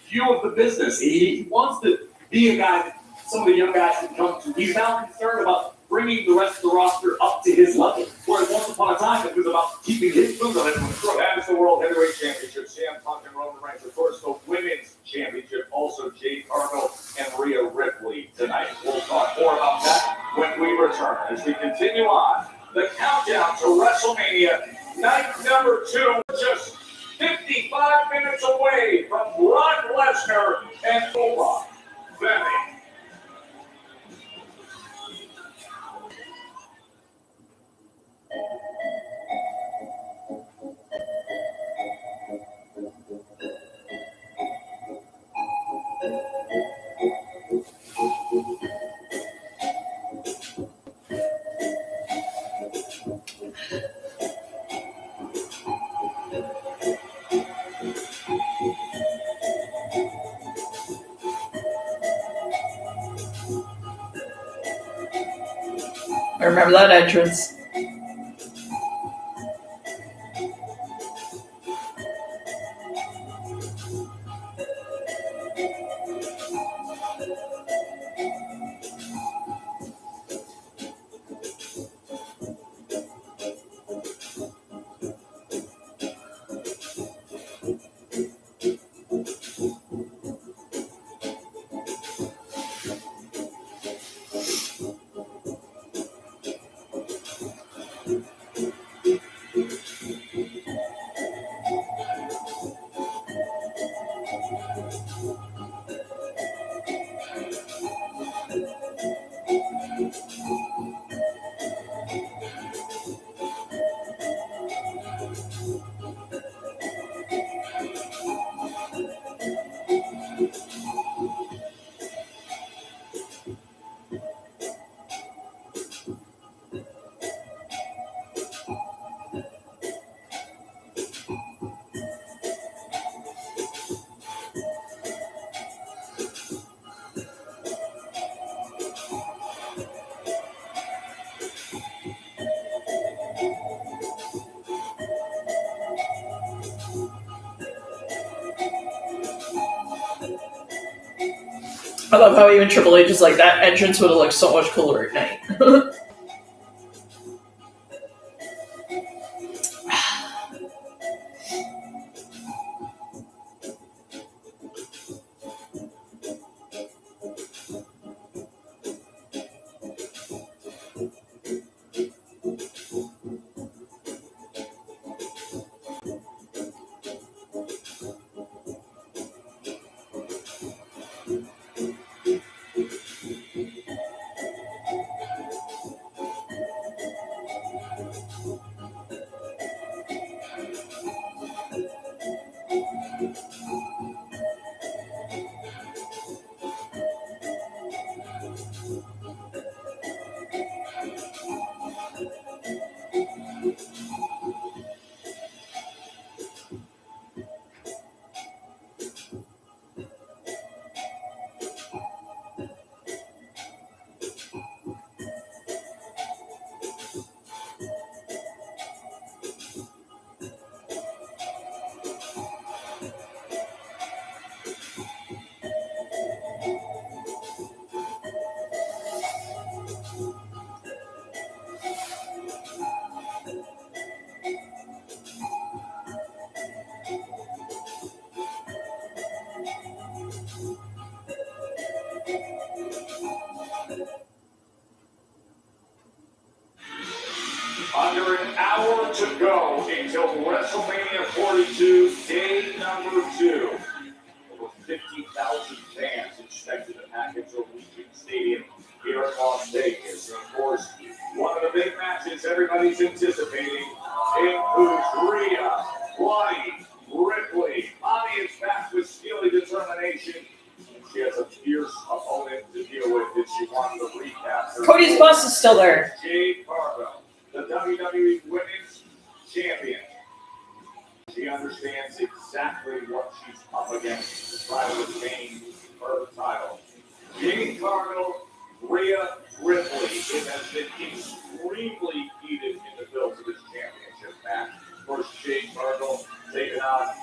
view of the business. He wants to be a guy that some of the young guys can come to. He's now concerned about bringing the rest of the roster up to his level. Whereas once upon a time, it was about keeping his foot on it. That is the World Heavyweight Championship. CM Punk and Roman Reigns. Of course, the Women's Championship. Also, Jade Cargill and Rhea Ripley tonight. We'll talk more about that when we return as we continue on the countdown to WrestleMania night number 2. Just 55 minutes away from Brock Lesnar and Ola Femi. I remember that entrance. I love how even Triple H is like, that entrance would have looked so much cooler at night. Under an hour to go until WrestleMania 42, day number 2. Over 50,000 fans expected to pack into Allegiant Stadium here in Las Vegas. And of course, one of the big matches everybody's anticipating includes Rhea, Ripley. Audience back with steely determination. She has a fierce opponent to deal with that she wants to recapture. Cody's bus is still there. Jade Cargill, the WWE Women's Champion. She understands exactly what she's up against to try to retain her title. Jade Cargill, Rhea Ripley. It has been extremely heated in the build to this championship match. Of course, Jade Cargill taking on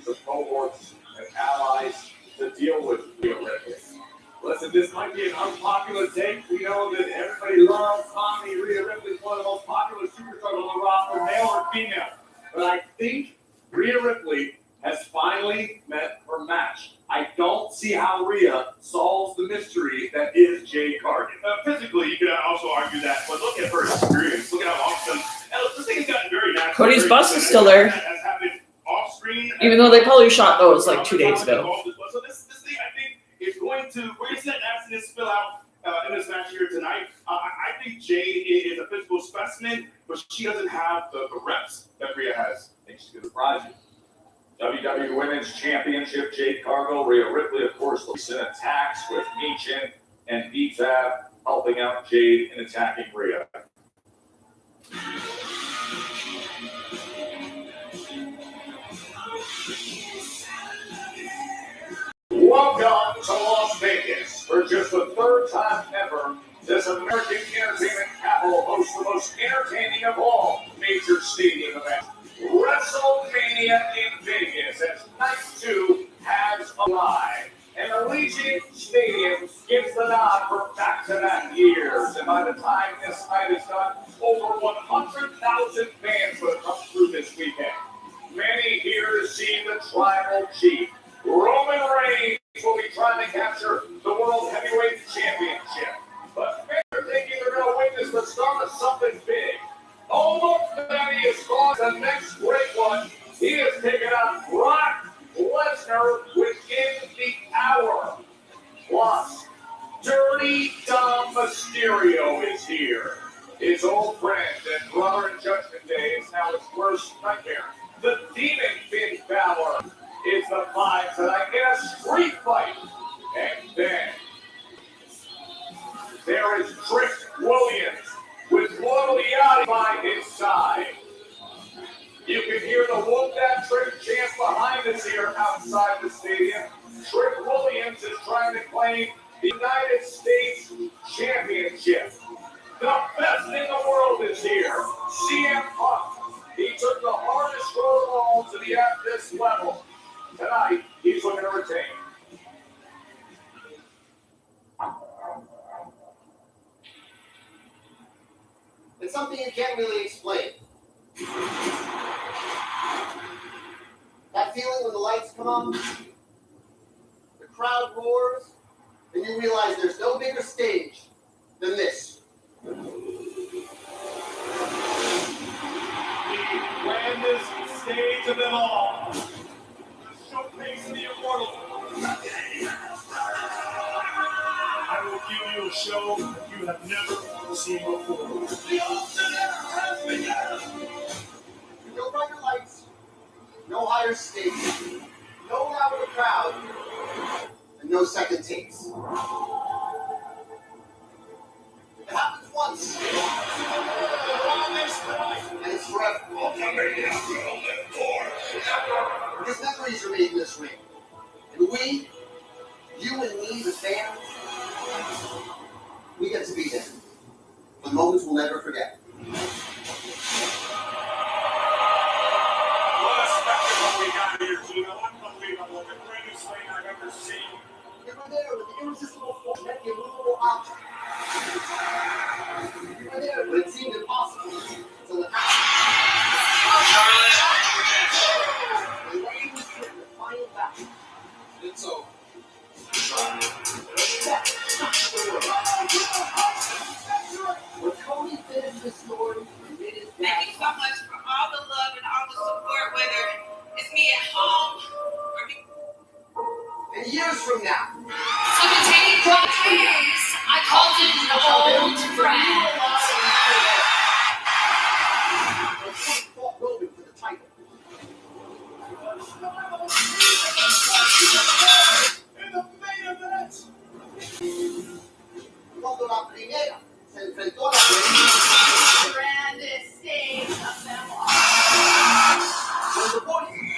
the cohorts and allies to deal with Rhea Ripley. Listen, this might be an unpopular take. We know that everybody loves Mommy. Rhea Ripley is one of the most popular superstars on the roster, male or female. But I think Rhea Ripley has finally met her match. I don't see how Rhea solves the mystery that is Jade Cargill. Physically, you could also argue that, but look at her experience. Look at how often. And look, this thing has gotten very natural. Cody's bust is still there. Has happened off screen. Even though they probably shot those like 2 days ago. So this thing, I think, is going to. We're going to see that nastiness spill out in this match here tonight. I think Jade is a physical specimen, but she doesn't have the reps that Rhea has. I think she's going to surprise you. WWE Women's Championship, Jade Cargill, Rhea Ripley, of course, recent attacks with Michin and BFAB helping out Jade in attacking Rhea. Welcome to Las Vegas. For just the third time ever, this American entertainment capital hosts the most entertaining of all major stadium events. WrestleMania in Vegas, as Night 2 has arrived. And Allegiant Stadium gives the nod for back-to-back years. And by the time this night is done, over 100,000 fans will come through this weekend. Many here to see the Tribal Chief. Roman Reigns will be trying to capture the World Heavyweight Championship. But fans are thinking they're going to win this, but start with something big. Almost that he has gone to the next great one. He has taken on Brock Lesnar within the hour. Plus, Dirty Dom Mysterio is here. His old friend and brother in Judgment Day is now his worst nightmare. The Demon Finn Balor is the five tonight in a street fight. And then there is Trick Williams with Loyalty by his side. You can hear the Whoop That Trick chant behind us here outside the stadium. Trick Williams is trying to claim the United States Championship. The best in the world is here. CM Punk. He took the hardest road of all to be at this level. Tonight, he's looking to retain. It's something you can't really explain. That feeling when the lights come on, the crowd roars, and you realize there's no bigger stage than this. The grandest stage of them all. The showcase of the immortal. I will give you a show you have never seen before. The ultimate has begun. No brighter lights, no higher stage, no louder crowd, and no second takes. It happens once, and it's forever. Because memories are made in this ring. And we, you and me, the fans, we get to be there. The moments we'll never forget. Unbelievable, the greatest thing I've ever seen. You were there with the irresistible force, that immovable object. You were there, but it seemed impossible. So it happened. The way was in the final battle. It's over. When Cody finished the story, thank you so much for all the love and all the support, whether it's me at home or me. And years from now, So to take Brock's place, I called it an old friend. fought Roman for the title. In the main event. Cuando la primera se enfrentó a la Grandest stage of them all. when the voices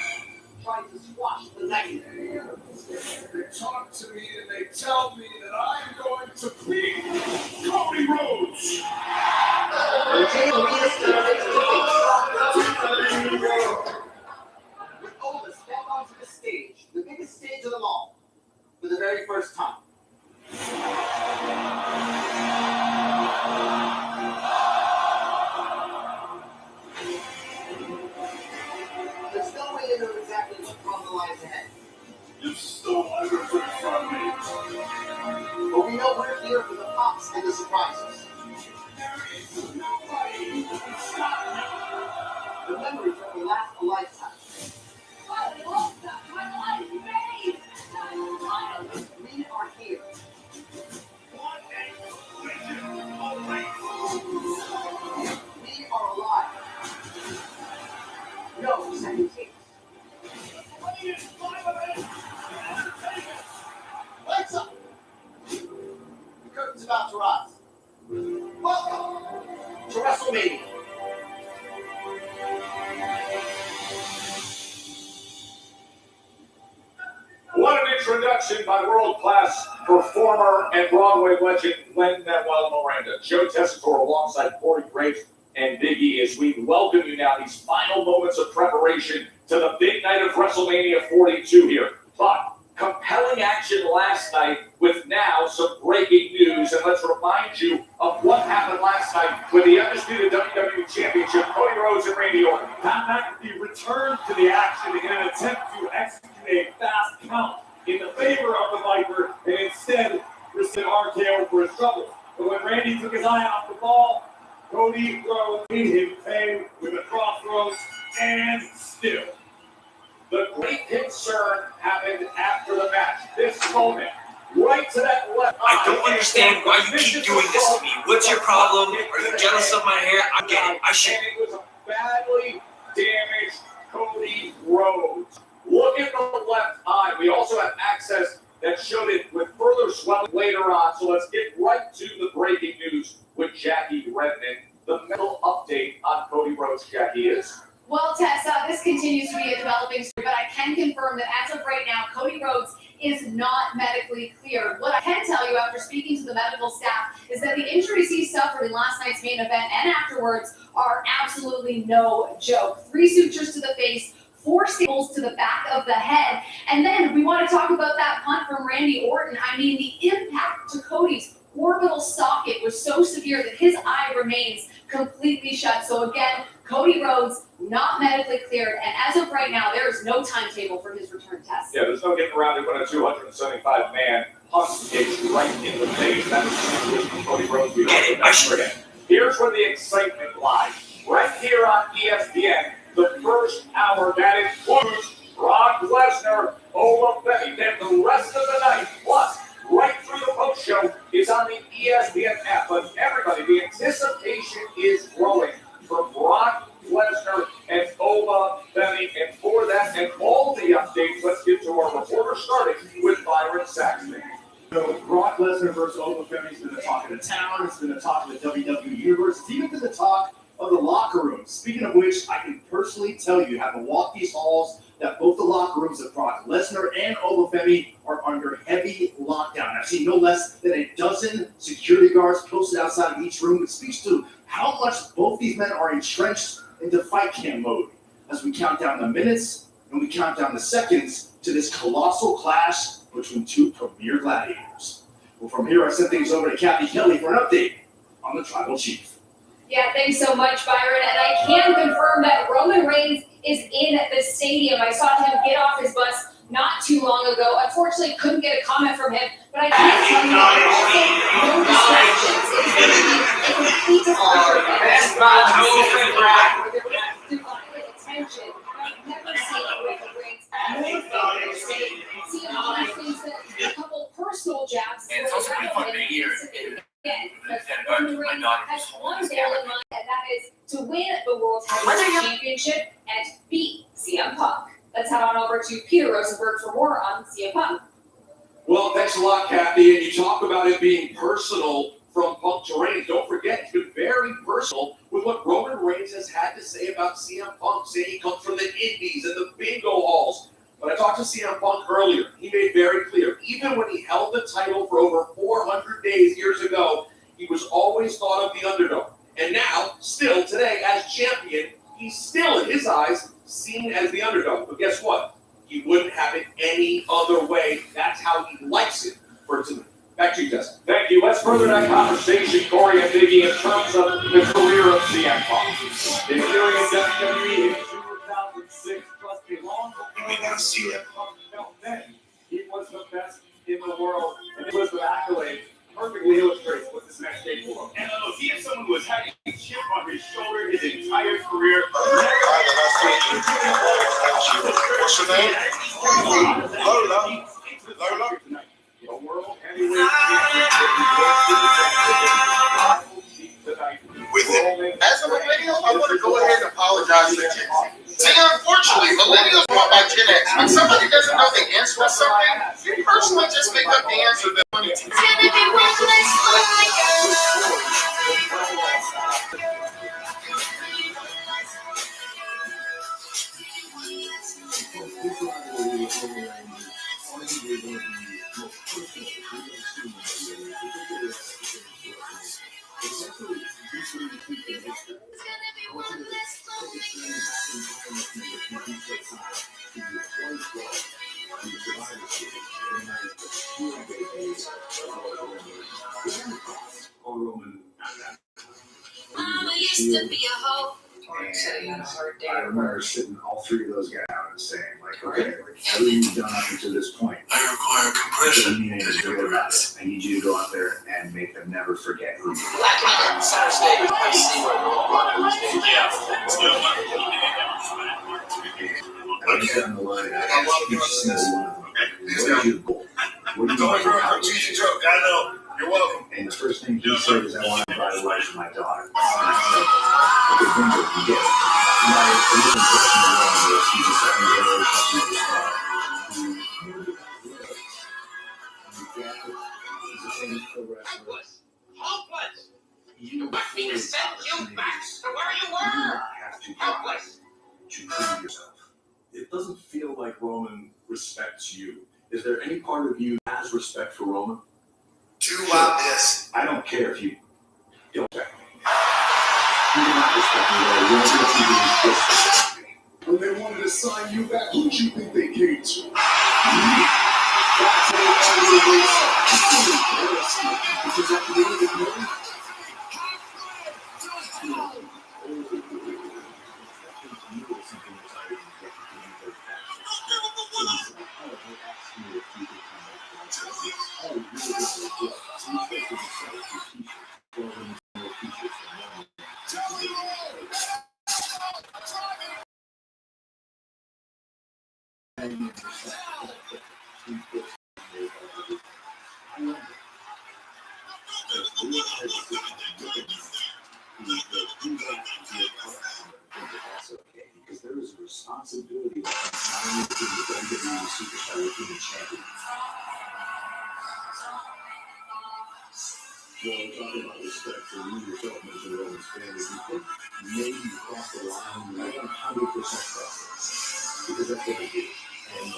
tried to squash the nightmare. They talk to me and they tell me that I'm going to beat Cody Rhodes. With Otis back onto the stage, the biggest stage of them all, for the very first time. here for the pops and the surprises. The memories that will last a lifetime. We are here. We are alive. No second takes. Lights up. The curtain's about to rise. Welcome to WrestleMania. What an introduction by world-class performer and Broadway legend Lin-Manuel Miranda. Joe Tessitore alongside Corey Graves and Big E as we welcome you now these final moments of preparation to the big night of WrestleMania 42 here. But compelling action last night with now some breaking news. And let's remind you of what happened last night with the undisputed WWE Championship, Cody Rhodes and Randy Orton. Pat McAfee returned to the action in an attempt to execute a fast count in the favor of the Viper and instead received RKO for his troubles. But when Randy took his eye off the ball, Cody Rhodes made him pay with a crossroads and still. The great concern happened after the match. This moment, right to that left. I don't understand why you keep doing this to me. What's your problem? Are you jealous of my hair? I get it. I should. And it was a badly damaged Cody Rhodes. Look at the left eye. We also have access that showed it with further swelling later on. So let's get right to the breaking news with Jackie Redmond. The medical update on Cody Rhodes, Jackie, is. Well, Tessa, this continues to be a developing story, but I can confirm that as of right now, Cody Rhodes is not medically cleared. What I can tell you after speaking to the medical staff is that the injuries he suffered in last night's main event and afterwards are absolutely no joke. 3 sutures to the face, 4 staples to the back of the head. And then we want to talk about that punt from Randy Orton. I mean, the impact to Cody's orbital socket was so severe that his eye remains completely shut. So again, Cody Rhodes not medically cleared, and as of right now, there is no timetable for his return test. Yeah, there's no getting around it when a 275-man punt gets right in the face. That is from Cody Rhodes. We don't never forget. Here's where the excitement lies. Right here on ESPN, the first hour that includes Brock Lesnar, Olafemi, then the rest of the night, plus right through the post show is on the ESPN app. But everybody, the anticipation is growing for Brock Lesnar and Olafemi. And for that and all the updates, let's get to our reporter, starting with Byron Saxton. So Brock Lesnar versus Olafemi has been the talk of the town. It's been the talk of the WWE Universe. It's even been the talk of the locker room. Speaking of which, I can personally tell you, having walked these halls, that both the locker rooms of Brock Lesnar and Olafemi are under heavy lockdown. I've seen no less than a dozen security guards posted outside of each room, which speaks to how much both these men are entrenched into fight camp mode. As we count down the minutes and we count down the seconds to this colossal clash between 2 premier gladiators. Well, from here, I send things over to Kathy Kelly for an update on the Tribal Chief. Yeah, thanks so much, Byron. And I can confirm that Roman Reigns is in the stadium. I saw him get off his bus not too long ago. Unfortunately, couldn't get a comment from him, but I can tell you that no distractions. It's a complete divided attention. I've never seen Roman Reigns more focused. See, he thinks that a couple personal jabs. And it's also pretty fun being here. Roman Reigns has one goal in mind, and that is to win the World Heavyweight Championship and beat CM Punk. Let's head on over to Peter Rosenberg for more on CM Punk. Well, thanks a lot, Kathy. And you talk about it being personal from Punk to Reigns. Don't forget, it's been very personal with what Roman Reigns has had to say about CM Punk, saying he comes from the Indies and the bingo halls. But I talked to CM Punk earlier. He made very clear, even when he held the title for over 400 days years ago, he was always thought of the underdog. And now, still today, as champion, he's still, in his eyes, seen as the underdog. But guess what? He wouldn't have it any other way. That's how he likes it for it to be. Back to you, Justin. Thank you. Let's further that conversation, Corey and Biggie, in terms of the career of CM Punk. Debuting in WWE in 2006, plus a long CM Punk felt then he was the best in the world. And it was the accolades perfectly illustrates what this match made for him. And he is someone who has had a chip on his shoulder his entire career. What's your name? Lola. Lola. With it. As a millennial, I want to go ahead and apologize to Gen Z. See, unfortunately, millennials want my Gen X. When somebody doesn't know the answer to something, you personally just make up the answer that money to. Mama used to be a hoe. And I remember sitting all three of those guys down and saying, like, okay, like, everything you've done up until this point, I require compression. I need you to go out there and make them never forget who you are. Black on center stage. I see where I went down the line, I asked each single one of them, what is your goal? What do you want to accomplish? I know. You're welcome. And the first thing he said is, I want to buy a life for my daughter. And I said, okay, bingo, you get it. My initial impression of Roman was he's a second generation superstar who he's the same pro wrestler. Hopeless. You want me to send you back to where you were? do not have to try to prove yourself. It doesn't feel like Roman respects you. Is there any part of you that has respect for Roman? Too obvious. I don't care if you don't respect me. You do not respect me, though. You don't do just respect me. When they wanted to sign you back, who do you think they came to? Me. That's how they because at the end of the day, because there is a responsibility not only to the WWE Superstar Union Champion. Well, we're talking about respect for you yourself, Mr. Roman's family. Do you think maybe you crossed the line? You 100% crossed it. Because that's what I do. And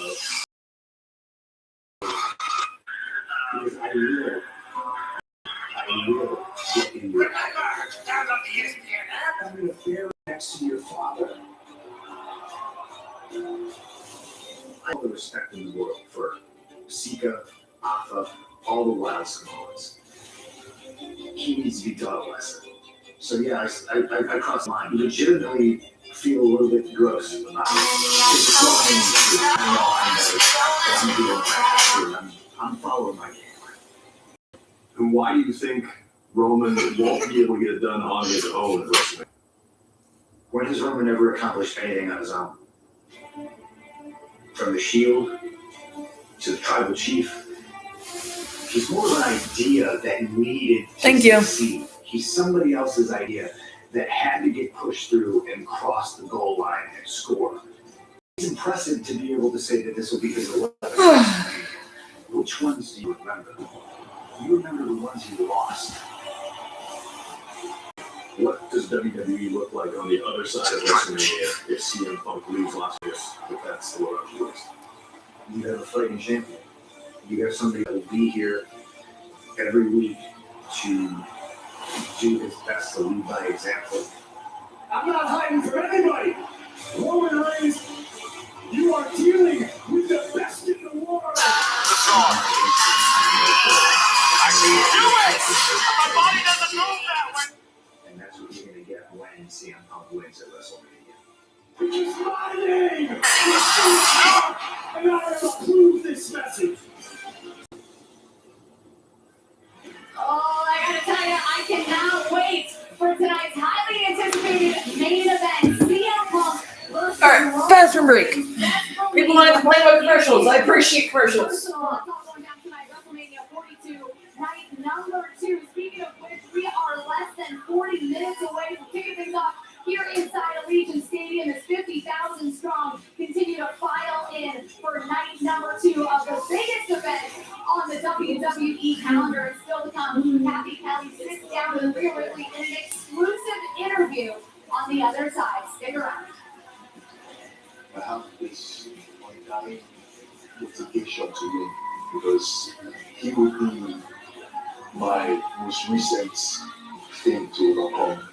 because I will get in your head. I'm in a fair next to your father. I have the respect in the world for Sika, Afa, all the wild Samoans. He needs to be taught a lesson. So yeah, I crossed the line. I legitimately feel a little bit gross about it. I'm following my game. And why do you think Roman won't be able to get it done on his own at WrestleMania? When has Roman ever accomplished anything on his own? From the Shield to the Tribal Chief, he's more of an idea that needed to succeed. He's somebody else's idea that had to get pushed through and cross the goal line and score. It's impressive to be able to say that this will be his 11th. Which ones do you remember? You remember the ones you lost. What does WWE look like on the other side of WrestleMania if CM Punk leaves Las Vegas? If that's the Los Angeles. You have a fighting champion. You have somebody that will be here every week to do his best to lead by example. I'm not hiding from anybody. Roman Reigns, you are dealing with the best in the world. I can do it! My body doesn't move that way. And that's what you're going to get when CM Punk wins at WrestleMania. It's my name! And I approve this message. bathroom break. People want to complain about commercials. I appreciate commercials. WrestleMania 42, night number 2. Speaking of which, we are less than 40 minutes away from kicking things off here inside Allegiant Stadium as 50,000 strong continue to file in for night number 2 of the biggest event on the WWE calendar. And still to come, Kathy Kelly sits down with Rhea Ripley in an exclusive interview on the other side. Stick around. I have this undying motivation to win because he will be my most recent thing to overcome.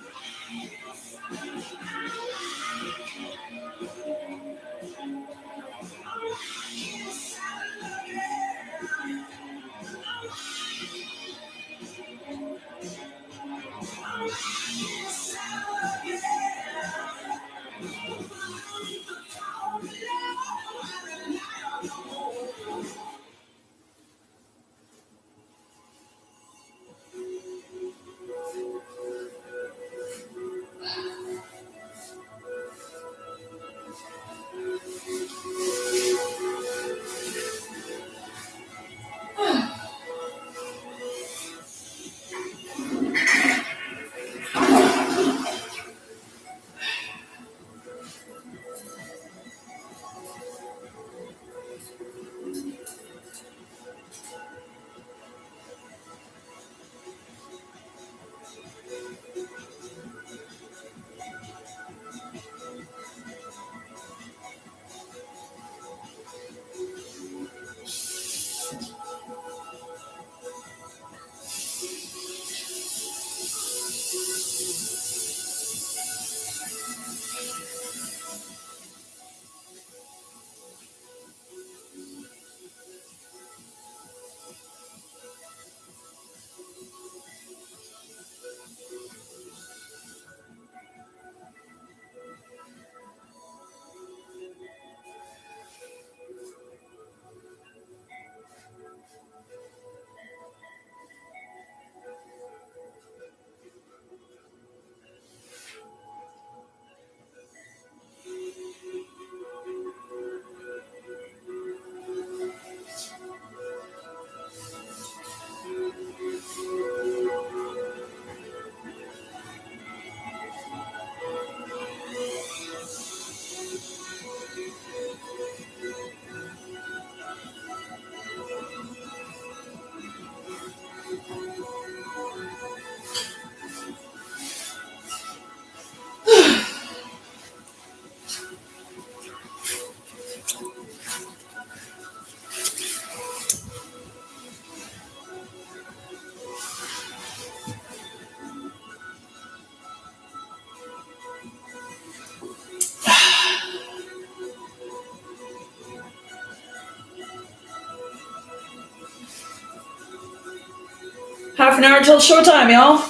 Half an hour till showtime, y'all.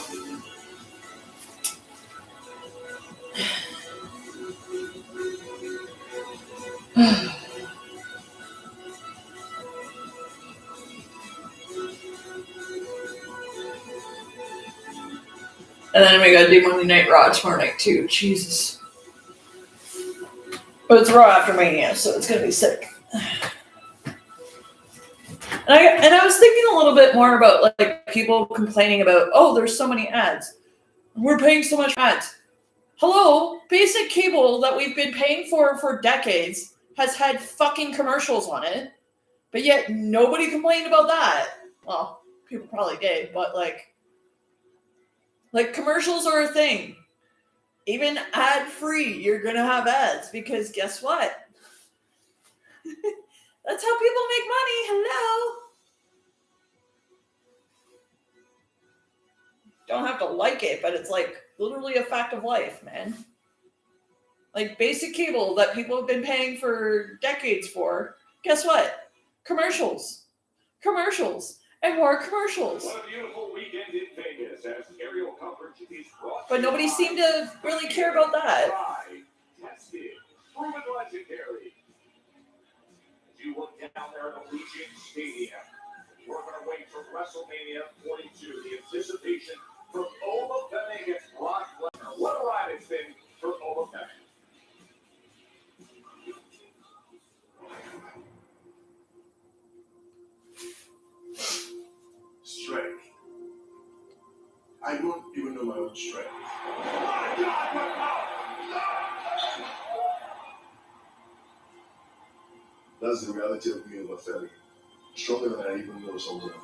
And then we gotta do Monday Night Raw tomorrow night too. Jesus. But it's Raw after Mania, so it's gonna be sick. And I was thinking a little bit more about like people complaining about, oh, there's so many ads. We're paying so much ads. Hello, basic cable that we've been paying for decades has had fucking commercials on it, but yet nobody complained about that. Well, people probably did, but like commercials are a thing. Even ad-free, you're gonna have ads because guess what? That's how people make money. Hello. Don't have to like it, but it's like literally a fact of life, man. Like basic cable that people have been paying for decades for. Guess what? Commercials. Commercials. And more commercials. What a beautiful weekend in Vegas as aerial coverage is brought. But nobody seemed to really care about that. Tested, proven legendary. As you look down there at Allegiant Stadium, we're going to wait for WrestleMania 42. The anticipation from Oma Femi against Brock Lesnar. What a ride it's been for Oma Femi. I don't even know my own strength. My God, what power! That's the reality of being a family. Stronger than I even know somewhere.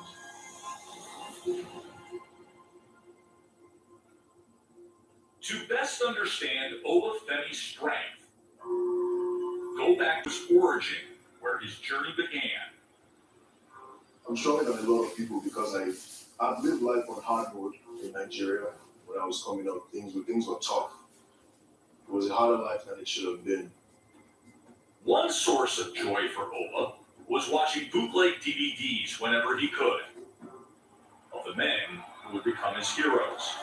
To best understand Obafemi's strength, go back to his origin, where his journey began. I'm stronger than a lot of people because I've lived life on hard mode in Nigeria when I was coming up. Things were tough. It was a harder life than it should have been. One source of joy for Oba was watching bootleg DVDs whenever he could, of the men who would become his heroes.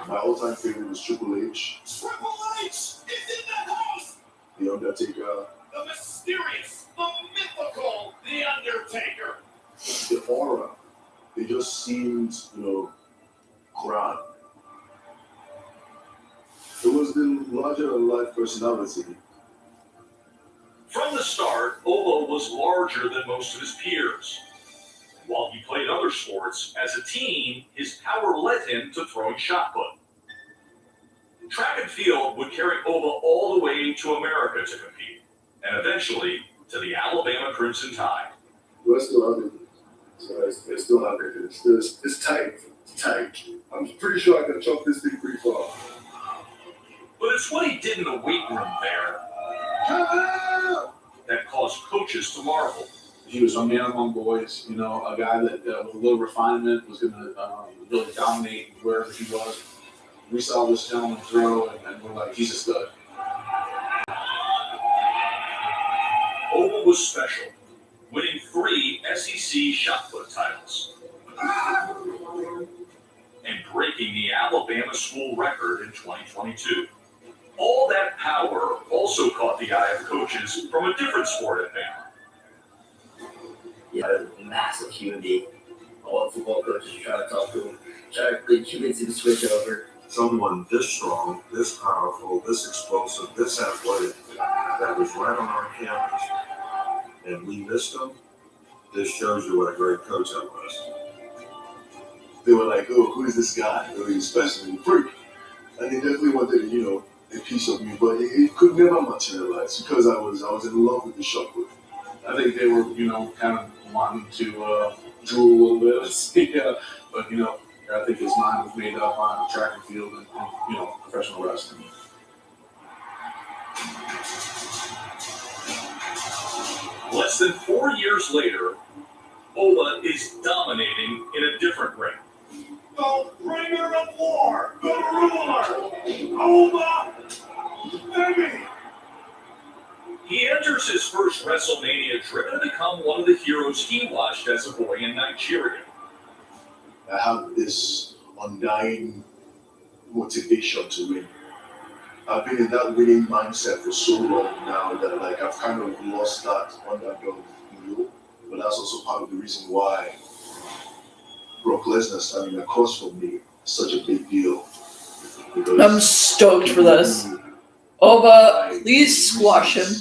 My all-time favorite is Triple H. Triple H is in the house! The Undertaker. The mysterious, the mythical, the Undertaker. The aura. They just seemed, grand. It was the larger-than-life personality. From the start, Oba was larger than most of his peers. While he played other sports, as a teen, his power led him to throwing shot put. Track and field would carry Oba all the way to America to compete, and eventually to the Alabama Crimson Tide. We're still under it. It's still under it. It's tight. It's tight. I'm pretty sure I can chop this thing pretty far. But it's what he did in the weight room there that caused coaches to marvel. He was a man among boys, a guy that with a little refinement was going to really dominate wherever he was. We saw this gentleman throw, and we're like, he's a stud. Oba was special, winning 3 SEC shot put titles and breaking the Alabama school record in 2022. All that power also caught the eye of coaches from a different sport at Bama. Yeah, a massive human being. All the football coaches are trying to talk to him, trying to convince him to switch over. Someone this strong, this powerful, this explosive, this athletic, that was right on our campus, and we missed him. This shows you what a great coach I was. They were like, oh, who is this guy? Really special freak. And they definitely wanted, a piece of me, but it could never materialize because I was in love with the shot put. I think they were, kind of wanting to drool a little bit, but, I think his mind was made up on track and field and professional wrestling. Less than 4 years later, Oba is dominating in a different ring. The bringer of war, the ruler, Oba Femi. He enters his first WrestleMania driven to become one of the heroes he watched as a boy in Nigeria. I have this undying motivation to win. I've been in that winning mindset for so long now that I've kind of lost that underdog feel, but that's also part of the reason why Brock Lesnar standing across from me is such a big deal. I'm stoked for this. Oba, please squash him.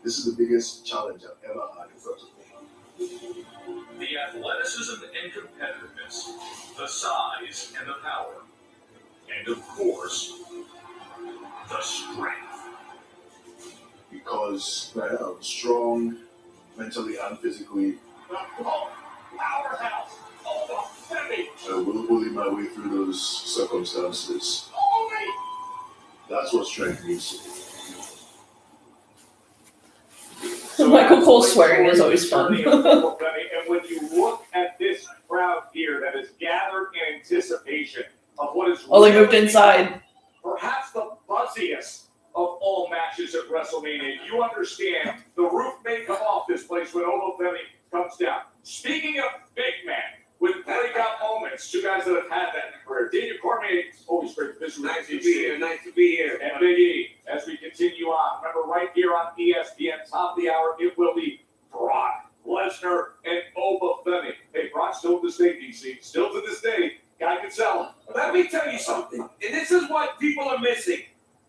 This is the biggest challenge I've ever had in front of me. The athleticism and competitiveness, the size and the power, and of course, the strength. Because I'm strong, mentally and physically. Powerhouse, Oba Femi. I will bully my way through those circumstances. That's what strength means to me. Michael Cole swearing is always fun. And when you look at this crowd here that is gathered in anticipation of what is Oh, they moved inside. Perhaps the buzziest of all matches at WrestleMania. You understand the roof may come off this place when Oba Femi comes down. Speaking of big man, with breakout moments, two guys that have had that in their career. Daniel Cormier, always great to visit. Nice to be here. Nice to be here. And Big E, as we continue on. Remember, right here on ESPN, top of the hour, it will be Brock Lesnar and Oba Femi. Hey, Brock still to this day, DC. Still to this day, guy can sell. Let me tell you something, and this is what people are missing.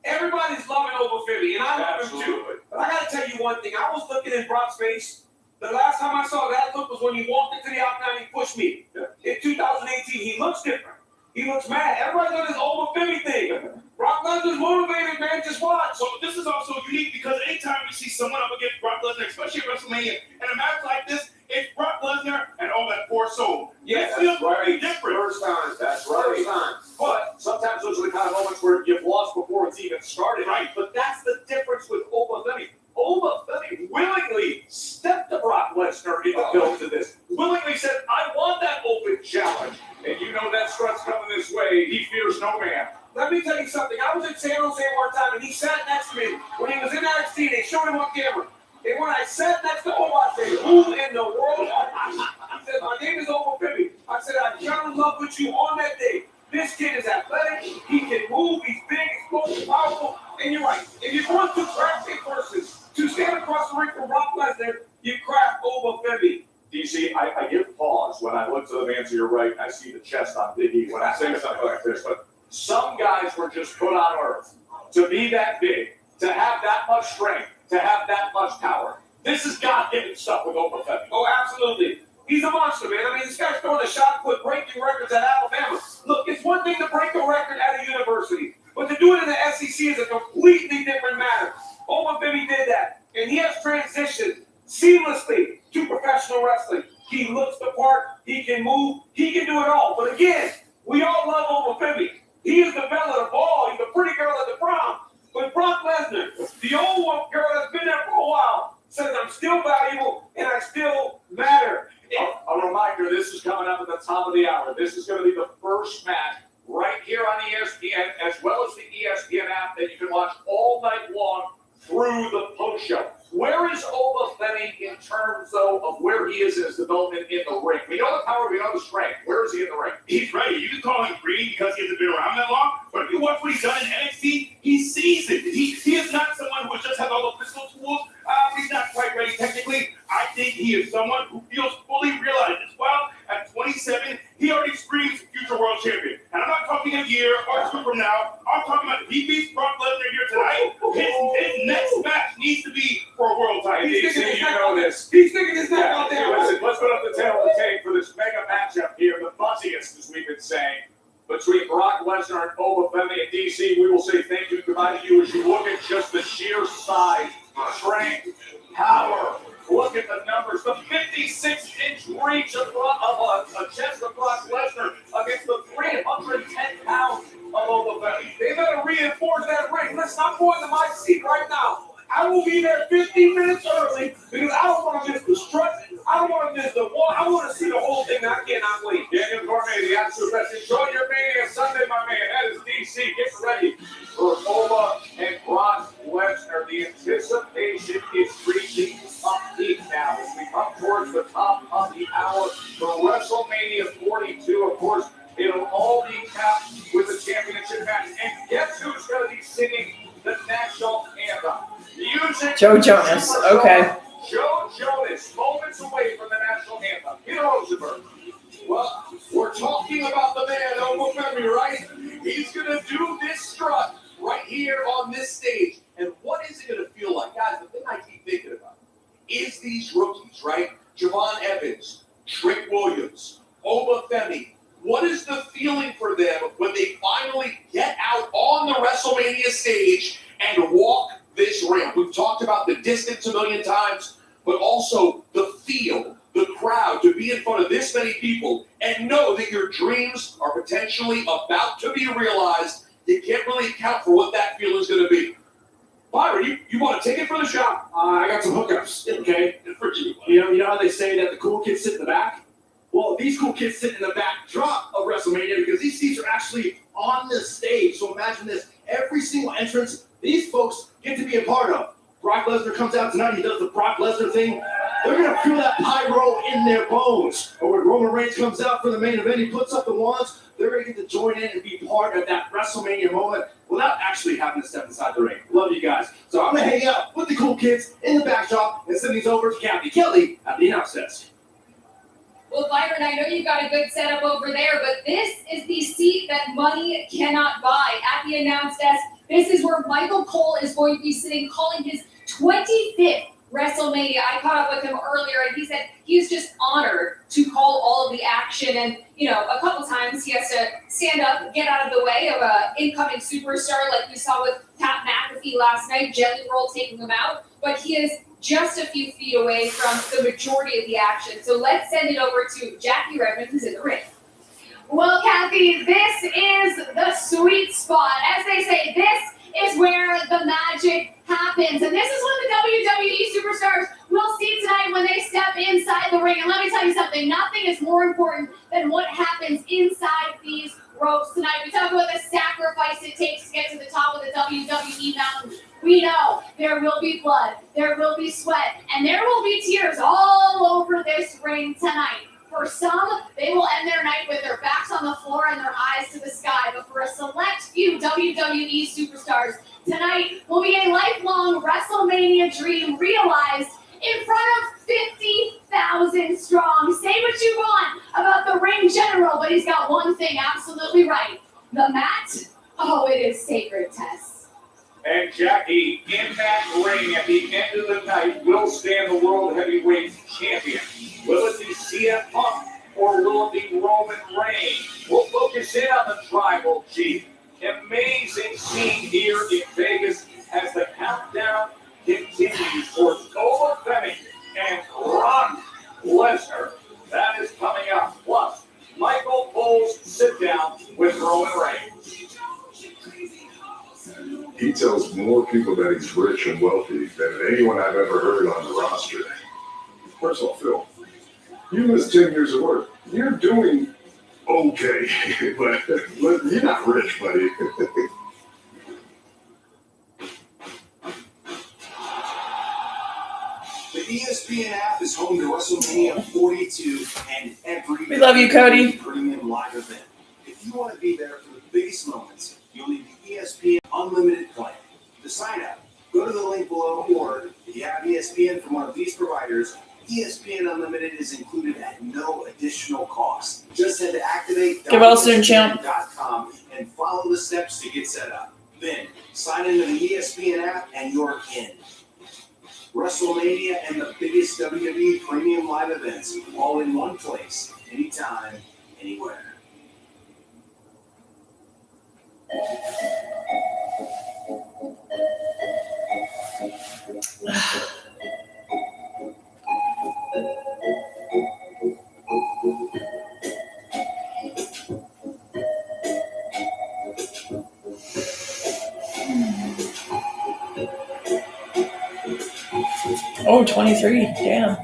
Everybody's loving Overfitty, and I love him too. But I gotta tell you one thing. I was looking in Brock's face. The last time I saw that look was when he walked into the octagon and he pushed me. In 2018, he looks different. He looks mad. Everybody's on this Overfitty thing. Brock Lesnar's motivated, man. Just watch. So this is also unique because anytime we see someone up against Brock Lesnar, especially at WrestleMania, in a match like this, it's Brock Lesnar and all that poor soul. Yes, it feels right. very different. First time. That's right. First time. But sometimes those are the kind of moments where you've lost before it's even started. Right. But that's the difference with Overfitty. Overfitty willingly stepped to Brock Lesnar in the build to this. Willingly said, I want that open challenge. And you know that strut's coming this way. He fears no man. Let me tell you something. I was in San Jose one time, and he sat next to me when he was in NXT. They showed him on camera. And when I sat next to him, I said, who in the world are you? He said, my name is Overfitty. I said, I fell in love with you on that day. This kid is athletic. He can move. He's big, explosive, powerful. And you're right. If you're going to craft a person to stand across the ring from Brock Lesnar, you craft Overfitty. DC, I give pause when I look to the man to your right. I see the chest on Big E when I say something like this. But some guys were just put on earth to be that big, to have that much strength, to have that much power. This is God-given stuff with Overfitty. Oh, absolutely. He's a monster, man. I mean, this guy's throwing a shot put, breaking records at Alabama. Look, it's one thing to break a record at a university, but to do it in the SEC is a completely different matter. Overfitty did that, and he has transitioned seamlessly to professional wrestling. He looks the part, he can move, he can do it all. But again, we all love Overfitty. He is the belle of the ball. He's the pretty girl at the prom. But Brock Lesnar, the old girl that's been there for a while, says I'm still valuable and I still matter. A reminder, this is coming up at the top of the hour. This is going to be the first match right here on ESPN, as well as the ESPN app that you can watch all night long through the post show. Where is Overfitty in terms, though, of where he is in his development in the ring? We know the power, we know the strength. Where is he in the ring? He's ready. You can call him green because he hasn't been around that long, but if you watch what he's done in NXT, he's seasoned. He is not someone who just has all the physical tools. He's not quite ready technically. I think he is someone who feels fully realized as well. At 27, he already screams future world champion. And I'm not talking a year or two from now. I'm talking about if he beats Brock Lesnar here tonight, his next match needs to be for a world title. He's sticking his neck out there. He's sticking his neck out there. Listen, let's put up the tail of the tape for this mega matchup here, the buzziest, as we've been saying, between Brock Lesnar and Overfitty and DC. We will say thank you and goodbye to you as you look at just the sheer size, strength, power. Look at the numbers. The 56-inch reach of a chest of Brock Lesnar against the 310 pounds of Overfitty. They better reinforce that ring. Listen, I'm going to my seat right now. I will be there 15 minutes early because I don't want to miss the strut. I don't want to miss the wall. I want to see the whole thing. I cannot wait. Daniel Gourmet, the absolute best. Enjoy your Mania Sunday, my man. That is DC. Get ready for Ova and Brock Lesnar. The anticipation is reaching a peak now as we come towards the top of the hour for WrestleMania 42. Of course, it'll all be capped with the championship match. And guess who's going to be singing the national anthem? Music. Joe Jonas. Okay. Joe Jonas, moments away from the national anthem. Peter Rosenberg. Well, we're talking about the man, Overfitty, right? He's going to do this strut right here on this stage. And what is it going to feel like? Guys, the thing I keep thinking about is these rookies, right? Javon Evans, Trick Williams, Overfitty. What is the feeling for them when they finally get out on the WrestleMania stage and walk this ramp? We've talked about the distance a million times, but also the feel, the crowd, to be in front of this many people and know that your dreams are potentially about to be realized. You can't really account for what that feeling is going to be. Byron, you want to take it for the shot? I got some hookups, okay? You know how they say that the cool kids sit in the back? Well, these cool kids sit in the backdrop of WrestleMania because these seats are actually on the stage. So imagine this. Every single entrance these folks get to be a part of. Brock Lesnar comes out tonight. He does the Brock Lesnar thing. They're going to feel that pyro in their bones. Or when Roman Reigns comes out for the main event, he puts up the wands. They're going to get to join in and be part of that WrestleMania moment without actually having to step inside the ring. Love you guys. So I'm going to hang out with the cool kids in the backdrop and send these over to Kathy Kelly at the announce desk. Well, Byron, I know you got a good setup over there, but this is the seat that money cannot buy. At the announce desk, This is where Michael Cole is going to be sitting, calling his 25th WrestleMania. I caught up with him earlier, and he said he's just honored to call all of the action. And, you know, a couple times he has to stand up, get out of the way of an incoming superstar like we saw with Pat McAfee last night, Jelly Roll taking him out. But he is just a few feet away from the majority of the action. So let's send it over to Jackie Redmond, who's in the ring. Well, Kathy, this is the sweet spot. As they say, this is where the magic happens. And this is what the WWE superstars will see tonight when they step inside the ring. And let me tell you something, nothing is more important than what happens inside these ropes tonight. We talk about the sacrifice it takes to get to the top of the WWE mountain. We know there will be blood, there will be sweat, and there will be tears all over this ring tonight. For some, they will end their night with their backs on the floor and their eyes to the sky. But for a select few WWE superstars, tonight will be a lifelong WrestleMania dream realized in front of 50,000 strong. Say what you want about the ring general, but he's got one thing absolutely right. The mat, oh, it is sacred, Tess. And Jackie, in that ring at the end of the night, will stand the World Heavyweight Champion. Will it be CM Punk or will it be Roman Reigns? We'll focus in on the Tribal Chief. Amazing scene here in Vegas as the countdown continues for Goldberg and Brock Lesnar. That is coming up. Plus, Michael Cole's sit down with Roman Reigns. He tells more people that he's rich and wealthy than anyone I've ever heard on the roster. First of all, Phil, you missed 10 years of work. You're doing okay, but you're not rich, buddy. The ESPN app is home to WrestleMania 42 and every We love you, Cody. premium live event. If you want to be there for the biggest moments, you'll need the ESPN Unlimited plan. To sign up, go to the link below, or if you have ESPN from one of these providers, ESPN Unlimited is included at no additional cost. Just head to activate.com and follow the steps to get set up. Then sign into the ESPN app and you're in. WrestleMania and the biggest WWE premium live events all in one place, anytime, anywhere. Oh, 23. Damn.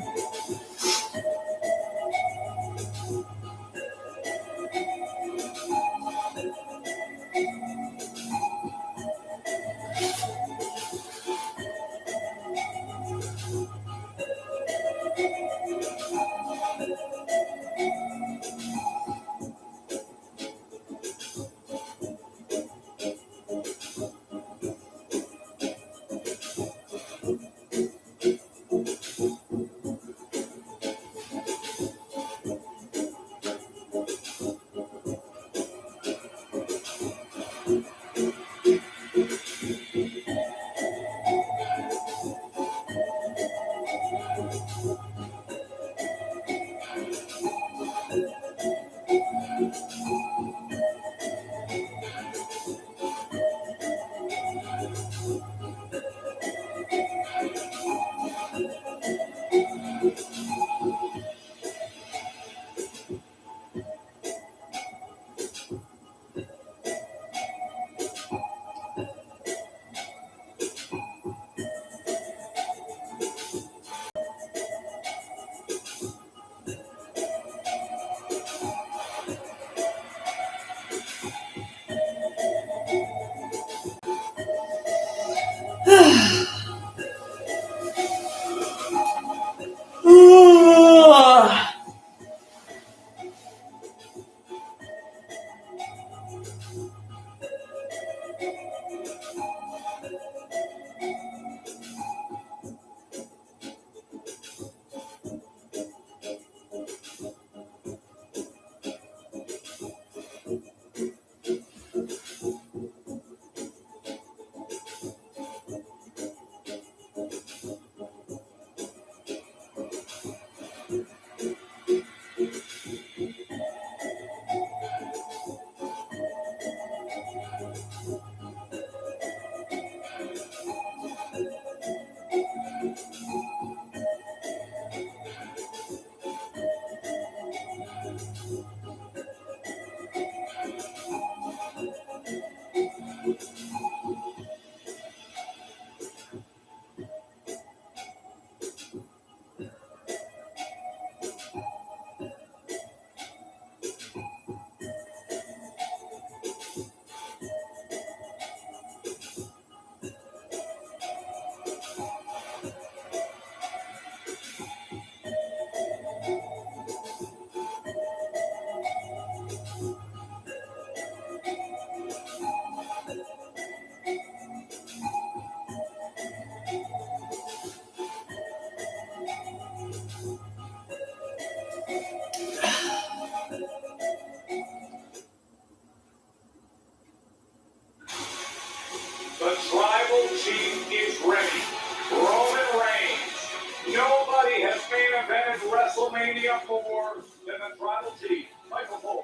tribal chief is ready. Roman Reigns. Nobody has main evented WrestleMania more than the tribal chief. Michael Cole.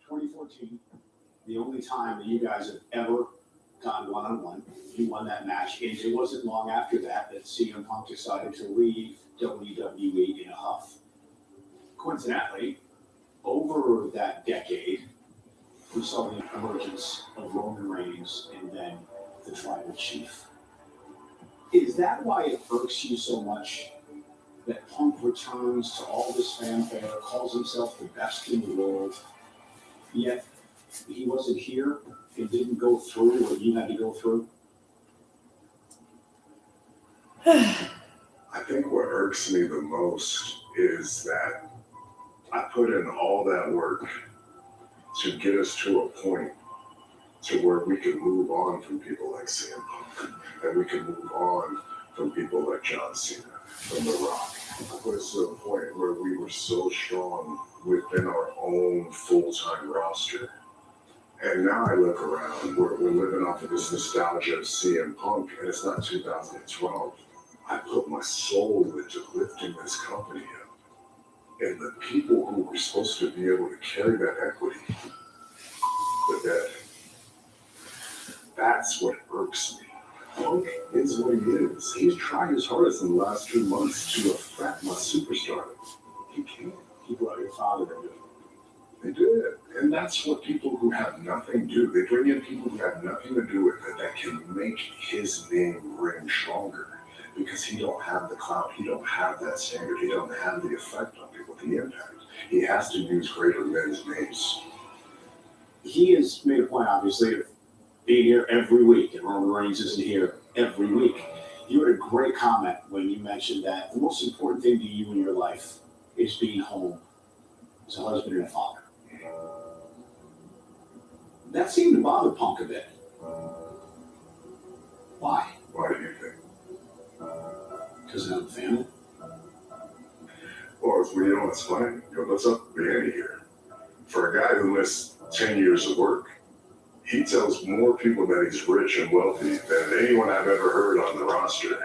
2014, the only time that you guys have ever gone one-on-one. You won that match, and it wasn't long after that CM Punk decided to leave WWE in a huff. Coincidentally, over that decade, we saw the emergence of Roman Reigns and then the Tribal Chief. Is that why it irks you so much that Punk returns to all this fanfare, calls himself the best in the world, yet he wasn't here and didn't go through what you had to go through? I think what irks me the most is that I put in all that work to get us to a point to where we can move on from people like CM Punk, and we can move on from people like John Cena, from The Rock. I put us to a point where we were so strong within our own full-time roster. And now I look around, we're living off of this nostalgia of CM Punk, and it's not 2012. I put my soul into lifting this company up. And the people who were supposed to be able to carry that equity, they're dead. That's what irks me. Punk is what he is. He's tried his hardest in the last 2 months to affect my superstardom. He can't. He brought your father to do it. They did. And that's what people who have nothing do. They bring in people who have nothing to do with it that can make his name ring stronger. Because he don't have the clout. He don't have that standard. He don't have the effect on people, the impact. He has to use greater men's names. He has made a point, obviously, of being here every week, and Roman Reigns isn't here every week. You had a great comment when you mentioned that the most important thing to you in your life is being home as a husband and a father. That seemed to bother Punk a bit. Why? Why do you think? Because of the family? Well, it's funny. What's up the ante here? For a guy who missed 10 years of work, he tells more people that he's rich and wealthy than anyone I've ever heard on the roster.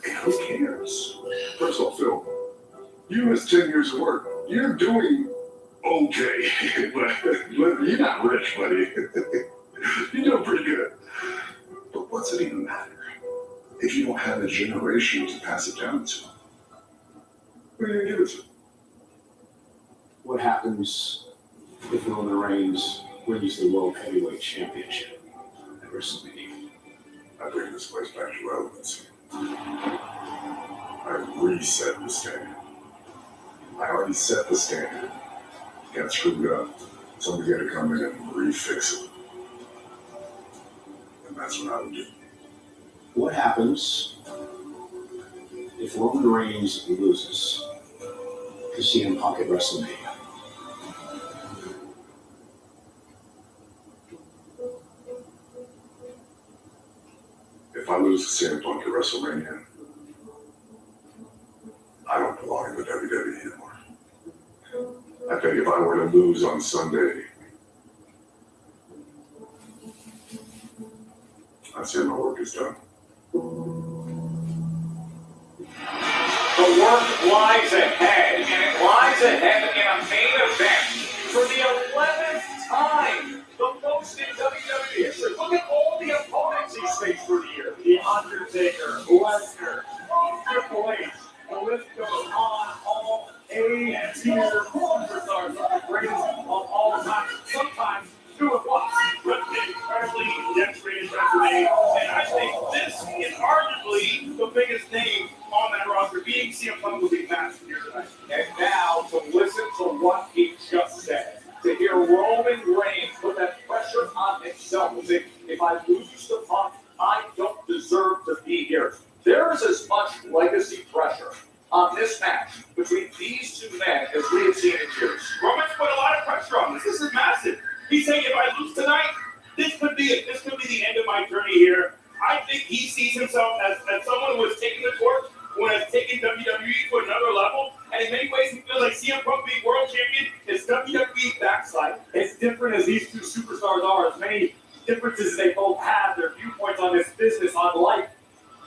And who cares? First of all, Phil, you missed 10 years of work. You're doing okay, but you're not rich, buddy. You're doing pretty good. But what's it even matter if you don't have a generation to pass it down to? Who are you going to give it to? What happens if Roman Reigns wins the World Heavyweight Championship at WrestleMania? I bring this place back to relevancy. I reset the standard. I already set the standard. Got screwed up. Somebody got to come in and refix it. And that's what I would do. What happens if Roman Reigns loses to CM Punk at WrestleMania? If I lose to CM Punk at WrestleMania, I don't belong in the WWE anymore. I think if I were to lose on Sunday, I'd say my work is done. The work lies ahead, and it lies ahead in a main event for the 11th time. The most in WWE history. Look at all the opponents he's faced through the year. The Undertaker, Lesnar, Triple H. The list goes on. All A-tier superstars are the greatest of all time. Sometimes two at once. But incredibly demonstrated resume. And I think this is arguably the biggest name on that roster. Being CM Punk will be massive here tonight. And now to listen to what he just said. To hear Roman Reigns put that pressure on himself and say, if I lose to Punk, I don't deserve to be here. There is as much legacy pressure on this match between these two men as we have seen in years. Roman's put a lot of pressure on this. This is massive. He's saying, if I lose tonight, this could be it. This could be the end of my journey here. I think he sees himself as someone who has taken the torch, who has taken WWE to another level. And in many ways, he feels like CM Punk being world champion is WWE backslide. As different as these two superstars are, as many many differences they both have, their viewpoints on this business, on life,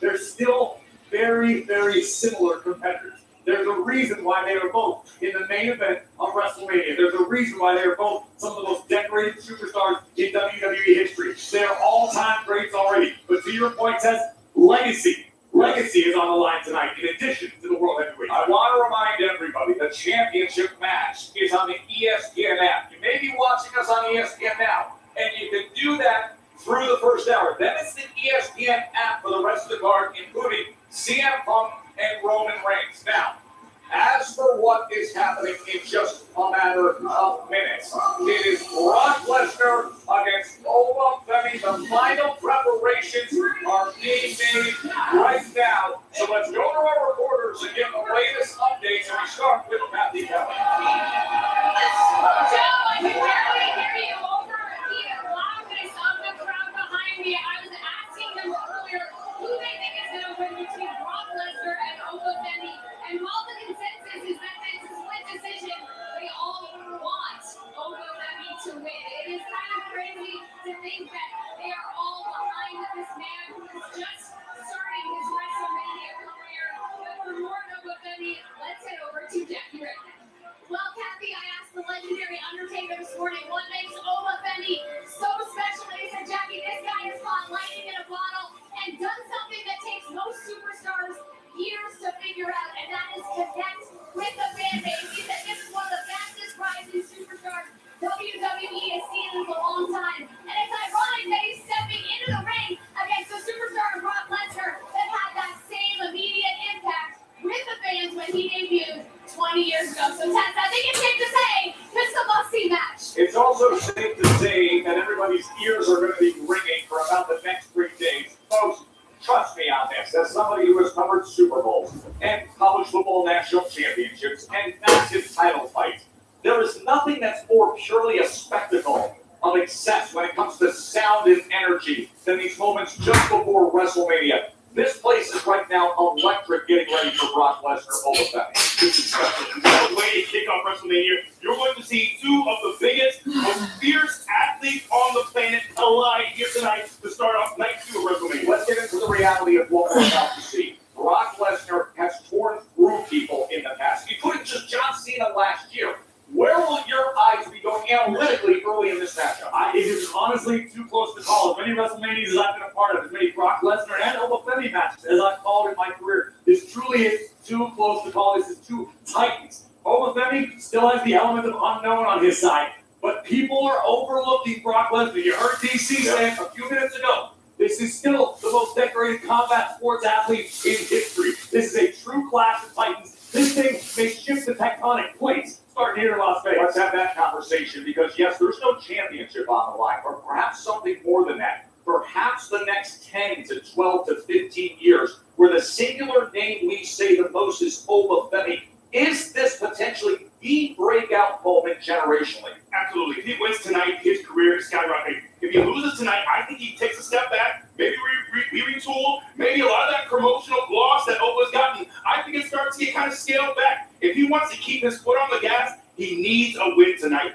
they're still very, very similar competitors. There's a reason why they are both in the main event of WrestleMania. There's a reason why they are both some of the most decorated superstars in WWE history. They are all-time greats already. But to your point, Tess, legacy. Legacy is on the line tonight, in addition to the World Heavyweight. I want to remind everybody the championship match is on the ESPN app. You may be watching us on ESPN now, and you can do that through the first hour. Then it's the ESPN app for the rest of the card, including CM Punk and Roman Reigns. Now, as for what is happening in just a matter of minutes, it is Brock Lesnar against Ola Femi. The final preparations are being made right now. So let's go to our reporters and get the latest updates. And we start with Kathy Kelly. Joe, I can barely hear you over the loudness of the crowd behind me. I was asking them earlier who they think is going to win between Brock Lesnar and Ola Femi. And while the consensus is that it's a split decision, they all want Ola Femi to win. It is kind of crazy to think that they are all behind this man who is just starting his WrestleMania career. But for more on Ola Femi, let's head over to Jackie Redmond. Well, Kathy, I asked the legendary Undertaker this morning what makes Ola Femi so special. And he said, Jackie, this guy has caught lightning in a bottle and done something that takes most superstars years to figure out, and that is connect with the fan base. He said this is one of the fastest rising superstars WWE has seen in a long time. And it's ironic that he's stepping into the ring against the superstar Brock Lesnar that had that same immediate impact with the fans when he debuted 20 years ago. So, Tess, I think it's safe to say this is a must-see match. It's also safe to say that everybody's ears are going to be ringing for about the next 3 days. Folks, trust me on this, as somebody who has covered Super Bowls and college football national championships and massive title fights, there is nothing that's more purely a spectacle of excess when it comes to sound and energy than these moments just before WrestleMania. This place is right now electric, getting ready for Brock Lesnar Ola Femi. This is special. The way to kick off WrestleMania, you're going to see two of the biggest, most fierce athletes on the planet alive here tonight to start off night 2 of WrestleMania. Let's get into the reality of what we're about to see. Brock Lesnar has torn through people in the past, including just John Cena last year. Where will your eyes be going analytically early in this matchup? It is honestly too close to call. As many WrestleManias as I've been a part of, as many Brock Lesnar and Ola Femi matches as I've called in my career, this truly is too close to call. This is two titans. Ola Femi still has the element of unknown on his side, but people are overlooking Brock Lesnar. You heard DC say a few minutes ago. This is still the most decorated combat sports athlete in history. This is a true clash of titans. This thing may shift the tectonic plates starting here in Las Vegas. Let's have that conversation because, yes, there's no championship on the line, but perhaps something more than that. Perhaps the next 10 to 12 to 15 years where the singular name we say the most is Ola Femi. Is this potentially the breakout moment generationally? Absolutely. If he wins tonight, his career is skyrocketing. If he loses tonight, I think he takes a step back. Maybe we retool. Maybe a lot of that promotional gloss that Ola's gotten, I think it starts to get kind of scaled back. If he wants to keep his foot on the gas, he needs a win tonight.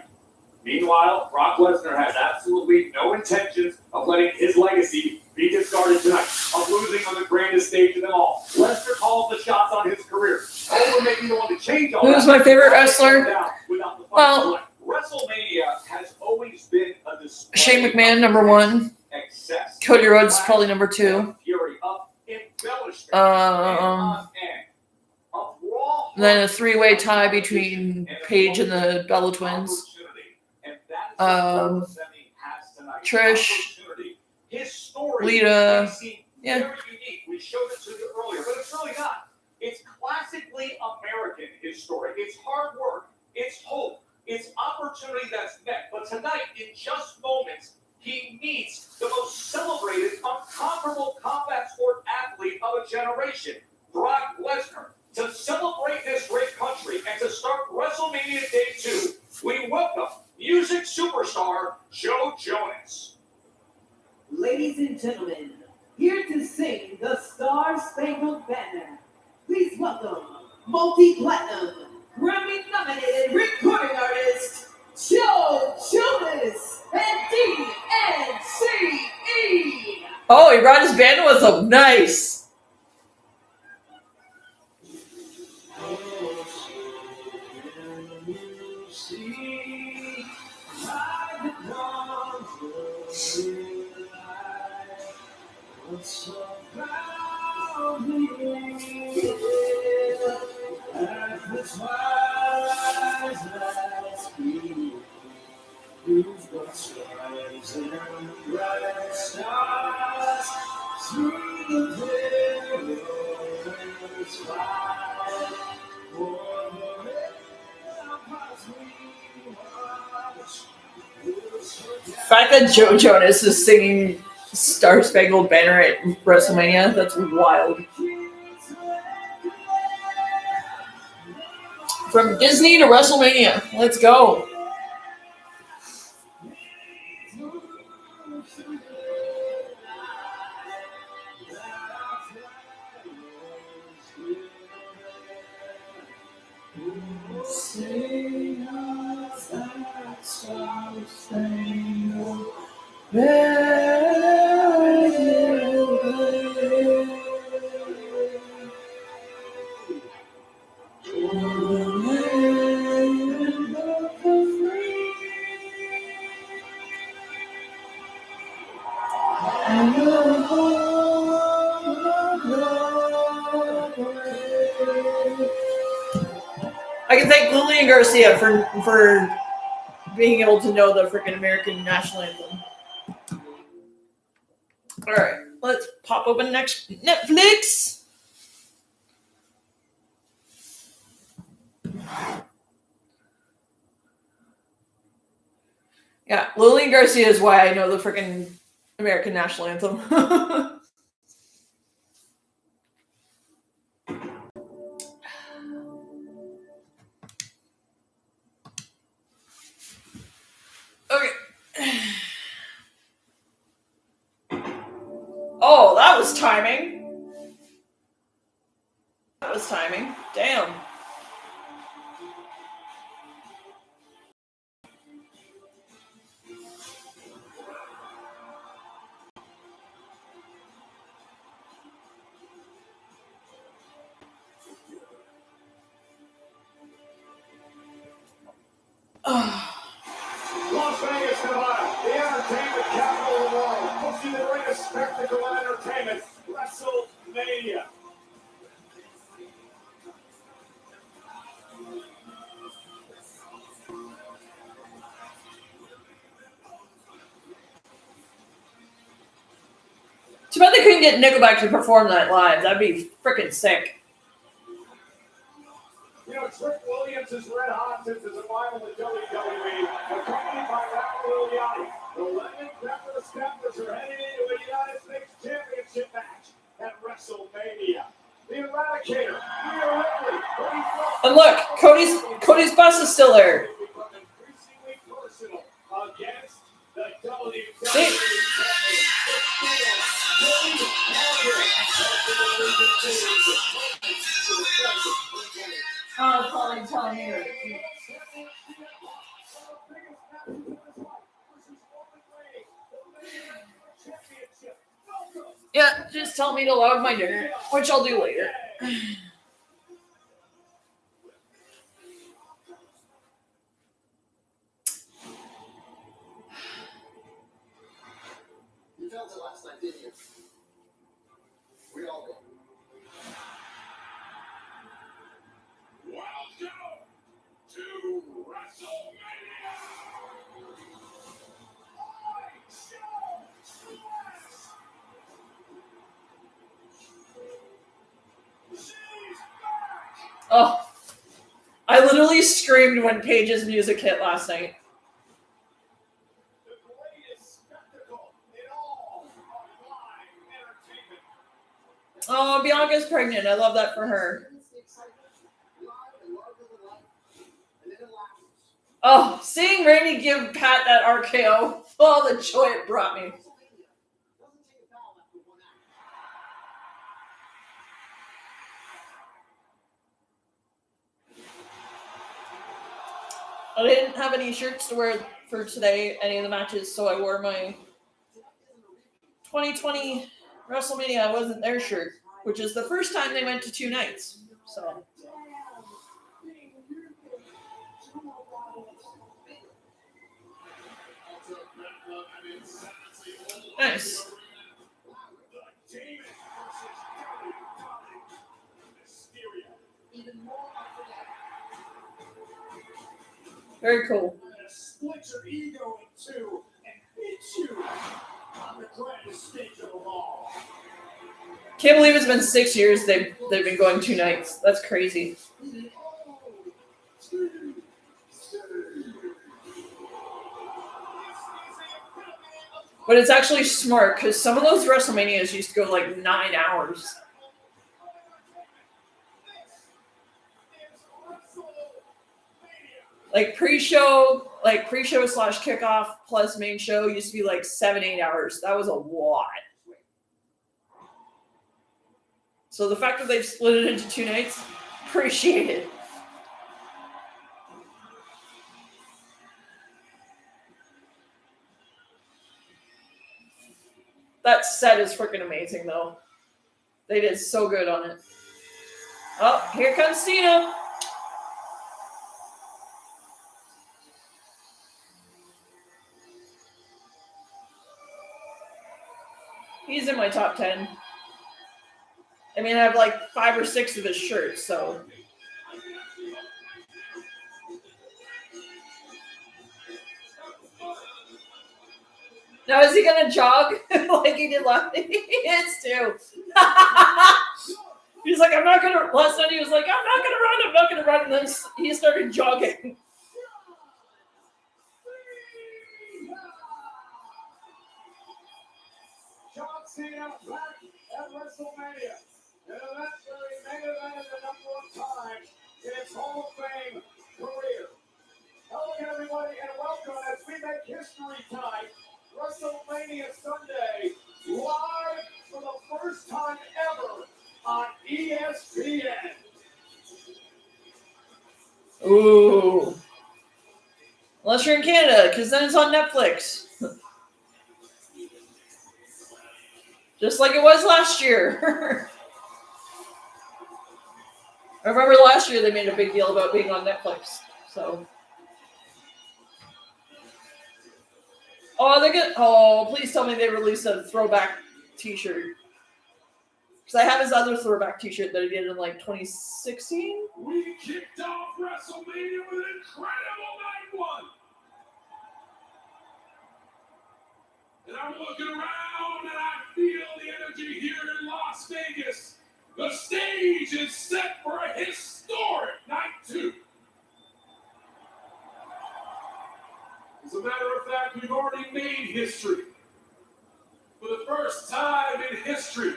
Meanwhile, Brock Lesnar has absolutely no intentions of letting his legacy be discarded tonight, of losing on the grandest stage of them all. Lesnar calls the shots on his career. Ola may be the one to change all that. Who's my favorite wrestler? Well, WrestleMania has always been a display Shane McMahon, number 1. excess. Cody Rhodes, probably number 2. Fury of embellishment. Then a 3-way tie between Paige and the Bella Twins. Trish, Lita, yeah. We showed it to you earlier, but it's really not. It's classically American, his story. It's hard work. It's hope. It's opportunity that's met. But tonight, in just moments, he meets the most celebrated, incomparable combat sport athlete of a generation, Brock Lesnar. To celebrate this great country and to start WrestleMania Day 2, we welcome music superstar Joe Jonas. Ladies and gentlemen, here to sing the Star-Spangled Banner, please welcome multi-platinum, Grammy-nominated recording artist, Joe Jonas and DNCE. Oh, he brought his band with him. Nice. The fact that Joe Jonas is singing Star Spangled Banner at WrestleMania, that's wild. From Disney to WrestleMania. Let's go. I can thank Lillian Garcia for being able to know the freaking American national anthem. All right, let's pop open next Netflix. Yeah, Lillian Garcia is why I know the freaking American national anthem. Okay. Oh, that was timing. That was timing. Damn. Las Vegas, Nevada, the entertainment capital of the world, hosting the greatest spectacle in entertainment, WrestleMania. Too bad they couldn't get Nickelback to perform that live. That'd be freaking sick. You know, Trick Williams is red hot since his arrival in WWE, accompanied by Rafa Liliani. The Lemon Pepper Steppers are heading into a United States Championship match at WrestleMania. The Eradicator, Rhea Ripley, And look, Cody's bus is still there. increasingly personal against the WWE See? Oh, Colin, tell me. Yeah, just tell me to log my dinner, which I'll do later. You felt it last night, didn't you? We all did. Welcome to WrestleMania! Oh, I literally screamed when Paige's music hit last night. The greatest spectacle in all of live entertainment. Oh, Bianca's pregnant. I love that for her. Oh, seeing Randy give Pat that RKO. Oh, the joy it brought me. I didn't have any shirts to wear for today, any of the matches, so I wore my 2020 WrestleMania I Wasn't There shirt, which is the first time they went to 2 nights. So nice. Very cool. Split your ego in two and beat you on the grandest stage of them all. Can't believe it's been 6 years they've been going 2 nights. That's crazy. But it's actually smart because some of those WrestleManias used to go like 9 hours. Like pre-show / kickoff plus main show used to be like 7-8 hours. That was a lot. So the fact that they've split it into 2 nights, appreciate it. That set is freaking amazing, though. They did so good on it. Oh, here comes Cena. He's in my top 10. I mean, I have like 5 or 6 of his shirts, so. Now, is he going to jog like he did last night? He is too. He's like, last night he was like, I'm not going to run. And then he started jogging. John Cena back at WrestleMania. And that's where he made it the number 1 time in his Hall of Fame career. Hello, everybody, and welcome as we make history tonight. WrestleMania Sunday, live for the first time ever on ESPN. Ooh. Unless you're in Canada, because then it's on Netflix. Just like it was last year. I remember last year they made a big deal about being on Netflix. So. Oh, they're good. Oh, please tell me they released a throwback T-shirt. Because I have his other throwback T-shirt that I did in like 2016. We kicked off WrestleMania with an incredible night 1. And I'm looking around and I feel the energy here in Las Vegas. The stage is set for a historic night 2. As a matter of fact, we've already made history. For the first time in history,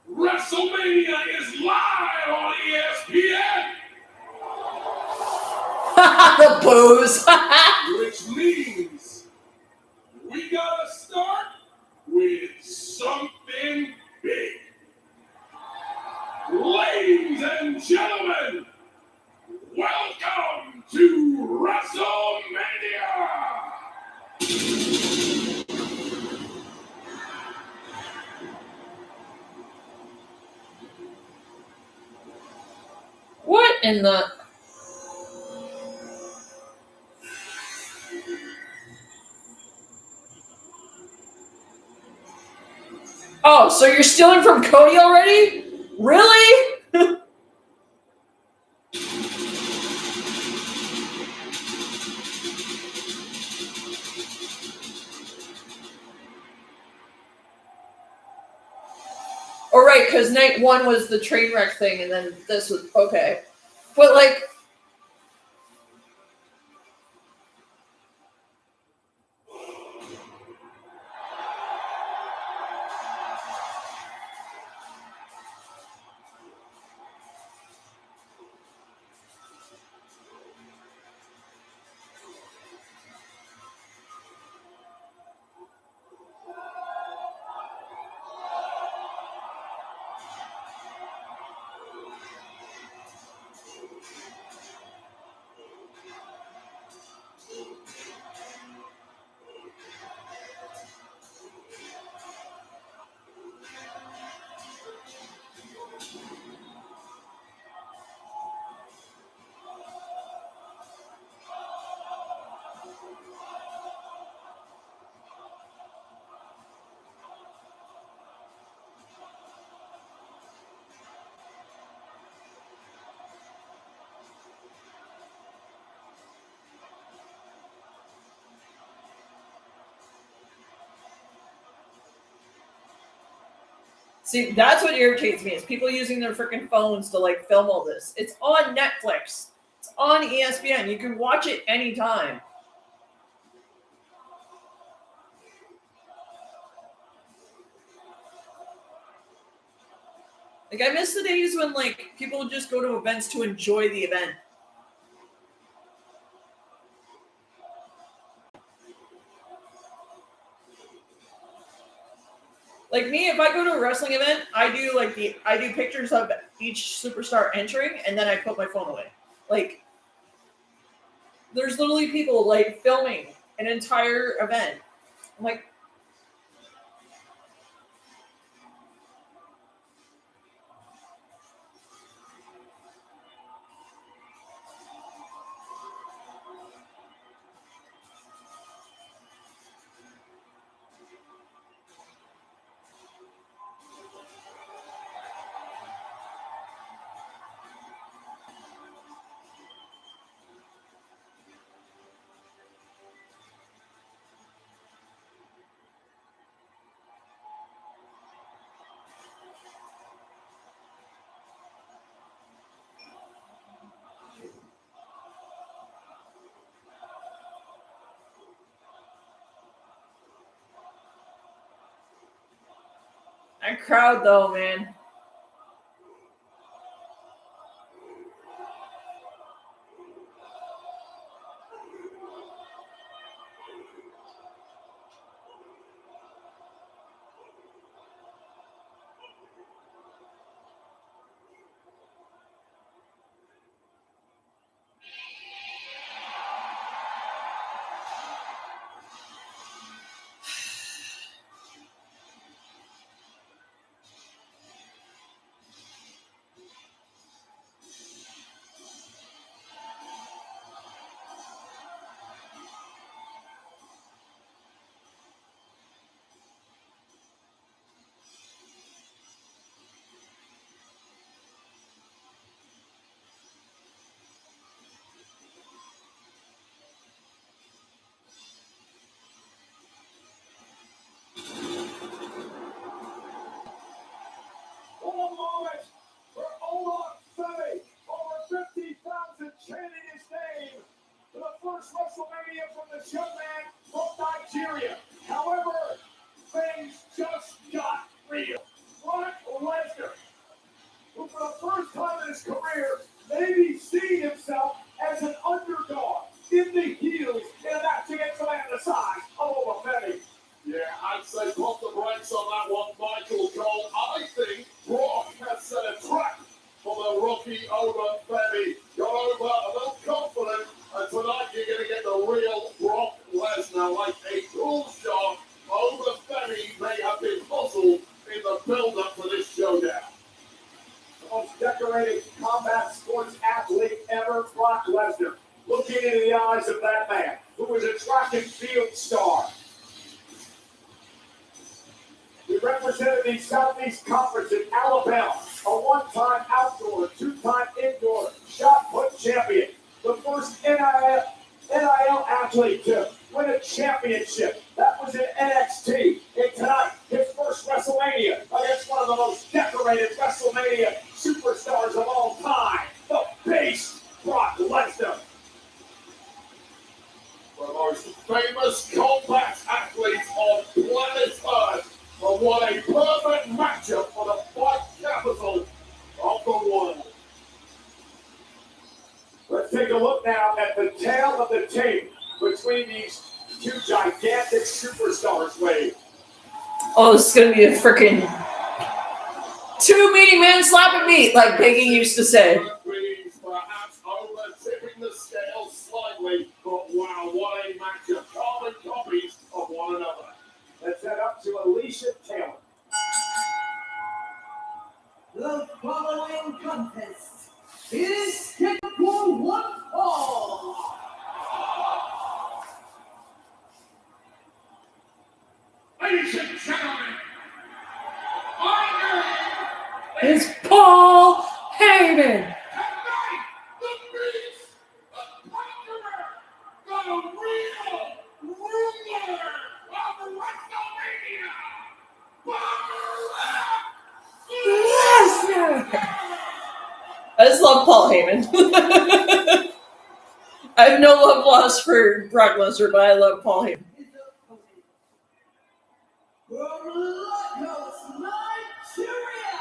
WrestleMania is live on ESPN. The boos. Which means we gotta start with something big. Ladies and gentlemen, welcome to WrestleMania! What in the... Oh, so you're stealing from Cody already? Really? Oh, right, because night 1 was the train wreck thing, and then this was... Okay. But, like... See, that's what irritates me is people using their freaking phones to like film all this. It's on Netflix. It's on ESPN. You can watch it anytime. Like, I miss the days when, like, people would just go to events to enjoy the event. Like me, if I go to a wrestling event, I do pictures of each superstar entering, and then I put my phone away. Like, there's literally people, like, filming an entire event. I'm like, that crowd though, man. One moment for Olaf Femi, over 50,000 chanting his name for the first WrestleMania from this young man from Nigeria. However, things just got real. Brock Lesnar, who for the first time in his career may be seeing himself as an underdog in the heels in a match against a man the size of Olaf Femi. Yeah, I'd say pop the brakes on that one, Michael Cole. I think Brock has set a trap for the rookie Olaf Femi. Got over a little confident, and tonight you're going to get the real Brock Lesnar. Like a cool shot, Olaf Femi may have been puzzled in the build-up for this showdown. The most decorated combat sports athlete ever, Brock Lesnar. Looking into the eyes of that man, who was a track and field star. He represented the Southeast Conference in Alabama, a one-time outdoor, two-time indoor shot put champion, the first NIL athlete to win a championship. That was in NXT. And tonight, his first WrestleMania against one of the most decorated WrestleMania superstars of all time, the Beast, Brock Lesnar. The most famous combat athletes on planet Earth. But what a perfect matchup for the fight capital of the world. Let's take a look now at the tale of the tape between these two gigantic superstars, Wade. Oh, this is gonna be a freaking two meaty men slapping meat, like Biggie used to say. Perhaps over-tipping the scale slightly, but wow, what a matchup. Carbon copies of one another. Let's head up to Alicia Taylor. The following contest is scheduled for one fall. Ladies and gentlemen, It's Paul Heyman. the real ruler of WrestleMania, I just love Paul Heyman. I have no love lost for Brock Lesnar, but I love Paul Heyman. From Lagos, Nigeria,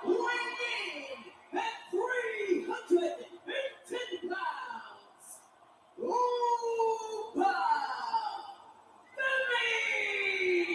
weighing at 310 pounds, Oba Femi!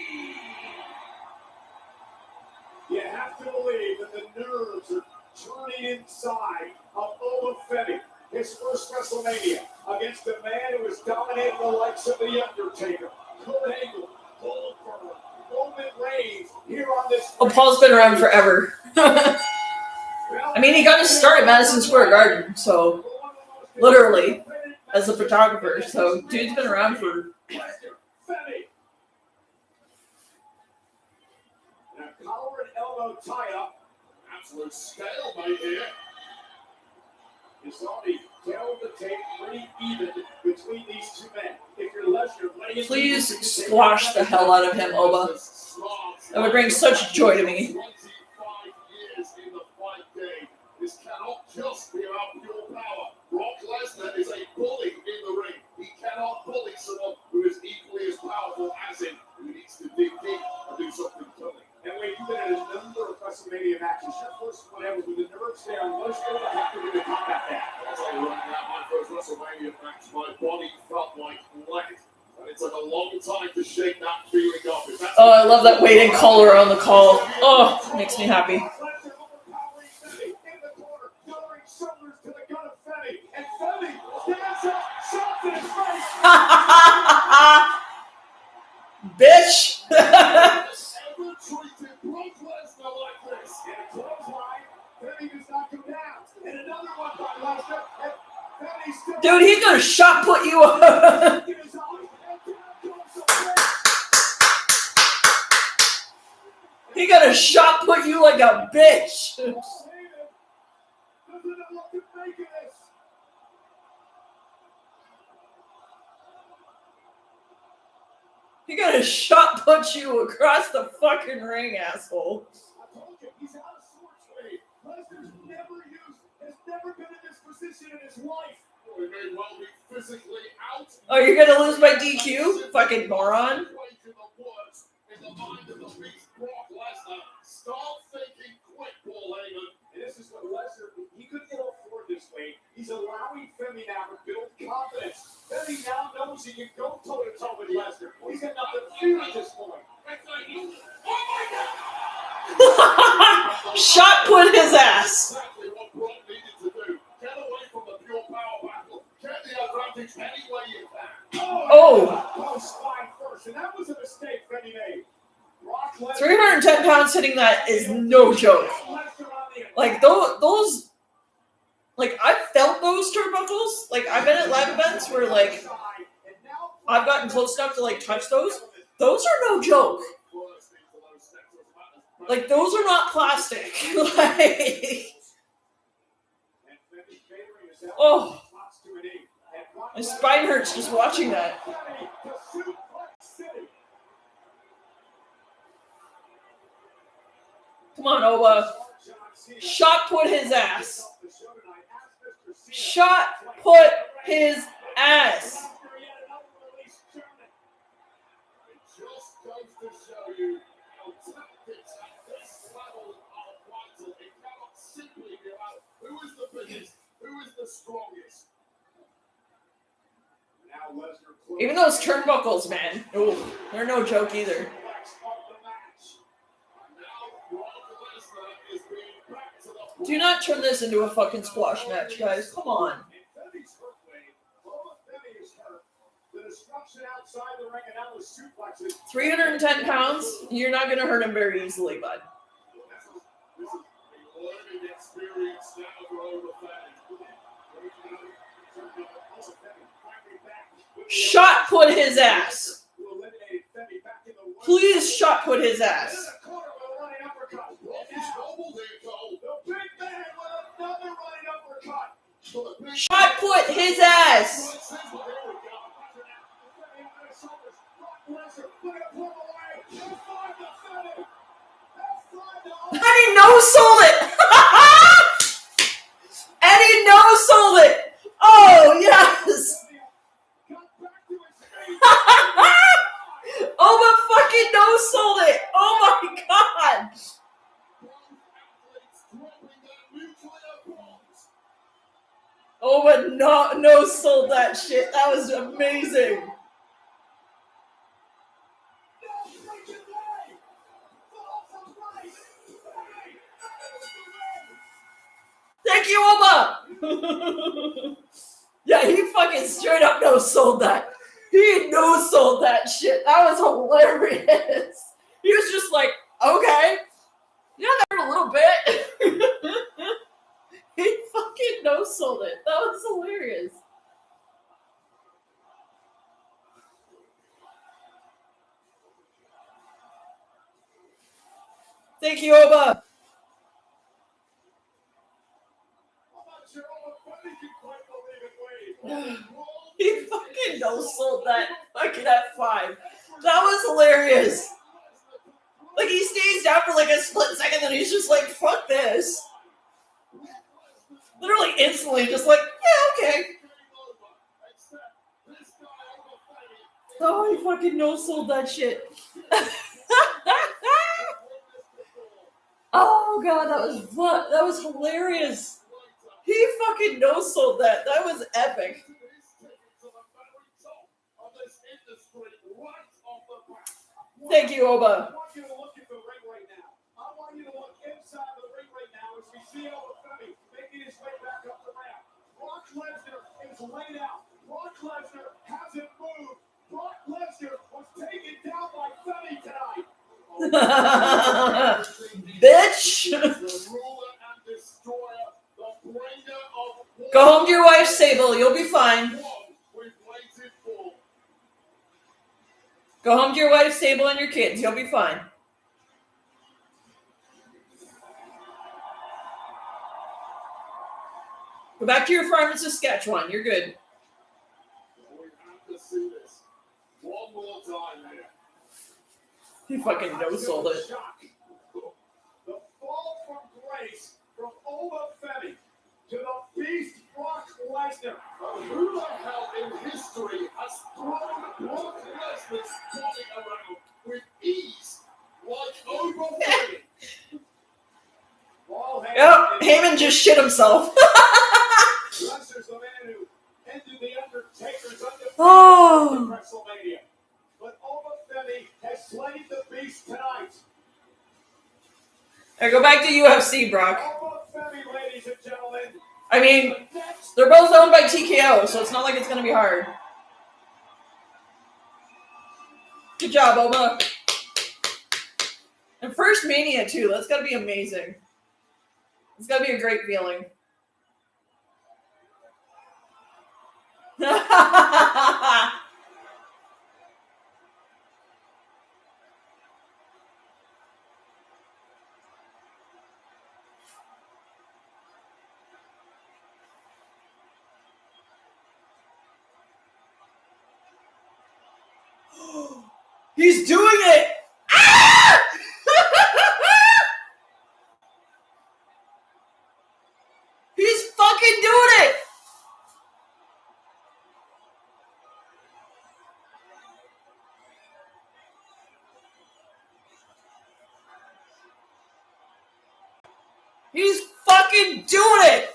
You have to believe that the nerves are turning inside of Oba Femi. His first WrestleMania against a man who has dominated the likes of The Undertaker, Kurt Angle, Goldberg, Roman Reigns here on this. Oh, Paul's been around forever. I mean, he got his start at Madison Square Garden, so literally as a photographer. So dude's been around for. Femi. And a collar and elbow tie-up. Absolute stalemate here. You saw me tell the tape pretty even between these two men. If you're Lesnar, Please squash the hell out of him, Oba. That would bring such joy to me. 25 years in the fight game. This cannot just be about pure power. Brock Lesnar is a bully in the ring. He cannot bully someone who is equally as powerful as him, who needs to dig deep and do something funny. And when you've been in a number of WrestleMania matches, your first one ever with the nerves down, what's going to happen to combat that? I'll tell you right now, my first WrestleMania match, my body felt like lead. And it took a long time to shake that feeling off. Oh, I love that waiting caller on the call. Oh, makes me happy. Bitch! Dude, he's gonna shot put you up. He gonna shot put you like a bitch. He gonna shot put you across the fucking ring, asshole. I told you, he's out of sorts today. Lesnar's never been in this position in his life. He may well be physically out. Oh, you're gonna lose by DQ? Fucking moron. In the mind of the beast, Brock Lesnar. Start thinking quick, Paul Heyman. And this is what Lesnar, he couldn't get off board this way. He's allowing Femi now to build confidence. Femi now knows he can go toe-to-toe with Lesnar. He's got nothing to fear at this point. Oh my God! Shot put his ass. Exactly what Brock needed to do. Get away from the pure power battle. Get the advantage any way you can. Oh. Spine first, and that was a mistake Femi made. 310 pounds hitting that is no joke. Like those like I've felt those turnbuckles. Like I've been at live events where like I've gotten close enough to like touch those. Those are no joke. Like those are not plastic. Like oh, my spine hurts just watching that. Come on, Oba. Shot put his ass. Shot put his ass. It just goes to show you how tactics at this level are vital. It cannot simply be about who is the biggest, who is the strongest. Even those turnbuckles, man. Ooh, they're no joke either. Do not turn this into a fucking squash match, guys. Come on. 310 pounds? You're not going to hurt him very easily, bud. Shot put his ass. Please shot put his ass. Shot put his ass. And he no-sold it. Oh, but no sold that shit. That was amazing. Thank you, Oma. Yeah, he fucking straight up no sold that. He no sold that shit. That was hilarious. He was just like, okay, yeah, there a little bit. He fucking no sold it. That was hilarious. Thank you, Oba. He fucking no sold that fucking F5. That was hilarious. Like, he stays down for like a split second, then he's just like, fuck this. Literally instantly, just like, yeah, okay. Oh, he fucking no sold that shit. Oh god, that was hilarious. He fucking no sold that. That was epic. Thank you, Oba. I want you to look at the ring right now. I want you to look inside the ring right now as we see Oba Femi making his way back up the ramp. Brock Lesnar is laid out. Brock Lesnar hasn't moved. Brock Lesnar was taken down by Femi tonight. Bitch! Go home to your wife, Sable. You'll be fine. Go home to your wife, Sable, and your kids. You'll be fine. Go back to your farm in Saskatchewan. You're good. One more time here. He fucking no sold it. The fall from grace from Oba Femi to the beast Brock Lesnar. Who the hell in history has thrown Brock Lesnar's body around with ease like Oba Femi? Yep, Heyman just shit himself. Lesnar's the man who ended the Undertaker's undefeated Oh. WrestleMania. But Oba Femi has slain the beast tonight. Alright, go back to UFC, Brock. Oba Femi, ladies and gentlemen. I mean, they're both owned by TKO, so it's not like it's going to be hard. Good job, Oba. And first Mania, too. That's got to be amazing. It's got to be a great feeling. He's doing it! Ah! He's fucking doing it! He's fucking doing it!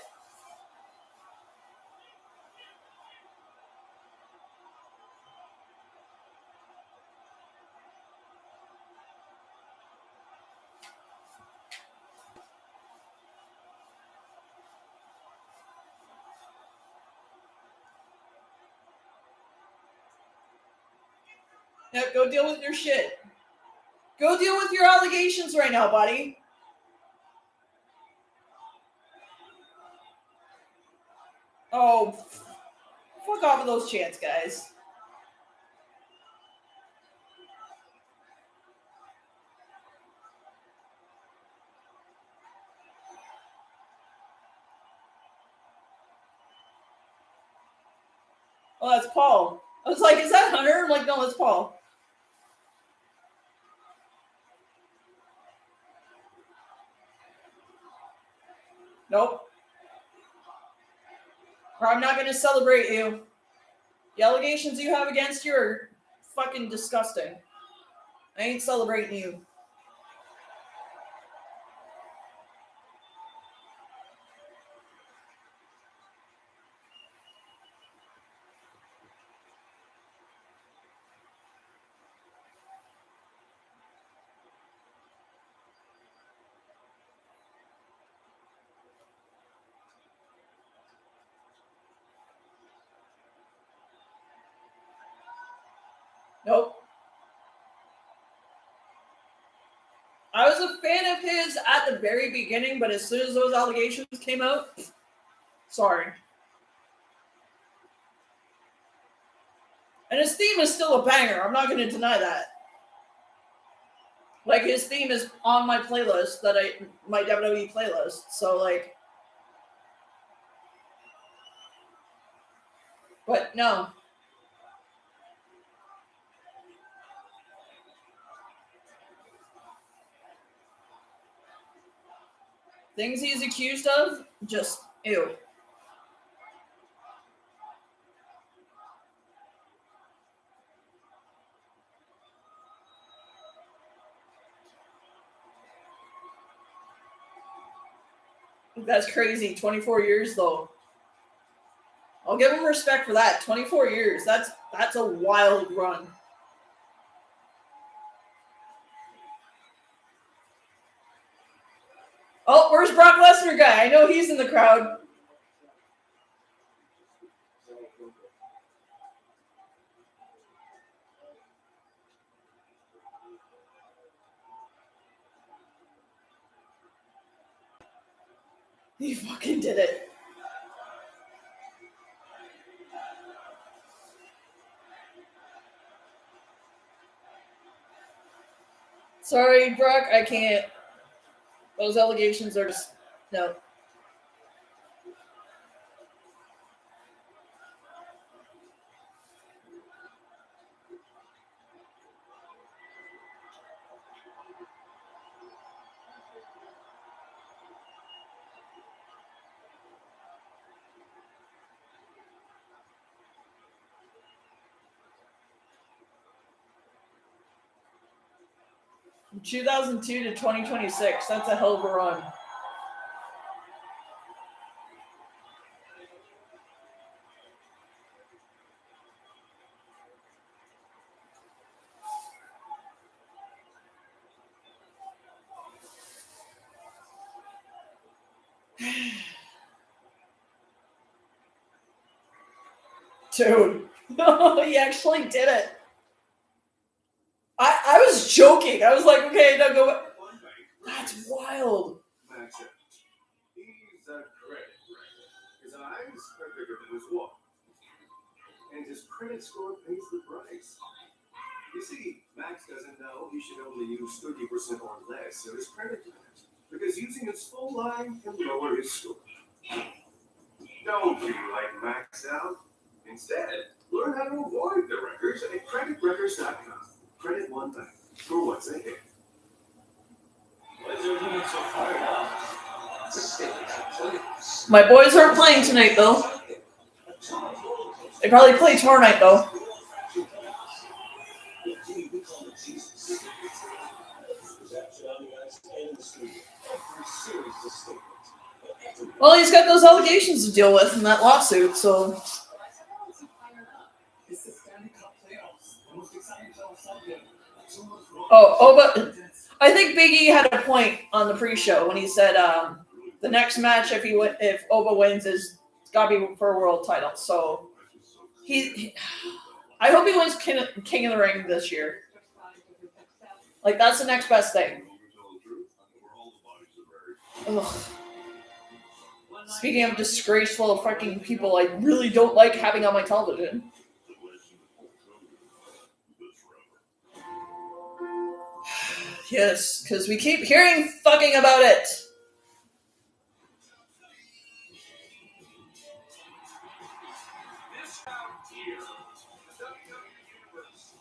Yep, go deal with your shit. Go deal with your allegations right now, buddy. Oh, fuck off with those chants, guys. Oh, that's Paul. I was like, is that Hunter? I'm like, no, that's Paul. Nope. Or I'm not going to celebrate you. The allegations you have against you are fucking disgusting. I ain't celebrating you. Nope. I was a fan of his at the very beginning, but as soon as those allegations came out, sorry. And his theme is still a banger. I'm not going to deny that. Like, his theme is on my playlist, my WWE playlist. So, like, but no. Things he's accused of, just ew. That's crazy. 24 years, though. I'll give him respect for that. 24 years. That's a wild run. Oh, where's Brock Lesnar guy? I know he's in the crowd. He fucking did it. Sorry, Brock, I can't. Those allegations are just no. From 2002 to 2026. That's a hell of a run. Dude, he actually did it. I was joking. I was like, okay, now go. That's wild. He's a credit. His eyes are bigger than his wallet. And his credit score pays the price. You see, Max doesn't know he should only use 30% or less of his credit limit, because using his full line can lower his score. Don't be like Max out. Instead, learn how to avoid the records at creditrecords.com. Credit One Bank for what's ahead. Why is everyone so fired up? It's a statement. My boys aren't playing tonight, though. They probably play tomorrow night, though. Well, he's got those allegations to deal with in that lawsuit, so. But I think Big E had a point on the pre-show when he said the next match, if Oba wins, is got to be for a world title. So I hope he wins King of the Ring this year. Like, that's the next best thing. Ugh. Speaking of disgraceful fucking people I really don't like having on my television. Yes, because we keep hearing fucking about it. This round here, the WWE Universe,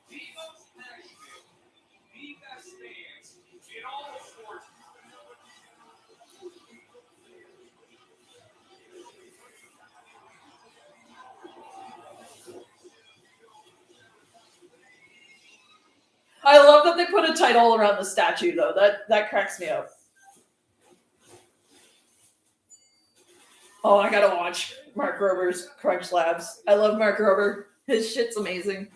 the most passionate, the best fans in all of sports. I love that they put a title around the statue, though. That cracks me up. Oh, I gotta watch Mark Rober's Crunch Labs. I love Mark Rober. His shit's amazing.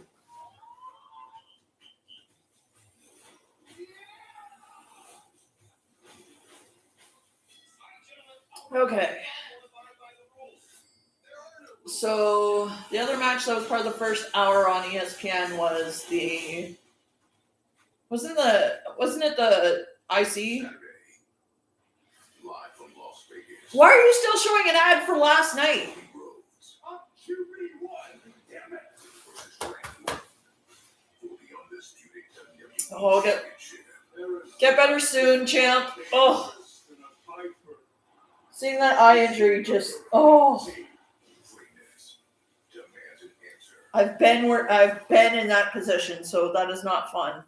Okay. So The other match that was part of the first hour on ESPN was wasn't it the IC? Why are you still showing an ad for last night? Oh, get better soon, champ. Oh, seeing that eye injury just I've been in that position, so that is not fun.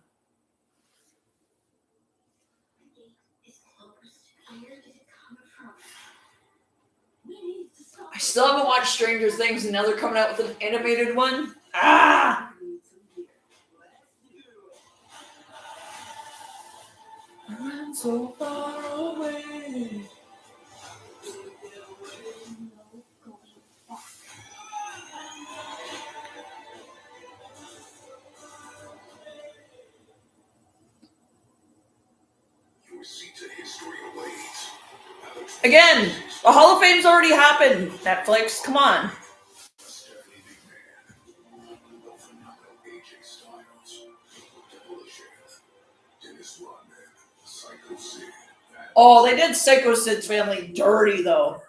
I still haven't watched Stranger Things, and now they're coming out with an animated one. Ah! I'm so far away. Again, the Hall of Fame's already happened. Netflix, come on. Oh, they did Psycho Sid's family dirty, though.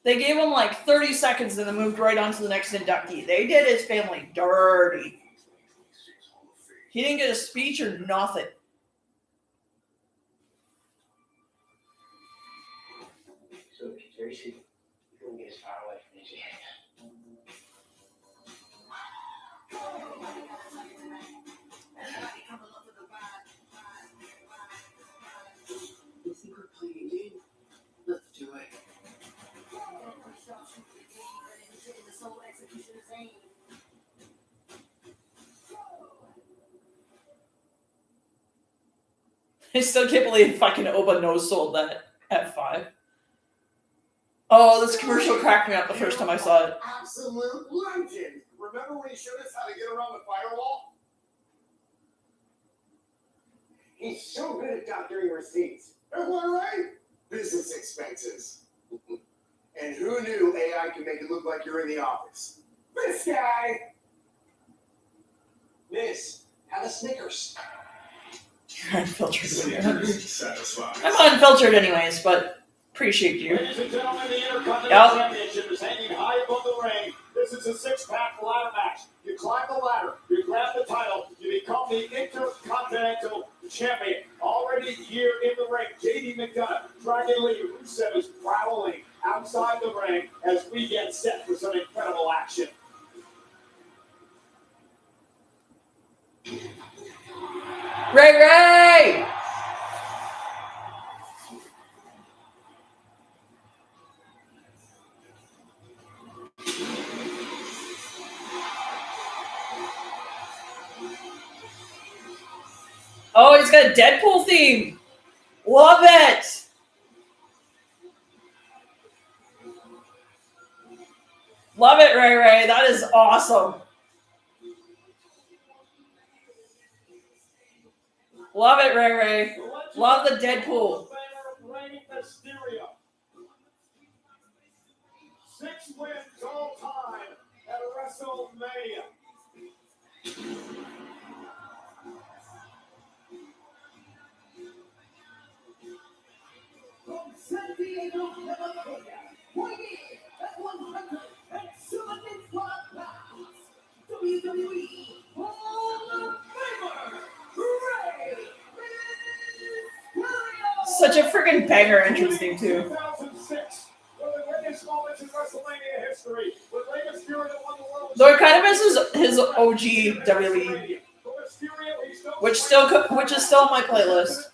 They gave him like 30 seconds and then moved right on to the next inductee. They did his family dirty. He didn't get a speech or nothing. So, seriously, you can get as far away from me as you can. You think we're playing a game? Let's do it. I still can't believe fucking Oba no-sold that F5. Oh, this commercial cracked me up the first time I saw it. Absolute legend. Remember when he showed us how to get around the firewall? He's so good at doctoring receipts. Right? Business expenses. And who knew AI could make it look like you're in the office? This guy. Miss, have a Snickers. You're unfiltered. Satisfied. I'm unfiltered anyways, but appreciate you. Ladies and gentlemen, the Intercontinental Championship is hanging high above the ring. This is a six-pack ladder match. You climb the ladder, you grab the title, you become the Intercontinental Champion. Already here in the ring, JD McDonough, Dragon Lee, Rusev is prowling outside the ring as we get set for some incredible action. Ray! Oh, he's got a Deadpool theme. Love it. Love it, Ray Ray. That is awesome. Love it, Ray Ray. Love the Deadpool. 6 wins all time at WrestleMania. From San Diego, California, weighing at 175 pounds, WWE Hall of Famer, Ray Mysterio. Such a freaking banger entrance theme, too. 2006, one of the greatest moments in WrestleMania history, when Rey Mysterio won the world. Though it kind of misses his OG WWE, which is still on my playlist.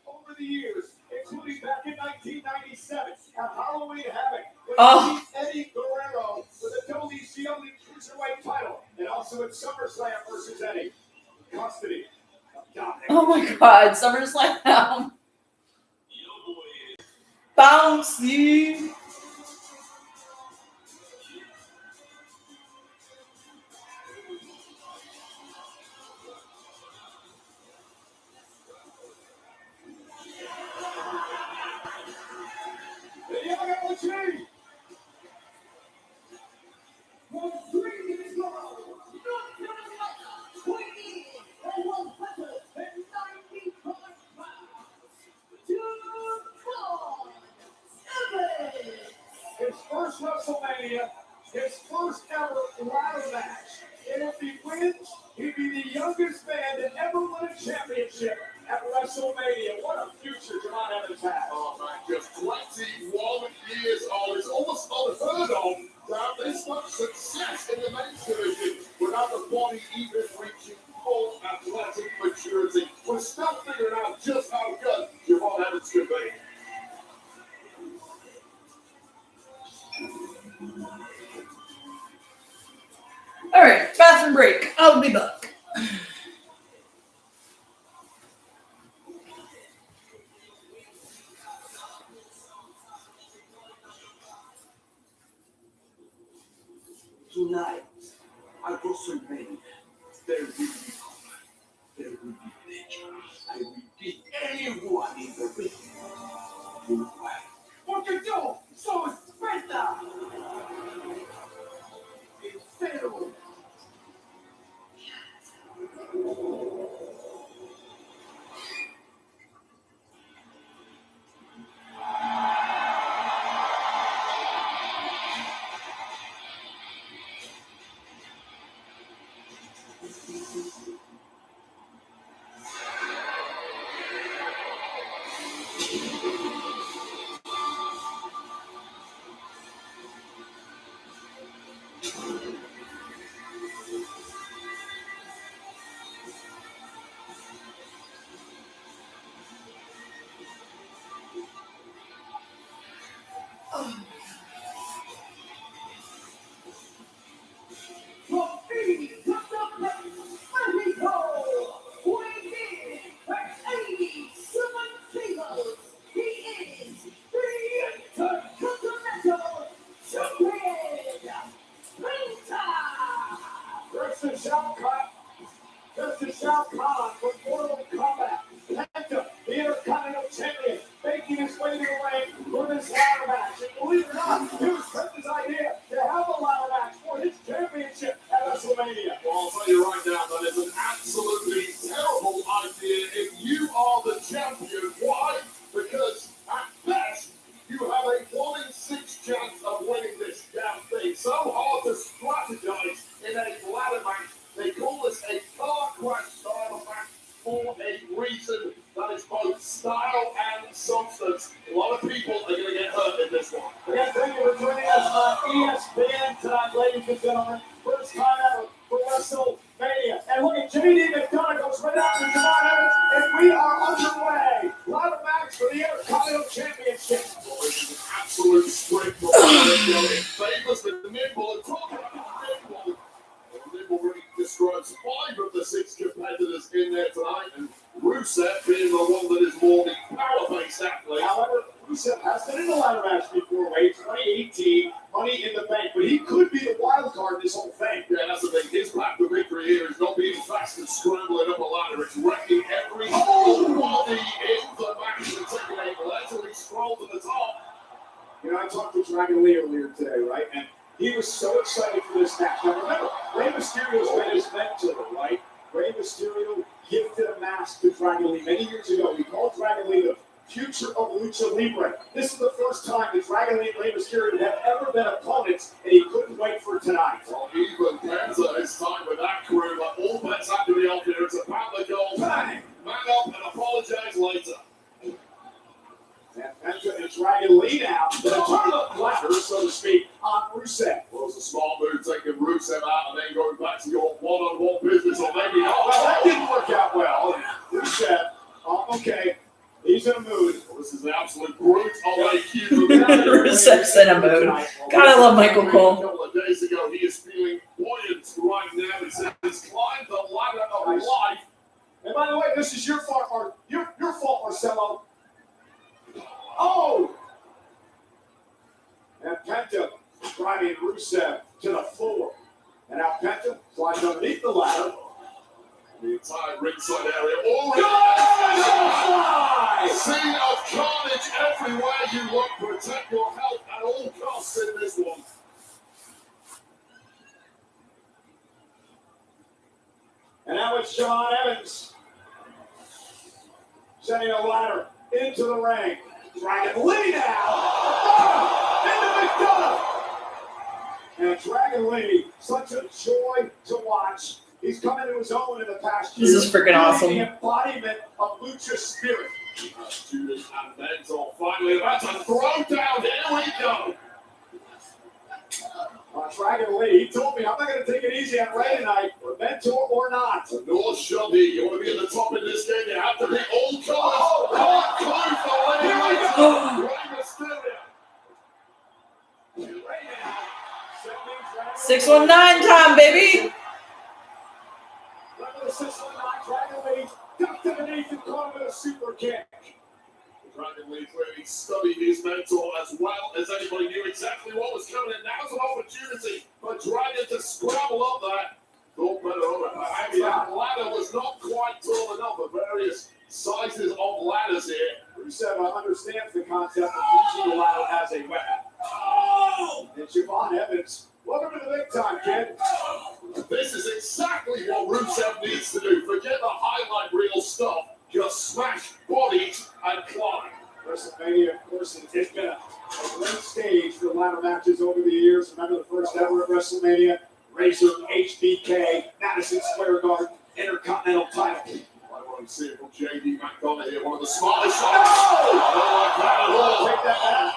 Over the years, including back in 1997 at Halloween Havoc, when Oh. he beat Eddie Guerrero with the WCW Cruiserweight title, and also at SummerSlam versus Eddie. Custody of Dominic. Oh my god, SummerSlam. Bouncy. WrestleMania, his first ever ladder match. And if he wins, he'd be the youngest man to ever win a championship at WrestleMania. What a future Javon Evans has. Oh man, just 21 years old. It's almost unheard of to have this much success in the men's division without the body even reaching full athletic maturity. We're still figuring out just how good Javon Evans could be. All right, bathroom break. I'll be back. Tonight, at WrestleMania, there will be combat. There will be danger. I will beat anyone in the ring. Porque yo soy Spectre. Inferno. Rusev's in a mood. God, I love Michael Cole. A couple of days ago, he is feeling buoyant right now. He says he's climbed the ladder of life. And by the way, this is your fault, your fault, Marcelo. Oh! And Penta driving Rusev to the floor. And now Penta slides underneath the ladder. The entire ringside area already. Scene of carnage everywhere you look. Protect your health at all costs in this one. And now it's Javon Evans sending a ladder into the ring. Dragon Lee now. Into McDonough. And Dragon Lee, such a joy to watch. He's come into his own in the past This is freaking awesome. The embodiment of lucha spirit. Judas and Mentor finally about to throw down. Here we go. Dragon Lee, he told me I'm not going to take it easy on Ray tonight, Mentor or not. Nor shall be. You want to be at the top in this game, you have to be all colors. Here we go. Rey Mysterio. 619 time, baby. Remember the 619 Dragon Lee ducked underneath and caught him with a super kick. Dragon Lee clearly studied his mentor as well as anybody knew exactly what was coming. And now's an opportunity for Dragon to scramble up that. Thought better of it. Perhaps that ladder was not quite tall enough for various sizes of ladders here. Rusev understands the concept of using the ladder as a weapon. And Javon Evans, welcome to the big time, kid. This is exactly what Rusev needs to do. Forget the highlight reel stuff. Just smash bodies and climb. WrestleMania, of course, it's been a great stage for ladder matches over the years. Remember the first ever at WrestleMania? Razor, HBK, Madison Square Garden, Intercontinental title. I want to see it from JD McDonough here, one of the smartest. I don't like that at all. Take that back.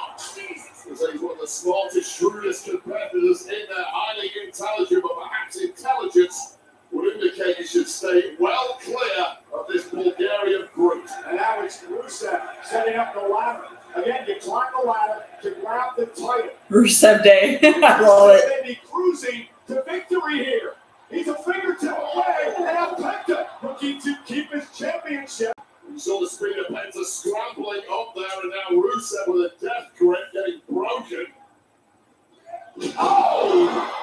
He's one of the smartest, shrewdest competitors in there, highly intelligent, but perhaps intelligence would indicate you should stay well clear of this Bulgarian brute. And now it's Rusev setting up the ladder. Again, you climb the ladder to grab the title. Rusev Day. I love it. They be cruising to victory here. He's a fingertip away, and now Penta looking to keep his championship. You saw the speed of Penta scrambling up there, and now Rusev with a death grip getting broken. Oh!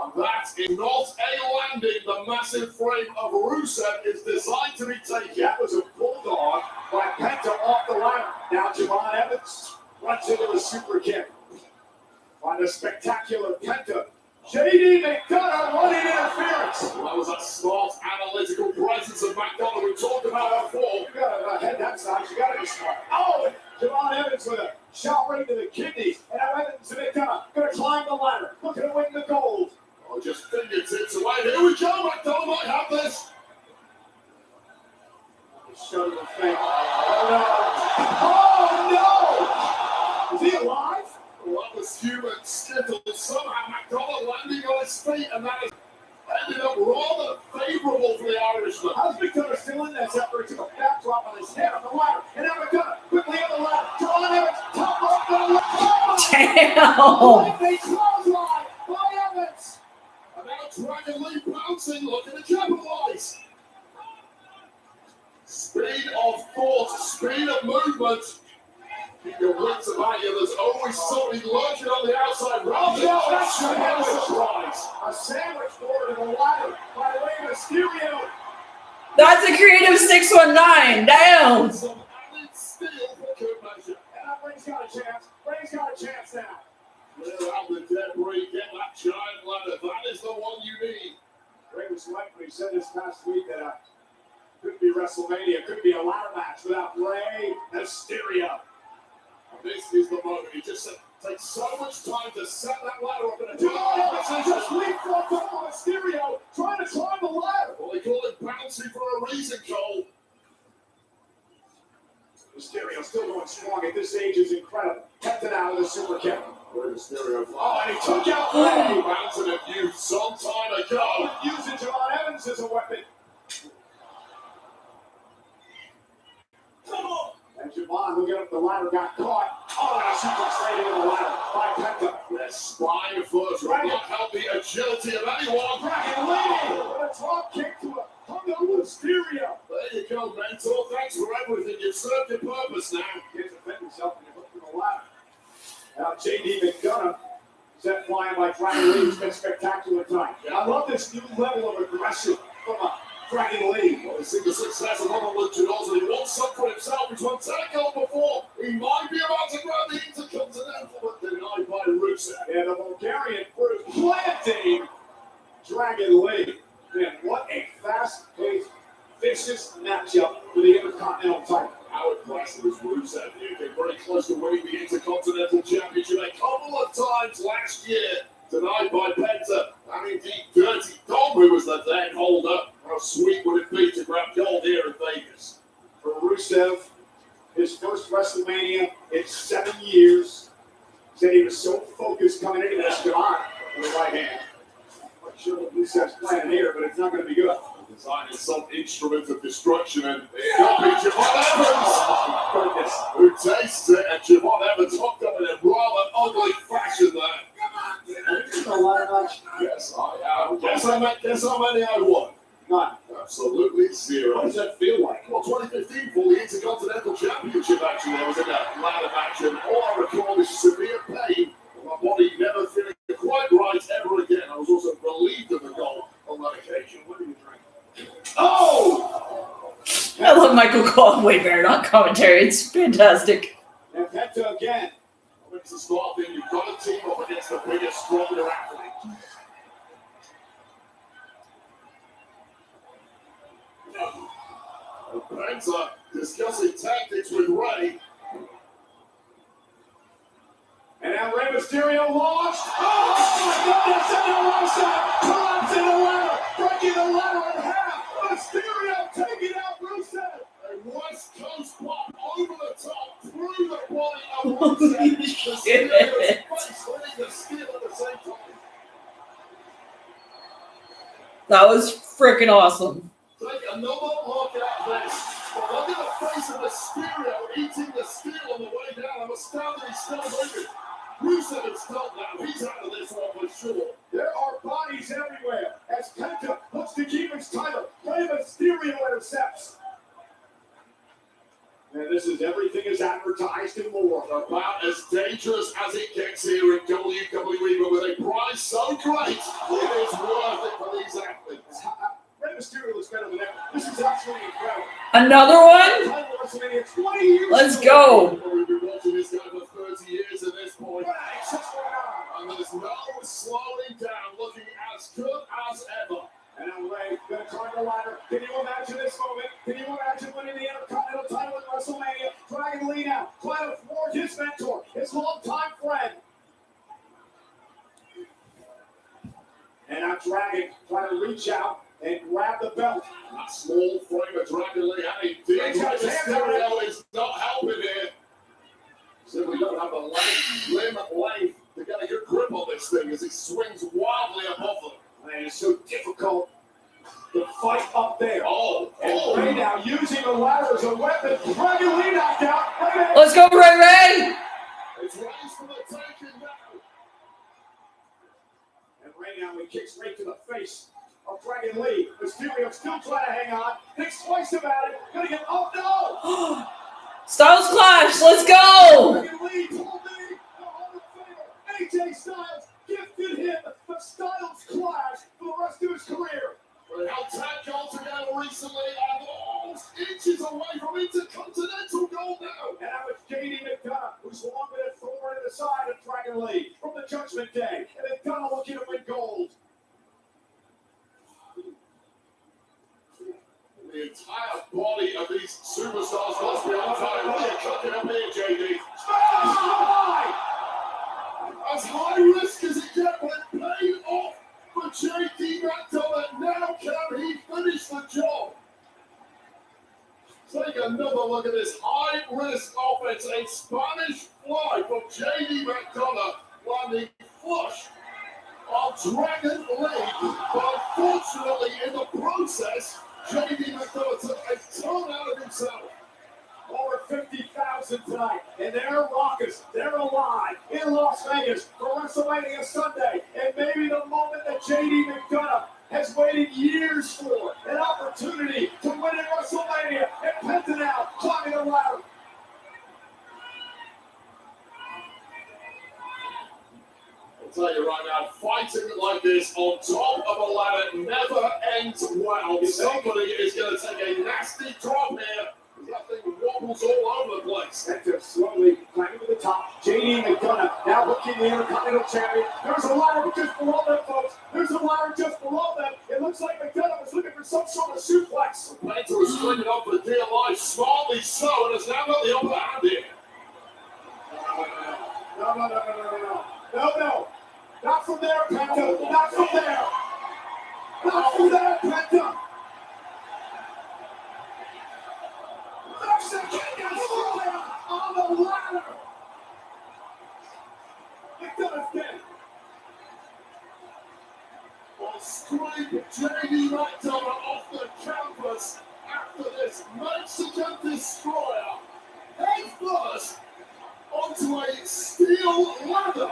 And that is not a landing. The massive frame of Rusev is designed to be taken. That was a bulldog by Penta off the ladder. Now Javon Evans runs into a super kick. On a spectacular Penta. JD McDonough running interference. That was a smart analytical presence of McDonough we talked about before. You got to head that size. You got to be smart. Oh, Javon Evans with a shot right to the kidneys. And now Evans and McDonough going to climb the ladder. Looking to win the gold. Oh, just fingertips away. Here we go. McDonough might have this. Show your face. Oh, no. Is he alive? Well, that was human skittle. Somehow McDonough landing on his feet, and that has ended up rather favourable for the Irishman. How's McDonough still in this after he took a backdrop on his head on the ladder? And now McDonough quickly on the ladder. Javon Evans, top rope on the ladder. Damn. They clothesline by Evans. And now Dragon Lee bouncing, looking to capitalise. Speed of thought, speed of movement. Keep your wits about you. There's always somebody lurking on the outside. That's a sandwich board in the ladder by Rey Mysterio. That's a creative 619. Damn. Some added steel for good measure. And now Rey's got a chance. Rey's got a chance now. Clear out the debris. Get that giant ladder. That is the one you need. Rey was right when he said this past week that could be WrestleMania, could be a ladder match without Rey Mysterio. This is the moment. It just takes so much time to set that ladder up in a just leapfrogged over Mysterio, trying to climb the ladder. Well, they call it bouncy for a reason, Cole. Mysterio still going strong at this age is incredible. Kept it out of the super kick. Where Mysterio flies. Oh, and he took out Rey. Bouncing it used some time ago. Using Javon Evans as a weapon. Come on. And Javon, who got up the ladder, got caught. Oh, and a super straight into the ladder by Penta. Their spine first will not help the agility of anyone. Dragon Lee with a drop kick to a hung up Mysterio. There you go, Mentor. Thanks for everything. You've served your purpose now. He has to defend himself when you look to the ladder. Now JD McDonough set flying by Dragon Lee. It's been spectacular time. I love this new level of aggression from Dragon Lee. Well, he's seen the success of other luchadors, and he wants some for himself. He's won Takeoff before. He might be about to grab the Intercontinental, but denied by Rusev. And the Bulgarian brute planting Dragon Lee. Man, what a fast-paced, vicious matchup for the Intercontinental title. How impressive is Rusev? He came very close to winning the Intercontinental Championship a couple of times last year. tonight by Penta, and indeed Dirty Dom, who was the then holder. How sweet would it be to grab gold here in Vegas? For Rusev, his first WrestleMania in 7 years. Said he was so focused coming into this. Javon with the right hand. I'm not sure what Rusev's planning here, but it's not going to be good. Designing some instrument of destruction, and it got me Javon Evans, who tastes it, and Javon Evans hooked up in a rather ugly fashion there. A lot of much. Yes, guess how many I won? None. Absolutely zero. What does that feel like? Well, 2015 for the Intercontinental Championship action, there was in that ladder action. All I recall is severe pain, and my body never feeling quite right ever again. I was also relieved of the goal on that occasion. What did you drink? Oh! I love Michael Cole way better, not commentary. It's fantastic. And Penta again. When it's a small thing, you've got to team up against the biggest, stronger athlete. Penta discussing tactics with Ray. And now Rey Mysterio launched. Oh my goodness! And the left side collapsing the ladder, breaking the ladder in half. Mysterio taking out Rusev. A West Coast pop over the top through the body of Rusev. Mysterio's face hitting the steel at the same time. That was freaking awesome. Take another look at this. Look at the face of Mysterio eating the steel on the way down. I'm astounded he's still moving. Rusev is still down. He's out of this one for sure. There are bodies everywhere as Penta looks to keep his title. Rey Mysterio intercepts. And this is everything is advertised and more. About as dangerous as it gets here in WWE, but with a prize so great, it is worth it for these athletes. Rey Mysterio looks better than ever. This is absolutely incredible. Another one? Let's go. We've been watching this guy for 30 years at this point. And there's no slowing down, looking as good as ever. And now Rey going to climb the ladder. Can you imagine this moment? Can you imagine winning the Intercontinental title at WrestleMania? Dragon Lee now trying to thwart his mentor, his longtime friend. And now Dragon trying to reach out and grab the belt. A small frame of Dragon Lee, and indeed, Mysterio is not helping here. Simply don't have the limb length to get a good grip on this thing as he swings wildly above them. Man, it's so difficult to fight up there. And Rey now using the ladder as a weapon. Dragon Lee knocked out. Let's go, Ray! It's Rey's for the taking now. And Rey now, he kicks right to the face of Dragon Lee. Mysterio still trying to hang on. Thinks twice about it. Gonna get, oh no! Styles Clash, let's go! Dragon Lee told me the Hall of Famer, AJ Styles, gifted him the Styles Clash for the rest of his career. They held tag gold together recently and almost inches away from Intercontinental gold now. And now it's JD McDonough, who's long been a thorn in the side of Dragon Lee from the Judgment Day. And McDonough looking to win gold. The entire body of these superstars must be on fire. What are you cooking up here, JD? As high risk as it gets, but it paid off for JD McDonough. Now can he finish the job? Take another look at this high risk offense. A Spanish fly from JD McDonough landing flush on Dragon Lee. But unfortunately, in the process, JD McDonough took a ton out of himself. Over 50,000 tonight, and they're raucous. They're alive in Las Vegas for WrestleMania Sunday. And maybe the moment that JD McDonough has waited years for, an opportunity to win at WrestleMania. And Penta now climbing the ladder. I'll tell you right now, fighting like this on top of a ladder never ends well. Somebody is going to take a nasty drop here. That thing wobbles all over the place. Penta slowly climbing to the top. JD McDonough now looking the Intercontinental Champion. There's a ladder just below them, folks. There's a ladder just below them. It looks like McDonough was looking for some sort of suplex. Penta was stringing up for dear life, smartly so, and has now got the upper hand here. No. Not from there, Penta. Not from there. Not from there, Penta. Mexican Destroyer on the ladder. McDonough's dead. Will scrape JD McDonough off the canvas after this Mexican Destroyer head first onto a steel ladder.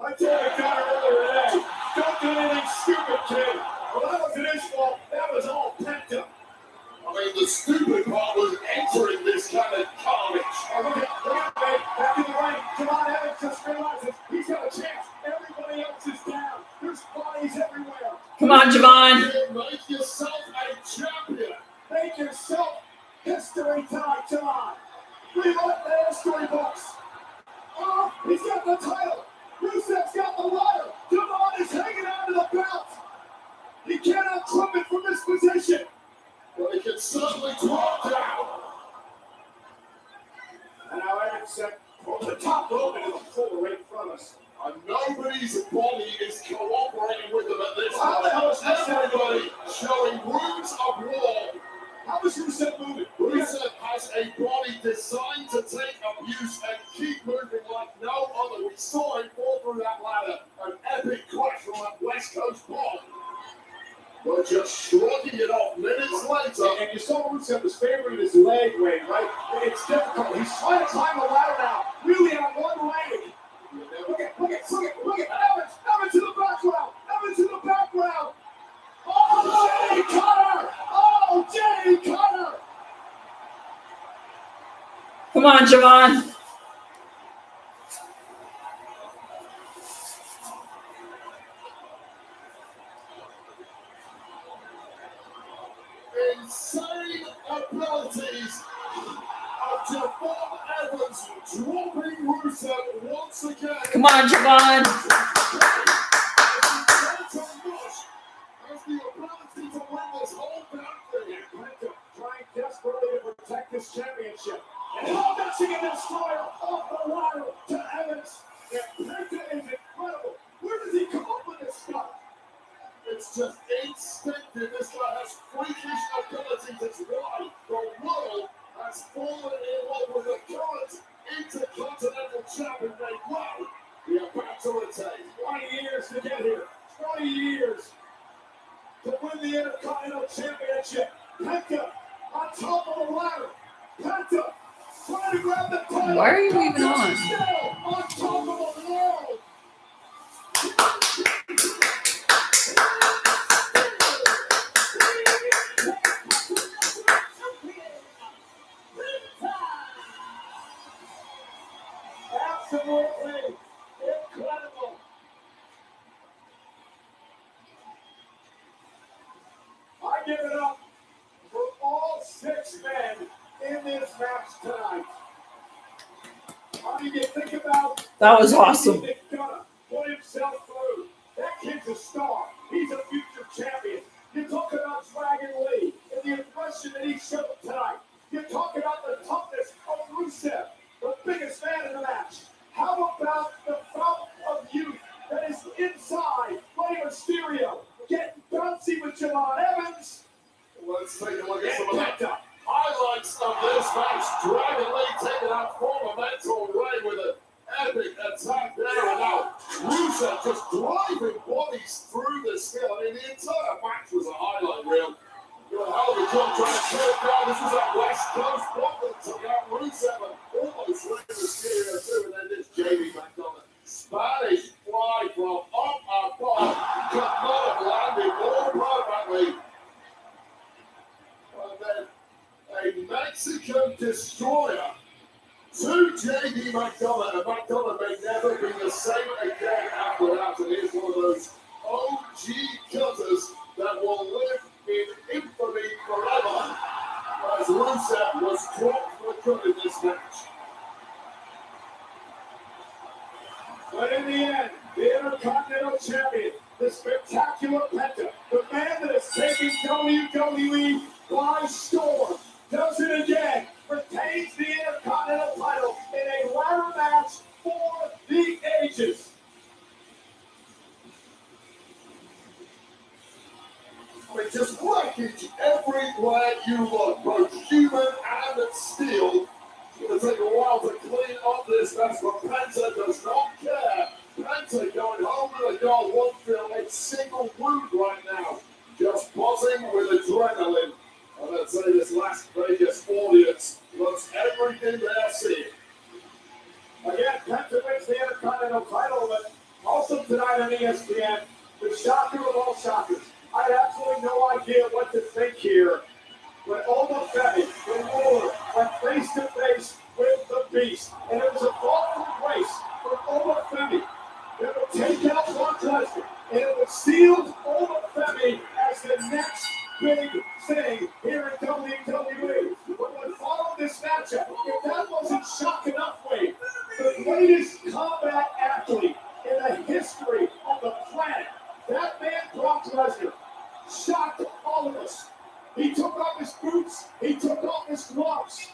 I told Connor earlier today, don't do anything stupid, kid. Well, that wasn't his fault. That was all Penta. I mean, the stupid part was entering this kind of carnage. Oh, look at Babe, back in the ring. Javon Evans just realizes he's got a chance. Everybody else is down. There's bodies everywhere. Come on, Javon. Make yourself a champion. Make yourself history tonight, Javon. Rewrite the history books. Oh, he's got the title. Rusev's got the ladder. Javon is hanging on to the belt. He cannot clip it from this position. Well, he can certainly drop down. And now Evans set on the top rope into the floor right in front of us. And nobody's body is cooperating with them at this How the hell is this Everybody showing wounds of war. How is Rusev moving? Rusev has a body designed to take abuse and keep moving like no other. We saw him fall through that ladder. An epic crash from that West Coast bomb. But just shrugging it off minutes later. And you saw Rusev was favoring his leg, Wayne, right? It's difficult. He's trying to climb the ladder now, really on one leg. Look at Evans. Evans to the background. Evans to the background. Oh, Jay Cutter. Oh, Jay Cutter. Come on, Javon. Insane abilities of Javon Evans dropping Rusev once again. Come on, Javon. Has the ability to win this whole damn thing. Penta trying desperately to protect this championship. And how Mexican Destroyer off the ladder to Evans. And Penta is incredible. Where does he come up with this stuff? It's just instinctive. This guy has freakish abilities. It's why the world has fallen in love with the current Intercontinental Champion named Wow. We are about to retain. 20 years to get here. 20 years to win the Intercontinental Championship. Penta on top of the ladder. Penta trying to grab the title. Why are you even on? Still on top of the world. Absolutely incredible. I give it up for all 6 men in this match tonight. I mean, you think about That was awesome. He's gonna put himself through. That kid's a star. He's a future champion. You talk about Dragon Lee and the impression that he showed tonight. You talk about the toughness of Rusev, the biggest man in the match. How about the fountain of youth that is inside Rey Mysterio, getting bouncy with Javon Evans? Let's take a look at some of the highlights of this match. Dragon Lee taking out former mentor Ray with an epic attack there. And now Rusev just driving bodies through the steel. I mean, the entire match was a highlight reel. You know, hell of a job trying to kill it down. This was that West Coast block that took out Rusev and almost Rey Mysterio too. And then this JD McDonough Spanish fly from up above. Could not have landed more perfectly. And then a Mexican Destroyer to JD McDonough. And McDonough may never be the same again after that. And here's one of those OG cutters that will live in infamy forever, as Rusev was dropped for good in this match. But in the end, the Intercontinental Champion, the spectacular Penta, the man that is taking WWE by storm, does it again, retains the Intercontinental title with just wreckage everywhere you look, both human and steel. It's going to take a while to clean up this mess, but Penta does not care. Penta going home with a goal, won't feel a single wound right now. Just buzzing with adrenaline. And I'd say this Las Vegas audience loves everything they're seeing. Again, Penta wins the Intercontinental title, but also tonight on ESPN, the shocker of all shockers. I had absolutely no idea what to think here. When Omofemi, when Ward went face to face with the Beast, and it was a thoughtful race for Omofemi. It would take out Brock Lesnar, and it would seal Omofemi as the next big thing here in WWE. But when followed this matchup, if that wasn't shock enough, Wade, the greatest combat athlete in the history of the planet, that man Brock Lesnar, shocked all of us. He took off his boots, he took off his gloves,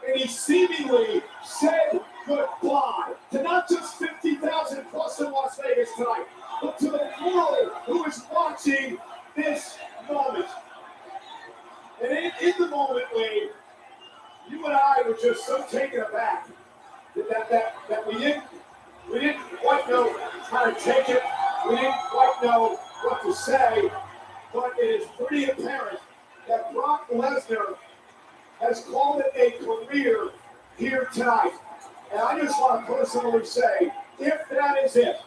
and he seemingly said goodbye to not just 50,000 plus in Las Vegas tonight, but to the world who is watching this moment. And in the moment, Wade, you and I were just so taken aback that we didn't quite know how to take it. We didn't quite know what to say, but it is pretty apparent that Brock Lesnar has called it a career here tonight. And I just want to personally say, if that is it,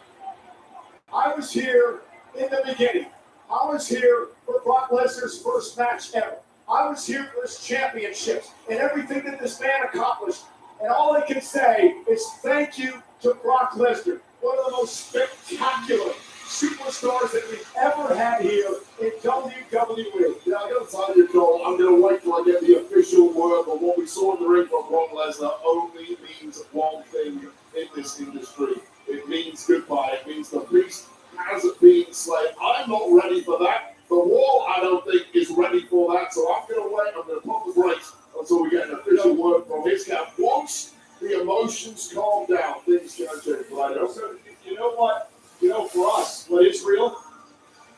I was here in the beginning. I was here for Brock Lesnar's first match ever. I was here for his championships and everything that this man accomplished. And all I can say is thank you to Brock Lesnar, one of the most spectacular superstars that we've ever had here in WWE. Yeah, I got to tell you, Cole, I'm going to wait till I get the official word, but what we saw in the ring from Brock Lesnar only means one thing in this industry. It means goodbye. It means the beast has been slain. I'm not ready for that. The wall, I don't think, is ready for that, so I'm going to wait. I'm going to pump the brakes until we get an official word from his camp. Once the emotions calm down, things can change, right? So, you know what? You know, for us, what is real?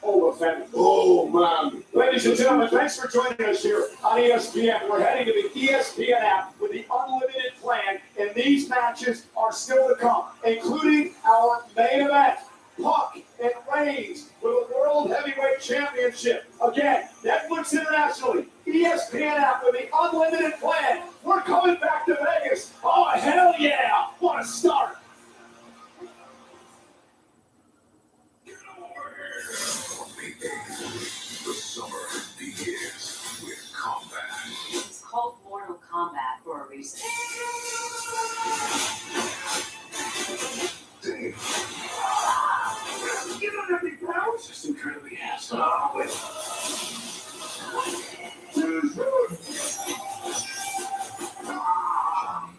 Omofemi. Oh, man. Ladies and gentlemen, thanks for joining us here on ESPN. We're heading to the ESPN app with the unlimited plan, and these matches are still to come, including our main event, Punk and Reigns for the World Heavyweight Championship. Again, Netflix internationally, ESPN app with the unlimited plan. We're coming back to Vegas. Oh, hell yeah. What a start. The summer begins with combat. It's called Mortal Kombat for a reason. Dave. You don't have any powers. Just incredibly handsome. Johnny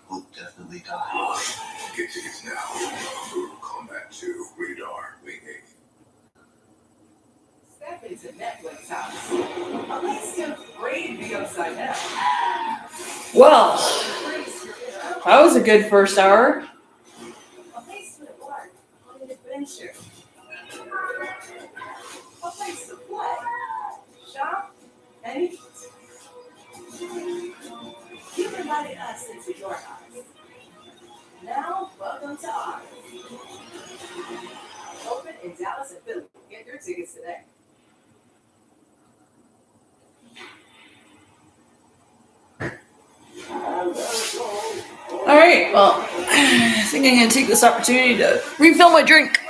will definitely die. Get tickets now. Mortal Kombat 2, rated R, May 8th. Step into Netflix house. A place to read the upside down. Well, that was a good first hour. A place to embark on an adventure. A place to play, shop, and eat. You've invited us into your house. Now, welcome to ours. Open in Dallas and Philly. Get your tickets today. All right, well, I think I'm going to take this opportunity to refill my drink.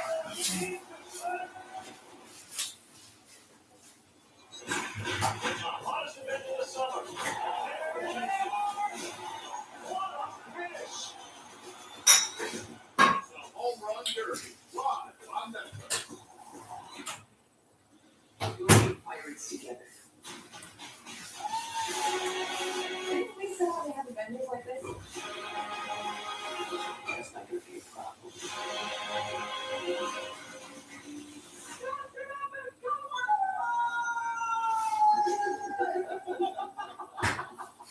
Pirates together. Didn't we still have to have adventures like this? That's not going to be a problem.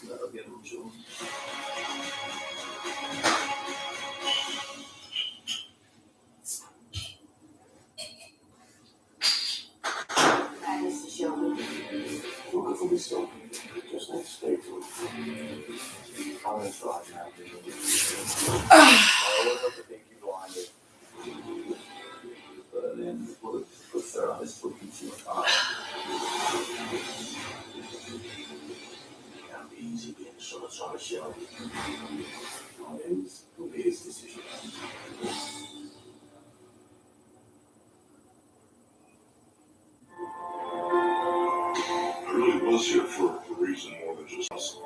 That'll get him, Joe. That is to show me. Hopefully so. Just need to stay true. I'm gonna try now. I always have to think you behind it. But then put Sarah on his foot and see what's on. It can't be easy being so much on a show. It will be his decision. I really was here for a reason more than just us.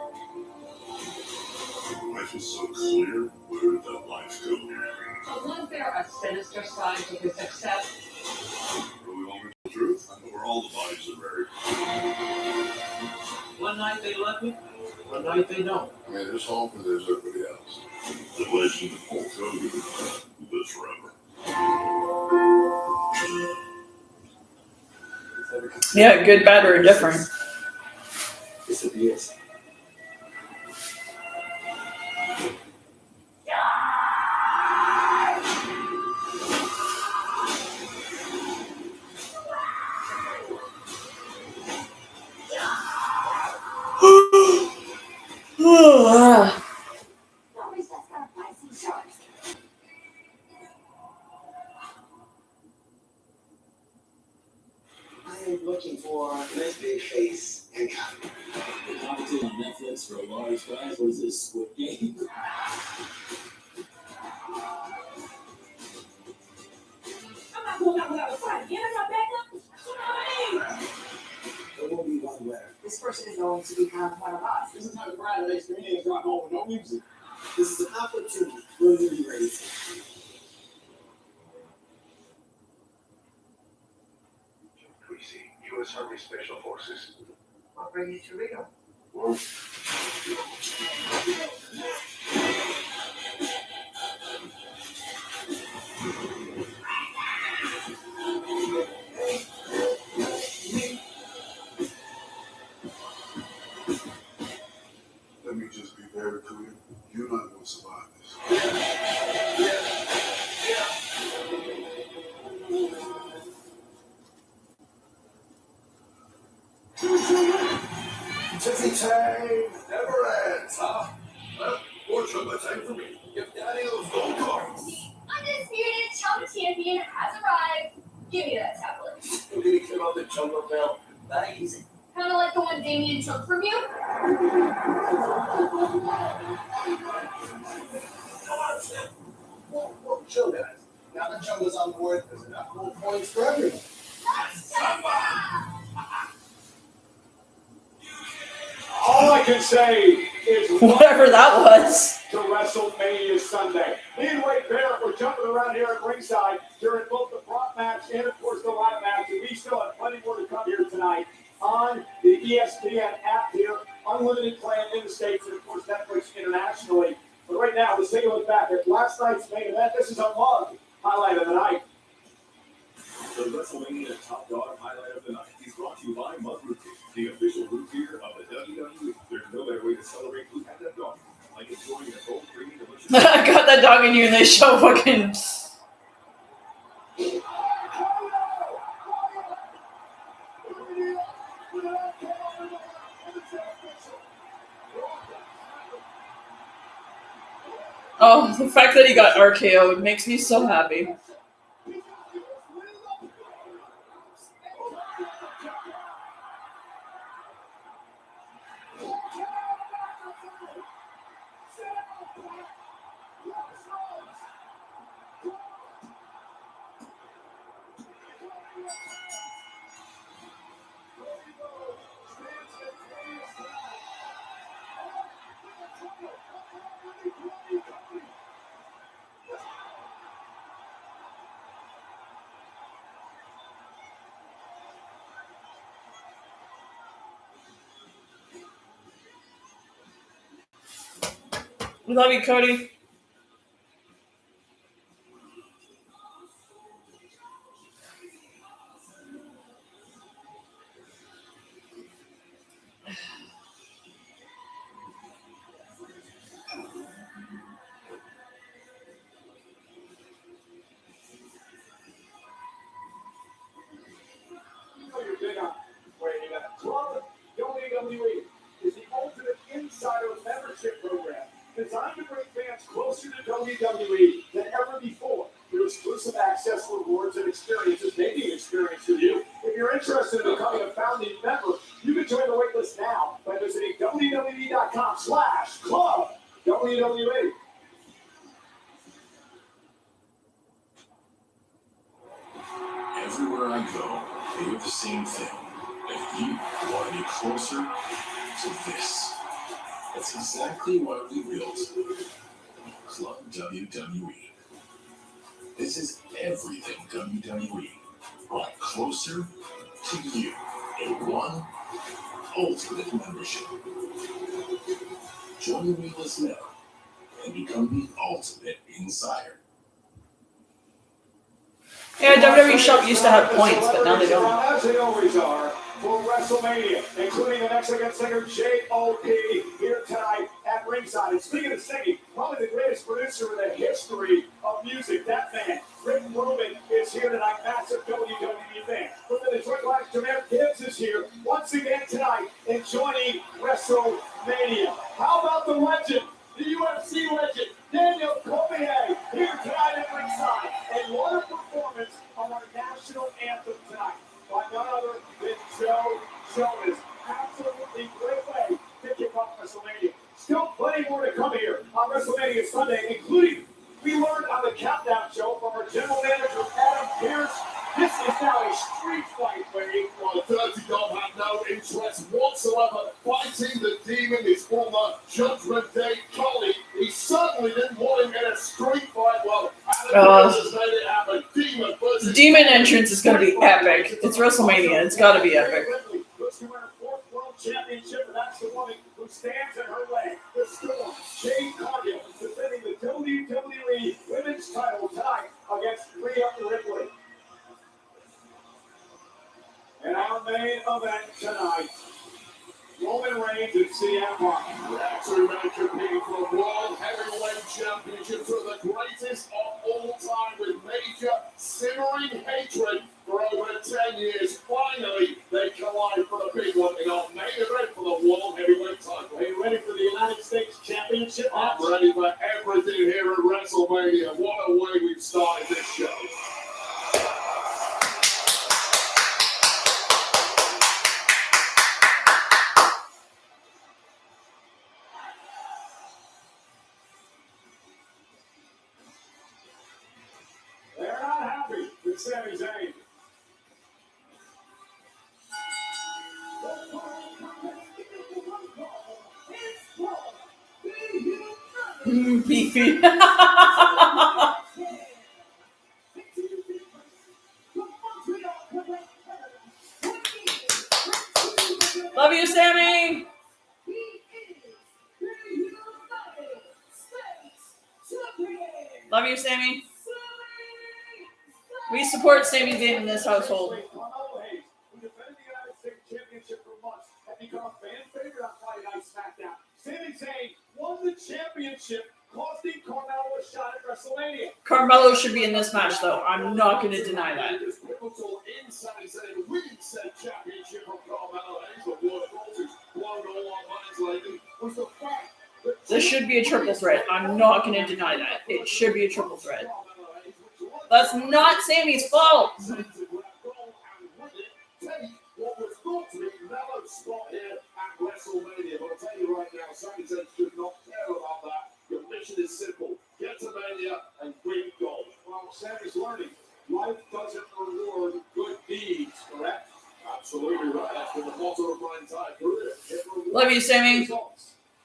Life was so clear. Where did that life go? But wasn't there a sinister side to his success? Really want me to tell the truth? I know where all the bodies are buried. One night they love me, one night they don't. I mean, there's hope and there's everybody else. The legend of Hulk Hogan will live forever. Yeah, good, bad, or indifferent. Yes, it is. I am looking for a nice big face and cover. The competition on Netflix for a large prize. What is this, Squid Game? I'm not going out without a fight. You ain't got backup? There will be one winner. This person is going to become one of us. This is not a Friday night experience. Drop home with no music. This is an opportunity. Will you be ready for it? Greasy, U.S. Army Special Forces. I'll bring you to Rio. Well, Let me just be very clear. You're not going to survive this. Tiffy time never ends, huh? Well, fortunately, time for me. Give Daddy those gold cards. Undisputed Chum Champion has arrived. Give me that tablet. Who did he came out the jungle bell? That easy. Kind of like the one Damien took from you. Whoa, chill, guys. Now the jungle's on board, there's enough gold points for everyone. All I can say is Whatever that was. to WrestleMania Sunday. Me and Wade Barrett were jumping around here at ringside during both the Brock match and, of course, the live match. And we still have plenty more to come here tonight on the ESPN app here. Unlimited plan in the States and, of course, Netflix internationally. But right now, let's take a look back at last night's main event. This is a mug highlight of the night. The WrestleMania Top Dog Highlight of the Night is brought to you by Mug Root Beer, the official root beer of the WWE. There's no better way to celebrate who had that dog, like enjoying a cold, creamy, delicious. I got that dog in you and they show fucking. Oh, the fact that he got RKO'd makes me so happy. We love you, Cody. You're big on waiting at the club. You only WWE than ever before. Through exclusive access, rewards, and experiences may be an experience for you. If you're interested in becoming a founding member, you can join the waitlist now by visiting WWE.com/club WWE. Everywhere I go, they hear the same thing. If you want to be closer to this, that's exactly why we built Club WWE. This is everything WWE, brought closer to you in one ultimate membership. Join the waitlist now and become the ultimate insider. Yeah, WWE Shop used to have points, but now they don't. As they always are for WrestleMania, including the Mexican singer J.O.P. here tonight at ringside. And speaking of singing, probably the greatest producer in the history of music, that man, Rick Rubin, is here tonight. Massive WWE fan. From the Detroit Lions, Jameer Gibbs is here once again tonight and joining WrestleMania. How about the legend, the UFC legend, Daniel Cormier, here tonight at ringside. And what a performance on our national anthem tonight by none other than Joe Jonas. Absolutely great way to kick off WrestleMania. Still plenty more to come here on WrestleMania Sunday, including we learned on the Countdown Show from our general manager, Adam Pearce. This is now a street fight, Wade. Well, Dirty Dom had no interest whatsoever fighting the demon, his former Judgment Day colleague. He certainly didn't want him in a street fight. Well, Adam Pearce has made it happen. Demon versus Demon entrance is going to be epic. It's WrestleMania. It's got to be epic. Looks to win her fourth world championship, and that's the woman who stands in her way. The Storm, Jade Cargill, defending the WWE Women's title tonight against Rhea Ripley. And our main event tonight, Roman Reigns and CM Punk. Two men competing for the World Heavyweight Championship, for the greatest of all time, with major simmering hatred for over 10 years. Finally, they collide for the big one in our main event for the World Heavyweight title. Are you ready for the United States Championship? I'm ready for everything here at WrestleMania. What a way we've started this show. They're not happy with Sami Zayn. Beefy. Love you, Sammy. Love you, Sammy. We support Sami Zayn in this household. Who defended the United States Championship for months, have become a fan favorite on Friday Night SmackDown. Sami Zayn won the championship, costing Carmelo a shot at WrestleMania. Carmelo should be in this match, though. I'm not going to deny that. It is pivotal in Sami Zayn winning said championship from Carmelo Hayes. The word of course who's blown all our minds lately was the fact that This should be a triple threat. I'm not going to deny that. It should be a triple threat. That's not Sammy's fault. what was thought to be Melo's spot here at WrestleMania. But I'll tell you right now, Sami Zayn should not care about that. Your mission is simple. Get to Mania and win gold. Well, Sammy's learning. Life doesn't reward good deeds, correct? Absolutely right. That's been the motto of my entire career. Love you, Sammy.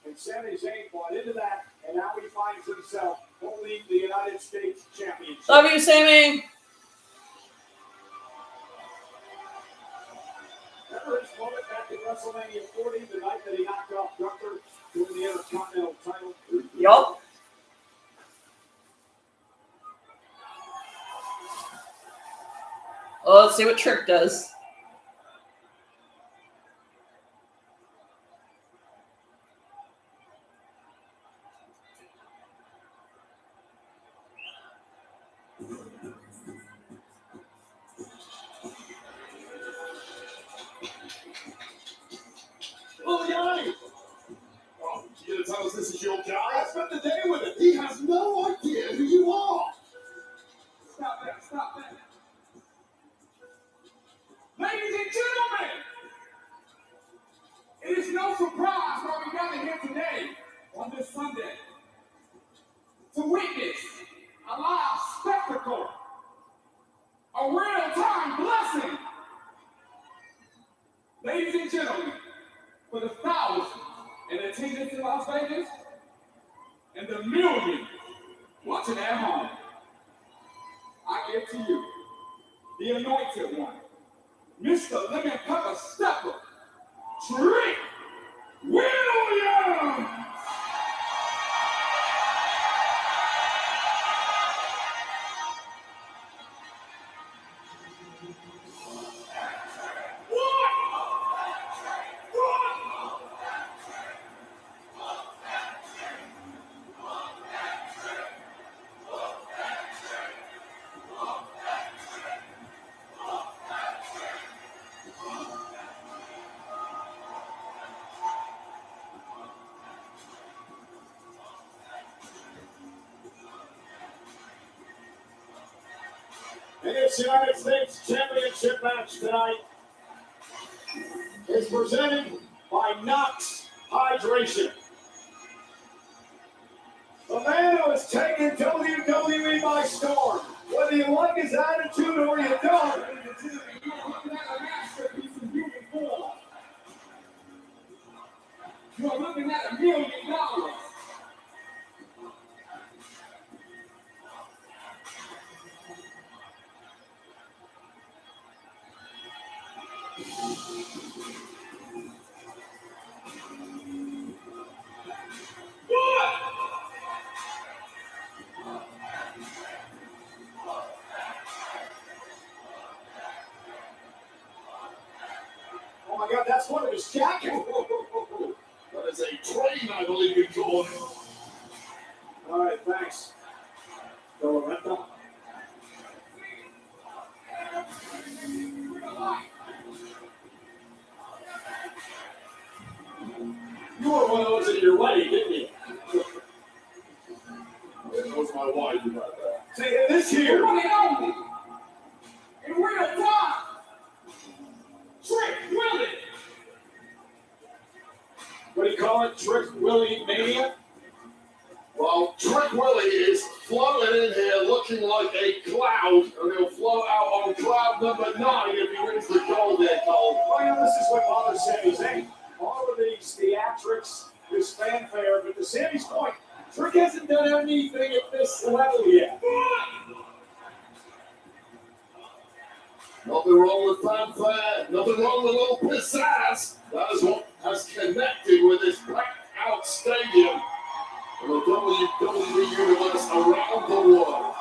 And Sami Zayn bought into that, and now he finds himself holding the United States Championship. Love you, Sammy. Remember his moment back in WrestleMania 40, the night that he knocked off Gunther to win the Intercontinental title? Yup. Well, let's see what Trick does. Oh, Yanni! Oh, you gonna tell us this is your guy? I spent the day with him. He has no idea Ladies and gentlemen, for the thousands in attendance in Las Vegas and the millions watching at home, I give to you the anointed one, Mr. Lemon Pepper Stepper, Trick Williams. And this United States Championship match tonight is presented by Knox Hydration. The man who has taken WWE by storm. Whether you like his attitude or you don't. You're looking at $1 million. Oh my God, that's one of his jackets. That is a train, I believe you call it. All right, thanks. Doloretta. You were one of those at your wedding, didn't you? That was my wife who got that. See, this here. The one and only, in real time, Trick Willie. What do you call it? Trick Willie Mania? Well, Trick Willie is floating in here looking like a cloud, and he'll float out on cloud number 9 if he wins the gold there, Cole. Well, you know, this is what bothers Sami Zayn. All of these theatrics, this fanfare, but to Sami's point, Trick hasn't done anything at this level yet. Nothing wrong with fanfare, nothing wrong with a little pizzazz. That is what has connected with this packed-out stadium and the WWE Universe around the world.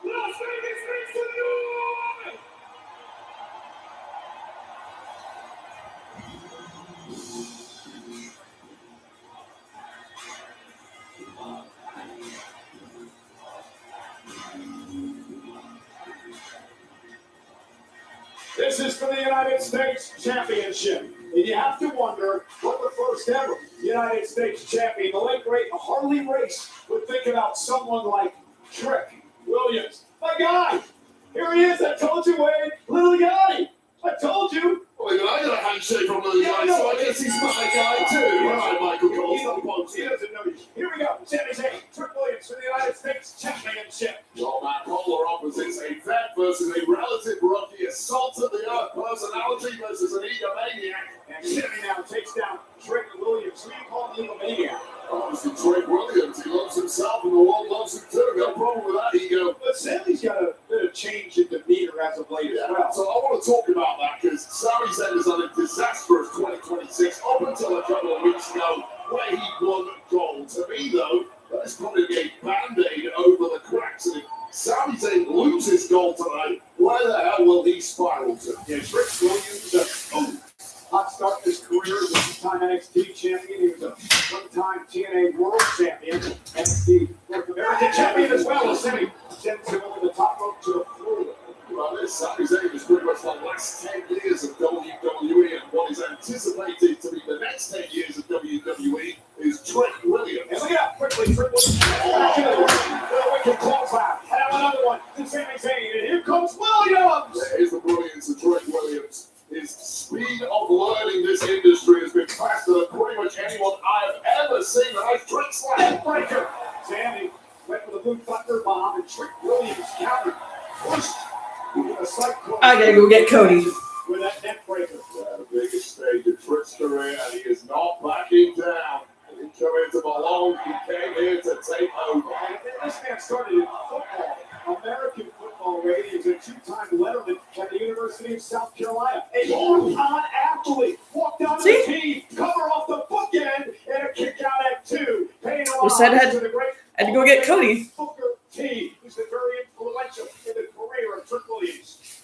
Las Vegas makes some noise! This is for the United States Championship. And you have to wonder what the first ever United States champion, the late great Harley Race, would think about someone like Trick Williams. My guy, here he is. I told you, Wade. Little Gotti. I told you. Well, I got a handshake from Little Guy, so I guess he's my guy too. All right, Michael Cole, stop punching. He doesn't know you. Here we go. Sami Zayn, Trick Williams for the United States Championship. Well, that polar opposites a vet versus a relative rookie, a salt-of-the-earth personality versus an egomaniac. And Sami now takes down Trick Williams. Who do you call an egomaniac? Obviously, Trick Williams. He loves himself, and the world loves him too. No problem with that ego. But Sami's got a bit of change in demeanor as of late as well. So I want to talk about that because Sami Zayn has had a disastrous 2026 up until a couple of weeks ago where he won gold. To me, though, that is probably a band-aid over the cracks. And if Sami Zayn loses gold tonight, where the hell will he spiral to? Yeah, Trick Williams, hot start to his career as a two-time NXT champion. He was a one-time TNA World Champion, NXT North American Champion as well. As Sami sends him over the top rope to the floor. Well, this Sami Zayn is pretty much the last 10 years of WWE, and what is anticipated to be the next 10 years of WWE is Trick Williams. And look out, quickly, Trick Williams. Back into the ring. The wicked clothesline. Have another one to Sami Zayn. And here comes Williams. There's the brilliance of Trick Williams. His speed of learning this industry has been faster than pretty much anyone I have ever seen. And I Trick slam. Neckbreaker. Sammy went for the boot thunder bomb and Trick Williams countered. Pushed. A cyclone. I gotta go get Cody. With that neckbreaker. The biggest stage of Trick's career, and he is not backing down. He didn't come here to belong. He came here to take over. And this man started in football, American football ratings, a two-time letterman at the University of South Carolina. A walk-on athlete walked out of the team, cover off the bookend, and a kick out at 2. Paying a You said I had to go get Cody. Booker T, who's been very influential in the career of Trick Williams.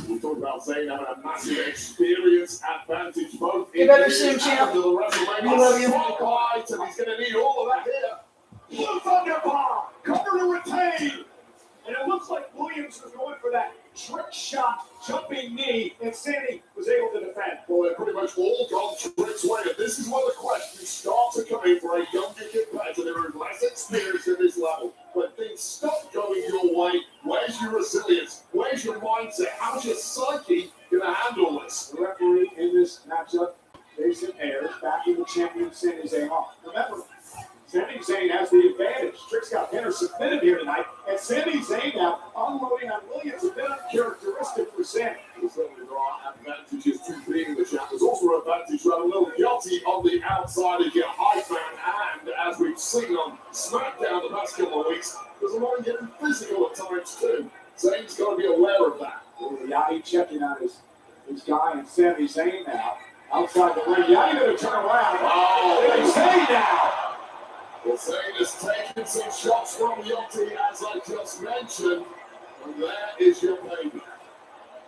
We talk about Zayn having a massive experience advantage both You better soon, champ. the WrestleMania. We love you. And he's going to need all of that here. Blue Thunder Bomb, cover to retain. And it looks like Williams was going for that trick shot, jumping knee, and Sammy was able to defend. Well, they're pretty much all gone Trick's way. And this is where the questions start to come in for a younger competitor who's less experienced at this level. When things stop going your way, where's your resilience? Where's your mindset? How's your psyche going to handle this? The referee in this matchup, Jason Ayers, backing the champion Sami Zayn off. Remember, Sami Zayn has the advantage. Trick's got Penner submitted here tonight, and Sami Zayn now unloading on Williams, a bit uncharacteristic for Sami. Certainly there are advantages to being the champ. There's also an advantage to have a little guilty on the outside as your hype man, and as we've seen on SmackDown the past couple of weeks, there's a lot of getting physical at times too. Zayn's got to be aware of that. Yanni checking on his guy and Sami Zayn now. Outside the ring, Yanni going to turn around. Oh, Zayn now. Well, Zayn has taken some shots from Yachty, as I just mentioned, and there is your payback.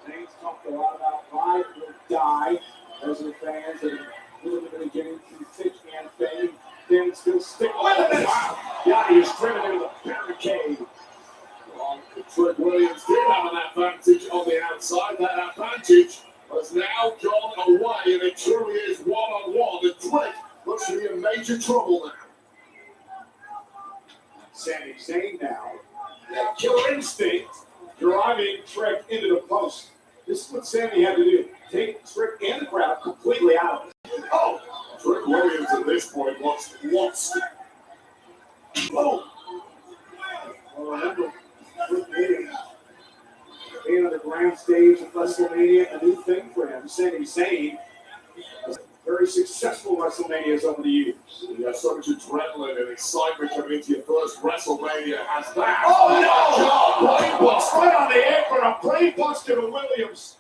Zayn's talked a lot about ride or die as the fans that are literally getting through thick and thin. Then still stick with it. Wow. Yanni is driven into the barricade. Well, Trick Williams did have an advantage on the outside. That advantage has now gone away, and it truly is one-on-one. And Trick looks to be in major trouble now. Sami Zayn now, that killer instinct, driving Trick into the post. This is what Sami had to do. Take Trick and the crowd completely out of it. Oh! Trick Williams at this point looks lost. Oh! Well, remember, Trick being on the grand stage of WrestleMania, a new thing for him. Sami Zayn was very successful WrestleManias over the years. You have so much adrenaline and excitement coming into your first WrestleMania as that. Oh, no! Brain bust right on the apron. A brain buster to Williams.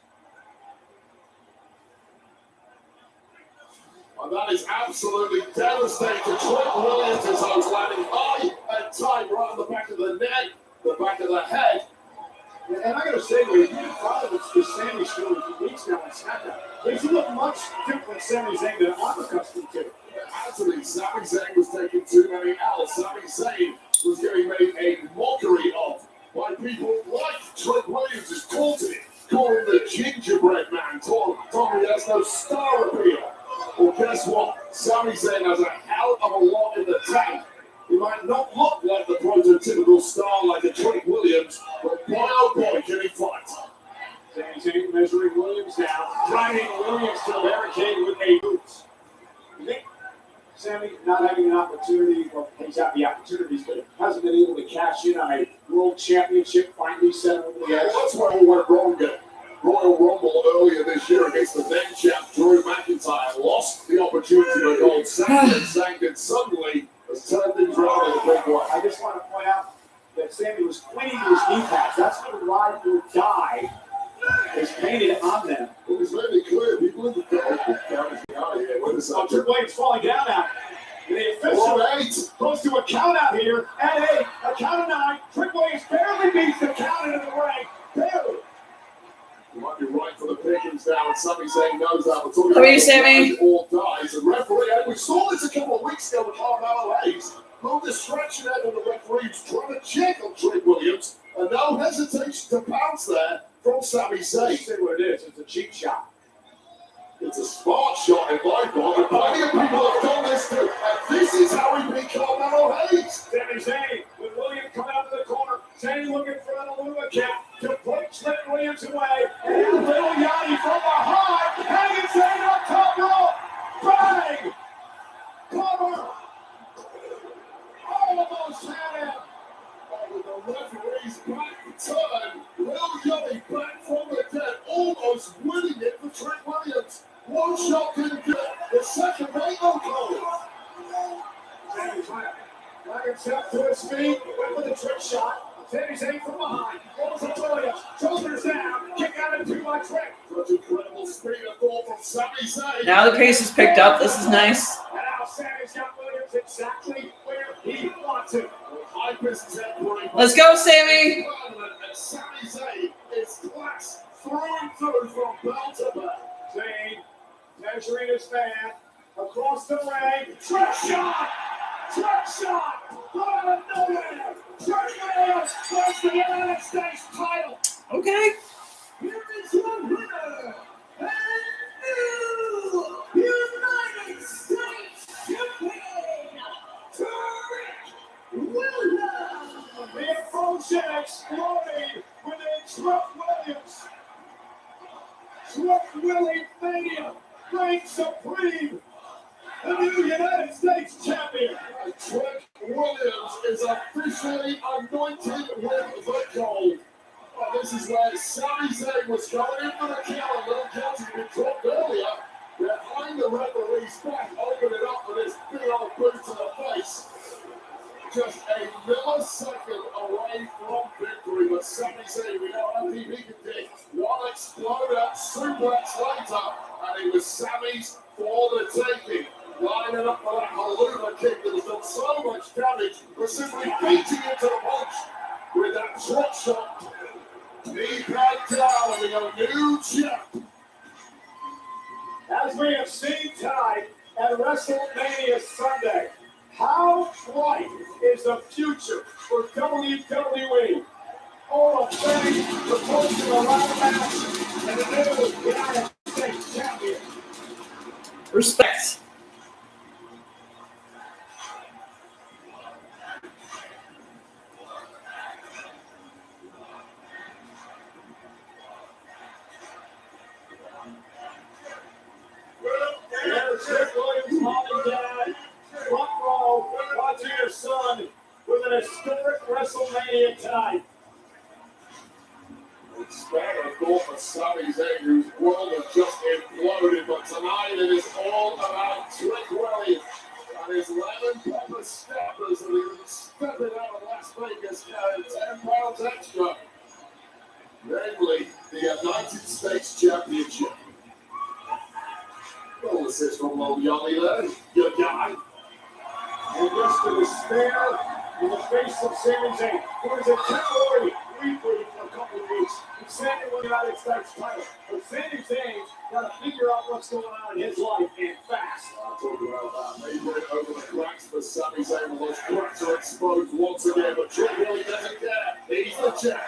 And that is absolutely devastating. Trick Williams is landing high and tight right on the back of the neck, the back of the head. And I gotta say, when you follow the Sami story for weeks now on SmackDown, he's looked much different Sami Zayn than I'm accustomed to. Actually, Sami Zayn was taking too many L's. Sami Zayn was getting made a mockery of by people like Trick Williams, who's called it, calling the gingerbread man, told him he has no star appeal. Well, guess what? Sami Zayn has a hell of a lot in the tank. He might not look like the prototypical star like a Trick Williams, but boy oh boy can he fight. Sami Zayn measuring Williams now, driving Williams to the barricade with a boot. You think Sami not having an opportunity, well, he's had the opportunities, but hasn't been able to cash in on a world championship, finally set over the edge? Well, that's where all went wrong at Royal Rumble earlier this year against the then champ Drew McIntyre. Lost the opportunity to go sank and suddenly has turned things around in a big way. I just want to point out that Sami was clinging to his knee pads. That's what the ride or die is painted on them. It was very clear. People in the crowd is out of here. What is that? Trick Williams falling down now. The official goes to a count out here at 8. A count of 9. Trick Williams barely beats the count into the ring. Barely. You might be right for the pickings now, and Sami Zayn knows that. We're talking How are you, Sammy? All dies. And referee, and we saw this a couple of weeks ago with Carmelo Hayes. No distraction out of the referee who's trying to check on Trick Williams, and no hesitation to pounce there from Sami Zayn. See what it is. It's a cheap shot. It's a smart shot in my book, and plenty of people have done this too. And this is how he beat Carmelo Hayes. Sami Zayn with Williams coming out to the corner. Zayn looking for an Aluma cap to put Trick Williams away. And a little Yanni from behind. Hanging Zayn on top rope. Bang! Cover! almost had him. And with the referee's back turn, Will Yachty back from the dead, almost winning it for Trent Williams. One shot didn't do it. The second ain't no goal. Dragon step to his feet, went with a trick shot. Sami Zayn from behind, rolls up Williams, shoulders down, kick out into my trick. Such incredible speed of ball from Sami Zayn. Now the pace is picked up. This is nice. And now Sami's got Williams exactly where he wants him. Let's go, Sami. And Sami Zayn is class through and through from bell to bell. Zayn measuring his fan across the ring. Trick shot! Trick shot! Out of nowhere! Trent Williams wins the United States title. Okay. Here is your winner, and new United States champion, Trent Williams. The emotion exploding within Trent Williams. Trent Williams Mania reigns supreme. The new United States champion. Trent Williams is officially anointed with the gold. Oh, this is where Sami Zayn was going in for the count. Little county we dropped earlier. Behind the referee's back, open it up for this big old boot to the face. Just a millisecond away from victory, but Sami Zayn, we know how deep he can dig. One exploder, suplex later, and it was Sami's for the taking. Lining up for that Haluva kick that has done so much damage, but simply beating into the punch with that drop shot. Knee pad down, and we got a new champ. As we have seen tonight at WrestleMania Sunday, how bright is the future for WWE? All of Fame proposing a ladder match and a new United States champion. Respect. There's Trent Williams' mom and dad, front row, watching their son with an historic WrestleMania tonight. Expect a goal for Sami Zayn, whose world has just imploded, but tonight it is all about Trent Williams and his lemon pepper steppers that he was stepping out of Las Vegas carrying 10 pounds extra, namely the United States Championship. Goal assist from Will Yachty there, good guy. And just to despair in the face of Sami Zayn, who is a temporary reprieve for a couple of weeks. He's standing with the United States title. But Sami Zayn's got to figure out what's going on in his life and fast. I'll talk about that. They went over the cracks for Sami Zayn, and those cracks are exposed once again, but Trent really doesn't care. He's the champ.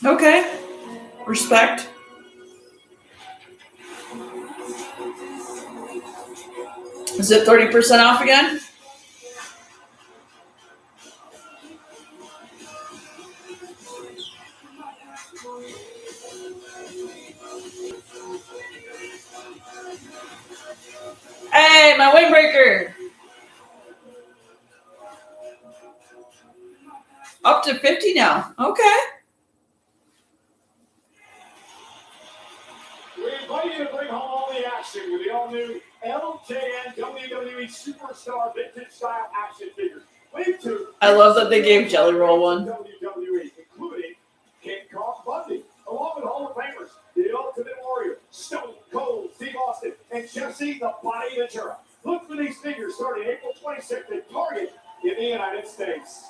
Okay. Respect. Is it 30% off again? Hey, my windbreaker. Up to 50 now. Okay. We invite you to bring home all the action with the all-new LJN WWE Superstar Vintage Style Action Figures. Wave 2. I love that they gave Jelly Roll one. WWE, including Kickoff Bundy, along with Hall of Famers, the Ultimate Warrior, Stone Cold Steve Austin, and Jesse the Body Ventura. Look for these figures starting April 26th at Target in the United States.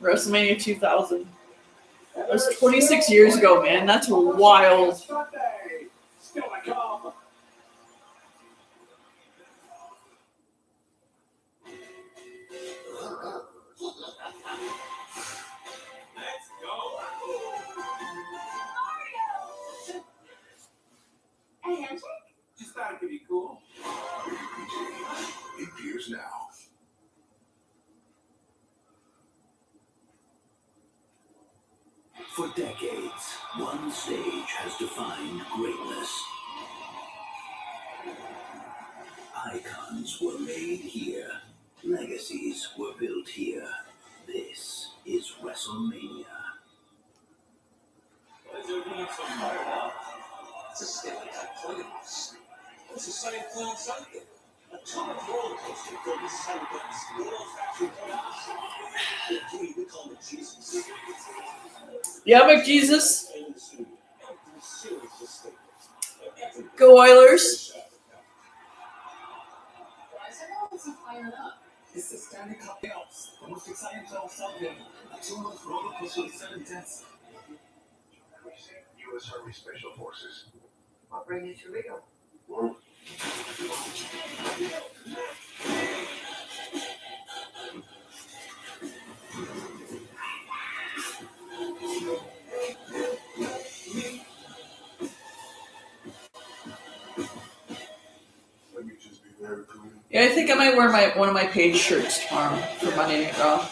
WrestleMania 2000. That was 26 years ago, man. That's wild. Still to come. Hey, handshake? Just thought it could be cool. It appears now For decades, one stage has defined greatness. Icons were made here. Legacies were built here. This is WrestleMania. Why is everyone so fired up? It's a stereotype playoffs. What's the sunny clown Sunday? A ton of roller coaster filled with sun buttons. The old-fashioned playoffs. We call it Jesus. Yeah, McJesus. Go Oilers. Why is everyone so fired up? It's the Stanley Cup playoffs. The most exciting playoffs out there. A two-month roller coaster with 7 deaths. U.S. Army Special Forces. I'll bring you to Rio. Let me just be very clear. Yeah, I think I might wear one of my Paige shirts tomorrow for Monday Night Raw.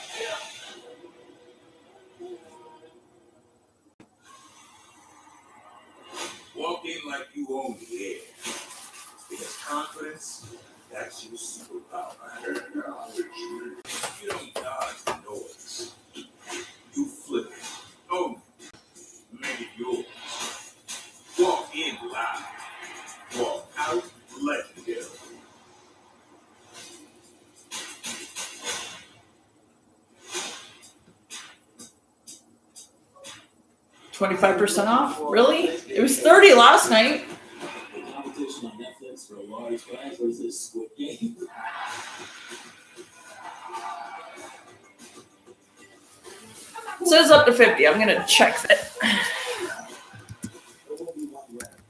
Walk in like you own the air. Because confidence, that's your superpower. You don't dodge the noise. You flip it, own it, make it yours. Walk in loud. Walk out legendary. $25% off? Really? It was $30 last night. The competition on Netflix for a large prize. What is this, Squid Game? It says up to 50. I'm gonna check that.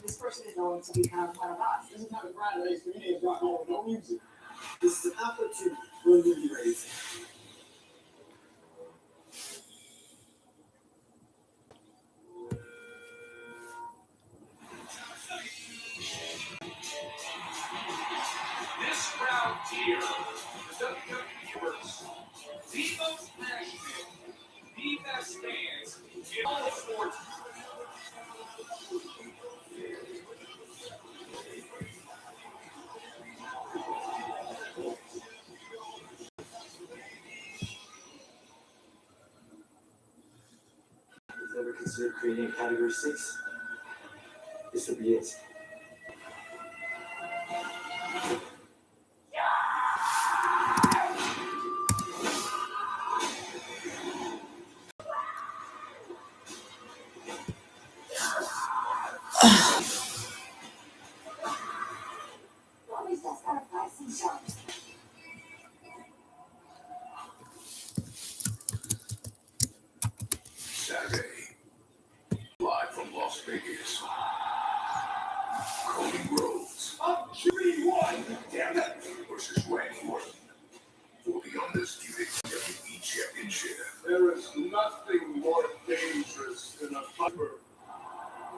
This person is going to become one of us. This is not a grind race for any of rock and roll, no music. This is an opportunity for a movie race. This crowd here, the WWE Universe, the most passionate, the best fans in all sports. Ever considered creating a Category 6? This would be it. Always just gotta buy some shots. Saturday, live from Las Vegas. Cody Rhodes. Up 3-1, damn it! Versus Randy Orton for the undisputed WWE Championship. There is nothing more dangerous than a number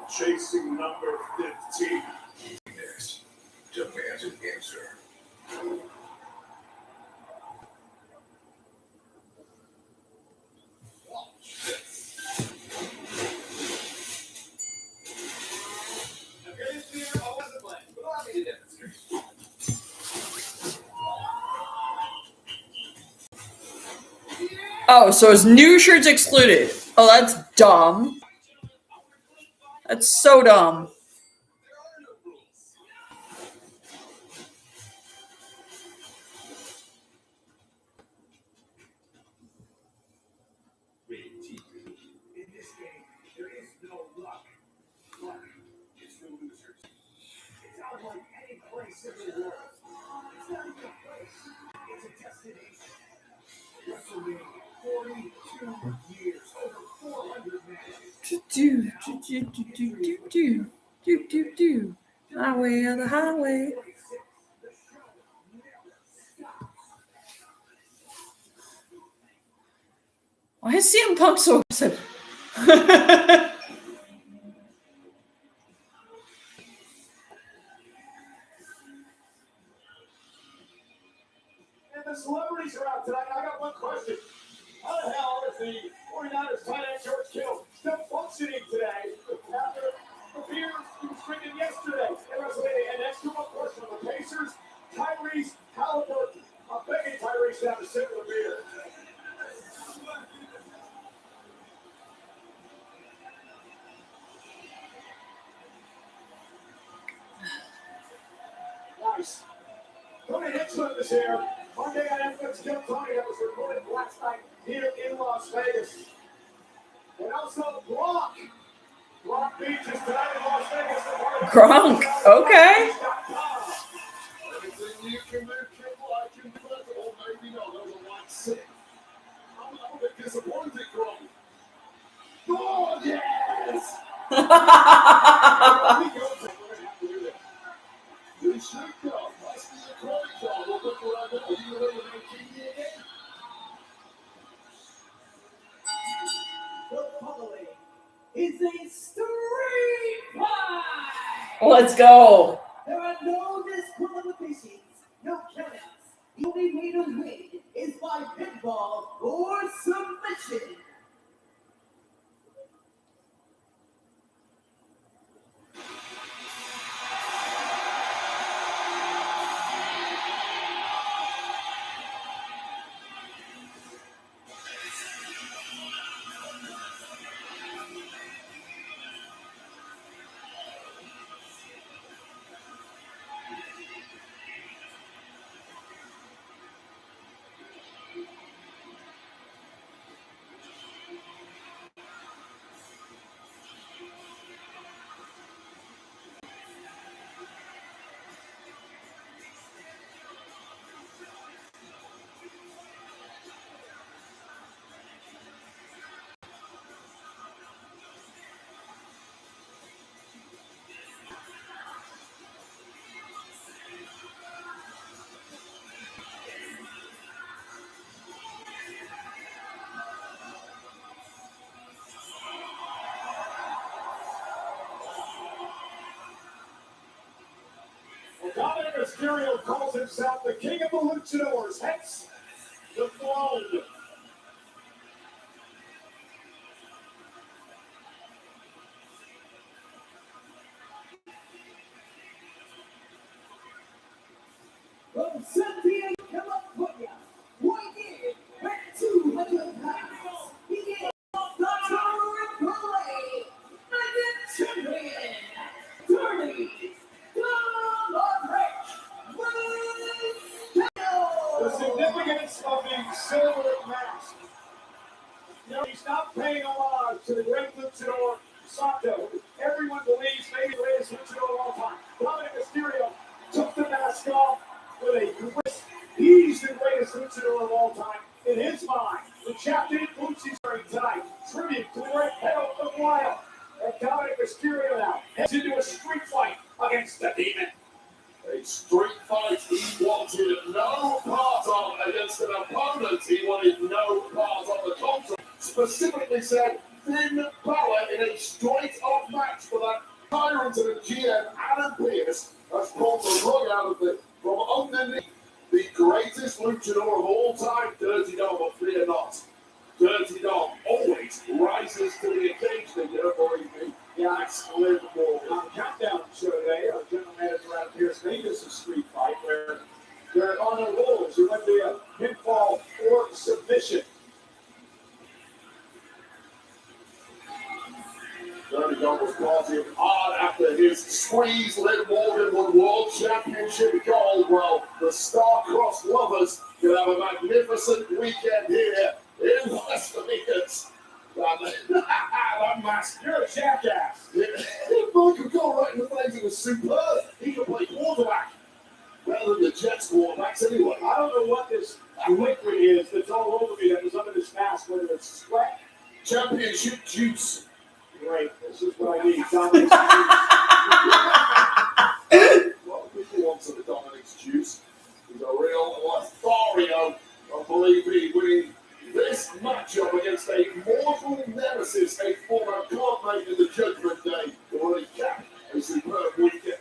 chasing number 15. Next, demands an answer. Oh, so his new shirt's excluded. Oh, that's dumb. That's so dumb. In this game, there is no luck. Luck is for losers. It's not like any place in the world. It's not even a place. It's a destination. WrestleMania, 42 years, over 400 matches. Highway of the highway. Why is CM Punk so aggressive? And the celebrities are out tonight. I got one question. How the hell is the 49ers tight end George Kittle still functioning today after the beers he was drinking yesterday at WrestleMania. And next to him, of course, from the Pacers, Tyrese Halliburton. I'm begging Tyrese to have a sip of the beer. Nice. Tony Hitchman is here. Monday Night Netflix Kill Tony that was recorded last night here in Las Vegas. And also Gronk. Gronk Beach is tonight in Las Vegas. Gronk, okay. Anything you can do, Kimball, I can do it, or maybe not. Those are like six. I'm a bit disappointed, Gronk. Oh, yes! You should go. Must be a credit card. We'll look around there. Are you ready to make King again? The following is a street fight. Let's go. There are no disqualifications, no countouts. The only way to win is by pinfall or submission. Dominic Mysterio calls himself the King of the Luchadors, hence the throne. From San Diego, California, weighing in at 200 pounds, he is the Triple-A champion, Dirty The significance of the silver mask. You know, he's not paying homage to the great luchador Santo. Everyone believes maybe the greatest luchador of all time. Dominic Mysterio took the mask off with a twist. He's the greatest luchador of all time. In his mind, the champion Luci's wearing tonight. Tribute to the great Hell of the Wild. And Dominic Mysterio now heads into a street fight against the Demon. A street fight he wanted no part of against an opponent he wanted no part of. The contract specifically said Finn Balor in a straight-off match for that tyrant and a GM, Adam Pearce, has pulled the rug out of it from underneath the greatest luchador of all time, Dirty Dom, but fear not. Dirty Dom always rises to the occasion, therefore he that's Liv Morgan. On Countdown show today, our general manager Adam Pearce made this a street fight where there are no rules. It went to a pinfall or submission. Dirty Dom was partying hard after his squeeze. Liv Morgan won World Championship gold. Well, the star-crossed lovers could have a magnificent weekend here in Las Vegas. That mask, you're a jackass. Michael got right in the face. It was superb. He could play quarterback better than the Jets quarterbacks anyway. I don't know what this liquid is that's all over me that was under this mask, whether it's sweat. Championship juice. Great. This is what I need. Dominic's juice. Well, people want some of Dominic's juice. He's a real Lothario. I believe he winning this matchup against a mortal nemesis, a former cardmate in the Judgment Day, to recap a superb weekend.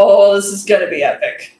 Oh, this is gonna be epic.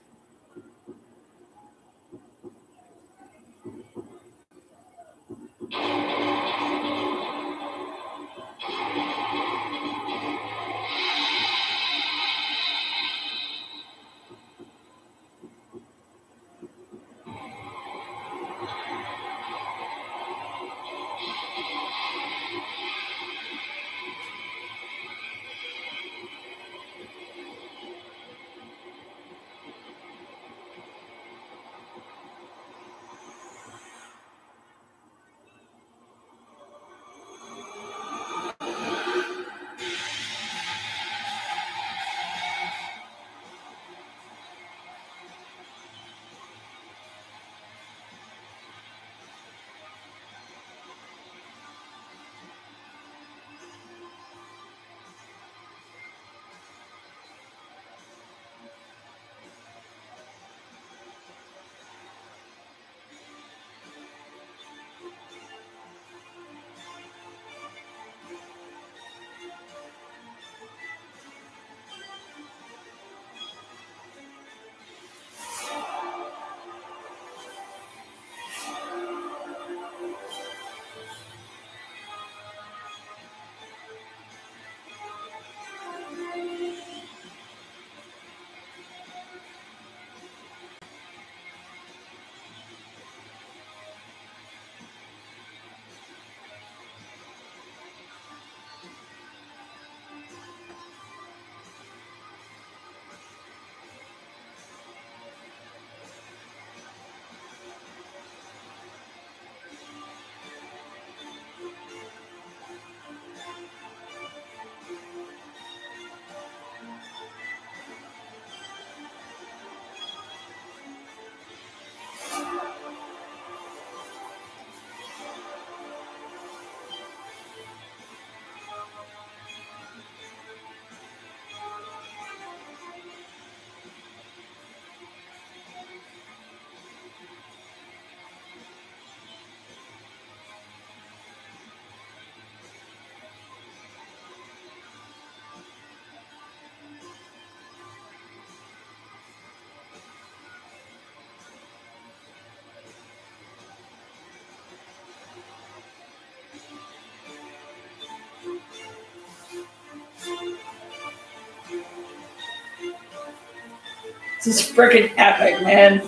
This is freaking epic, man.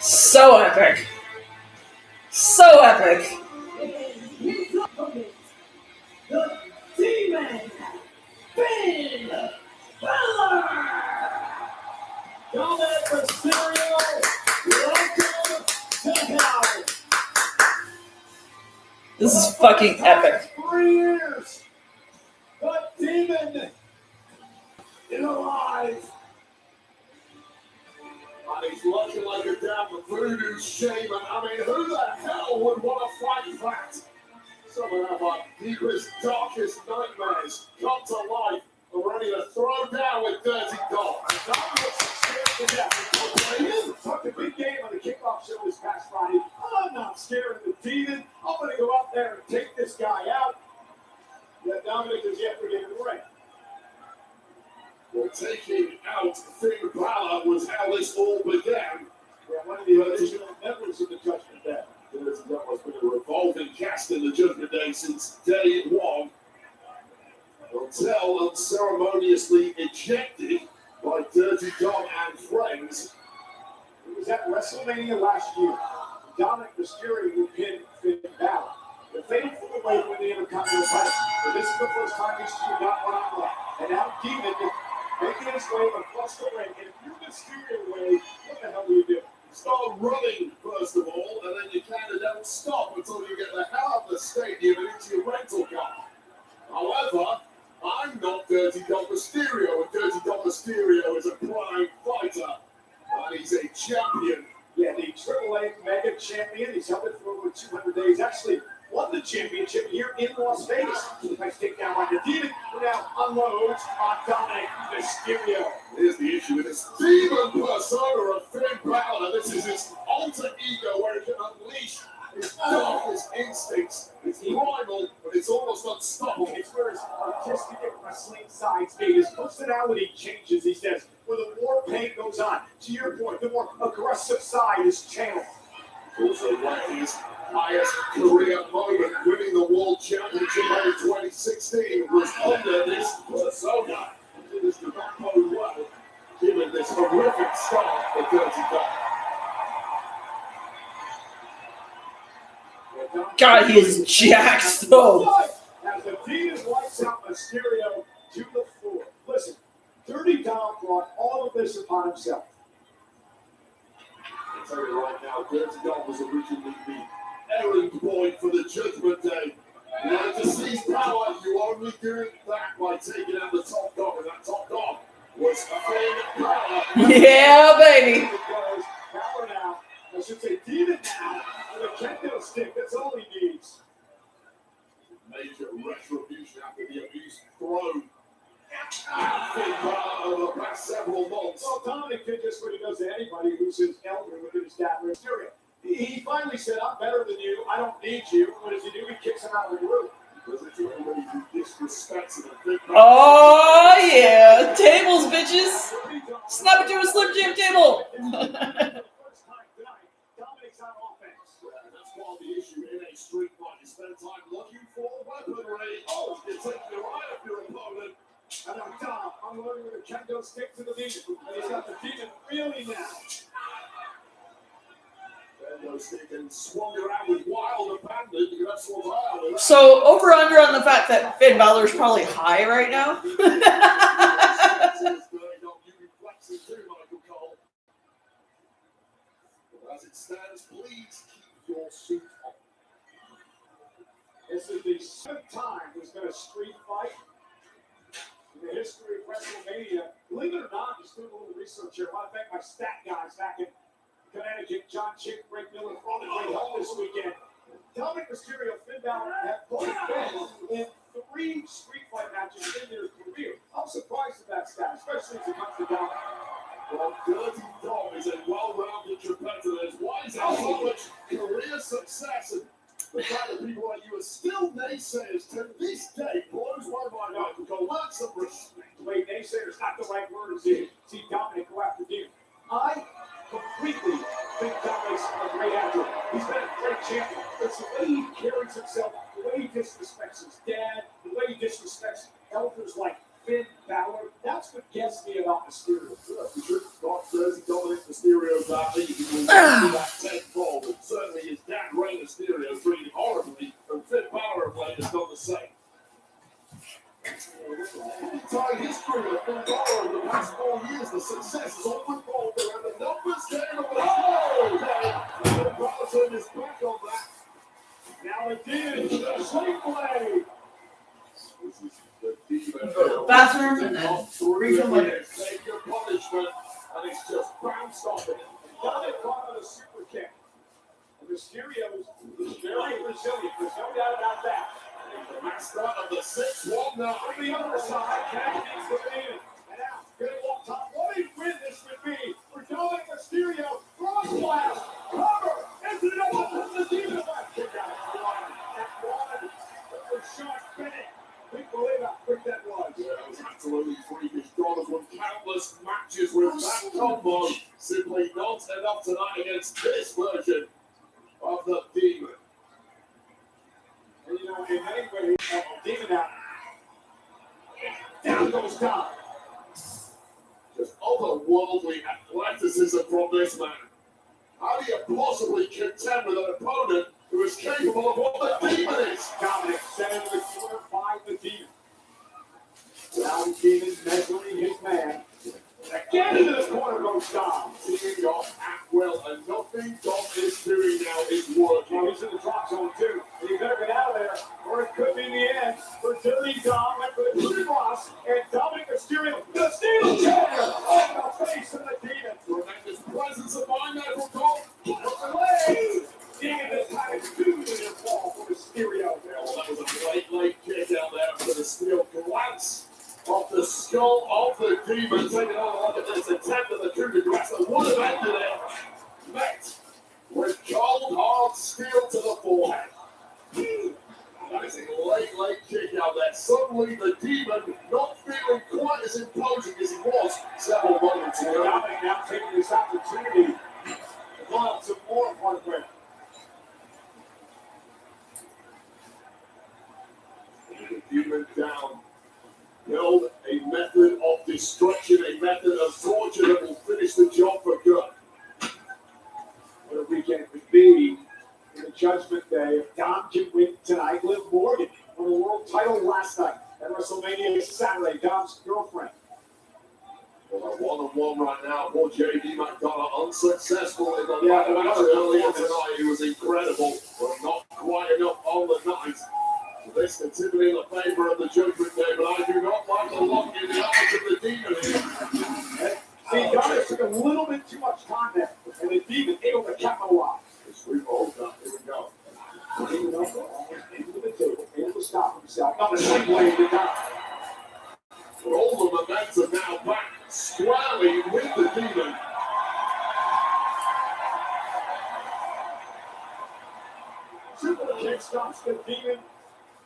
So epic. So epic. The Demon, Finn Balor. Dominic Mysterio, welcome to hell. This is fucking epic. 3 years. The Demon is alive. And he's looking like a damn voodoo shaman. I mean, who the hell would want to fight that? Some of our deepest, darkest nightmares come to life and ready to throw down with Dirty Dom. And Dom looks scared to death. He took a big game on the kickoff show this past Friday. I'm not scared of the Demon. I'm going to go out there and take this guy out. Yet Dominic is yet to get it right. Well, taking out Finn Balor was how this all began. Yeah, one of the original members of the Judgment Day. There's been a revolving cast in the Judgment Day since day one. Until unceremoniously ejected by Dirty Dom and friends. It was at WrestleMania last year. Dominic Mysterio would pin Finn Balor. The fatal four-way when the Intercontinental title. But this is the first time these two got one on one. And now Demon is making his way across the ring. And if you're Mysterio way, what the hell do you do? Start running, first of all, and then you kind of don't stop until you get the hell out of the stadium and into your rental car. However, I'm not Dirty Dom Mysterio, and Dirty Dom Mysterio is a prime fighter, and he's a champion. Yeah, the AAA Mega Champion. He's held it for over 200 days. Actually, won the championship here in Las Vegas. Nice takedown by the Demon, who now unloads on Dominic Mysterio. Here's the issue with this This demon persona of Finn Balor, this is his alter ego where he can unleash his darkest instincts. It's primal, but it's almost unstoppable. It's where his artistic and wrestling sides meet. His personality changes, he says, where the more pain goes on. To your point, the more aggressive side is channeled. Also, playing his highest career moment, winning the World Championship in 2016, was under this persona. This did not bode well, given this horrific start for Dirty Dom. God, he is jacked though. As the Demon wipes out Mysterio to the floor. Listen, Dirty Dom brought all of this upon himself. I'll tell you right now, Dirty Dom was originally the errand boy for the Judgment Day. You wanted to seize power, you only do that by taking out the top dog, and that top dog was Finn Balor. Yeah, baby. Balor now, I should say Demon now, with a kendo stick, that's all he needs. Major retribution after the abuse thrown at Finn Balor over the past several months. Well, Dominic did just what he does to anybody who's his elder within his dad Mysterio. He finally said, I'm better than you, I don't need you. What does he do? He kicks him out of the group. Oh yeah, tables, bitches. Snap it to a Slim Jim table. That's part of the issue in a street fight. You spend time looking for weaponry. Oh, you take your eye off your opponent. And I'm loading with a kendo stick to the demon. And he's got the demon really now. Kendo stick and swung around with wild abandon. You got swung wild. So over under on the fact that Finn Balor's probably high right now. As it stands, please keep your suit on. This is the 7th time there's been a street fight in the history of WrestleMania. Believe it or not, just doing a little research here. I want to thank my stat guys back in Connecticut, John Chick, Greg Miller, for all the great help this weekend. Dominic Mysterio, Finn Balor have both been in 3 street fight matches in their career. I'm surprised at that stat, especially as it comes to Dominic. Well, Dirty Dom is a well-rounded competitor. That's why he's had so much career success, and the fact that people like you are still naysayers to this day blows my mind out. Because that's some respect. Wait, naysayers not the right word, is it? See Dominic go after you. I completely think Dominic's a great athlete. He's been a great champion. It's the way he carries himself, the way he disrespects his dad, the way he disrespects elders like Finn Balor. That's what gets me about Mysterio. We should not Dirty Dominic Mysterio badly. He will that tenfold, but certainly his dad, Rey Mysterio, treated horribly, and Finn Balor of late has done the same. The entire history of Finn Balor over the past 4 years, the success has all revolved around the numbers game of Finn Balor turned his back on that. Now again, the sling blade. This is the demon. Bathroom and then refill later. Take your punishment, and it's just bounced off it. Dominic caught with a super kick. And Mysterio is very resilient. There's no doubt about that. The mascot of the 6-1 now. On the other side, Cash needs the demon. And now, getting off top. What a win this would be for Dominic Mysterio. Cross blast. Cover. Into the open. The demon left. Kick out. That one. Sean Bennett. Couldn't believe how quick that was. Yeah, it was absolutely freakish. God has won countless matches with that combo. Simply not enough tonight against this version of the demon. And you know, in many ways, demon out. Down goes Dom. Just otherworldly athleticism from this man. How do you possibly contend with an opponent who is capable of what the demon is? Dominic sent into the corner by the demon. Now the demon measuring his man. Again into the corner goes Dom. Teaming off at will, and nothing Dom is doing now is working. Well, he's in the drop zone too. And he better get out of there, or it could be the end for Dirty Dom. Went for the Cootie Boss, and Dominic Mysterio, the steel chair on the face of the demon. Tremendous presence of mind there from Dom. Up the leg. Demon is having 2 minute fall for Mysterio. Well, that was a late kick out there for the steel glance off the skull of the demon. Taking on a look at this. attempt at the coup de grace that would have ended it. Met with cold, hard steel to the forehead. That is a late kick out there. Suddenly the Demon not feeling quite as imposing as he was several moments ago. Dominic now taking this opportunity to pull out some more hardware. The Demon down. Build a method of destruction, a method of torture that will finish the job for good. What a weekend it would be in the Judgment Day if Dom can win tonight. Liv Morgan won the world title last night at WrestleMania Saturday. Dom's girlfriend. Well, one-on-one right now. Poor JD McDonough unsuccessful in the match earlier tonight. He was incredible, but not quite enough on the night. This can typically in the favour of the Judgment Day, but I do not like the lock in the eyes of the Demon here. See, Dominic took a little bit too much time there, and the Demon able to capitalize. Here we go. Able into the table, able to stop himself. Not a segue to down. But all the momentum now back squarely with the Demon. Super kick stops the Demon.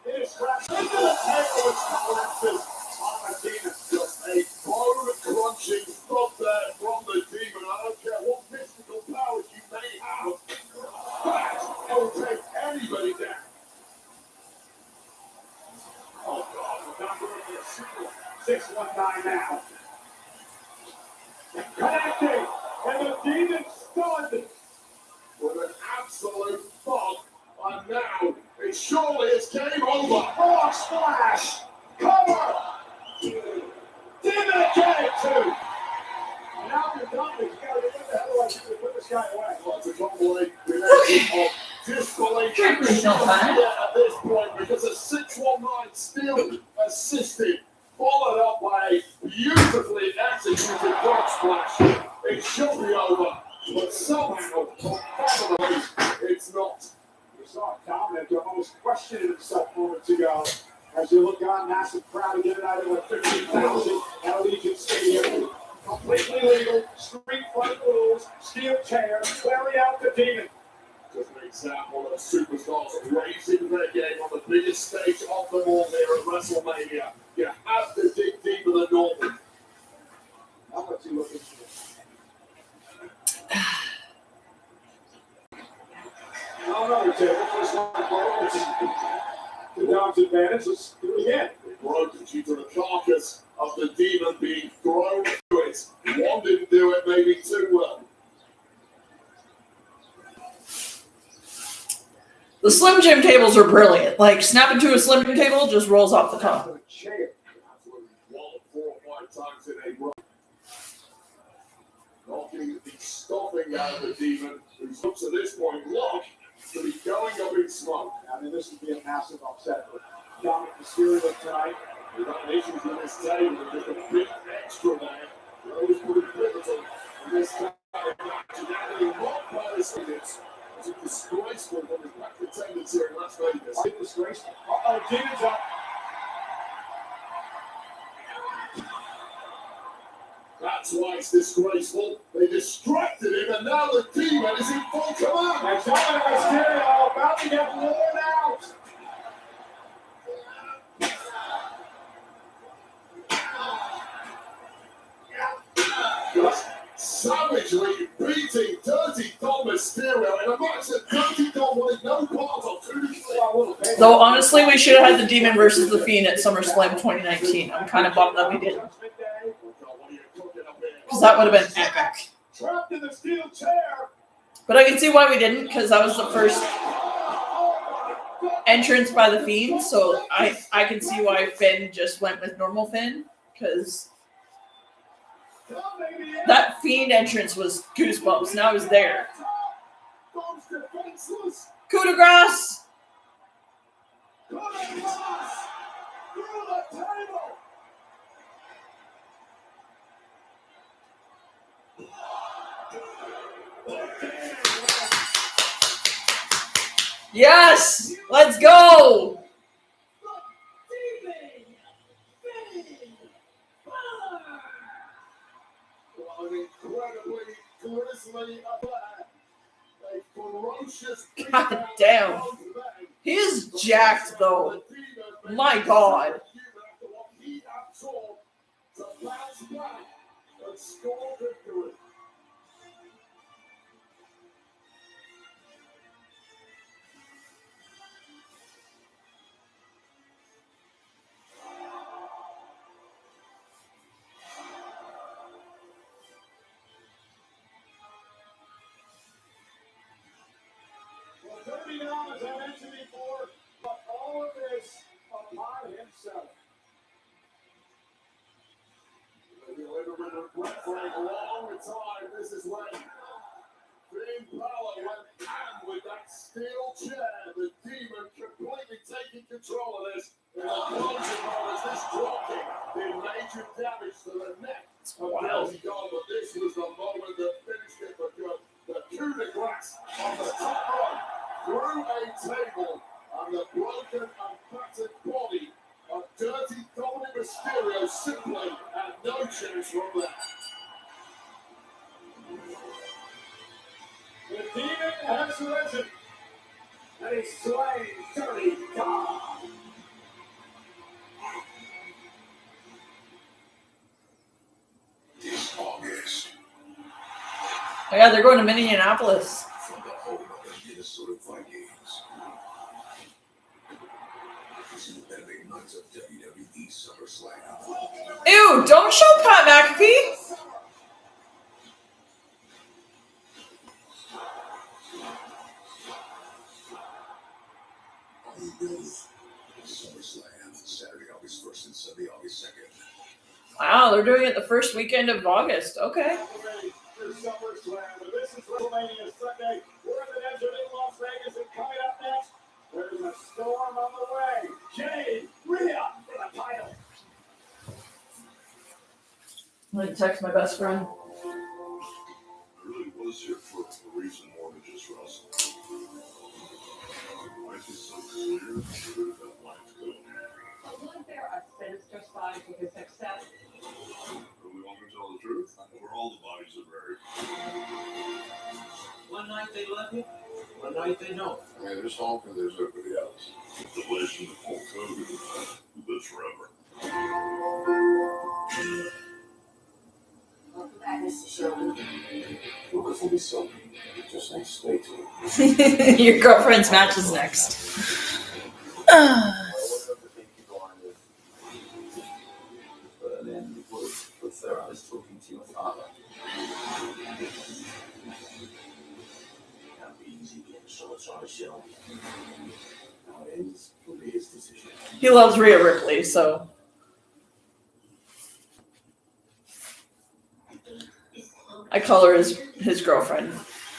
It is trapped into the table and collapses on the Demon. Just a bone-crunching thump there from the Demon. I don't care what mystical powers you may have. That will take anybody down. Oh, God, the number of the super 619 now. Connecting, and the Demon stunned. With an absolute thud, and now it surely is game over. Frog splash! Cover! Demon again, too! Now you're Dominic, you gotta get what the hell do I do to put this guy away? Well, it's a complete relation of disbelief at this point because a 619 still assisted, followed up by a beautifully executed frog splash. It should be over, but somehow, probably, it's not. You saw Dominic almost questioning himself moments ago. As you look on, massive crowd again tonight over 15,000 at Allegiant Stadium. Completely legal, street fight rules, steel chair, clearing out the Demon. Just an example of superstars raising their game on the biggest stage of them all here at WrestleMania. You have to dig deeper than normal. How much you looking for? Another table, just like the Dom's advantage. Let's do it again. It broke due to the carcass of the Demon being thrown to it. One didn't do it, maybe two well. The Slim Jim tables are brilliant. Like, snap into a Slim Jim table, just rolls off the top. Absolutely walloped 4 or 5 times in a row. Knocking the stuffing out of the Demon, who's up to this point locked to be going up in smoke. I mean, this would be a massive upset for Dominic Mysterio tonight. We've got issues with this table, and just a bit extra there. Those would be pivotal in this kind of match. And now they're not by the students. It's a disgraceful one of back contenders here in Las Vegas. Disgraceful. Uh-oh, Demon's up. That's why it's disgraceful. They distracted him, and now the Demon is in full command. And Dominic Mysterio about to get worn out. Just savagely beating Dirty Dom Mysterio in a match that Dirty Dom wanted no part of. Though, honestly, we should have had the Demon versus the Fiend at SummerSlam 2019. I'm kind of bummed that we didn't. Because that would have been epic. Trapped in the steel chair. But I can see why we didn't, because that was the first entrance by the Fiend. So I can see why Finn just went with normal Finn, because that Fiend entrance was goosebumps, and I was there. Coup de grace! Yes! Let's go! Well, I mean, incredibly grisly affair. A ferocious God damn. He is jacked though. My God. he absorbed to bounce back and score victory. Well, Dirty Dom, as I mentioned before, but all of this upon himself. Maybe a little bit of regret for a long time. This is when Finn Balor went hand with that steel chair. The Demon completely taking control of this. In the closing moments, this dropkick did major damage to the neck of Dirty Dom, but this was the moment that finished it for good. The coup de grace on the top rope through a table and the broken and battered body of Dirty Dominic Mysterio simply had no chance from that. The demon has risen, and he's slain Dirty Dom. This August, Oh, yeah, they're going to Minneapolis. from the home of the Minnesota Vikings, this is the big nights of WWE SummerSlam. Ew, don't show Pat McAfee. On the Bills, SummerSlam, Saturday, August 1st and Sunday, August 2nd. Wow, they're doing it the first weekend of August. Okay. For SummerSlam, and this is WrestleMania Sunday. We're in the desert in Las Vegas, and coming up next, there's a storm on the way. Jade, Rhea for the title. I'm gonna text my best friend. I really was here for a reason more than just wrestling. Life is so clear, where did that life go? Wasn't there a sinister side to his success? Really want me to tell the truth? Where all the bodies are buried. One night they love you, one night they don't. I mean, there's Hulk and there's everybody else. The legend of Hulk Hogan lives forever. Welcome back, Mr. Sherman. It wasn't be so. Just like stay tuned. Your girlfriend's match is next. But then with Sarah, I was talking to your father. Can't be easy being short on a show. How it ends will be his decision. He loves Rhea Ripley, so. I call her his girlfriend,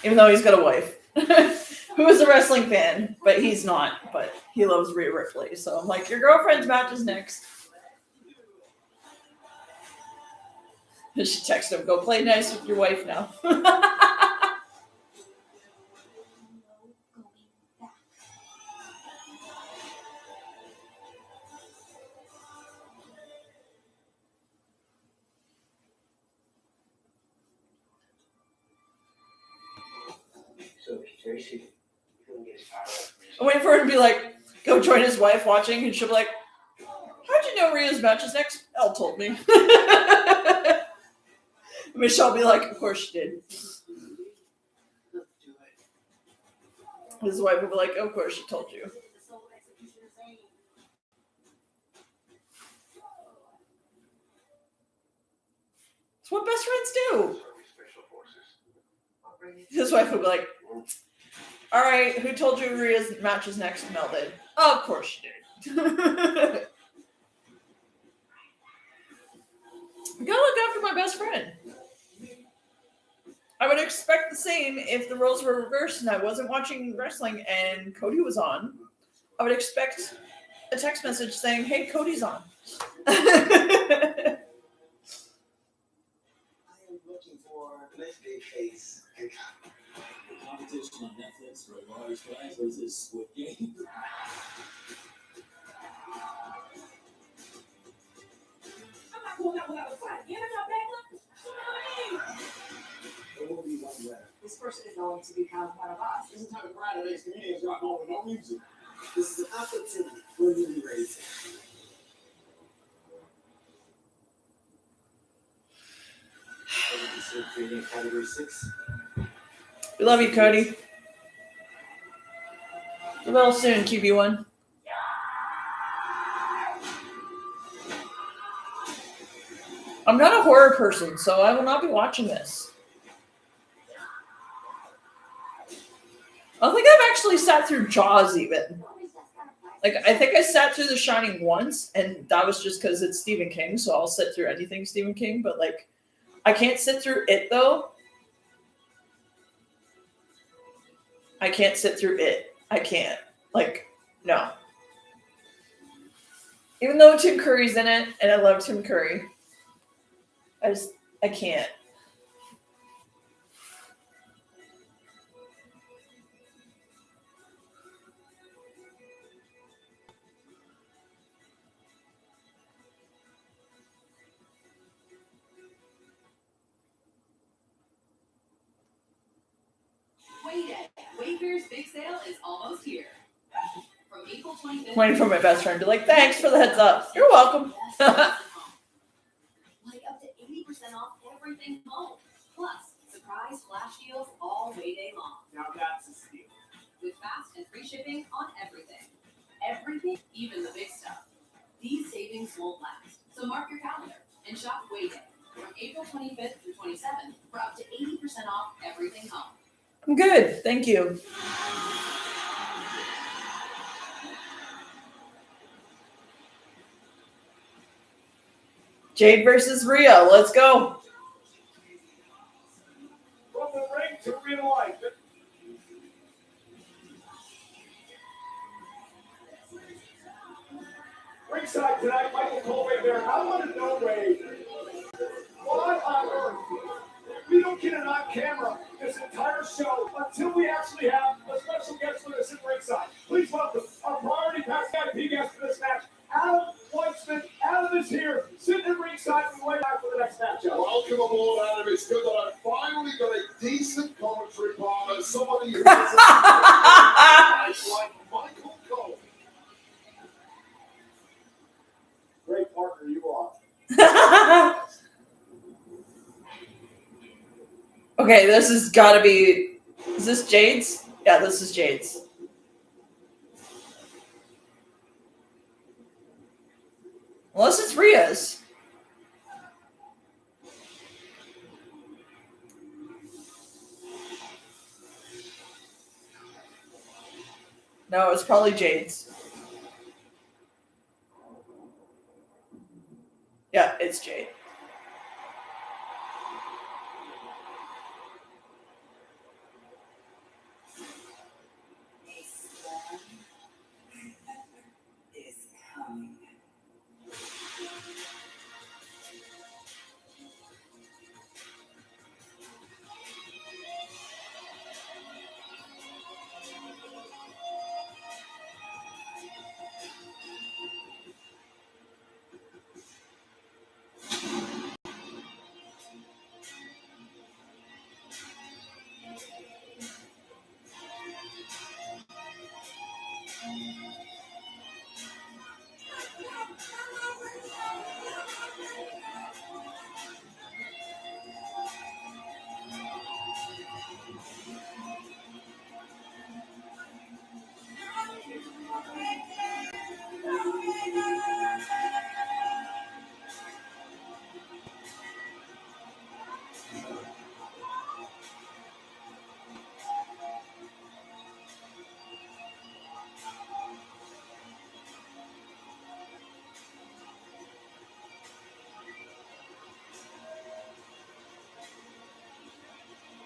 even though he's got a wife who is a wrestling fan, but he's not. But he loves Rhea Ripley, so I'm like, your girlfriend's match is next. I should text him, go play nice with your wife now. So Tracy, you couldn't get his power up. I'm waiting for her to be like, go join his wife watching, and she'll be like, how'd you know Rhea's match is next? Elle told me. Michelle will be like, of course she did. His wife will be like, of course she told you. It's what best friends do. His wife would be like, all right, who told you Rhea's match is next? Mel did. Oh, of course she did. I gotta look after my best friend. I would expect the same if the roles were reversed and I wasn't watching wrestling and Cody was on. I would expect a text message saying, hey, Cody's on. I am looking for a nice big face and The competition on Netflix for a large prize versus Squid Game. I'm not going out without a fight. You ever got back up? You know what I mean? this person is going to become one of us. This is how the Friday comedians got home with no music. This is an opportunity for you to be raised. Creating category 6. We love you, Cody. A little soon, QB1. I'm not a horror person, so I will not be watching this. I don't think I've actually sat through Jaws even. Like, I think I sat through The Shining once, and that was just because it's Stephen King, so I'll sit through anything Stephen King, but, like, I can't sit through it, though. I can't sit through it. I can't. Like, no. Even though Tim Curry's in it, and I love Tim Curry, I can't. Wayfair's big sale is almost here. From April 25th. Waiting for my best friend to be like, thanks for the heads up. You're welcome. Like up to 80% off everything home. Plus, surprise flash deals all way day long. Now that's a steal. With fast and free shipping on everything. Everything, even the big stuff. These savings won't last. So mark your calendar and shop Wayday from April 25th through 27th for up to 80% off everything home. I'm good. Thank you. Jade versus Rhea. Let's go. From the ring to real life. Ringside tonight, Michael Cole there. I want to know, Ray, why on earth we don't get it on camera this entire show until we actually have a special guest with us in ringside. Please welcome our priority pass VIP guest for this match, Adam Weitzman. Adam is here, sitting at ringside and waiting for the next matchup. Welcome aboard, Adam. It's good that I've finally got a decent commentary partner, somebody who is like Michael Cole. Great partner you are. Okay, this has got to be... Is this Jade's? Yeah, this is Jade's. Unless it's Rhea's. No, it's probably Jade's. Yeah, it's Jade.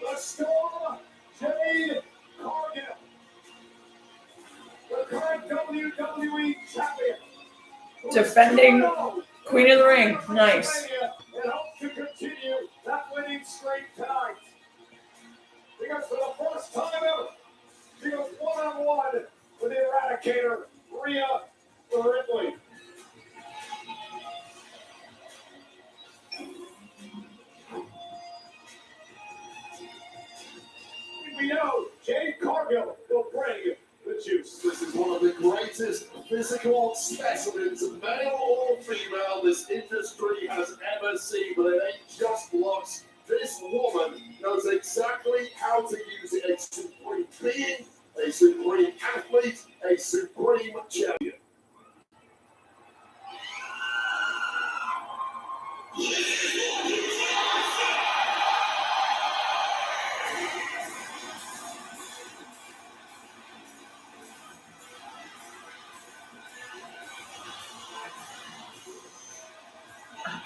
The Storm, Jade Cargill, the current WWE champion. Defending Queen of the Ring. Nice. And hope to continue that winning streak tonight. Because for the first time ever, she goes one-on-one with the Eradicator, Rhea Ripley. we know Jade Cargill will bring the juice. This is one of the greatest physical specimens, male or female, this industry has ever seen, but it ain't just looks. This woman knows exactly how to use it. A supreme being, a supreme athlete, a supreme champion.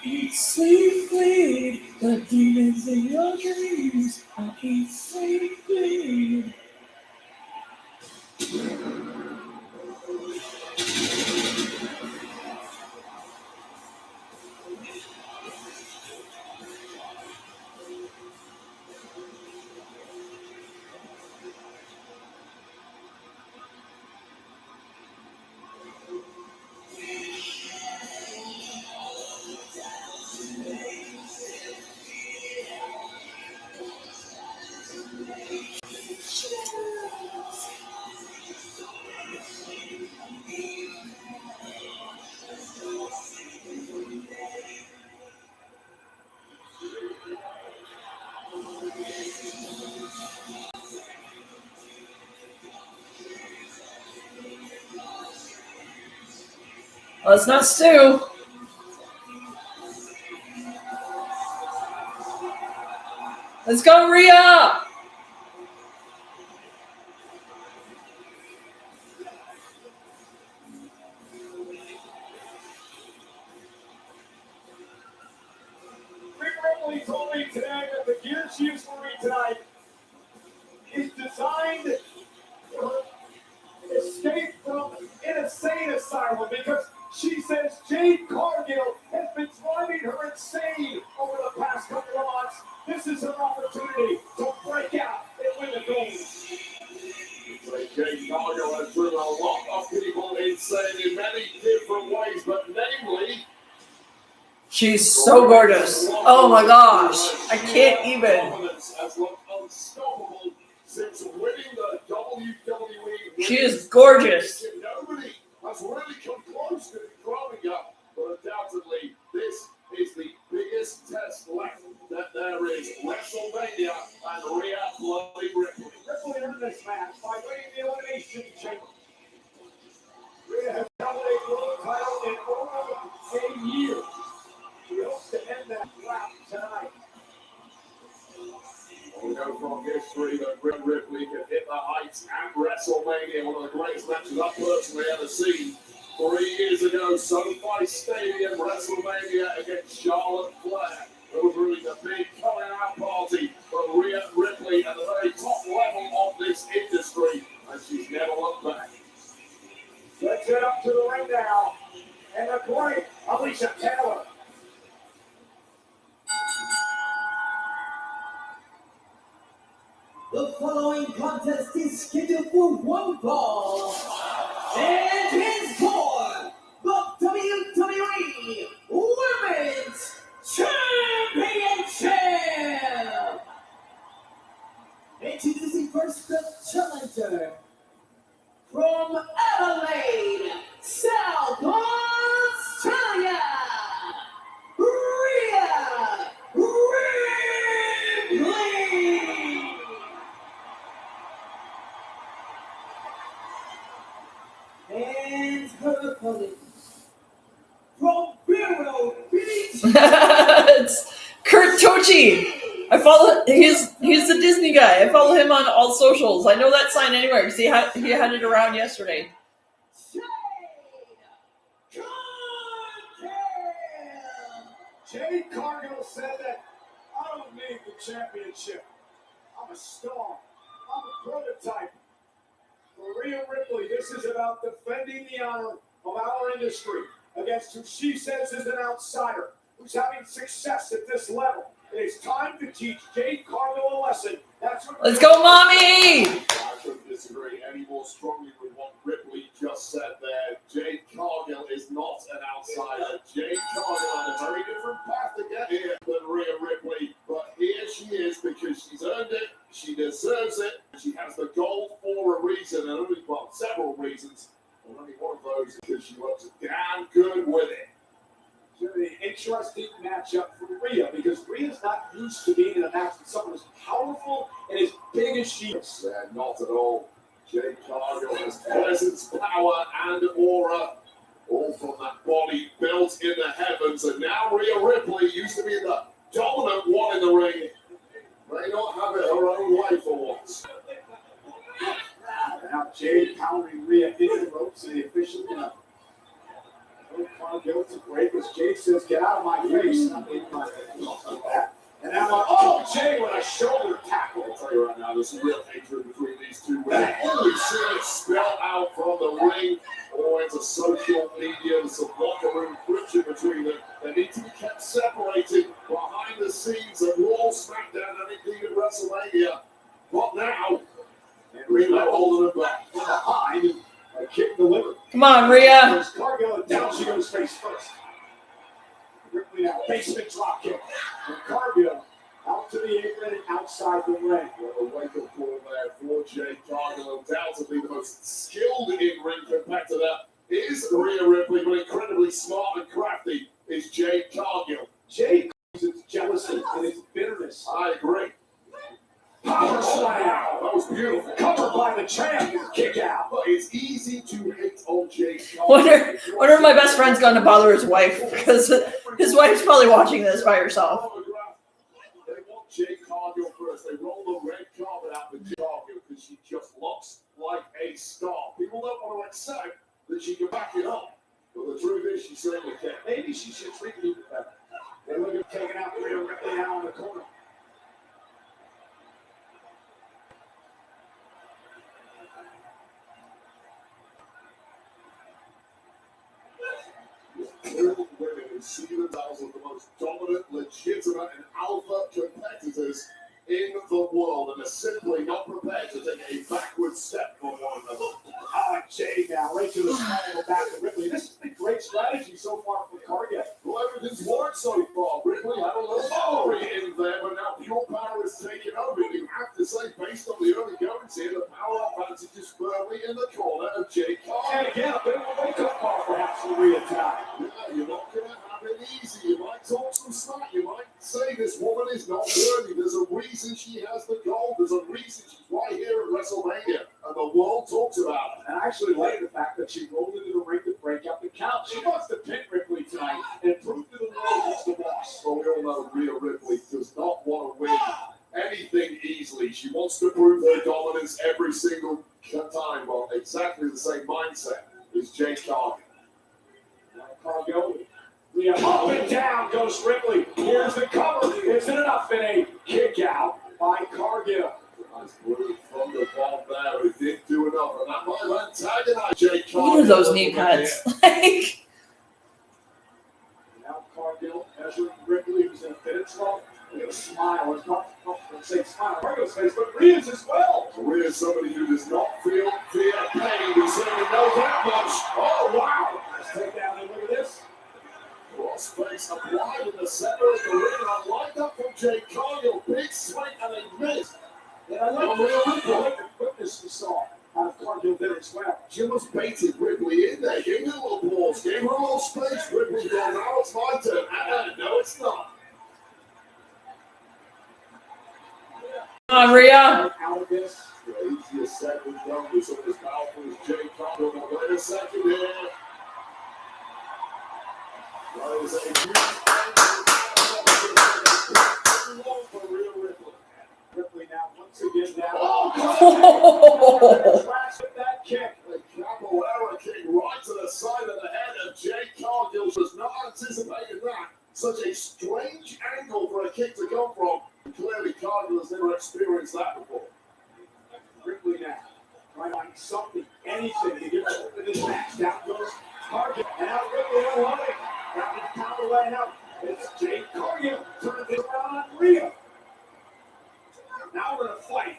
Eat, sleep, bleed, the demons in your dreams. I'll eat, sleep, bleed. Well, it's not Stu. Let's go, Rhea! Rick Ripley told me today that the gear she is wearing tonight is designed to escape from an insane asylum because she says Jade Cargill has been driving her insane over the past couple of months. This is her opportunity to break out and win the gold. Jade Cargill has driven a lot of people insane in many different ways, but namely, She's so gorgeous. Oh my gosh. I can't even. dominance has looked unstoppable since winning the WWE. She is gorgeous. Nobody has really come close to growing up, but undoubtedly, this is the biggest test left that there is. WrestleMania and Rhea Bloody Ripley. Ripley earned this match by winning the Elimination Chamber. Rhea has held a world title in over a year. She hopes to end that route tonight. We know from history that Rhea Ripley can hit the heights at WrestleMania, one of the greatest matches I've personally ever seen. 3 years ago, SoFi Stadium, WrestleMania against Charlotte Flair. It was really the big coming-out party for Rhea Ripley at the very top level of this industry, and she's never looked back. Let's head up to the ring now, and the great Alicia Taylor. The following contest is scheduled for one fall, and is for the WWE Women's Championship. Introducing first the challenger from Adelaide, South Australia, Rhea Ripley. And her opponent from Vero Beach. It's Kurt Tochi. I follow. He's the Disney guy. I follow him on all socials. I know that sign anywhere because he had it around yesterday. Jade Cargill said that I don't need the championship. I'm a star. I'm a prototype. For Rhea Ripley, this is about defending the honor of our industry against who she says is an outsider who's having success at this level. It is time to teach Jade Cargill a lesson. That's what. Let's go, mommy! I couldn't disagree any more strongly with what Ripley just said there. Jade Cargill is not an outsider. Jade Cargill had a very different path to get here than Rhea Ripley, but here she is because she's earned it. She deserves it. She has the gold for a reason, and only, well, several reasons. And only one of those is because she looks damn good with it. It's going to be an interesting matchup for Rhea because Rhea's not used to being in a match with someone as powerful and as big as she is. Yeah, not at all. Jade Cargill has presence, power, and aura, all from that body built in the heavens. And now Rhea Ripley used to be the dominant one in the ring. May not have it her own way for once. Now Jade pounding Rhea into the ropes and the official Cargill to break as Jade says, "Get out of my face." I'm in my face. That. And now, Jade with a shoulder tackle. I'll tell you right now, there's a real hatred between these two women. Only see it spell out from the ring or into social media. There's some locker room friction between them. They need to be kept separated behind the scenes of Raw, SmackDown, and indeed at WrestleMania. But now, Rhea holding them back. Behind and a kick delivered. Come on, Rhea. There's Cargill and down she goes face first. Ripley now, basement drop kick. And Cargill out to the apron and outside the ring. Well, a wake-up call there for Jade Cargill. Undoubtedly the most skilled in-ring competitor is Rhea Ripley, but incredibly smart and crafty is Jade Cargill. Jade is its jealousy and its bitterness. I agree. Power slam. That was beautiful. Covered by the champ. Kick out. But it's easy to hate on Jade Cargill. Wonder if my best friend's going to bother his wife because his wife's probably watching this by herself. They want Jade Cargill first. They roll the red carpet out with Jade Cargill because she just looks like a star. People don't want to accept that she can back it up. But the truth is, she certainly can. Maybe she should treat people better. They look at taking out Rhea Ripley now in the corner. Women who see themselves as the most dominant, legitimate, and alpha competitors in the world and are simply not prepared to take a backward step from one another. Oh, Jade now, right to the small of the back of Ripley. This has been great strategy so far for Cargill. Well, everything's worked so far. Ripley had a little story in there, but now pure power is taking over. You have to say, based on the early goings here, the power advantage is firmly in the corner of Jade Cargill. And again, a bit of a wake-up call perhaps for Rhea time. Yeah, you're not going to have it easy. You might talk some smack. You might say this woman is not worthy. There's a reason she has the gold. There's a reason she's right here at WrestleMania, and the world talks about it. And I actually like the fact that she rolled into the ring to break up the count. She wants to pin Ripley tonight and prove to the world who's the boss. Well, we all know Rhea Ripley does not want to win anything easily. She wants to prove her dominance every single time. Well, exactly the same mindset as Jade Cargill. Cargill. Rhea up and down goes Ripley. Here's the cover. Isn't enough in a kick out by Cargill. Nice move from the ball there, but it didn't do enough. And that might have antagonized Jade Cargill. Look at those knee cuts. Like, Now Cargill measuring Ripley, who's in a bit of trouble. Look at a smile. It's not say smile on Cargill's face, but Rhea's as well. Rhea is somebody who does not feel fear, pain. We certainly know that much. Oh, wow. Let's take down and look at this. Cross face applied in the center of the ring. I like that from Jade Cargill. Big swing and a miss. And I like the quickness we saw out of Cargill there as well. She almost baited Ripley in there. Gave her a little pause. Gave her a little space. Ripley gone, now it's my turn. No, it's not. come on, Rhea. Out of this. The easiest said than done. We're so as powerful as Jade Cargill. Now, wait a second here. That is a huge for Rhea Ripley. Ripley now once again down. Oh, Trash with that kick. the capoeira kick right to the side of the head of Jade Cargill. Was not anticipating that. Such a strange angle for a kick to come from. Clearly, Cargill has never experienced that before. Ripley now trying to find something, anything to get us into this match. Down goes Cargill. And now Ripley don't love it. Got the power right out. It's Jade Cargill turning this around on Rhea. Now we're in a fight.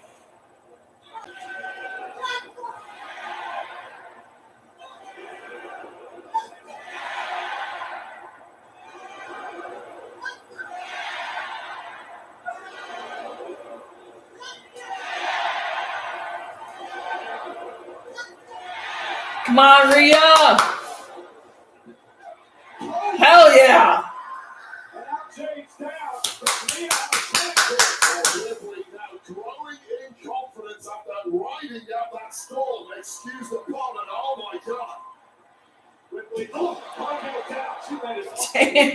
Come on, Rhea. Hell yeah. And now Jade's down. Rhea Ripley now growing in confidence after riding out that storm. Excuse the pun, and oh my God. Ripley, Cargill down. She landed Damn.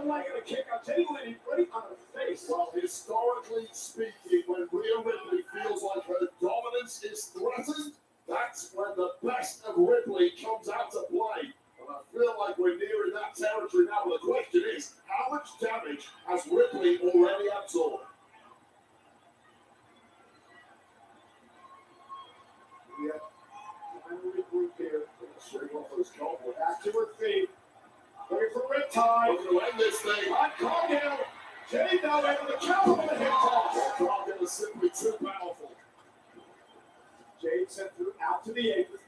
like a kick out. Jade landed right on her face. Well, historically speaking, when Rhea Ripley feels like her dominance is threatened, that's when the best of Ripley comes out to play. And I feel like we're nearing that territory now. The question is, how much damage has Ripley already absorbed? Yeah. Finally regroup here. Straight off those cowboys. Back to her feet. Looking for riptide. Looking to end this thing. On Cargill. Jade now able to counter with a hip toss. Cargill is simply too powerful. Jade sent through out to the apron.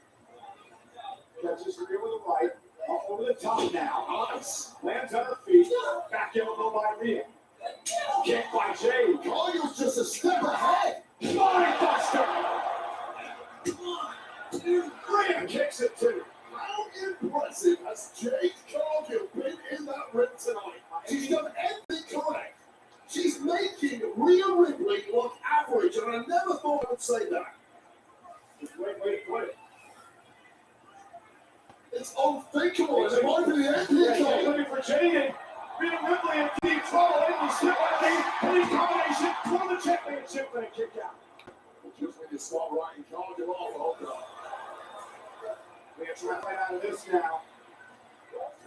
Catches Rhea with the right. Up over the top now. Nice. Lands on her feet. Back elbow by Rhea. Kick by Jade. Cargill's just a step ahead. Flying buster. Rhea kicks it too. How impressive has Jade Cargill been in that ring tonight? She's done everything correct. She's making Rhea Ripley look average, and I never thought I would say that. Just wait to put it. It's unthinkable. It might be the end She's here. looking for Jade. Rhea Ripley in deep trouble. Able to slip on the clean combination for the championship and a kick out. Just when you start writing Cargill off, oh God. Rhea trying right out of this now.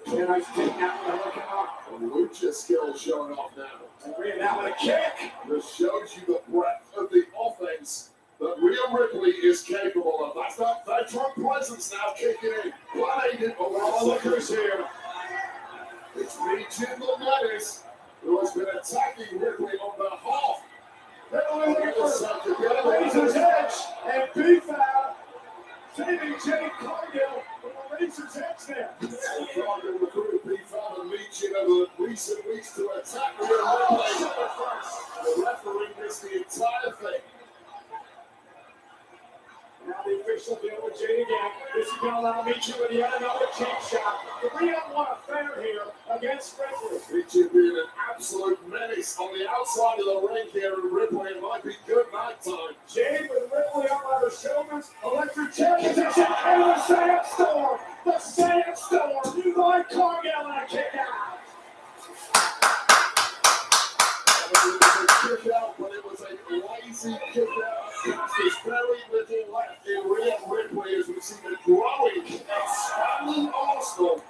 And nice take now with a looking up. And lucha skills showing off now. And Rhea now with a kick. This shows you the breadth of the offense that Rhea Ripley is capable of. That's that veteran presence now kicking in. Blinded Oh, look who's here. It's Meechin the Menace, who has been attacking Ripley on behalf. They're only looking for Razor's Edge and beef out. Saving Jade Cargill from the Razor's Edge there. Cargill recruited beef out and Meechin over recent weeks to attack Rhea Ripley. The referee missed the entire thing. Now the official deal with Jade again. This is going to allow Meechin with yet another cheap shot. The Rhea won a fair here against Ripley. Meechin being an absolute menace on the outside of the ring here, and Ripley, it might be good night time. Jade with Ripley up on her shoulders. Electric chair position and the sandstorm. The sandstorm. By Cargill and a kick out. It was a kick out, but it was a lazy kick out. There's very little left in Rhea Ripley as we see the growing, expanding arsenal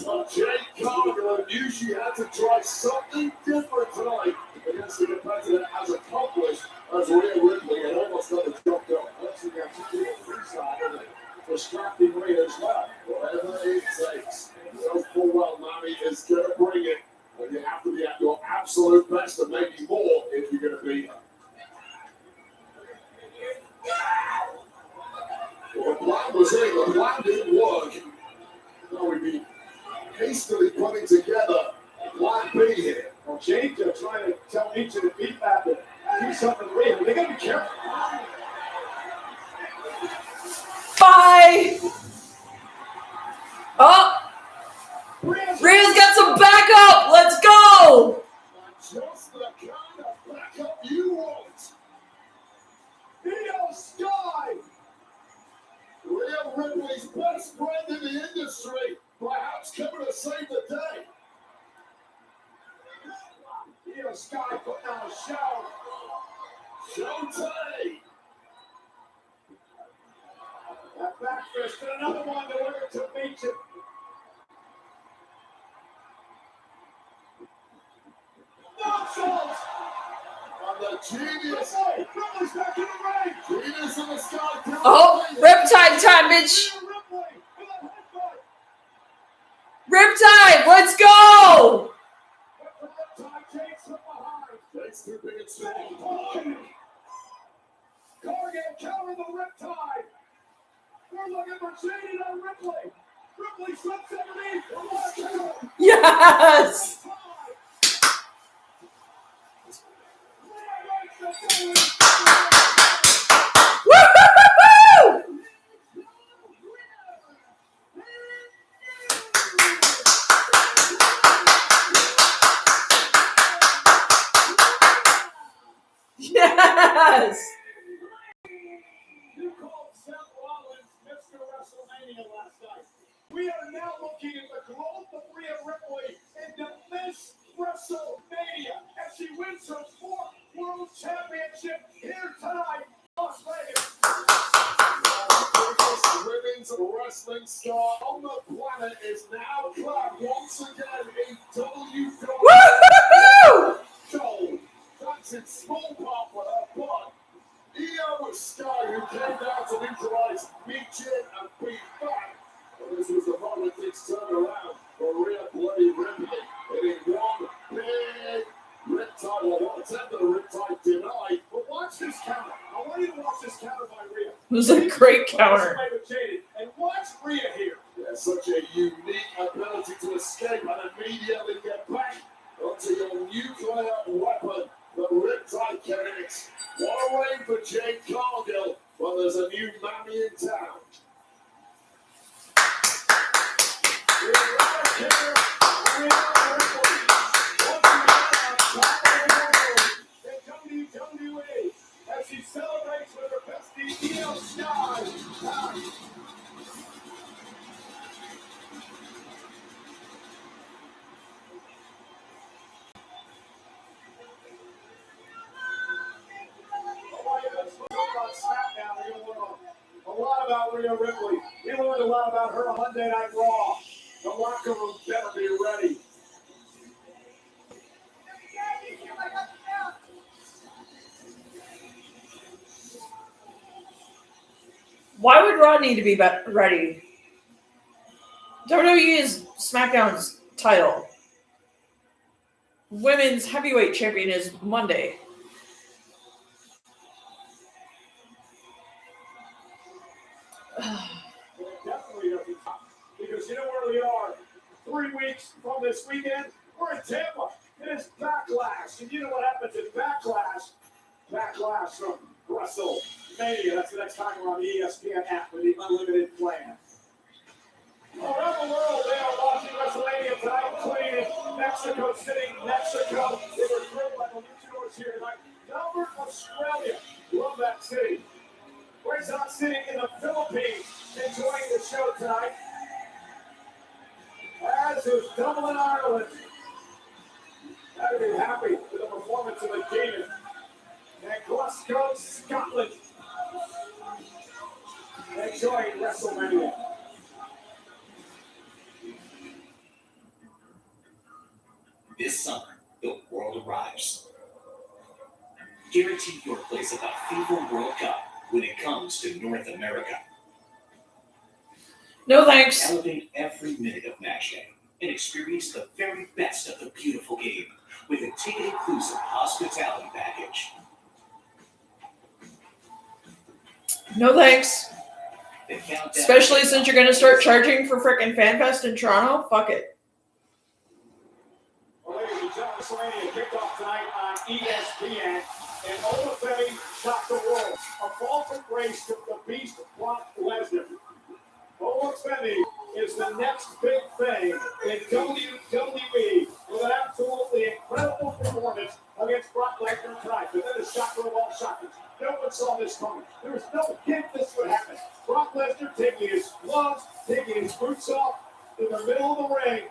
of Jade Cargill, and knew she had to try something different tonight against the competitor as accomplished as Rhea Ripley, and almost got the job done. Let's see that freestyle distracting Rhea as well. Whatever it takes. You know full well Nami is going to bring it, and you have to be at your absolute best and maybe more if you're going to beat her. Well, the plan was in, the plan didn't work. Now we'd be hastily putting together plan B here. Well, Jade trying to tell each of the beat back to do something to Rhea. They got to be careful. Bye. Oh, Rhea's got some backup. Let's go. Just the kind of backup you want. Io Sky. Rhea Ripley's best friend in the industry, perhaps coming to save the day. Io Sky putting on a show. Showtime. That back fist and another one delivered to Meechin. Moonsault. And the genius. Ripley's back in the ring. Genius in the sky. Oh, Riptide time, bitch. Riptide, let's go. Jake's too big and strong. Cargill counter the Riptide. We're looking for Jade and Ripley. Ripley slips underneath. Yes. Woo! does. You called Seth Rollins Mr. WrestleMania last night. We are now looking at the growth of Rhea Ripley into Miss WrestleMania as she wins her 4th World Championship here tonight in Las Vegas. The biggest women's wrestling star on the planet is now clad once again in WWE. Gold. That's in small part for her, but Io Sky, who came down to neutralize Michin and beat back. But this was the moment things turned around for Rhea Ripley. Hitting one big riptide, or one attempt at a riptide denied. But watch this counter. I want you to watch this counter by Rhea. It was a great counter. And watch Rhea here. Yeah, such a unique ability to escape and immediately get back onto your nuclear weapon, the Riptide Kinetics. What a reign for Jade Cargill, but there's a new mammy in town. In WWE, as she celebrates with her bestie, Io Sky. A lot about Rhea Ripley. We learned a lot about her on Monday Night Raw. The locker room better be ready. Why would Raw need to be ready? WWE is SmackDown's title. Women's heavyweight champion is Monday. Definitely doesn't stop. Because you know where we are. 3 weeks from this weekend, we're in Tampa. It is Backlash. And you know what happens in Backlash? Backlash from WrestleMania. That's the next time we're on the ESPN app with the unlimited plan. Around the world, they are watching WrestleMania tonight, playing in Mexico City, Mexico. They were thrilled by the luchadors here tonight. Melbourne, Australia. Love that city. We're not sitting in the Philippines enjoying the show tonight. As is Dublin, Ireland. Gotta be happy with the performance of the Demon. And Glasgow, Scotland. Enjoying WrestleMania. This summer, the world arrives. Guarantee your place at the FIFA World Cup when it comes to North America. No thanks. Elevate every minute of match day and experience the very best of the beautiful game with a ticket-inclusive hospitality package. No thanks. The countdown. Especially since you're going to start charging for frickin' FanFest in Toronto. Fuck it. Well, ladies and gentlemen, WrestleMania Kickoff tonight on ESPN. And Olafemi shocked the world. A fall from grace to the beast Brock Lesnar. Olafemi is the next big thing in WWE with an absolutely incredible performance against Brock Lesnar tonight. But then the shocker of all shockers. No one saw this coming. There was no hint this would happen. Brock Lesnar taking his gloves, taking his boots off in the middle of the ring.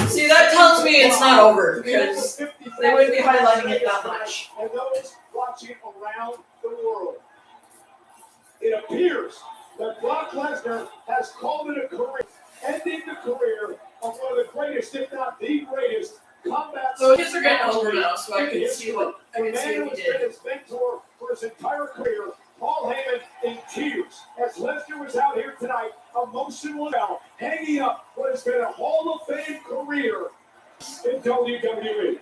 See, that tells me it's not over because they wouldn't be highlighting it that much. And those watching around the world, it appears that Brock Lesnar has called it a career, ending the career of one of the greatest, if not the greatest, combat. So his are getting older now, so I can see what he did. His mentor for his entire career, Paul Heyman, in tears as Lesnar was out here tonight, emotional now, hanging up what has been a Hall of Fame career in WWE.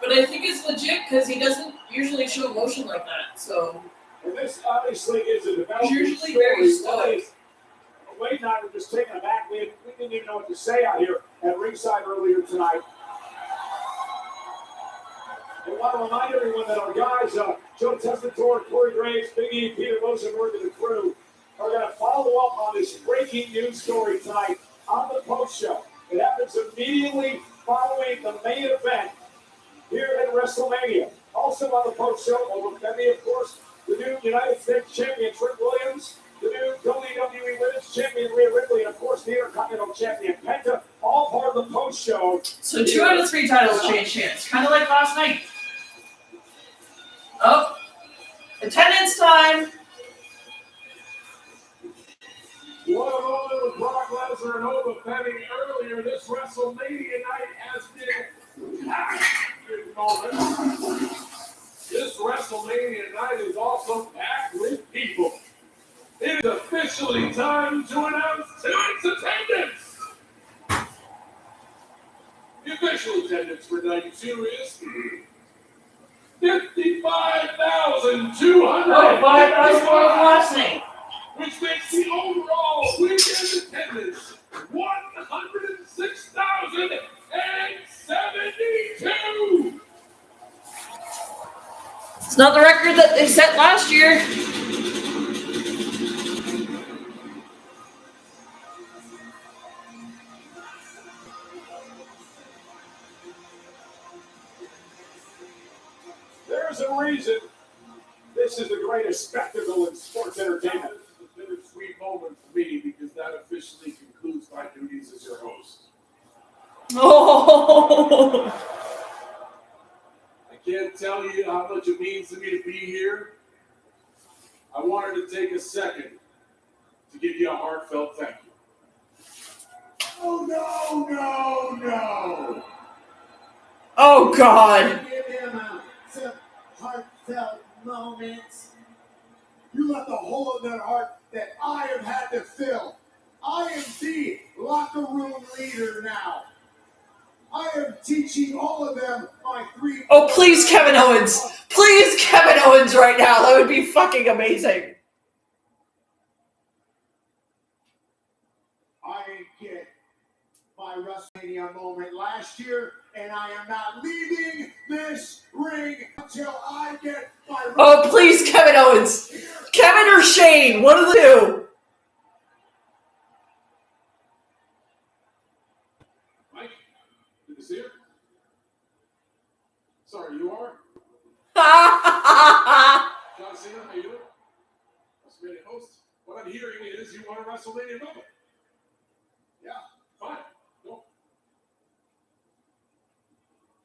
But I think it's legit because he doesn't usually show emotion like that. So. And this obviously is a developing usually story. very stoic. Wade and I were just taken aback. We didn't even know what to say out here at ringside earlier tonight. And I want to remind everyone that our guys, Joe Tessitore, Corey Graves, Big E, Peter Rosenberg, and the crew are going to follow up on this breaking news story tonight on the post show. It happens immediately following the main event here at WrestleMania. Also on the post show, over Benny, of course, the new United States Champion Trick Williams, the new WWE Women's Champion Rhea Ripley, and of course the Intercontinental Champion Penta, all part of the post show. So 2 out of 3 titles change hands, kind of like last night. Oh, attendance time. What a moment with Brock Lesnar and overcoming earlier. This WrestleMania night has been packed with moments. This WrestleMania night is also packed with people. It is officially time to announce tonight's attendance. The official attendance for night 2 is 55,200. Oh, 5,000 more than last night. Which makes the overall weekend attendance 106,072. It's not the record that they set last year. There's a reason this is the greatest spectacle in sports entertainment. It's a bittersweet moment for me because that officially concludes my duties as your host. Oh! I can't tell you how much it means to me to be here. I wanted to take a second to give you a heartfelt thank you. Oh, no. Oh, God. Give him some heartfelt moments. You left a hole in their heart that I have had to fill. I am the locker room leader now. I am teaching all of them my 3. Oh, please, Kevin Owens. Please, Kevin Owens right now. That would be fucking amazing. I didn't get my WrestleMania moment last year, and I am not leaving this ring until I get my. Oh, please, Kevin Owens. Kevin or Shane, one of the two. Mike, good to see you. Sorry, you are? John Cena, how you doing? WrestleMania host. What I'm hearing is you want a WrestleMania moment. Yeah, fine. No.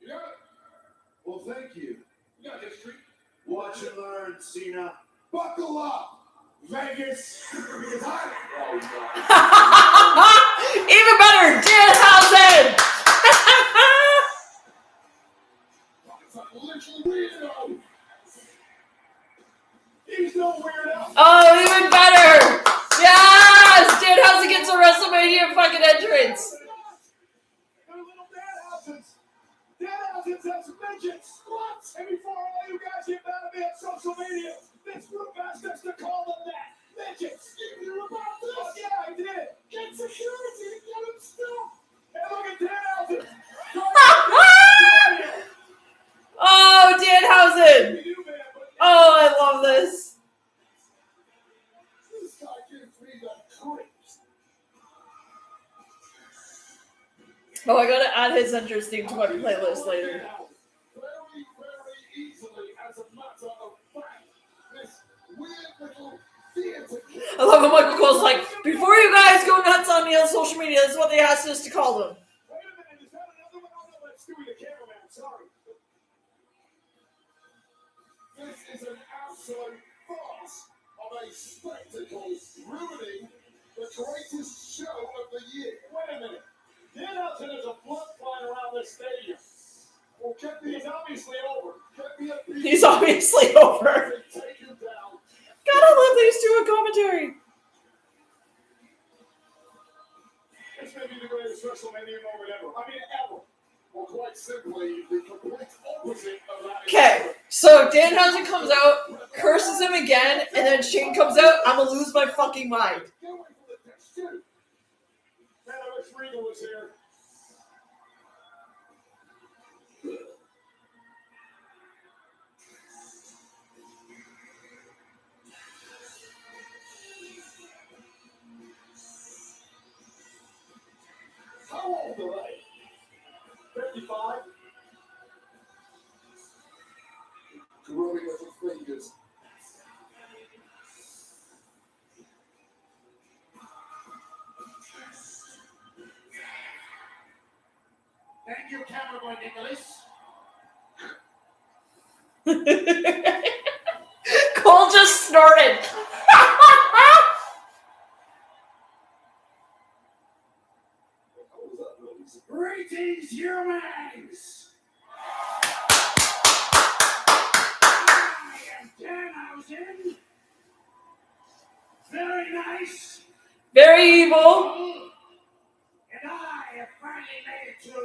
You got it. Well, thank you. You got history. Watch and learn, Cena. Buckle up, Vegas. Because Even better, Danhausen. Weirdo. He's no weirdo. Oh, even better. Yes, Danhausen gets a WrestleMania fucking entrance. They're little Danhausens. Danhausens have some midgets. What? And before all you guys get mad at me on social media, this group asked us to call them that. Midgets. You knew about this? Oh, yeah, I did. Get security to get them stuff. Hey, look at Danhausen. Oh, Danhausen. Oh, I love this. This guy gives me the creeps. Oh, I gotta add his entrance theme to my playlist later. Very, very easily, as a matter of fact, this weird little theater kid. I love how Michael Cole's like, before you guys go nuts on me on social media, this is what they asked us to call them. Wait a minute, is that another one? Oh, no, that's Stewie the cameraman. Sorry. This is an absolute farce of a spectacle ruining the greatest show of the year. Wait a minute. Danhausen has a blood flying around this stadium. Well, he's obviously over. He's obviously over. Take him down. God, I love these two in commentary. This may be the greatest WrestleMania moment ever. I mean, ever. Or quite simply, the complete opposite of that. Okay, so Danhausen comes out, curses him again, and then Shane comes out. I'm gonna lose my fucking mind. Get away from the text, too. Man, I wish Regal was here. growing little fingers. Thank you, camera boy Nicholas. Cole just snorted. Greetings, humans! I am Danhausen. Very nice. Very evil. And I have finally made it to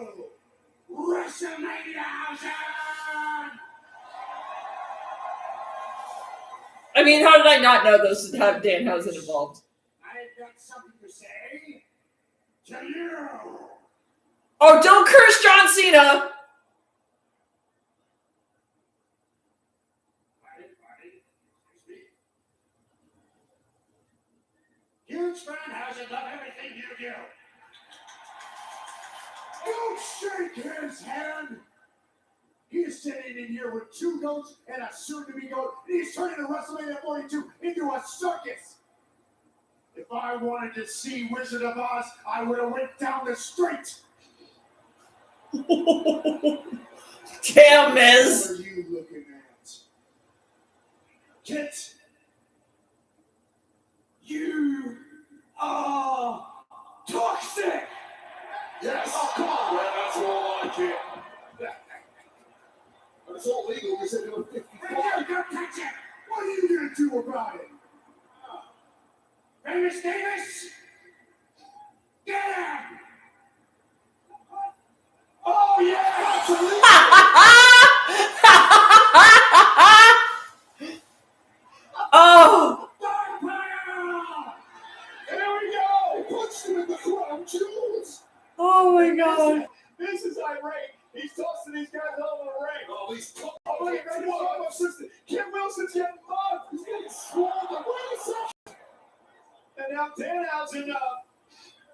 Wrestlemania. I mean, how did I not know those would have Danhausen involved? I've got something to say to you. Oh, don't curse John Cena! Huge fan houses love everything you do. Don't shake his hand. He's sitting in here with two goats and a soon-to-be goat, and he's turning the WrestleMania 42 into a circus. If I wanted to see Wizard of Oz, I would have went down the street. Damn, Miz. What are you looking at? Kit, you are toxic. Yes. Oh, come on. Yeah, that's more like it. But it's all legal because they're doing 54. Hey, don't touch it. What are you going to do about it? Famous Davis? Get him! Oh, yeah! Absolutely! Oh! There we go! Punched him in the crown jewels! Oh my god. This is irate. He's tossing these guys all over the ring. Oh, he's tough. Oh, look at that. Oh, assistant. Kim Wilson's getting mugged. He's getting swallowed. Wait a second. And now Danhausen,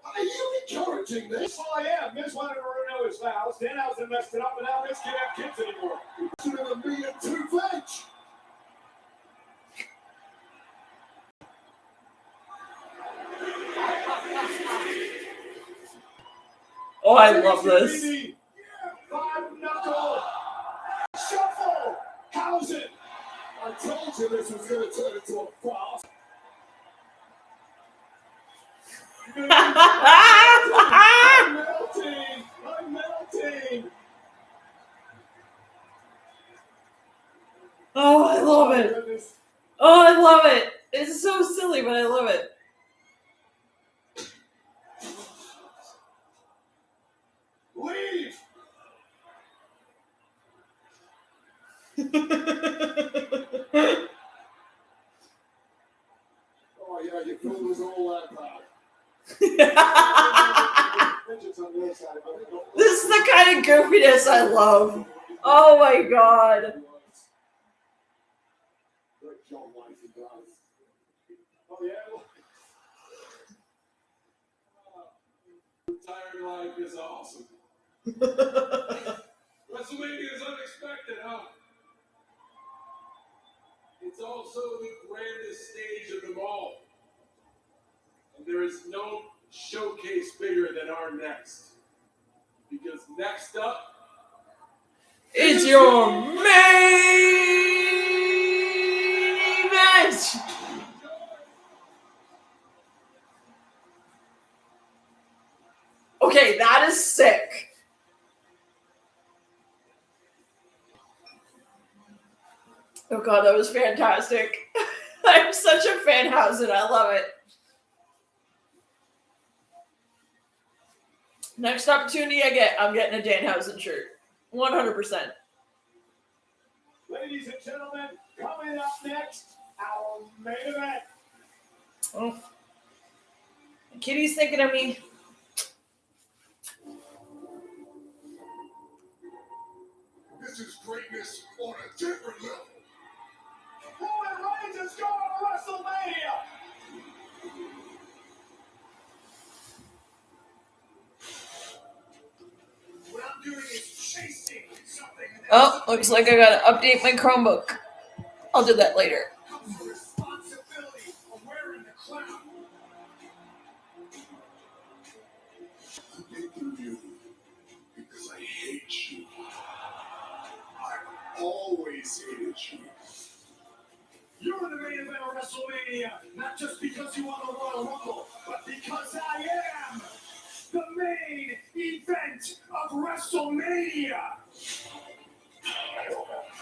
are you encouraging this? Well, I am. Miz wanted to renew his vows. Danhausen messed it up, and now Miz can't have kids anymore. He's doing a meat and two veg. Oh, I love this. Five-knuckle shuffle. How's it? I told you this was going to turn into a farce. I'm melting. I'm melting. Oh, I love it. Oh, I love it. It's so silly, but I love it. Leave. Oh, yeah, your food was all that bad. This is the kind of goofiness I love. Oh my god. Oh, yeah. Retired life is awesome. WrestleMania is unexpected, huh? It's also the grandest stage of them all. And there is no showcase bigger than our next. Because next up is your main event. Okay, that is sick. Oh god, that was fantastic. I'm such a fan house and I love it. Next opportunity I get, I'm getting a Danhausen shirt. 100%. Ladies and gentlemen, coming up next, our main event. Oh. Kitty's thinking of me. This is greatness on a different level. Roman Reigns is going to WrestleMania. What I'm doing is chasing something Oh, looks like I gotta update my Chromebook. I'll do that later. I'm picking you because I hate you. I've always hated you. You're in the main event of WrestleMania, not just because you won the Royal Rumble, but because I am the main event of WrestleMania.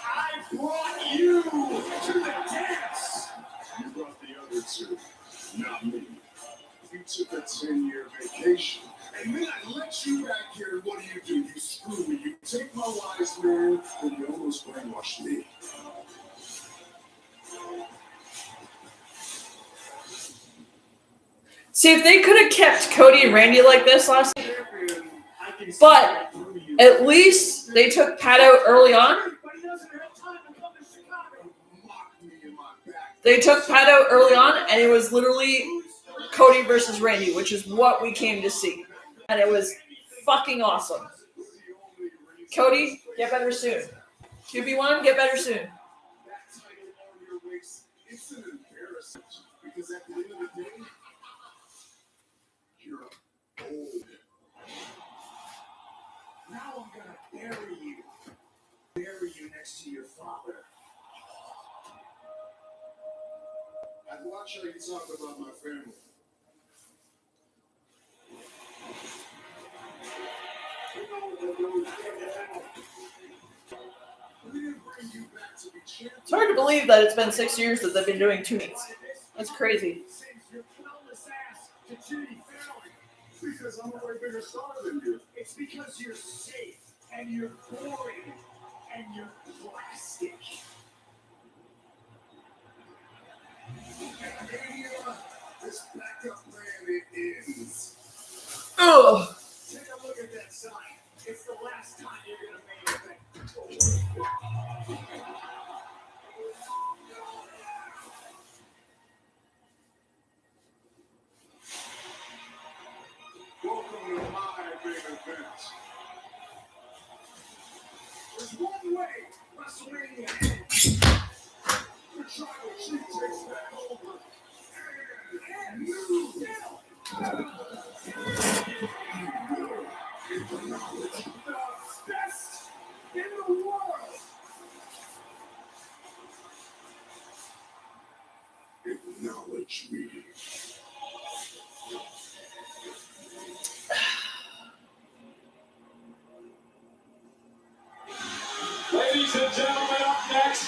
I brought you to the dance. You brought the other two, not me. You took a 10-year vacation, and then I let you back here, and what do? You screw me. You take my wise man, and you almost brainwash me. See, if they could have kept Cody and Randy like this last year, but at least they took Pat out early on. They took Pat out early on, and it was literally Cody versus Randy, which is what we came to see. And it was fucking awesome. Cody, get better soon. QB1, get better soon. It's an embarrassment, because at the end of the day, you're old. Now I'm gonna bury you. Bury you next to your father. I'd watch how you talk about my family. It's hard to believe that it's been 6 years that they've been doing 2 meets. That's crazy. Because I'm a way bigger star than you. It's because you're safe and you're boring and you're plastic. This backup plan, it ends. Ugh. Take a look at that sign. It's the last time you're gonna make it. Welcome to my big event. There's one way WrestleMania ends. The tribal chief takes back over. And you will. The best in the world. Acknowledge me. Ladies and gentlemen, up next,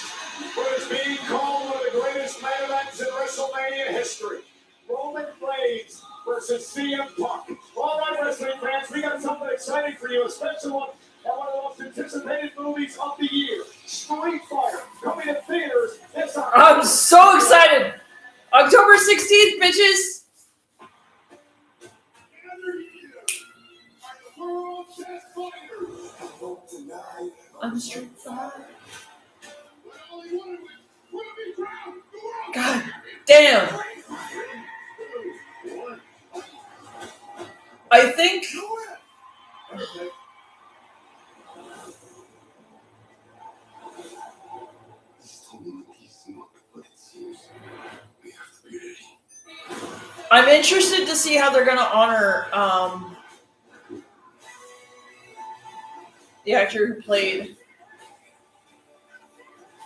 what is being called one of the greatest main events in WrestleMania history. Roman Reigns versus CM Punk. All right, wrestling fans, we got something exciting for you, especially one of the most anticipated movies of the year, Street Fighter, coming to theaters this October. I'm so excited. October 16th, bitches. I'm a Street Fighter. God damn. I think. I'm interested to see how they're going to honor the actor who played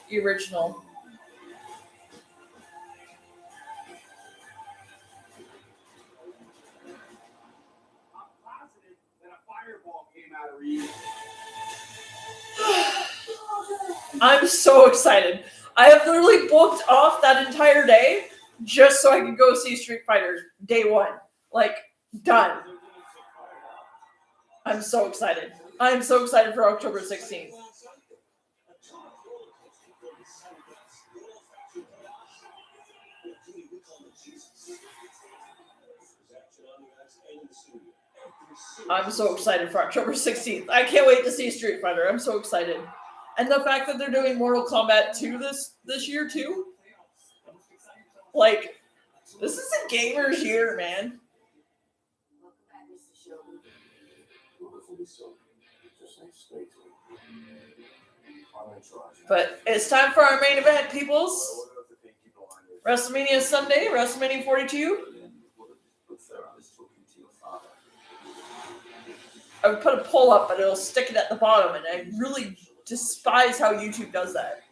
the original. I'm positive that a fireball came out of you. I'm so excited. I have literally booked off that entire day just so I could go see Street Fighter day one. Like, done. I'm so excited. I'm so excited for October 16th. I'm so excited for October 16th. I can't wait to see Street Fighter. I'm so excited. And the fact that they're doing Mortal Kombat 2 this year too. Like, this is a gamer's year, man. But it's time for our main event, peoples. WrestleMania Sunday, WrestleMania 42. I would put a poll up, but it'll stick it at the bottom, and I really despise how YouTube does that.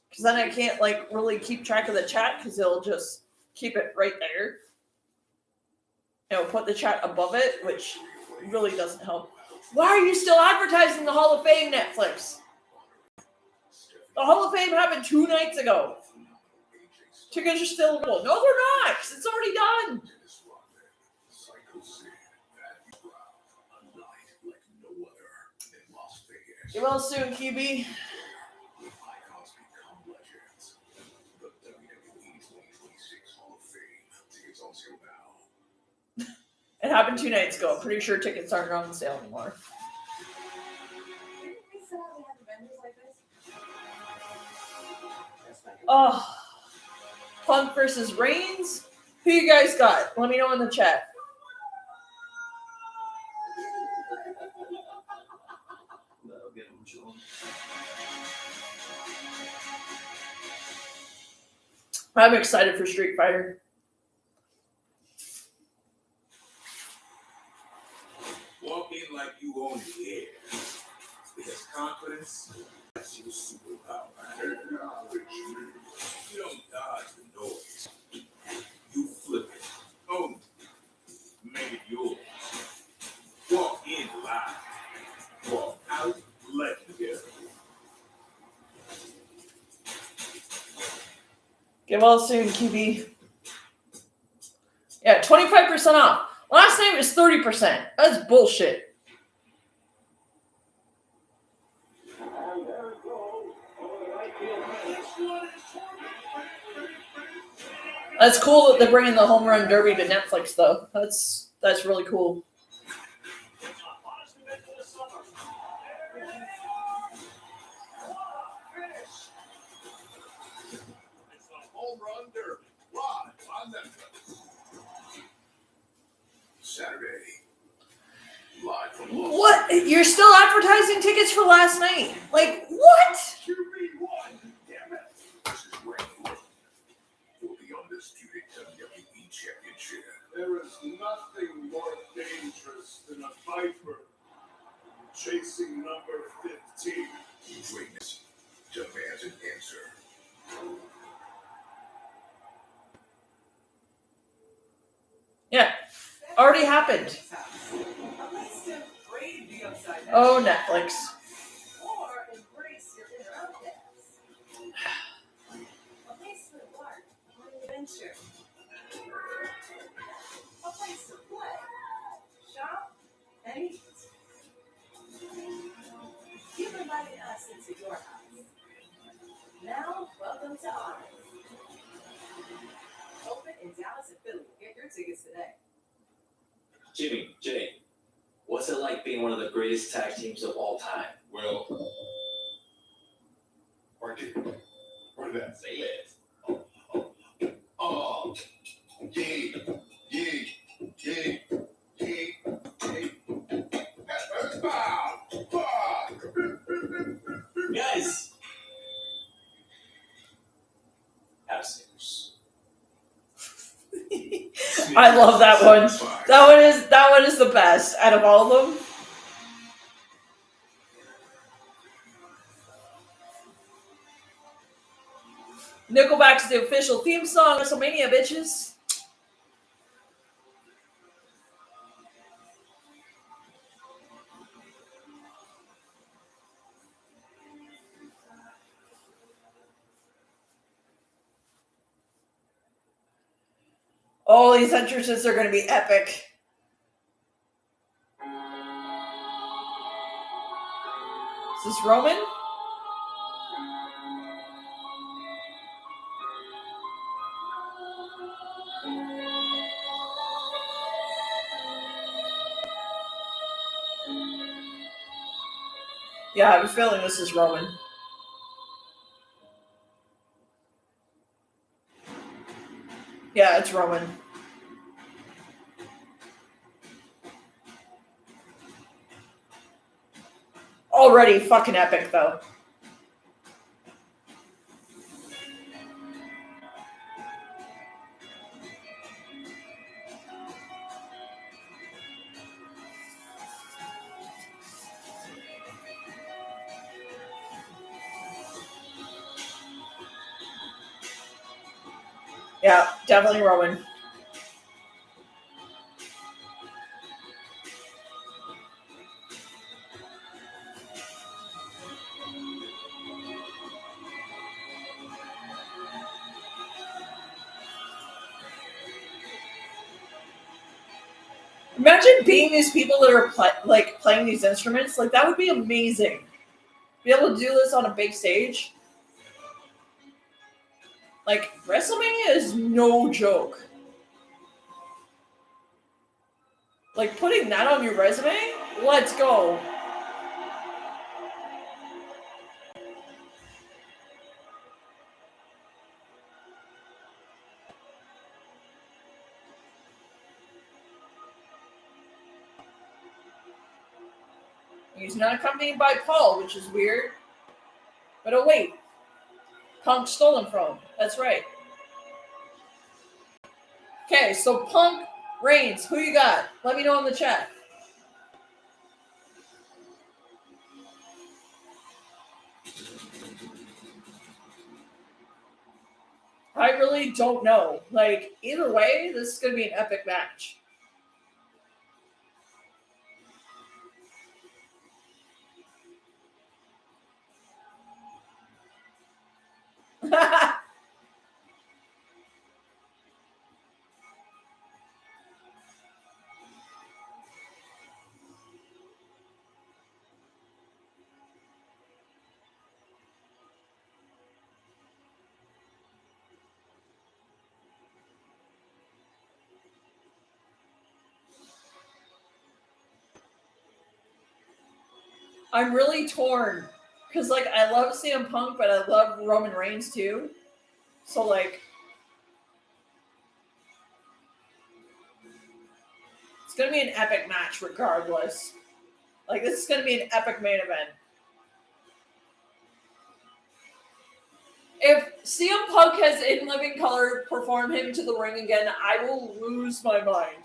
Because then I can't really keep track of the chat because it'll just keep it right there. It'll put the chat above it, which really doesn't help. Why are you still advertising the Hall of Fame, Netflix? The Hall of Fame happened 2 nights ago. Tickets are still available. No, they're not. It's already done. Get well soon, QB. It happened 2 nights ago. I'm pretty sure tickets aren't on sale anymore. Oh, Punk versus Reigns. Who you guys got? Let me know in the chat. I'm excited for Street Fighter. Walk in like you own the air. Because confidence is your superpower. You don't dodge the noise. You flip it. Own it. Make it yours. Walk in live. Walk out legendary. Get well soon, QB. Yeah, 25% off. Last night was 30%. That's bullshit. That's cool that they're bringing the Home Run Derby to Netflix, though. That's really cool. Home Run Derby. Live on Netflix. Saturday. Live from Los What? You're still advertising tickets for last night? Like, what? Damn it. This is Reigns for the undisputed WWE Championship. There is nothing more dangerous than a viper chasing number 15. Greatness demands an answer. Yeah, already happened. Oh, Netflix. Or embrace your inner outcasts. A place for work, adventure. A place to play, shop, and eat. You've invited us into your house. Now, welcome to ours. Open in Dallas and Philly. Get your tickets today. Jimmy, Jay, what's it like being one of the greatest tag teams of all time? Well, where did that say it? Oh, Guys, have singers. I love that one. That one is the best out of all of them. Nickelback's the official theme song of WrestleMania, bitches. All these entrances are going to be epic. Is this Roman? Yeah, I have a feeling this is Roman. Yeah, it's Roman. Already fucking epic, though. Yeah, definitely Roman. Imagine being these people that are playing these instruments. Like, that would be amazing. Be able to do this on a big stage. Like, WrestleMania is no joke. Like, putting that on your resume? Let's go. He's not accompanied by Paul, which is weird. But oh wait. Punk stole him from him. That's right. Okay, so Punk, Reigns, who you got? Let me know in the chat. I really don't know. Like, either way, this is going to be an epic match. I'm really torn. Because, like, I love CM Punk, but I love Roman Reigns, too. So, like, it's going to be an epic match regardless. Like, this is going to be an epic main event. If CM Punk has In Living Color perform him to the ring again, I will lose my mind.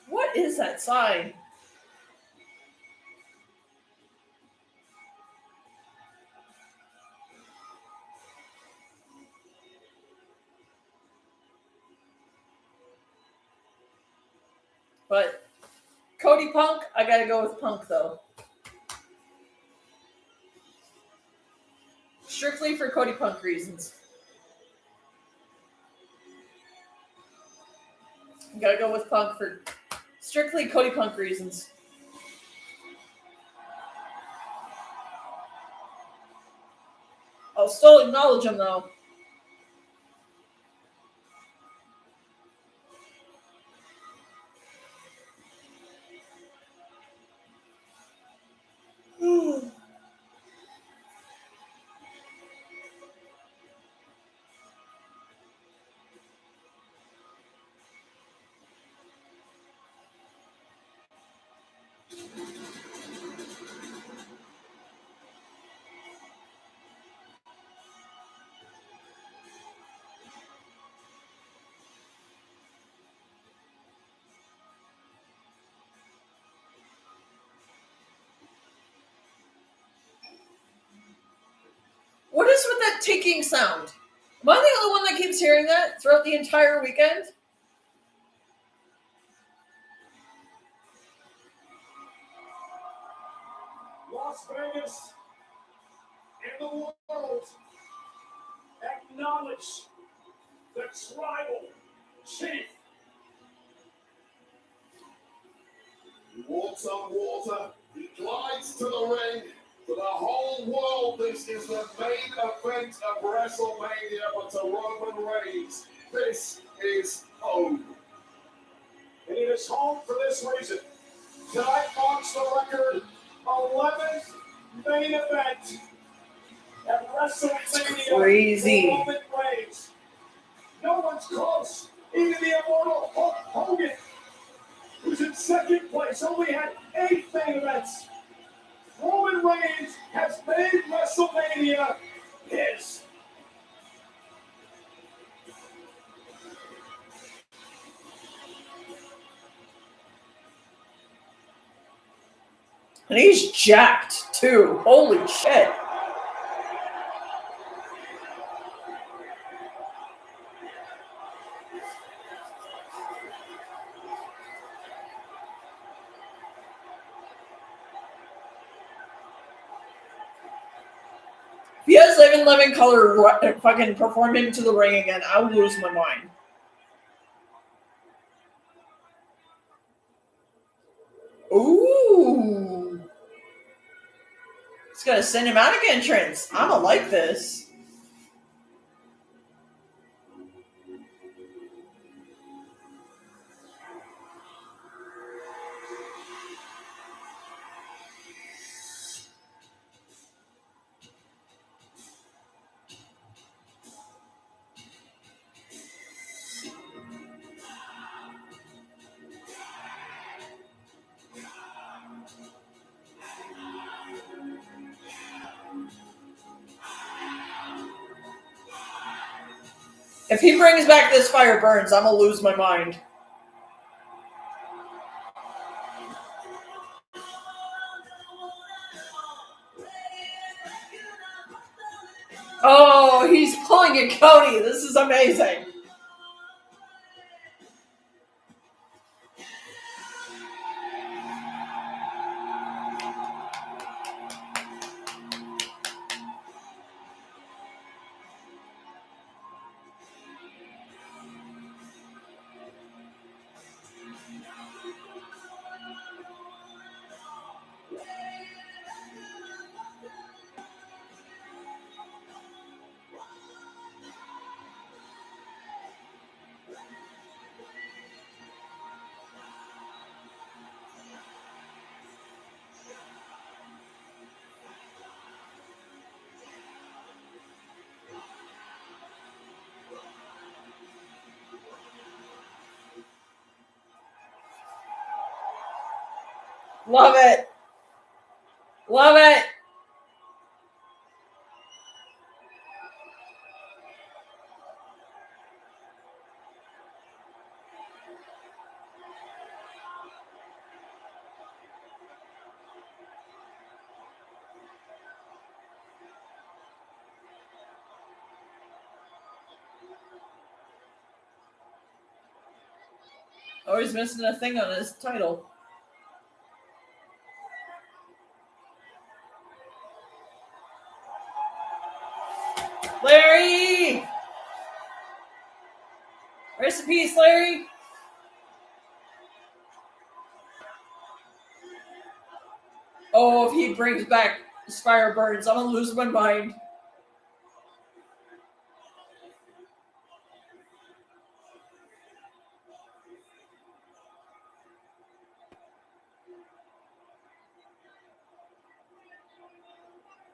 What is that sign? But Cody Punk, I gotta go with Punk though. Strictly for Cody Punk reasons. I gotta go with Punk for strictly Cody Punk reasons. I'll still acknowledge him though. What is with that ticking sound? Am I the only one that keeps hearing that throughout the entire weekend? Las Vegas and the world acknowledge the tribal chief. He walks on water, he glides to the ring. To the whole world, this is the main event of WrestleMania, but to Roman Reigns, this is home. And it is home for this reason. Tonight marks the record 11th main event at WrestleMania. Crazy. For Roman Reigns. No one's close. Even the immortal Hulk Hogan, who's in second place, only had 8 main events. Roman Reigns has made WrestleMania his. And he's jacked too. Holy shit. If he has Living Color fucking perform him to the ring again, I would lose my mind. Ooh. It's got a cinematic entrance. I'ma like this. If he brings back This Fire Burns, I'm gonna lose my mind. Oh, he's pulling a Cody. This is amazing. Love it. Love it. Oh, he's missing a thing on his title. Larry! Rest in peace, Larry. Oh, if he brings back Fire Burns, I'm gonna lose my mind.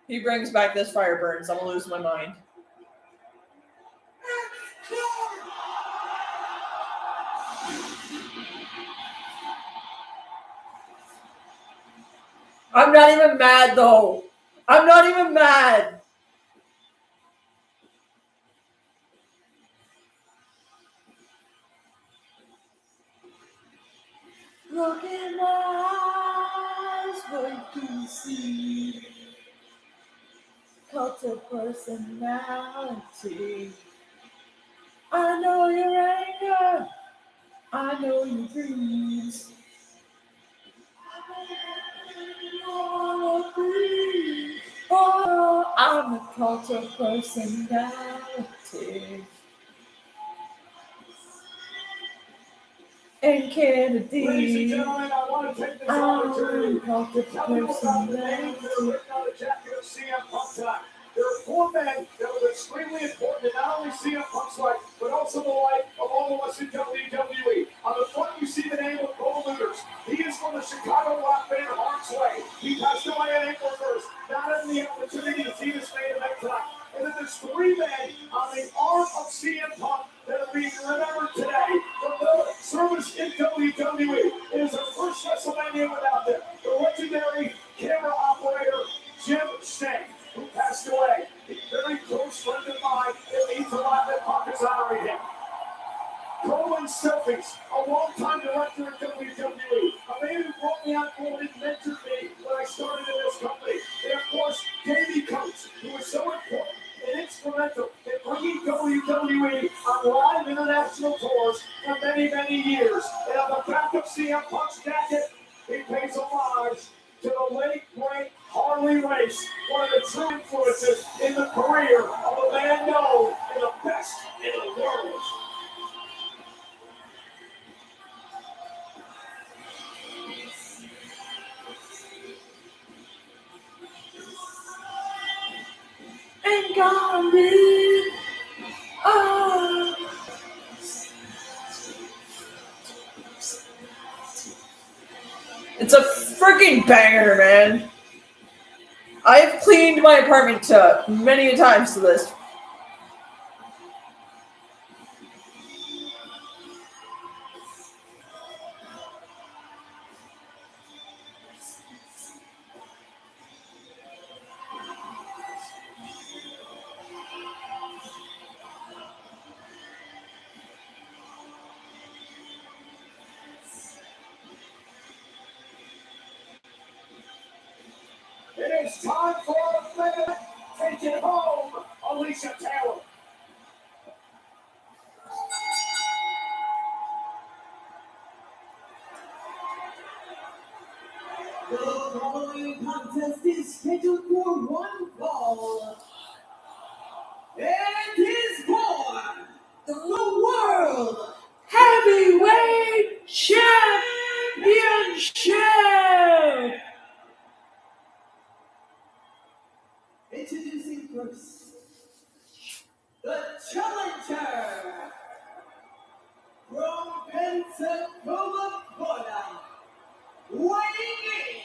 He brings back This Fire Burns, I'm gonna lose my mind. I'm not even mad though. I'm not even mad. Look in my eyes, what do you see? Cult of personality. I know your anger. I know your dreams. Oh, I'm a cult of personality. And Kennedy. Ladies and gentlemen, I want to take this opportunity to tell you about the names that are written on the jacket of CM Punk tonight. There are 4 men that were extremely important in not only CM Punk's life, but also the life of all of us in WWE. On the front, you see the name of Roman looters. He is from the Chicago rock band Harm's Way. He passed away at April 1st, not having the opportunity to see this main event tonight. And then there's 3 men on the arm of CM Punk that are being remembered today from their service in WWE. It is their first WrestleMania without them. The legendary camera operator, Jim Shea, who passed away. A very close friend of mine. It means a lot that Punk is honoring him. Colin Selfies, a longtime director at WWE, a man who brought me on board and mentored me when I started in this company. And of course, Davey Coates, who was so important and instrumental in bringing WWE on live international tours for many, many years. And on the back of CM Punk's jacket, he pays homage to the late, great Harley Race, one of the true influences in the career of a man known as the best in the world. And got me. Oh. It's a freaking banger, man. I've cleaned my apartment many a times to this. It is time for a minute. Take it home, Alicia Taylor. The following contest is scheduled for one fall. And is for the World Heavyweight Championship! Introducing first, the challenger from Pensacola, Florida, weighing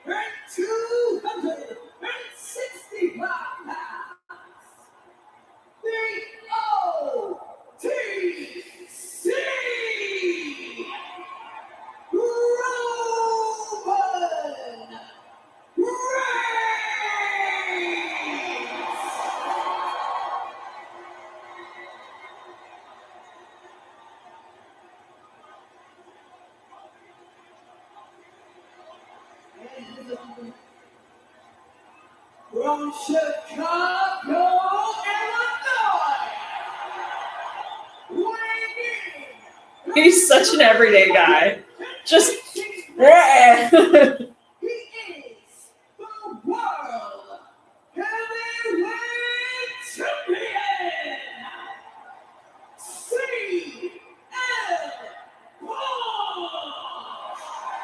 in at 265 pounds, the OTC Roman from Chicago, Illinois, weighing He's such an everyday guy. Just. Yeah. he is the World Heavyweight Champion, CM Punk.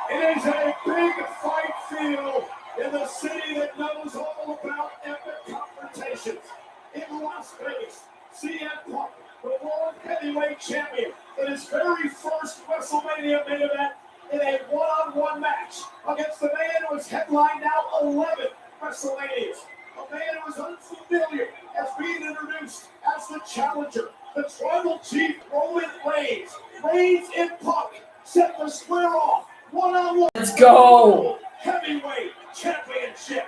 It is a big fight field in the city that knows all about epic confrontations. In Las Vegas, CM Punk, the World Heavyweight Champion, in his very first WrestleMania main event in a one-on-one match against the man who has headlined now 11 WrestleManias. A man who is unfamiliar as being introduced as the challenger, the tribal chief Roman Reigns. Reigns and Punk set the square off. One-on-one. Let's go. Heavyweight championship.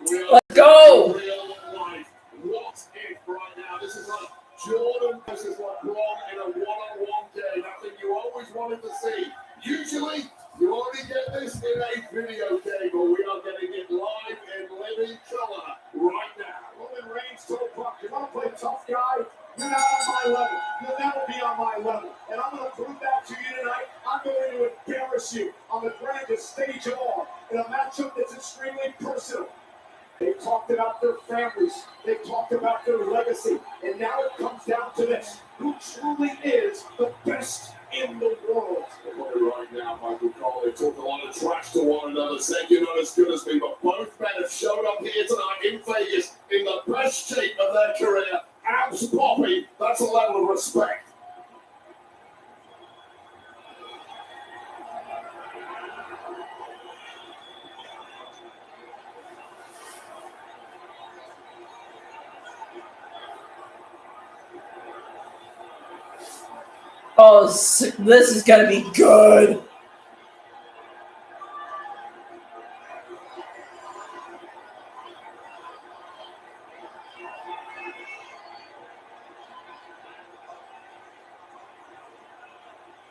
Let's go. Real life. What if right now? This is like Jordan versus LeBron in a one-on-one game. I think you always wanted to see. Usually, you only get this in a video game, but we are getting it live in living color right now. Roman Reigns told Punk, you want to play tough guy? You're not on my level. You'll never be on my level. And I'm going to prove that to you tonight. I'm going to embarrass you on the grandest stage of all in a matchup that's extremely personal. They talked about their families. They talked about their legacy. And now it comes down to this. Who truly is the best in the world? Right now, Michael Cole, they talk a lot of trash to one another, saying you're not as good as me, but both men have showed up here tonight in Vegas in the best shape of their career. Abs popping, that's a level of respect. Oh, this is gonna be good.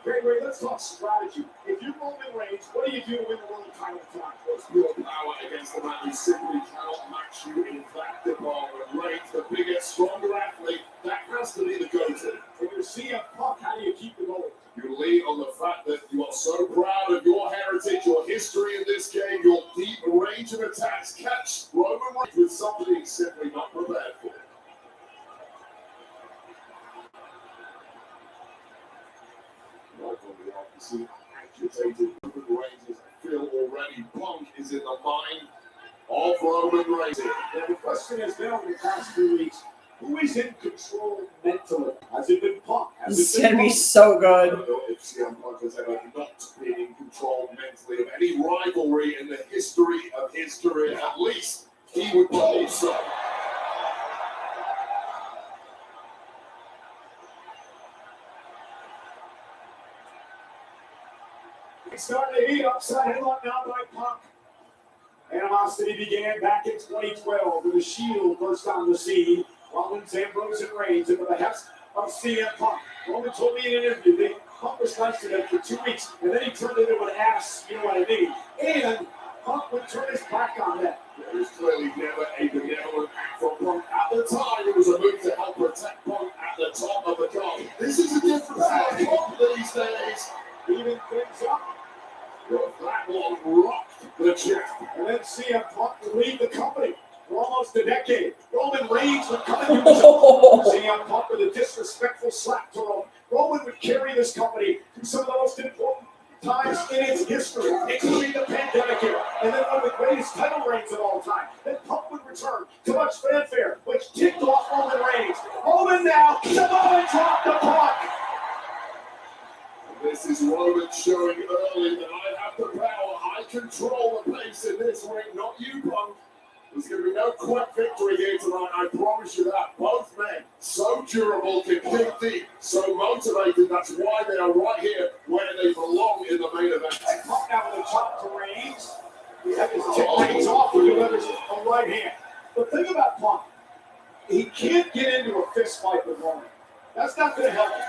Gregory, let's talk strategy. If you're Roman Reigns, what do you do to win the world title tonight? What's pure power against the man who simply cannot match you in that department. Reigns, the bigger, stronger athlete, that has to be the go-to. When you see a puck, how do you keep the goal? You lean on the fact that you are so proud of your heritage, your history in this game, your deep range of attacks. Catch Roman Reigns with something he's simply not prepared for. Right on the opposite, agitated Roman Reigns is feel already. Punk is in the mind of Roman Reigns. Now the question has been over the past 2 weeks, who is in control mentally? Has it been Punk? This is gonna be so good. I don't know if CM Punk has ever not been in control mentally of any rivalry in the history of his career. At least he would believe so. It's starting to heat up, side headlock now by Punk. Animosity began back in 2012 when the Shield burst on the scene. Rollins, Ambrose, and Reigns at the behest of CM Punk. Roman told me in an interview that Punk was nice to them for 2 weeks, and then he turned into an ass, you know what I mean? And Punk would turn his back on that. There was clearly never a benevolent act from Punk. At the time, it was a move to help protect Punk at the top of the card. This is a different kind of Punk these days. Even things up. That one rocked the champ. And then CM Punk would leave the company for almost a decade. Roman Reigns would come into his own. CM Punk with a disrespectful slap to Roman. Roman would carry this company through some of the most important times in its history, including the pandemic era, and then one of the greatest title reigns of all time. Then Punk would return to much fanfare, which kicked off Roman Reigns. Roman now, Samoa dropped the Punk. This is Roman showing early that I have the power. I control the pace in this ring, not you, Punk. There's going to be no quick victory here tonight, I promise you that. Both men, so durable, can kick deep, so motivated. That's why they are right here where they belong in the main event. And Punk now with a chop to Reigns. He had his tip Reigns off and delivers a right hand. The thing about Punk, he can't get into a fist fight with Roman. That's not going to help him.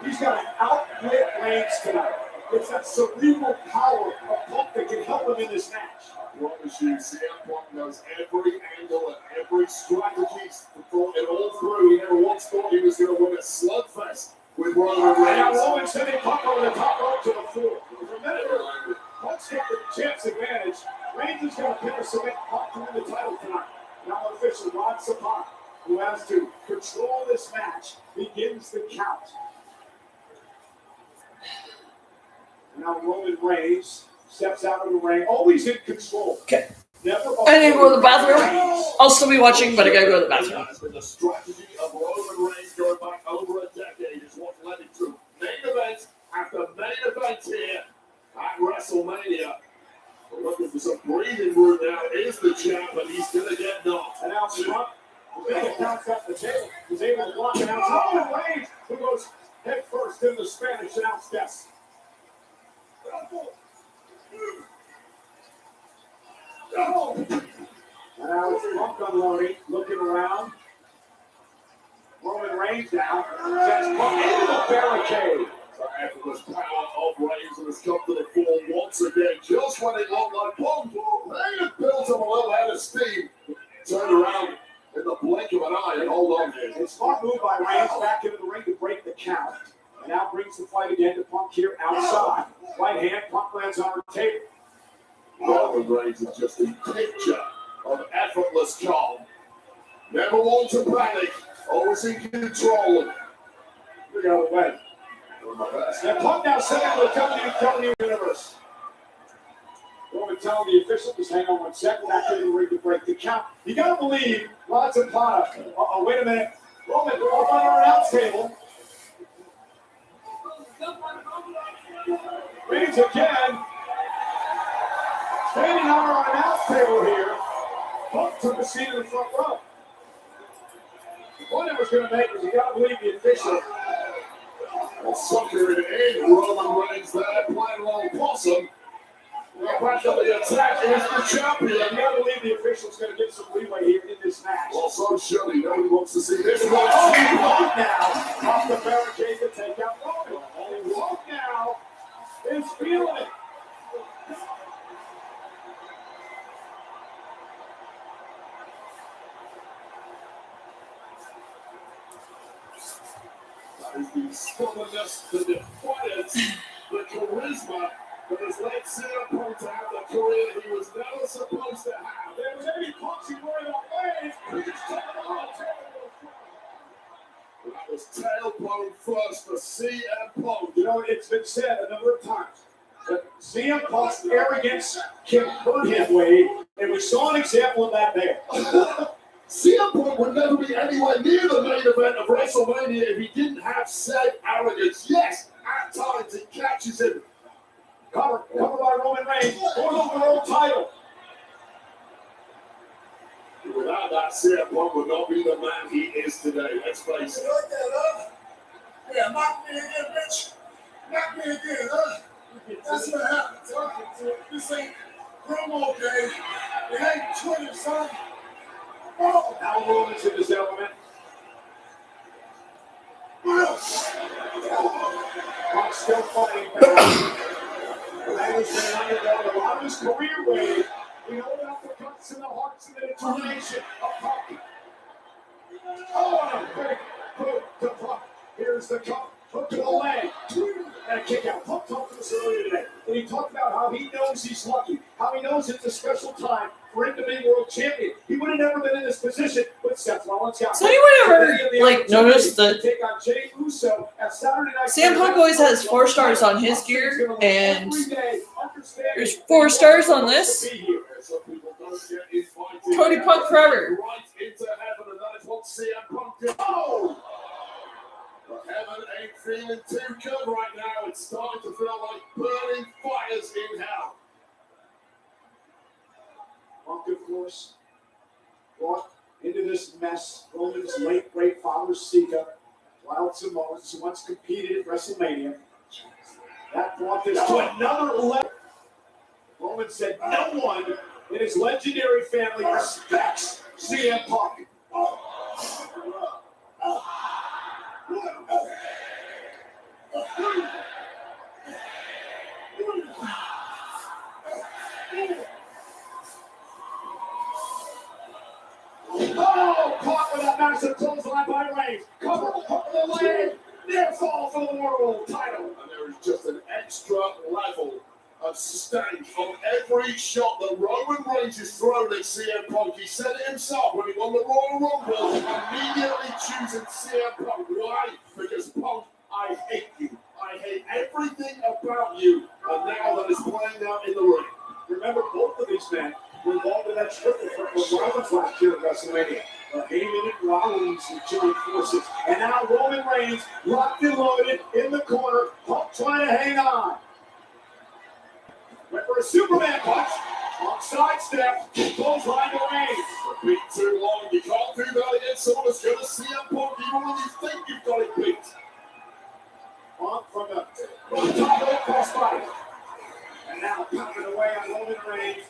He's got to outwit Reigns tonight. It's that cerebral power of Punk that can help him in this match. I promise you, CM Punk knows every angle and every strategy. Thought it all through. He never once thought he was going to win a slugfest with Roman Reigns. And now Roman sending Punk over the top rope to the floor. For a minute, Punk's got the chance advantage. Reigns is going to pin or submit Punk to win the title tonight. Now official Rod Sapon, who has to control this match, begins the count. Now Roman Reigns steps out of the ring, always in control. Okay. Never I need to go to the bathroom. I'll still be watching, but I gotta go to the bathroom. The strategy of Roman Reigns going back over a decade is what led him to main event after main event here at WrestleMania. We're looking for some breathing room now. Is the champ, and he's going to get knocked. And now Trump, the big announce at the table, is able to block announce Roman Reigns, who goes head first in the Spanish announce desk. And now it's Punk unloading, looking around. Roman Reigns down, sends Punk into the barricade. The effortless power of Reigns has come to the fore once again. Just when it looked like Punk, they had built him a little head of steam. Turned around in the blink of an eye and hold on here. It's smart move by Reigns back into the ring to break the count. And now brings the fight again to Punk here outside. Right hand, Punk lands on the table. Roman Reigns is just a picture of effortless calm. Never one to panic, always in control. Look out of the way. And Punk now set into the WWE Universe. Roman telling the official, just hang on 1 second, back into the ring to break the count. You gotta believe, lots of Pata. Wait a minute. Roman, up on our announce table. Reigns again. Standing on our announce table here. Punk took a seat in the front row. The point I was going to make was you got to believe the official Well, suckering in Roman Reigns there, playing a little possum. Well, back up the attack is the champion. I can't believe the official's going to get some leeway here in this match. Well, so surely nobody wants to see this one. Oh, now off the barricade to take out Roman. And Roman now is feeling it. That is the stubbornness, the defiance, the charisma that has led CM Punk to have the career he was never supposed to have. There was any punching worried about ways. He just took it all. That was tailbone first for CM Punk. You know, it's been said a number of times that CM Punk's arrogance can hurt him, Wade, and we saw an example of that there. CM Punk would never be anywhere near the main event of WrestleMania if he didn't have said arrogance. Yes, at times it catches him. Covered by Roman Reigns, going over the world title. Without that, CM Punk would not be the man he is today. Let's face it. Yeah, knock me again, bitch. Knock me again, huh? That's what happens, huh? This ain't promo day. It ain't Twitter, son. Oh. Now Roman's in his element. Punk's still fighting back. Man has been underdog a lot of his career, Wade. We know about the guts and the hearts and the determination of Punk. Oh, and a big hook to Punk. Here's the cup. Hook to the leg. And a kick out. Punk talked to us earlier today. And he talked about how he knows he's lucky. How he knows it's a special time for him to be world champion. He would have never been in this position with Seth Rollins. So anyone ever noticed that CM Punk always has 4 stars on his gear, and there's 4 stars on this? Cody Punk forever. Right into heaven, and that is what CM Punk did. Oh! But heaven ain't feeling too good right now. It's starting to feel like burning fires in hell. Punk, of course, brought into this mess Roman's late great father Sika, Wild Samoans, who once competed at WrestleMania. That brought this to another level. Roman said no one in his legendary family respects CM Punk. Oh, caught with that massive clothesline by Reigns. Cover the leg. Near fall for the world title. And there is just an extra level of stank on every shot that Roman Reigns is thrown at CM Punk. He said it himself when he won the Royal Rumble, immediately choosing CM Punk. Why? Because Punk, I hate you. I hate everything about you. And now that is playing out in the ring. Remember, both of these men were involved in that triple threat with Rollins last year at WrestleMania. Heyman and Rollins and joined forces. And now Roman Reigns locked and loaded in the corner. Punk trying to hang on. Went for a Superman punch. Punk sidestep. Clothesline to Reigns. Beat too long. You can't do that against someone that's going to CM Punk even when you think you've got it beat. Punk from the top of the crossbody. And now pounding away on Roman Reigns.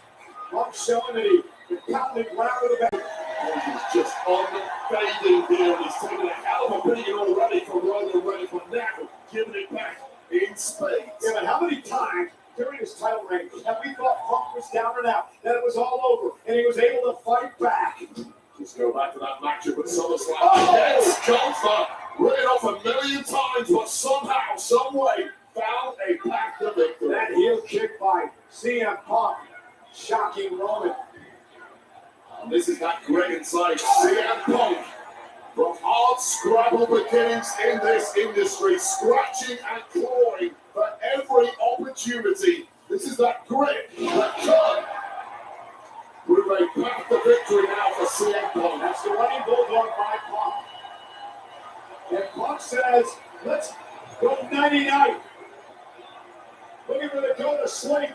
Punk showing that he can pound the ground with a back. He's just unfading here. He's taking a hell of a beating already from Roman Reigns, but now giving it back in spades. Yeah, but how many times during his title reign have we thought Punk was down and out, that it was all over, and he was able to fight back? Just go back to that matchup at SummerSlam. Oh! Yes, Gunther, written off a million times, but somehow, some way, found a path to victory. That heel kick by CM Punk, shocking Roman. And this is that great insight. CM Punk, from hard scrabble beginnings in this industry, scratching and clawing for every opportunity. This is that grit, that cut, with a path to victory now for CM Punk. That's the running bulldog by Punk. And Punk says, let's go 99. Looking for the go to sleep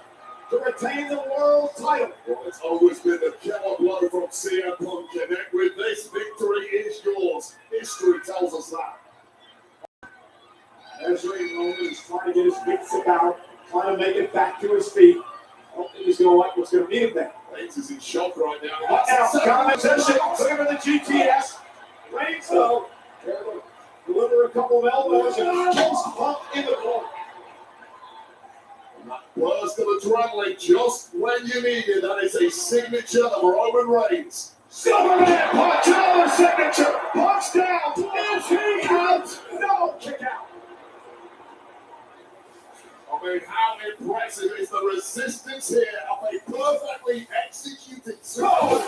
to retain the world title. Well, it's always been the killer blow from CM Punk. Connect with this. Victory is yours. History tells us that. As Roman is trying to get his wits about, trying to make it back to his feet. I don't think he's going to like what's going to meet him there. Reigns is in shock right now. Now, comment section, clear the GTS. Reigns, though, deliver a couple of elbows and kicks Punk in the corner. And that burst of adrenaline just when you need it. That is a signature of Roman Reigns. Superman Punch, another signature. Punk's down. Is he out? No, kick out. I mean, how impressive is the resistance here of a perfectly executed superman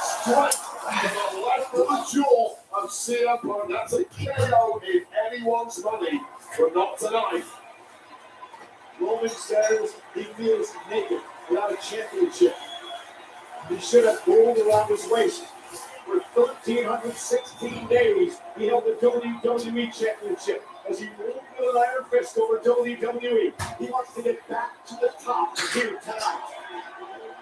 straight to the left of the jaw of CM Punk. That's a KO in anyone's money, but not tonight. Roman says he feels naked without a championship. He should have gold around his waist. For 1,316 days, he held the WWE Championship as he ruled with an iron fist over WWE. He wants to get back to the top here tonight.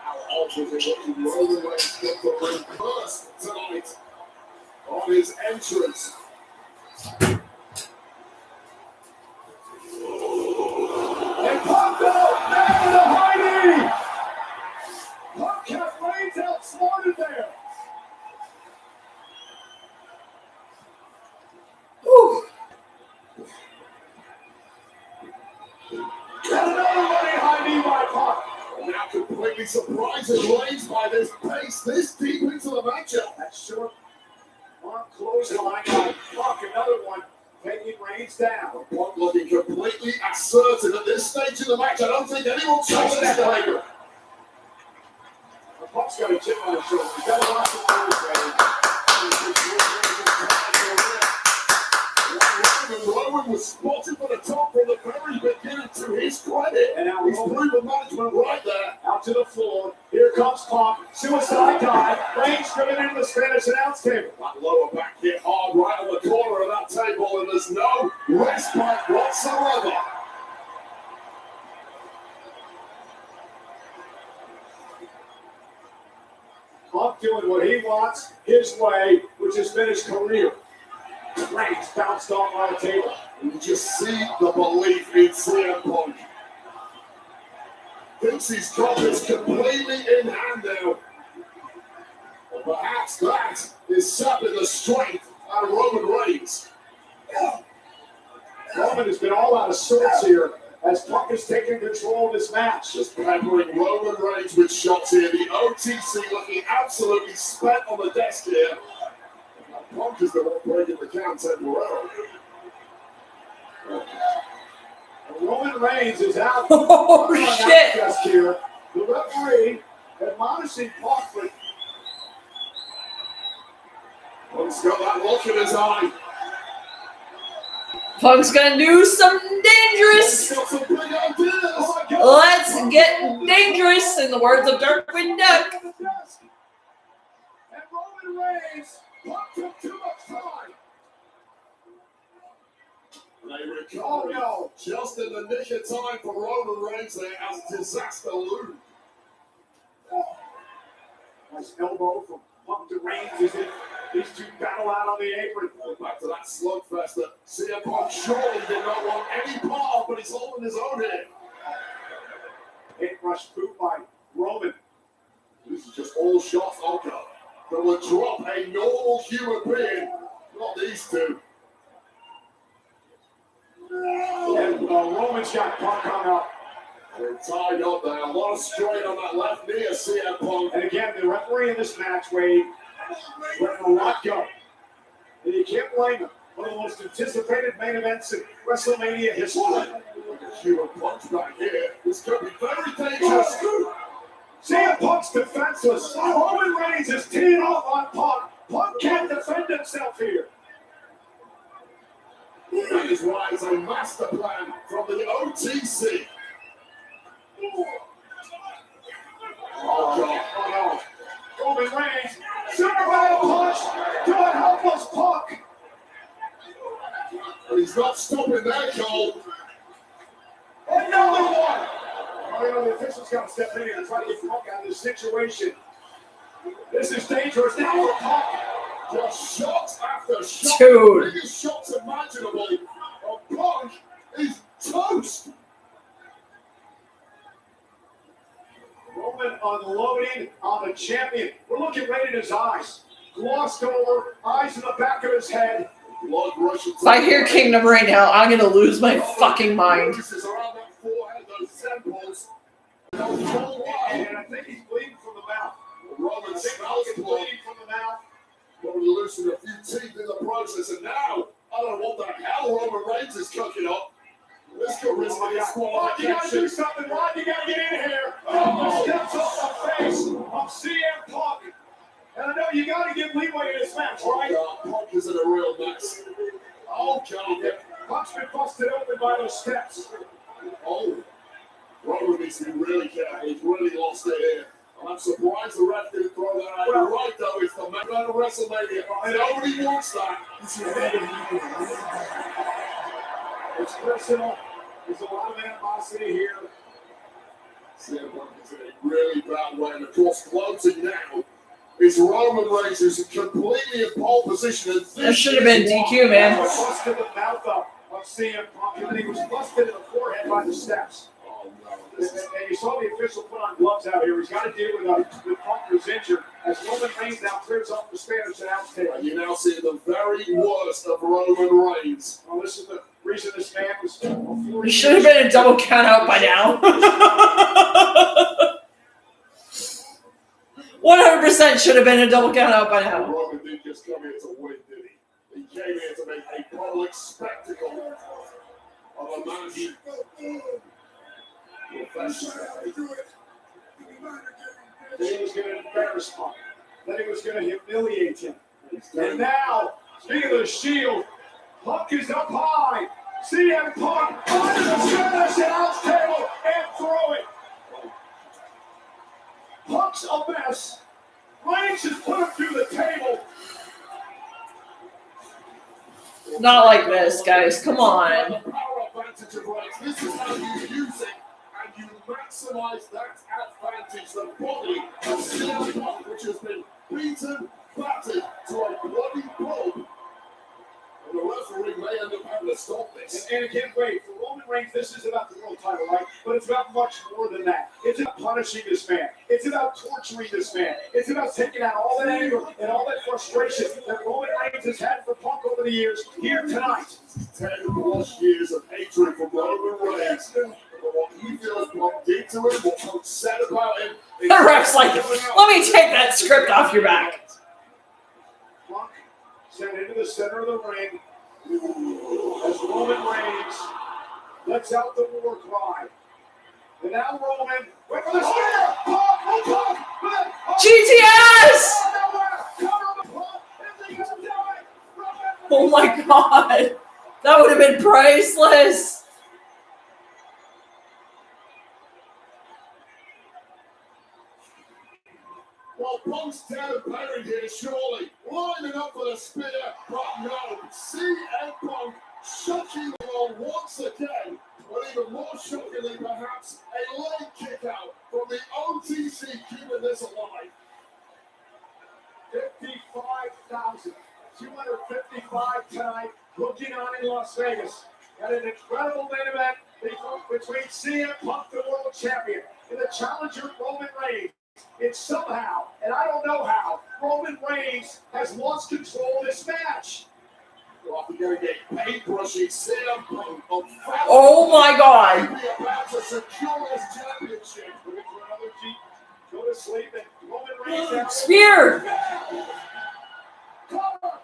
How ultimate looking Roman Reigns got the ring first tonight on his entrance. And Punk out back to the high knee. Punk kept Reigns outsmarted there. Whew. And another running high knee by Punk. Now completely surprising Reigns by this pace, this deep into the matchup. That short arm clothesline by Punk, another one taking Reigns down. Punk looking completely assertive at this stage of the match. I don't think anyone's touched this later. Punk's got a chip on his shoulder. He's got a lot to Roman was spotted for the top from the very beginning, to his credit. And now he's proven management right there. Out to the floor. Here comes Punk. Suicide dive. Reigns driven into the Spanish announce table. That lower back hit hard right on the corner of that table, and there's no respite whatsoever. Punk doing what he wants, his way, which has been his career. Reigns bounced off on the table. You just see the belief in CM Punk. Thinks he's got this completely in hand now. Or perhaps that is sapping the strength out of Roman Reigns. Roman has been all out of sorts here as Punk has taken control of this match. Just peppering Roman Reigns with shots here. The OTC looking absolutely spent on the desk here. Punk is the one breaking the count temporarily. Roman Reigns is out. Oh, shit. Desk here. The referee admonishing Punk, but Punk's got that look in his eye. Punk's gonna do some dangerous. Let's get dangerous, in the words of Darkwing Duck. and Roman Reigns, Punk took too much time. They recover just in the nick of time for Roman Reigns there as disaster loomed. Nice elbow from Punk to Reigns as these two battle out on the apron. Back to that slugfest that CM Punk surely did not want any part of, but he's holding his own here. Hit rush boot by Roman. This is just all shots that would drop a normal human being, not these two. And Roman's got Punk hung up. They're tied up there. A lot of strain on that left knee of CM Punk. And again, the referee in this match, Wade, letting a lot go. And you can't blame him. One of the most anticipated main events in WrestleMania history. A human punch back here. This could be very dangerous. CM Punk's defenseless. Roman Reigns is teeing off on Punk. Punk can't defend himself here. That is why it's a master plan from the OTC. Oh, God. Oh, no. Roman Reigns, Superman punch to a helpless Punk. And he's not stopping there, Cole. Another one. Oh, the official's got to step in here and try to get Punk out of this situation. This is dangerous now for Punk. Just shot after shot. Dude. Biggest shots imaginable. Punk Punk is toast. Roman unloading on the champion. We're looking right in his eyes. Glossed over, eyes in the back of his head. Blood rushing. If I hear Kingdom right now, I'm gonna lose my fucking mind. Bruises around that forehead, those temples. And I think he's bleeding from the mouth. Roman I think smells he's blood. bleeding from the mouth. Roman loosened a few teeth in the process, and now I don't know what the hell Roman Reigns is cooking up. This could risk a Rod, you gotta do disqualification. something. Rod, you gotta get in here. Oh, steps off the face of CM Punk. And I know you gotta give leeway in this match, right? Punk is in a real mess. Oh, God. Punk's been busted open by those steps. Oh, Roman needs to be really careful. He's really lost it here. I'm surprised the ref didn't throw that out. You're right, though. It's the main event of WrestleMania. Nobody wants that. It's personal. There's a lot of animosity here. CM Punk is in a really bad way. And, of course, closing now is Roman Reigns, who's completely in pole position. That should have been DQ, man. Busted the mouth up of CM Punk, and he was busted in the forehead by the steps. Oh, no. And you saw the official put on gloves out here. He's got to deal with Punk, who's injured. As Roman Reigns now clears off the Spanish announce table. And you now see the very worst of Roman Reigns. Well, this is the reason this man was. He should have been a double count out by now. 100% should have been a double count out by now. Roman didn't just come here to win, did he? He came here to make a public spectacle of a man. Then he was going to embarrass Punk. Then he was going to humiliate him. And now, speaking of the Shield, Punk is up high. CM Punk under the Spanish announce table and throw it. Punk's a mess. Reigns has put him through the table. Not like this, guys. Come on. Power advantage of Reigns. This is how you use it, and you maximize that advantage. The body of CM Punk, which has been beaten, battered to a bloody pulp. And the referee may end up having to stop this. And again, wait, for Roman Reigns, this is about the world title, right? But it's about much more than that. It's about punishing this man. It's about torturing this man. It's about taking out all that anger and all that frustration that Roman Reigns has had for Punk over the years here tonight. 10+ years of hatred for Roman Reigns. For what he feels Punk did to him, what Punk said about him. The ref's like, let me take that script off your back. Punk sent into the center of the ring as Roman Reigns lets out the war cry. And now Roman, wait for the spear! GTS! Oh my god! That would have been priceless! Well, Punk's down and buried here, surely. Lining up for the spear, but no. CM Punk shocking along once again. But even more shockingly, perhaps, a leg kick out from the OTC keeping this alive. 55,255 tonight, looking on in Las Vegas. And an incredible main event between CM Punk, the world champion, and the challenger Roman Reigns. It's somehow, and I don't know how, Roman Reigns has lost control of this match. Well, we're going to get paintbrushing CM Punk on foul. Oh my god! He'll be about to secure his championship. Looking for another G. Go to sleep and Roman Reigns out. Spear! Cover!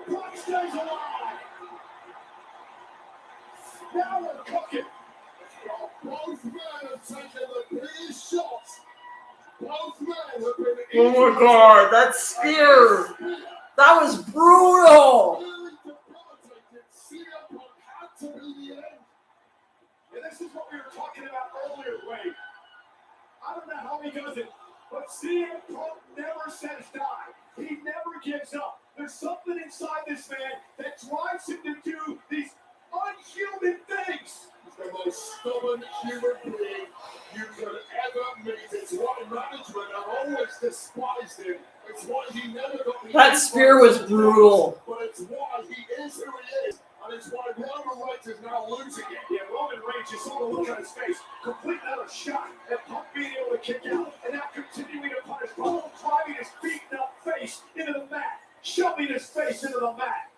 Punk stays alive. Now we're cooking. Both men have taken the biggest shots. Both men have been. Oh my god, that spear! That was brutal! And this is what we were talking about earlier, Wade. I don't know how he does it, but CM Punk never says die. He never gives up. There's something inside this man that drives him to do these unhuman things. He's the most stubborn human being you could ever meet. It's why management have always despised him. It's why he never got the That spear was brutal. But it's why he is who he is. And and it's why Roman Reigns is now losing it. Yeah, Roman Reigns, you saw the look on his face. Complete utter shock at Punk being able to kick out and now continuing to punish Punk, driving his beaten up face into the mat, shoving his face into the mat.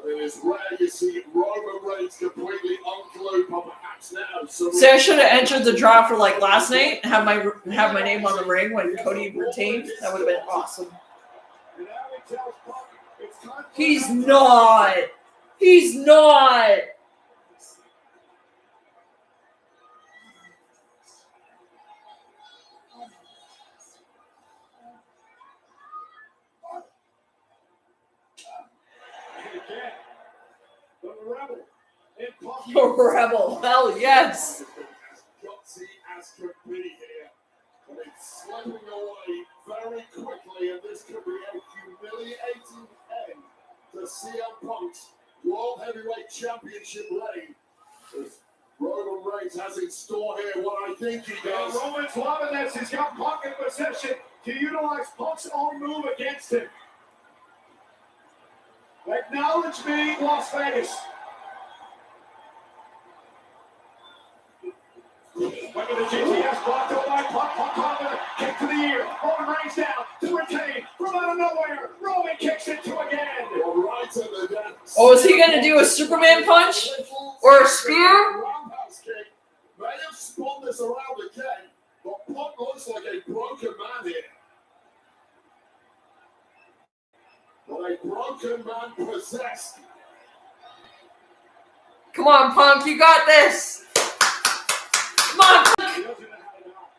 And it is rare you see Roman Reigns completely unglued, but perhaps now. See, I should have entered the draw for like last night, have my name on the ring when Cody retained. That would have been awesome. And now he tells Punk it's time for He's not. He's not. The Rebel. Hell yes. Gutsy as could be here, but it's slipping away very quickly, and this could be a humiliating end to CM Punk's World Heavyweight Championship reign. As Roman Reigns has in store here what I think he does. Roman's loving this. He's got Punk in possession to utilize Punk's own move against him. Acknowledge me, Las Vegas. Look at the GTS blocked over by Punk. Punk on the kick to the ear. Roman Reigns down to retain from out of nowhere. Roman kicks it to again. Right in the depths. Oh, is he going to do a Superman punch? Or a spear? Roundhouse kick may have spun this around again, but Punk looks like a broken man here. But a broken man possessed. Come on, Punk, you got this. Come on, Punk. He doesn't know how to knock.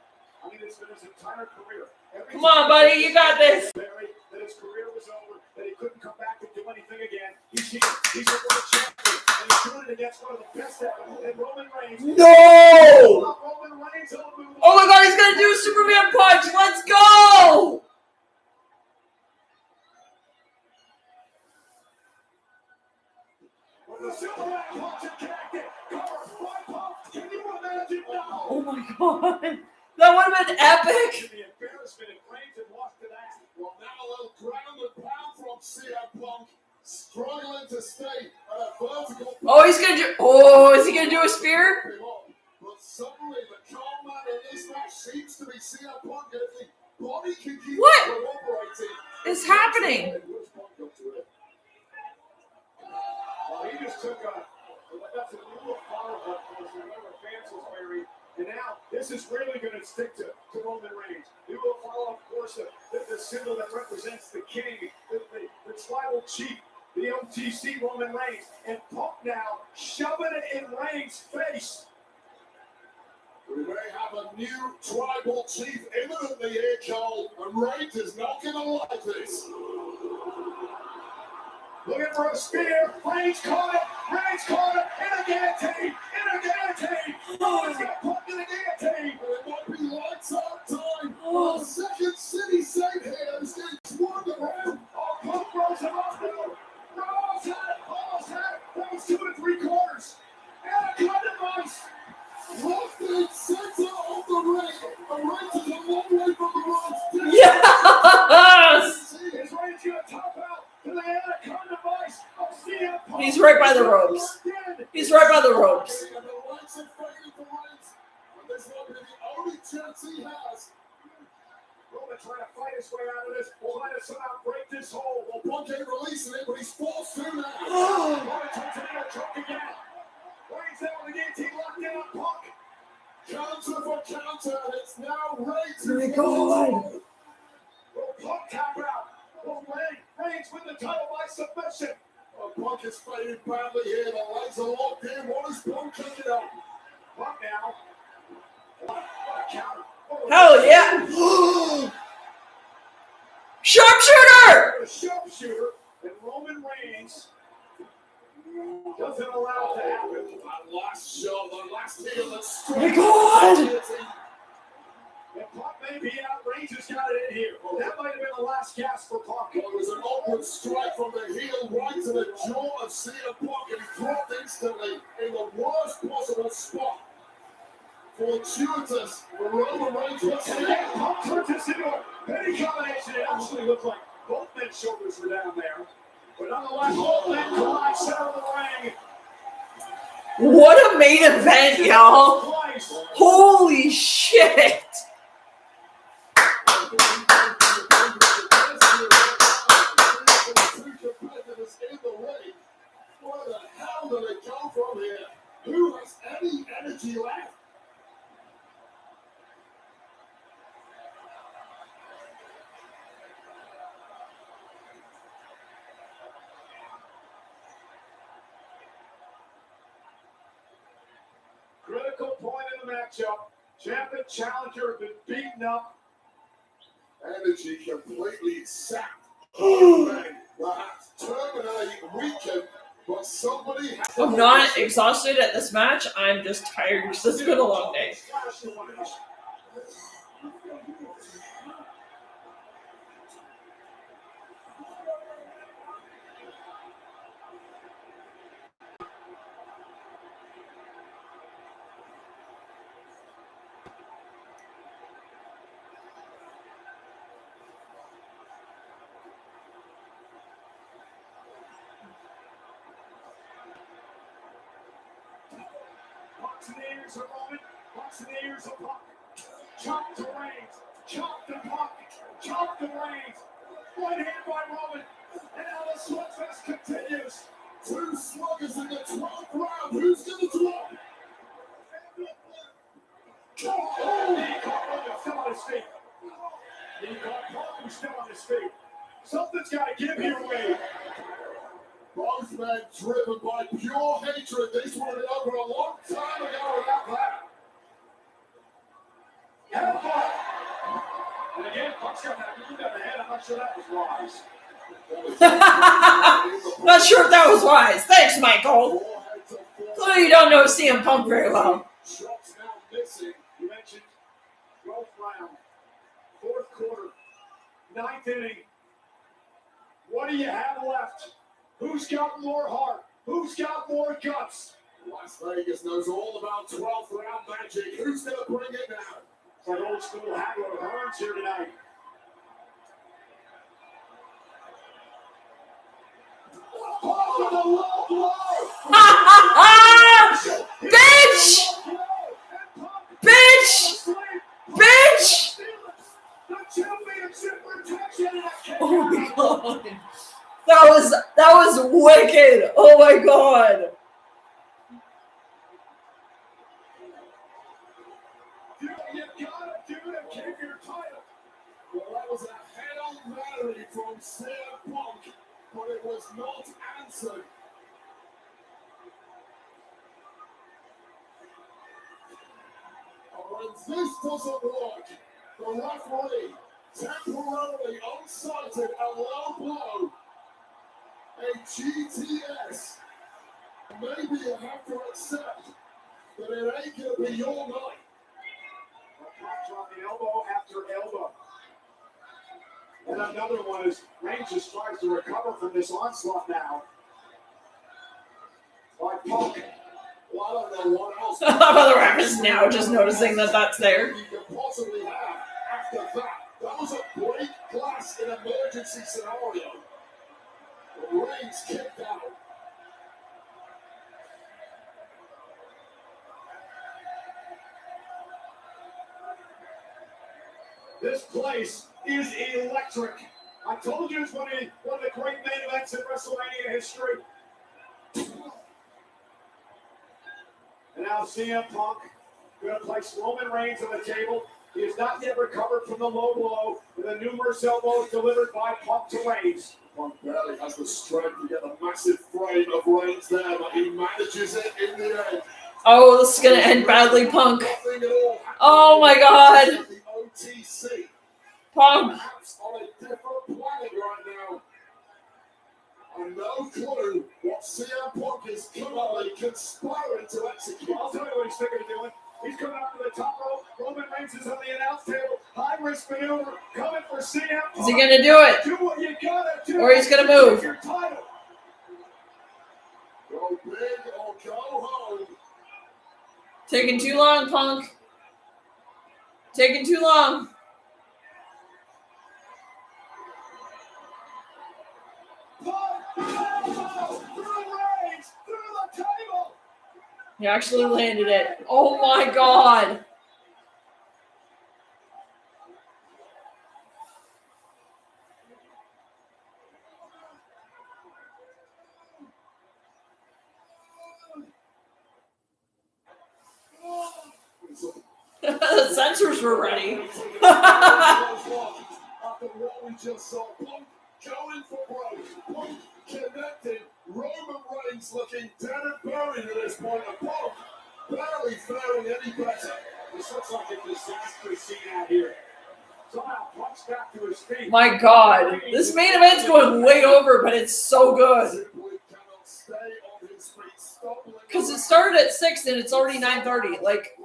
I mean, it's been his entire career. Come on, buddy, you got this. That his career was over, that he couldn't come back and do anything again. He's a world champion, and he's doing it against one of the best ever. And Roman Reigns. No! Roman Reigns on the move. Oh my God, he's going to do a Superman punch. Let's go. Oh my God. That would have been epic. The embarrassment and Reigns had lost to that. Well, now a little ground and pound from CM Punk, struggling to stay at a vertical. Oh, he's going to do. Oh, is he going to do a spear? But suddenly the calm man in this match seems to be CM Punk. If the body can keep What cooperating is happening? Well, he just took that's a little power button for whoever fans was wearing. And now this is really going to stick to Roman Reigns. He will follow, of course, the symbol that represents the king, the tribal chief, the OTC Roman Reigns. And Punk now shoving it in Reigns' face. We may have a new tribal chief imminently here, Cole, and Reigns is not going to like this. Looking for a spear. Reigns caught it. Reigns caught it. In a guillotine. In a guillotine. Oh, he's got Punk in a guillotine. It might be lights out time. Oh, second city saint here is getting swung around. Oh, Punk rolls him off now. Almost had it. Almost had it. That was 2 3/4. And a device. Locked in center of the ring. And Reigns is a long way from the ropes. Yes! Is Reigns going to top out? He's right by the ropes. He's right by the ropes. And the lights are fading for Reigns. And this might be the only chance he has. Roman trying to fight his way out of this. Trying to somehow break this hole. Well, Punk ain't releasing it, but he's forced to now. Roman turns it into a choke again. Reigns out with the guillotine locked in on Punk. Counter for counter, and it's now Reigns. Oh my God. Will Punk tap out? Will Reigns win the title by submission? Punk is fading badly here. The legs are locked in. What is Punk coming up? Punk now. What a counter. Hell yeah. Sharpshooter! A sharpshooter, and Roman Reigns doesn't allow it to happen. That last shot, that last heel that's Oh my God. And Punk may be out. Reigns has got it in here. That might have been the last gasp for Punk. It was an upward strike from the heel right to the jaw of CM Punk, and he dropped instantly in the worst possible spot. Fortuitous for Roman Reigns. And then Punk turns this into a penny combination. It actually looked like both men's shoulders were down there. But nonetheless, all men collide center of the ring. What a main event, y'all. Holy shit. Where the hell did it come from here? Who has any energy left? Critical point in the matchup. Champ and challenger have been beaten up. Energy completely sapped. Perhaps terminate, weakened, but somebody has. I'm not exhausted at this match. I'm just tired because it's been a long day. Bucks in the ears a moment. Bucks in the ears of Puck. Chop the reins. Chop the Puck. Chop the reins. One hand by Roman. And now the slugfest continues. Two sluggers in the 12th round. Who's going to drop? Oh, he caught Roman still on his feet. He caught Puck who's still on his feet. Something's got to give here, Wade. Both men driven by pure hatred. This would have been over a long time ago without that. And again, Puck's got that move down the head. I'm not sure that was wise. Not sure if that was wise. Thanks, Michael. Clearly you don't know CM Punk very well. Shots now missing. You mentioned 12th round, 4th quarter, 9th inning. What do you have left? Who's got more heart? Who's got more guts? Las Vegas knows all about 12th round magic. Who's going to bring it now? It's like old school Hagler Hearns here tonight. Oh, the low blow! Bitch! Bitch! Bitch! The championship protection. Oh my god. That was wicked. Oh my god. You gotta do it and keep your title. Well, that was a Hail Mary from CM Punk, but it was not answered. When this doesn't work, the referee temporarily unsighted a low blow, a GTS. Maybe you have to accept that it ain't gonna be your night. Pop dropping elbow after elbow. And another one as Reigns just tries to recover from this onslaught now. By Punk. Well, I don't know what else. The ref is now just noticing that that's there. You could possibly have after that. That was a break glass in emergency scenario. The Reigns kicked out. This place is electric. I told you it's one of the great main events in WrestleMania history. And now CM Punk going to place Roman Reigns on the table. He has not yet recovered from the low blow with a numerous elbows delivered by Punk to Reigns. Punk barely has the strength to get the massive frame of Reigns there, but he manages it in the end. Oh, this is going to end badly, Punk. Oh my god. The OTC. Punk. Perhaps on a different planet right now. And no clue what CM Punk is currently conspiring to execute. I'll tell you what he's thinking of doing. He's coming up to the top rope. Roman Reigns is on the announce table. High risk maneuver coming for CM Punk. Is he going to do it? Do what you gotta do. Or he's going to move. Your title. Go big or go home. Taking too long, Punk. Taking too long. He actually landed it. Oh my god. The sensors were ready. After what we just saw, Punk going for broke, Punk connecting, Roman Reigns looking dead and buried at this point, and Punk barely faring any better. This looks like a disaster scene out here. Somehow Punk's back to his feet. My god. This main event's going way over, but it's so good. Because it started at 6 and it's already 9:30. Like,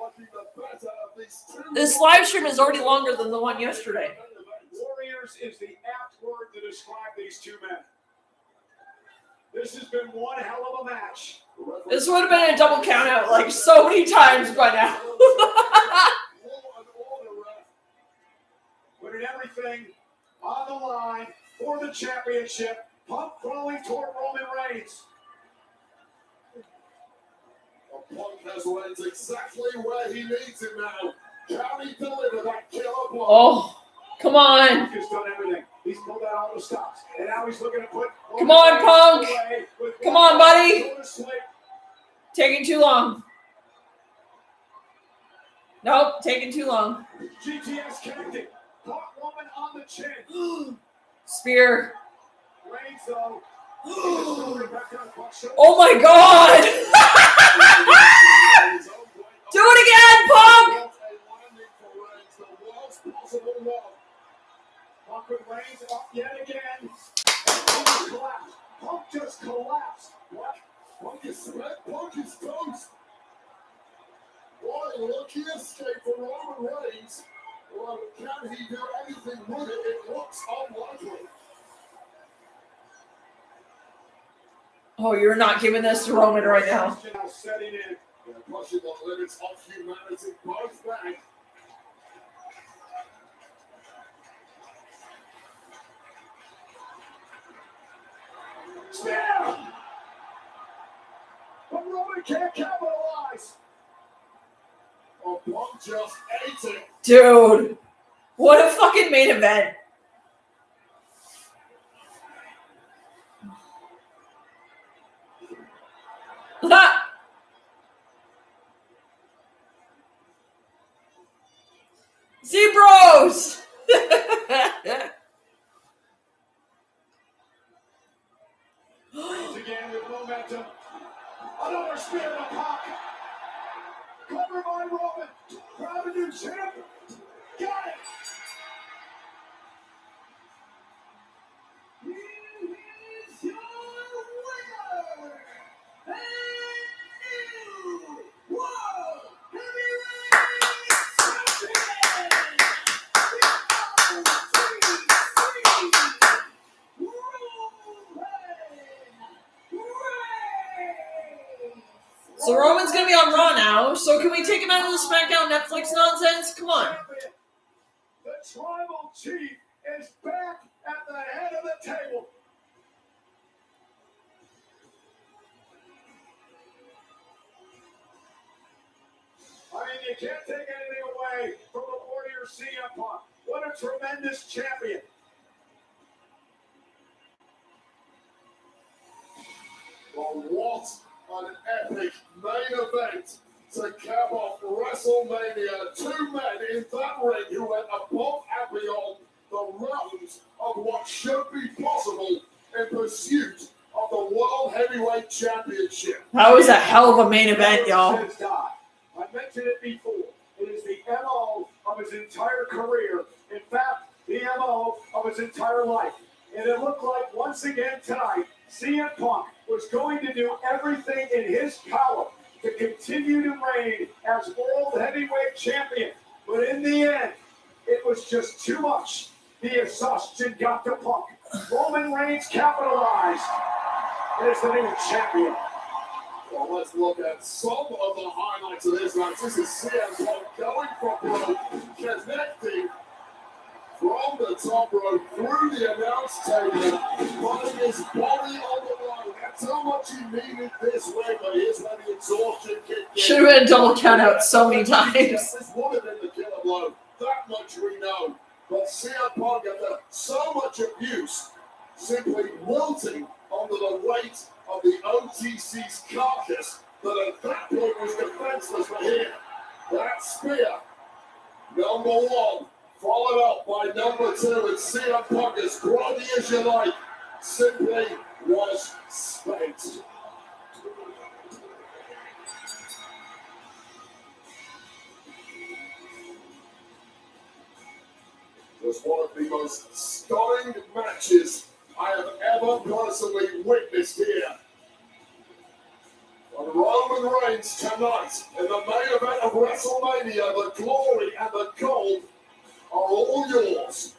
this live stream is already longer than the one yesterday. Warriors is the apt word to describe these two men. This has been one hell of a match. This would have been a double count out like so many times by now. Putting everything on the line for the championship. Punk crawling toward Roman Reigns. Punk has Reigns exactly where he needs him now. Can he deliver that killer blow? Oh, come on. Punk has done everything. He's pulled out all the stops. And now he's looking to put... Come on, Punk. Come on, buddy. Taking too long. Nope, taking too long. GTS connected. Punk Roman on the chin. Spear. Reigns, though. Oh my god! Do it again, Punk! Punk with Reigns up yet again. Punk collapsed. Punk just collapsed. What? Punk is split. Punk is toast. What a lucky escape for Roman Reigns. Well, can he do anything with it? It looks unlikely. Oh, you're not giving this to Roman right now. Setting in. They're pushing the limits of humanity both back. Spear! But Roman can't capitalize. Oh, Punk just ate it. Dude, what a fucking main event. Zebros! Reigns again with momentum. Another spear to Punk. Cover by Roman. Grab a new champ. Got it. Here is your winner. And new World Heavyweight So Roman's gonna be on Raw now, so can we take him out of the SmackDown Netflix nonsense? Come on. The Tribal Chief is back at the head of the table. I mean, you can't take anything away from the Warrior CM Punk. What a tremendous champion. Well, what an epic main event to cap off WrestleMania. Two men in that ring who went above and beyond the realms of what should be possible in pursuit of the World Heavyweight Championship. That was a hell of a main event, y'all. I mentioned it before. It is the MO of his entire career. In fact, the MO of his entire life. And it looked like once again tonight, CM Punk was going to do everything in his power to continue to reign as World Heavyweight Champion. But in the end, it was just too much. The exhaustion got to Punk. Roman Reigns capitalized. There's the new champion. Well, let's look at some of the highlights of this match. This is CM Punk going for broke, connecting from the top rope through the announce table, putting his body on the needed this way, but here's where the exhaustion kicked in. Should have been a double count out so many times. This woman in the killer blow. That much we know. But CM Punk, after so much abuse, simply wilting under the weight of the OTC's carcass, that at that point was defenseless. But here, that spear, number one, followed up by number two, and CM Punk, as groggy as you like, simply was spent. Was one of the most stunning matches I have ever personally witnessed here. And Roman Reigns tonight in the main event of WrestleMania, the glory and the gold are all yours.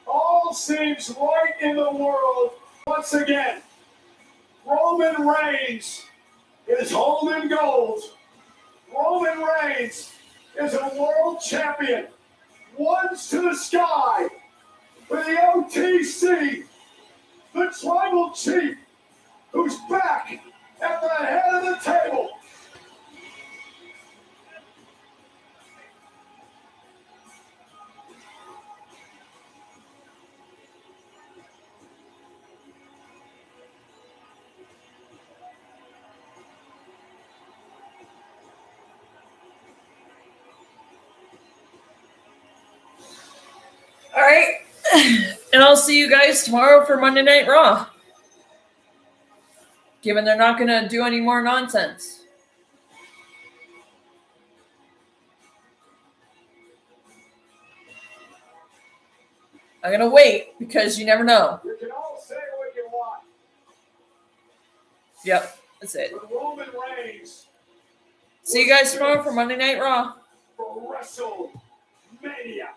All seems right in the world once again. Roman Reigns is holding gold. Roman Reigns is a world champion. Once to the sky for the OTC, the tribal chief who's back at the head of the table. All right. And I'll see you guys tomorrow for Monday Night Raw. Given they're not going to do any more nonsense. I'm going to wait because you never know. You can all say what you want. Yep, that's it. But Roman Reigns See you guys tomorrow for Monday Night Raw. for WrestleMania.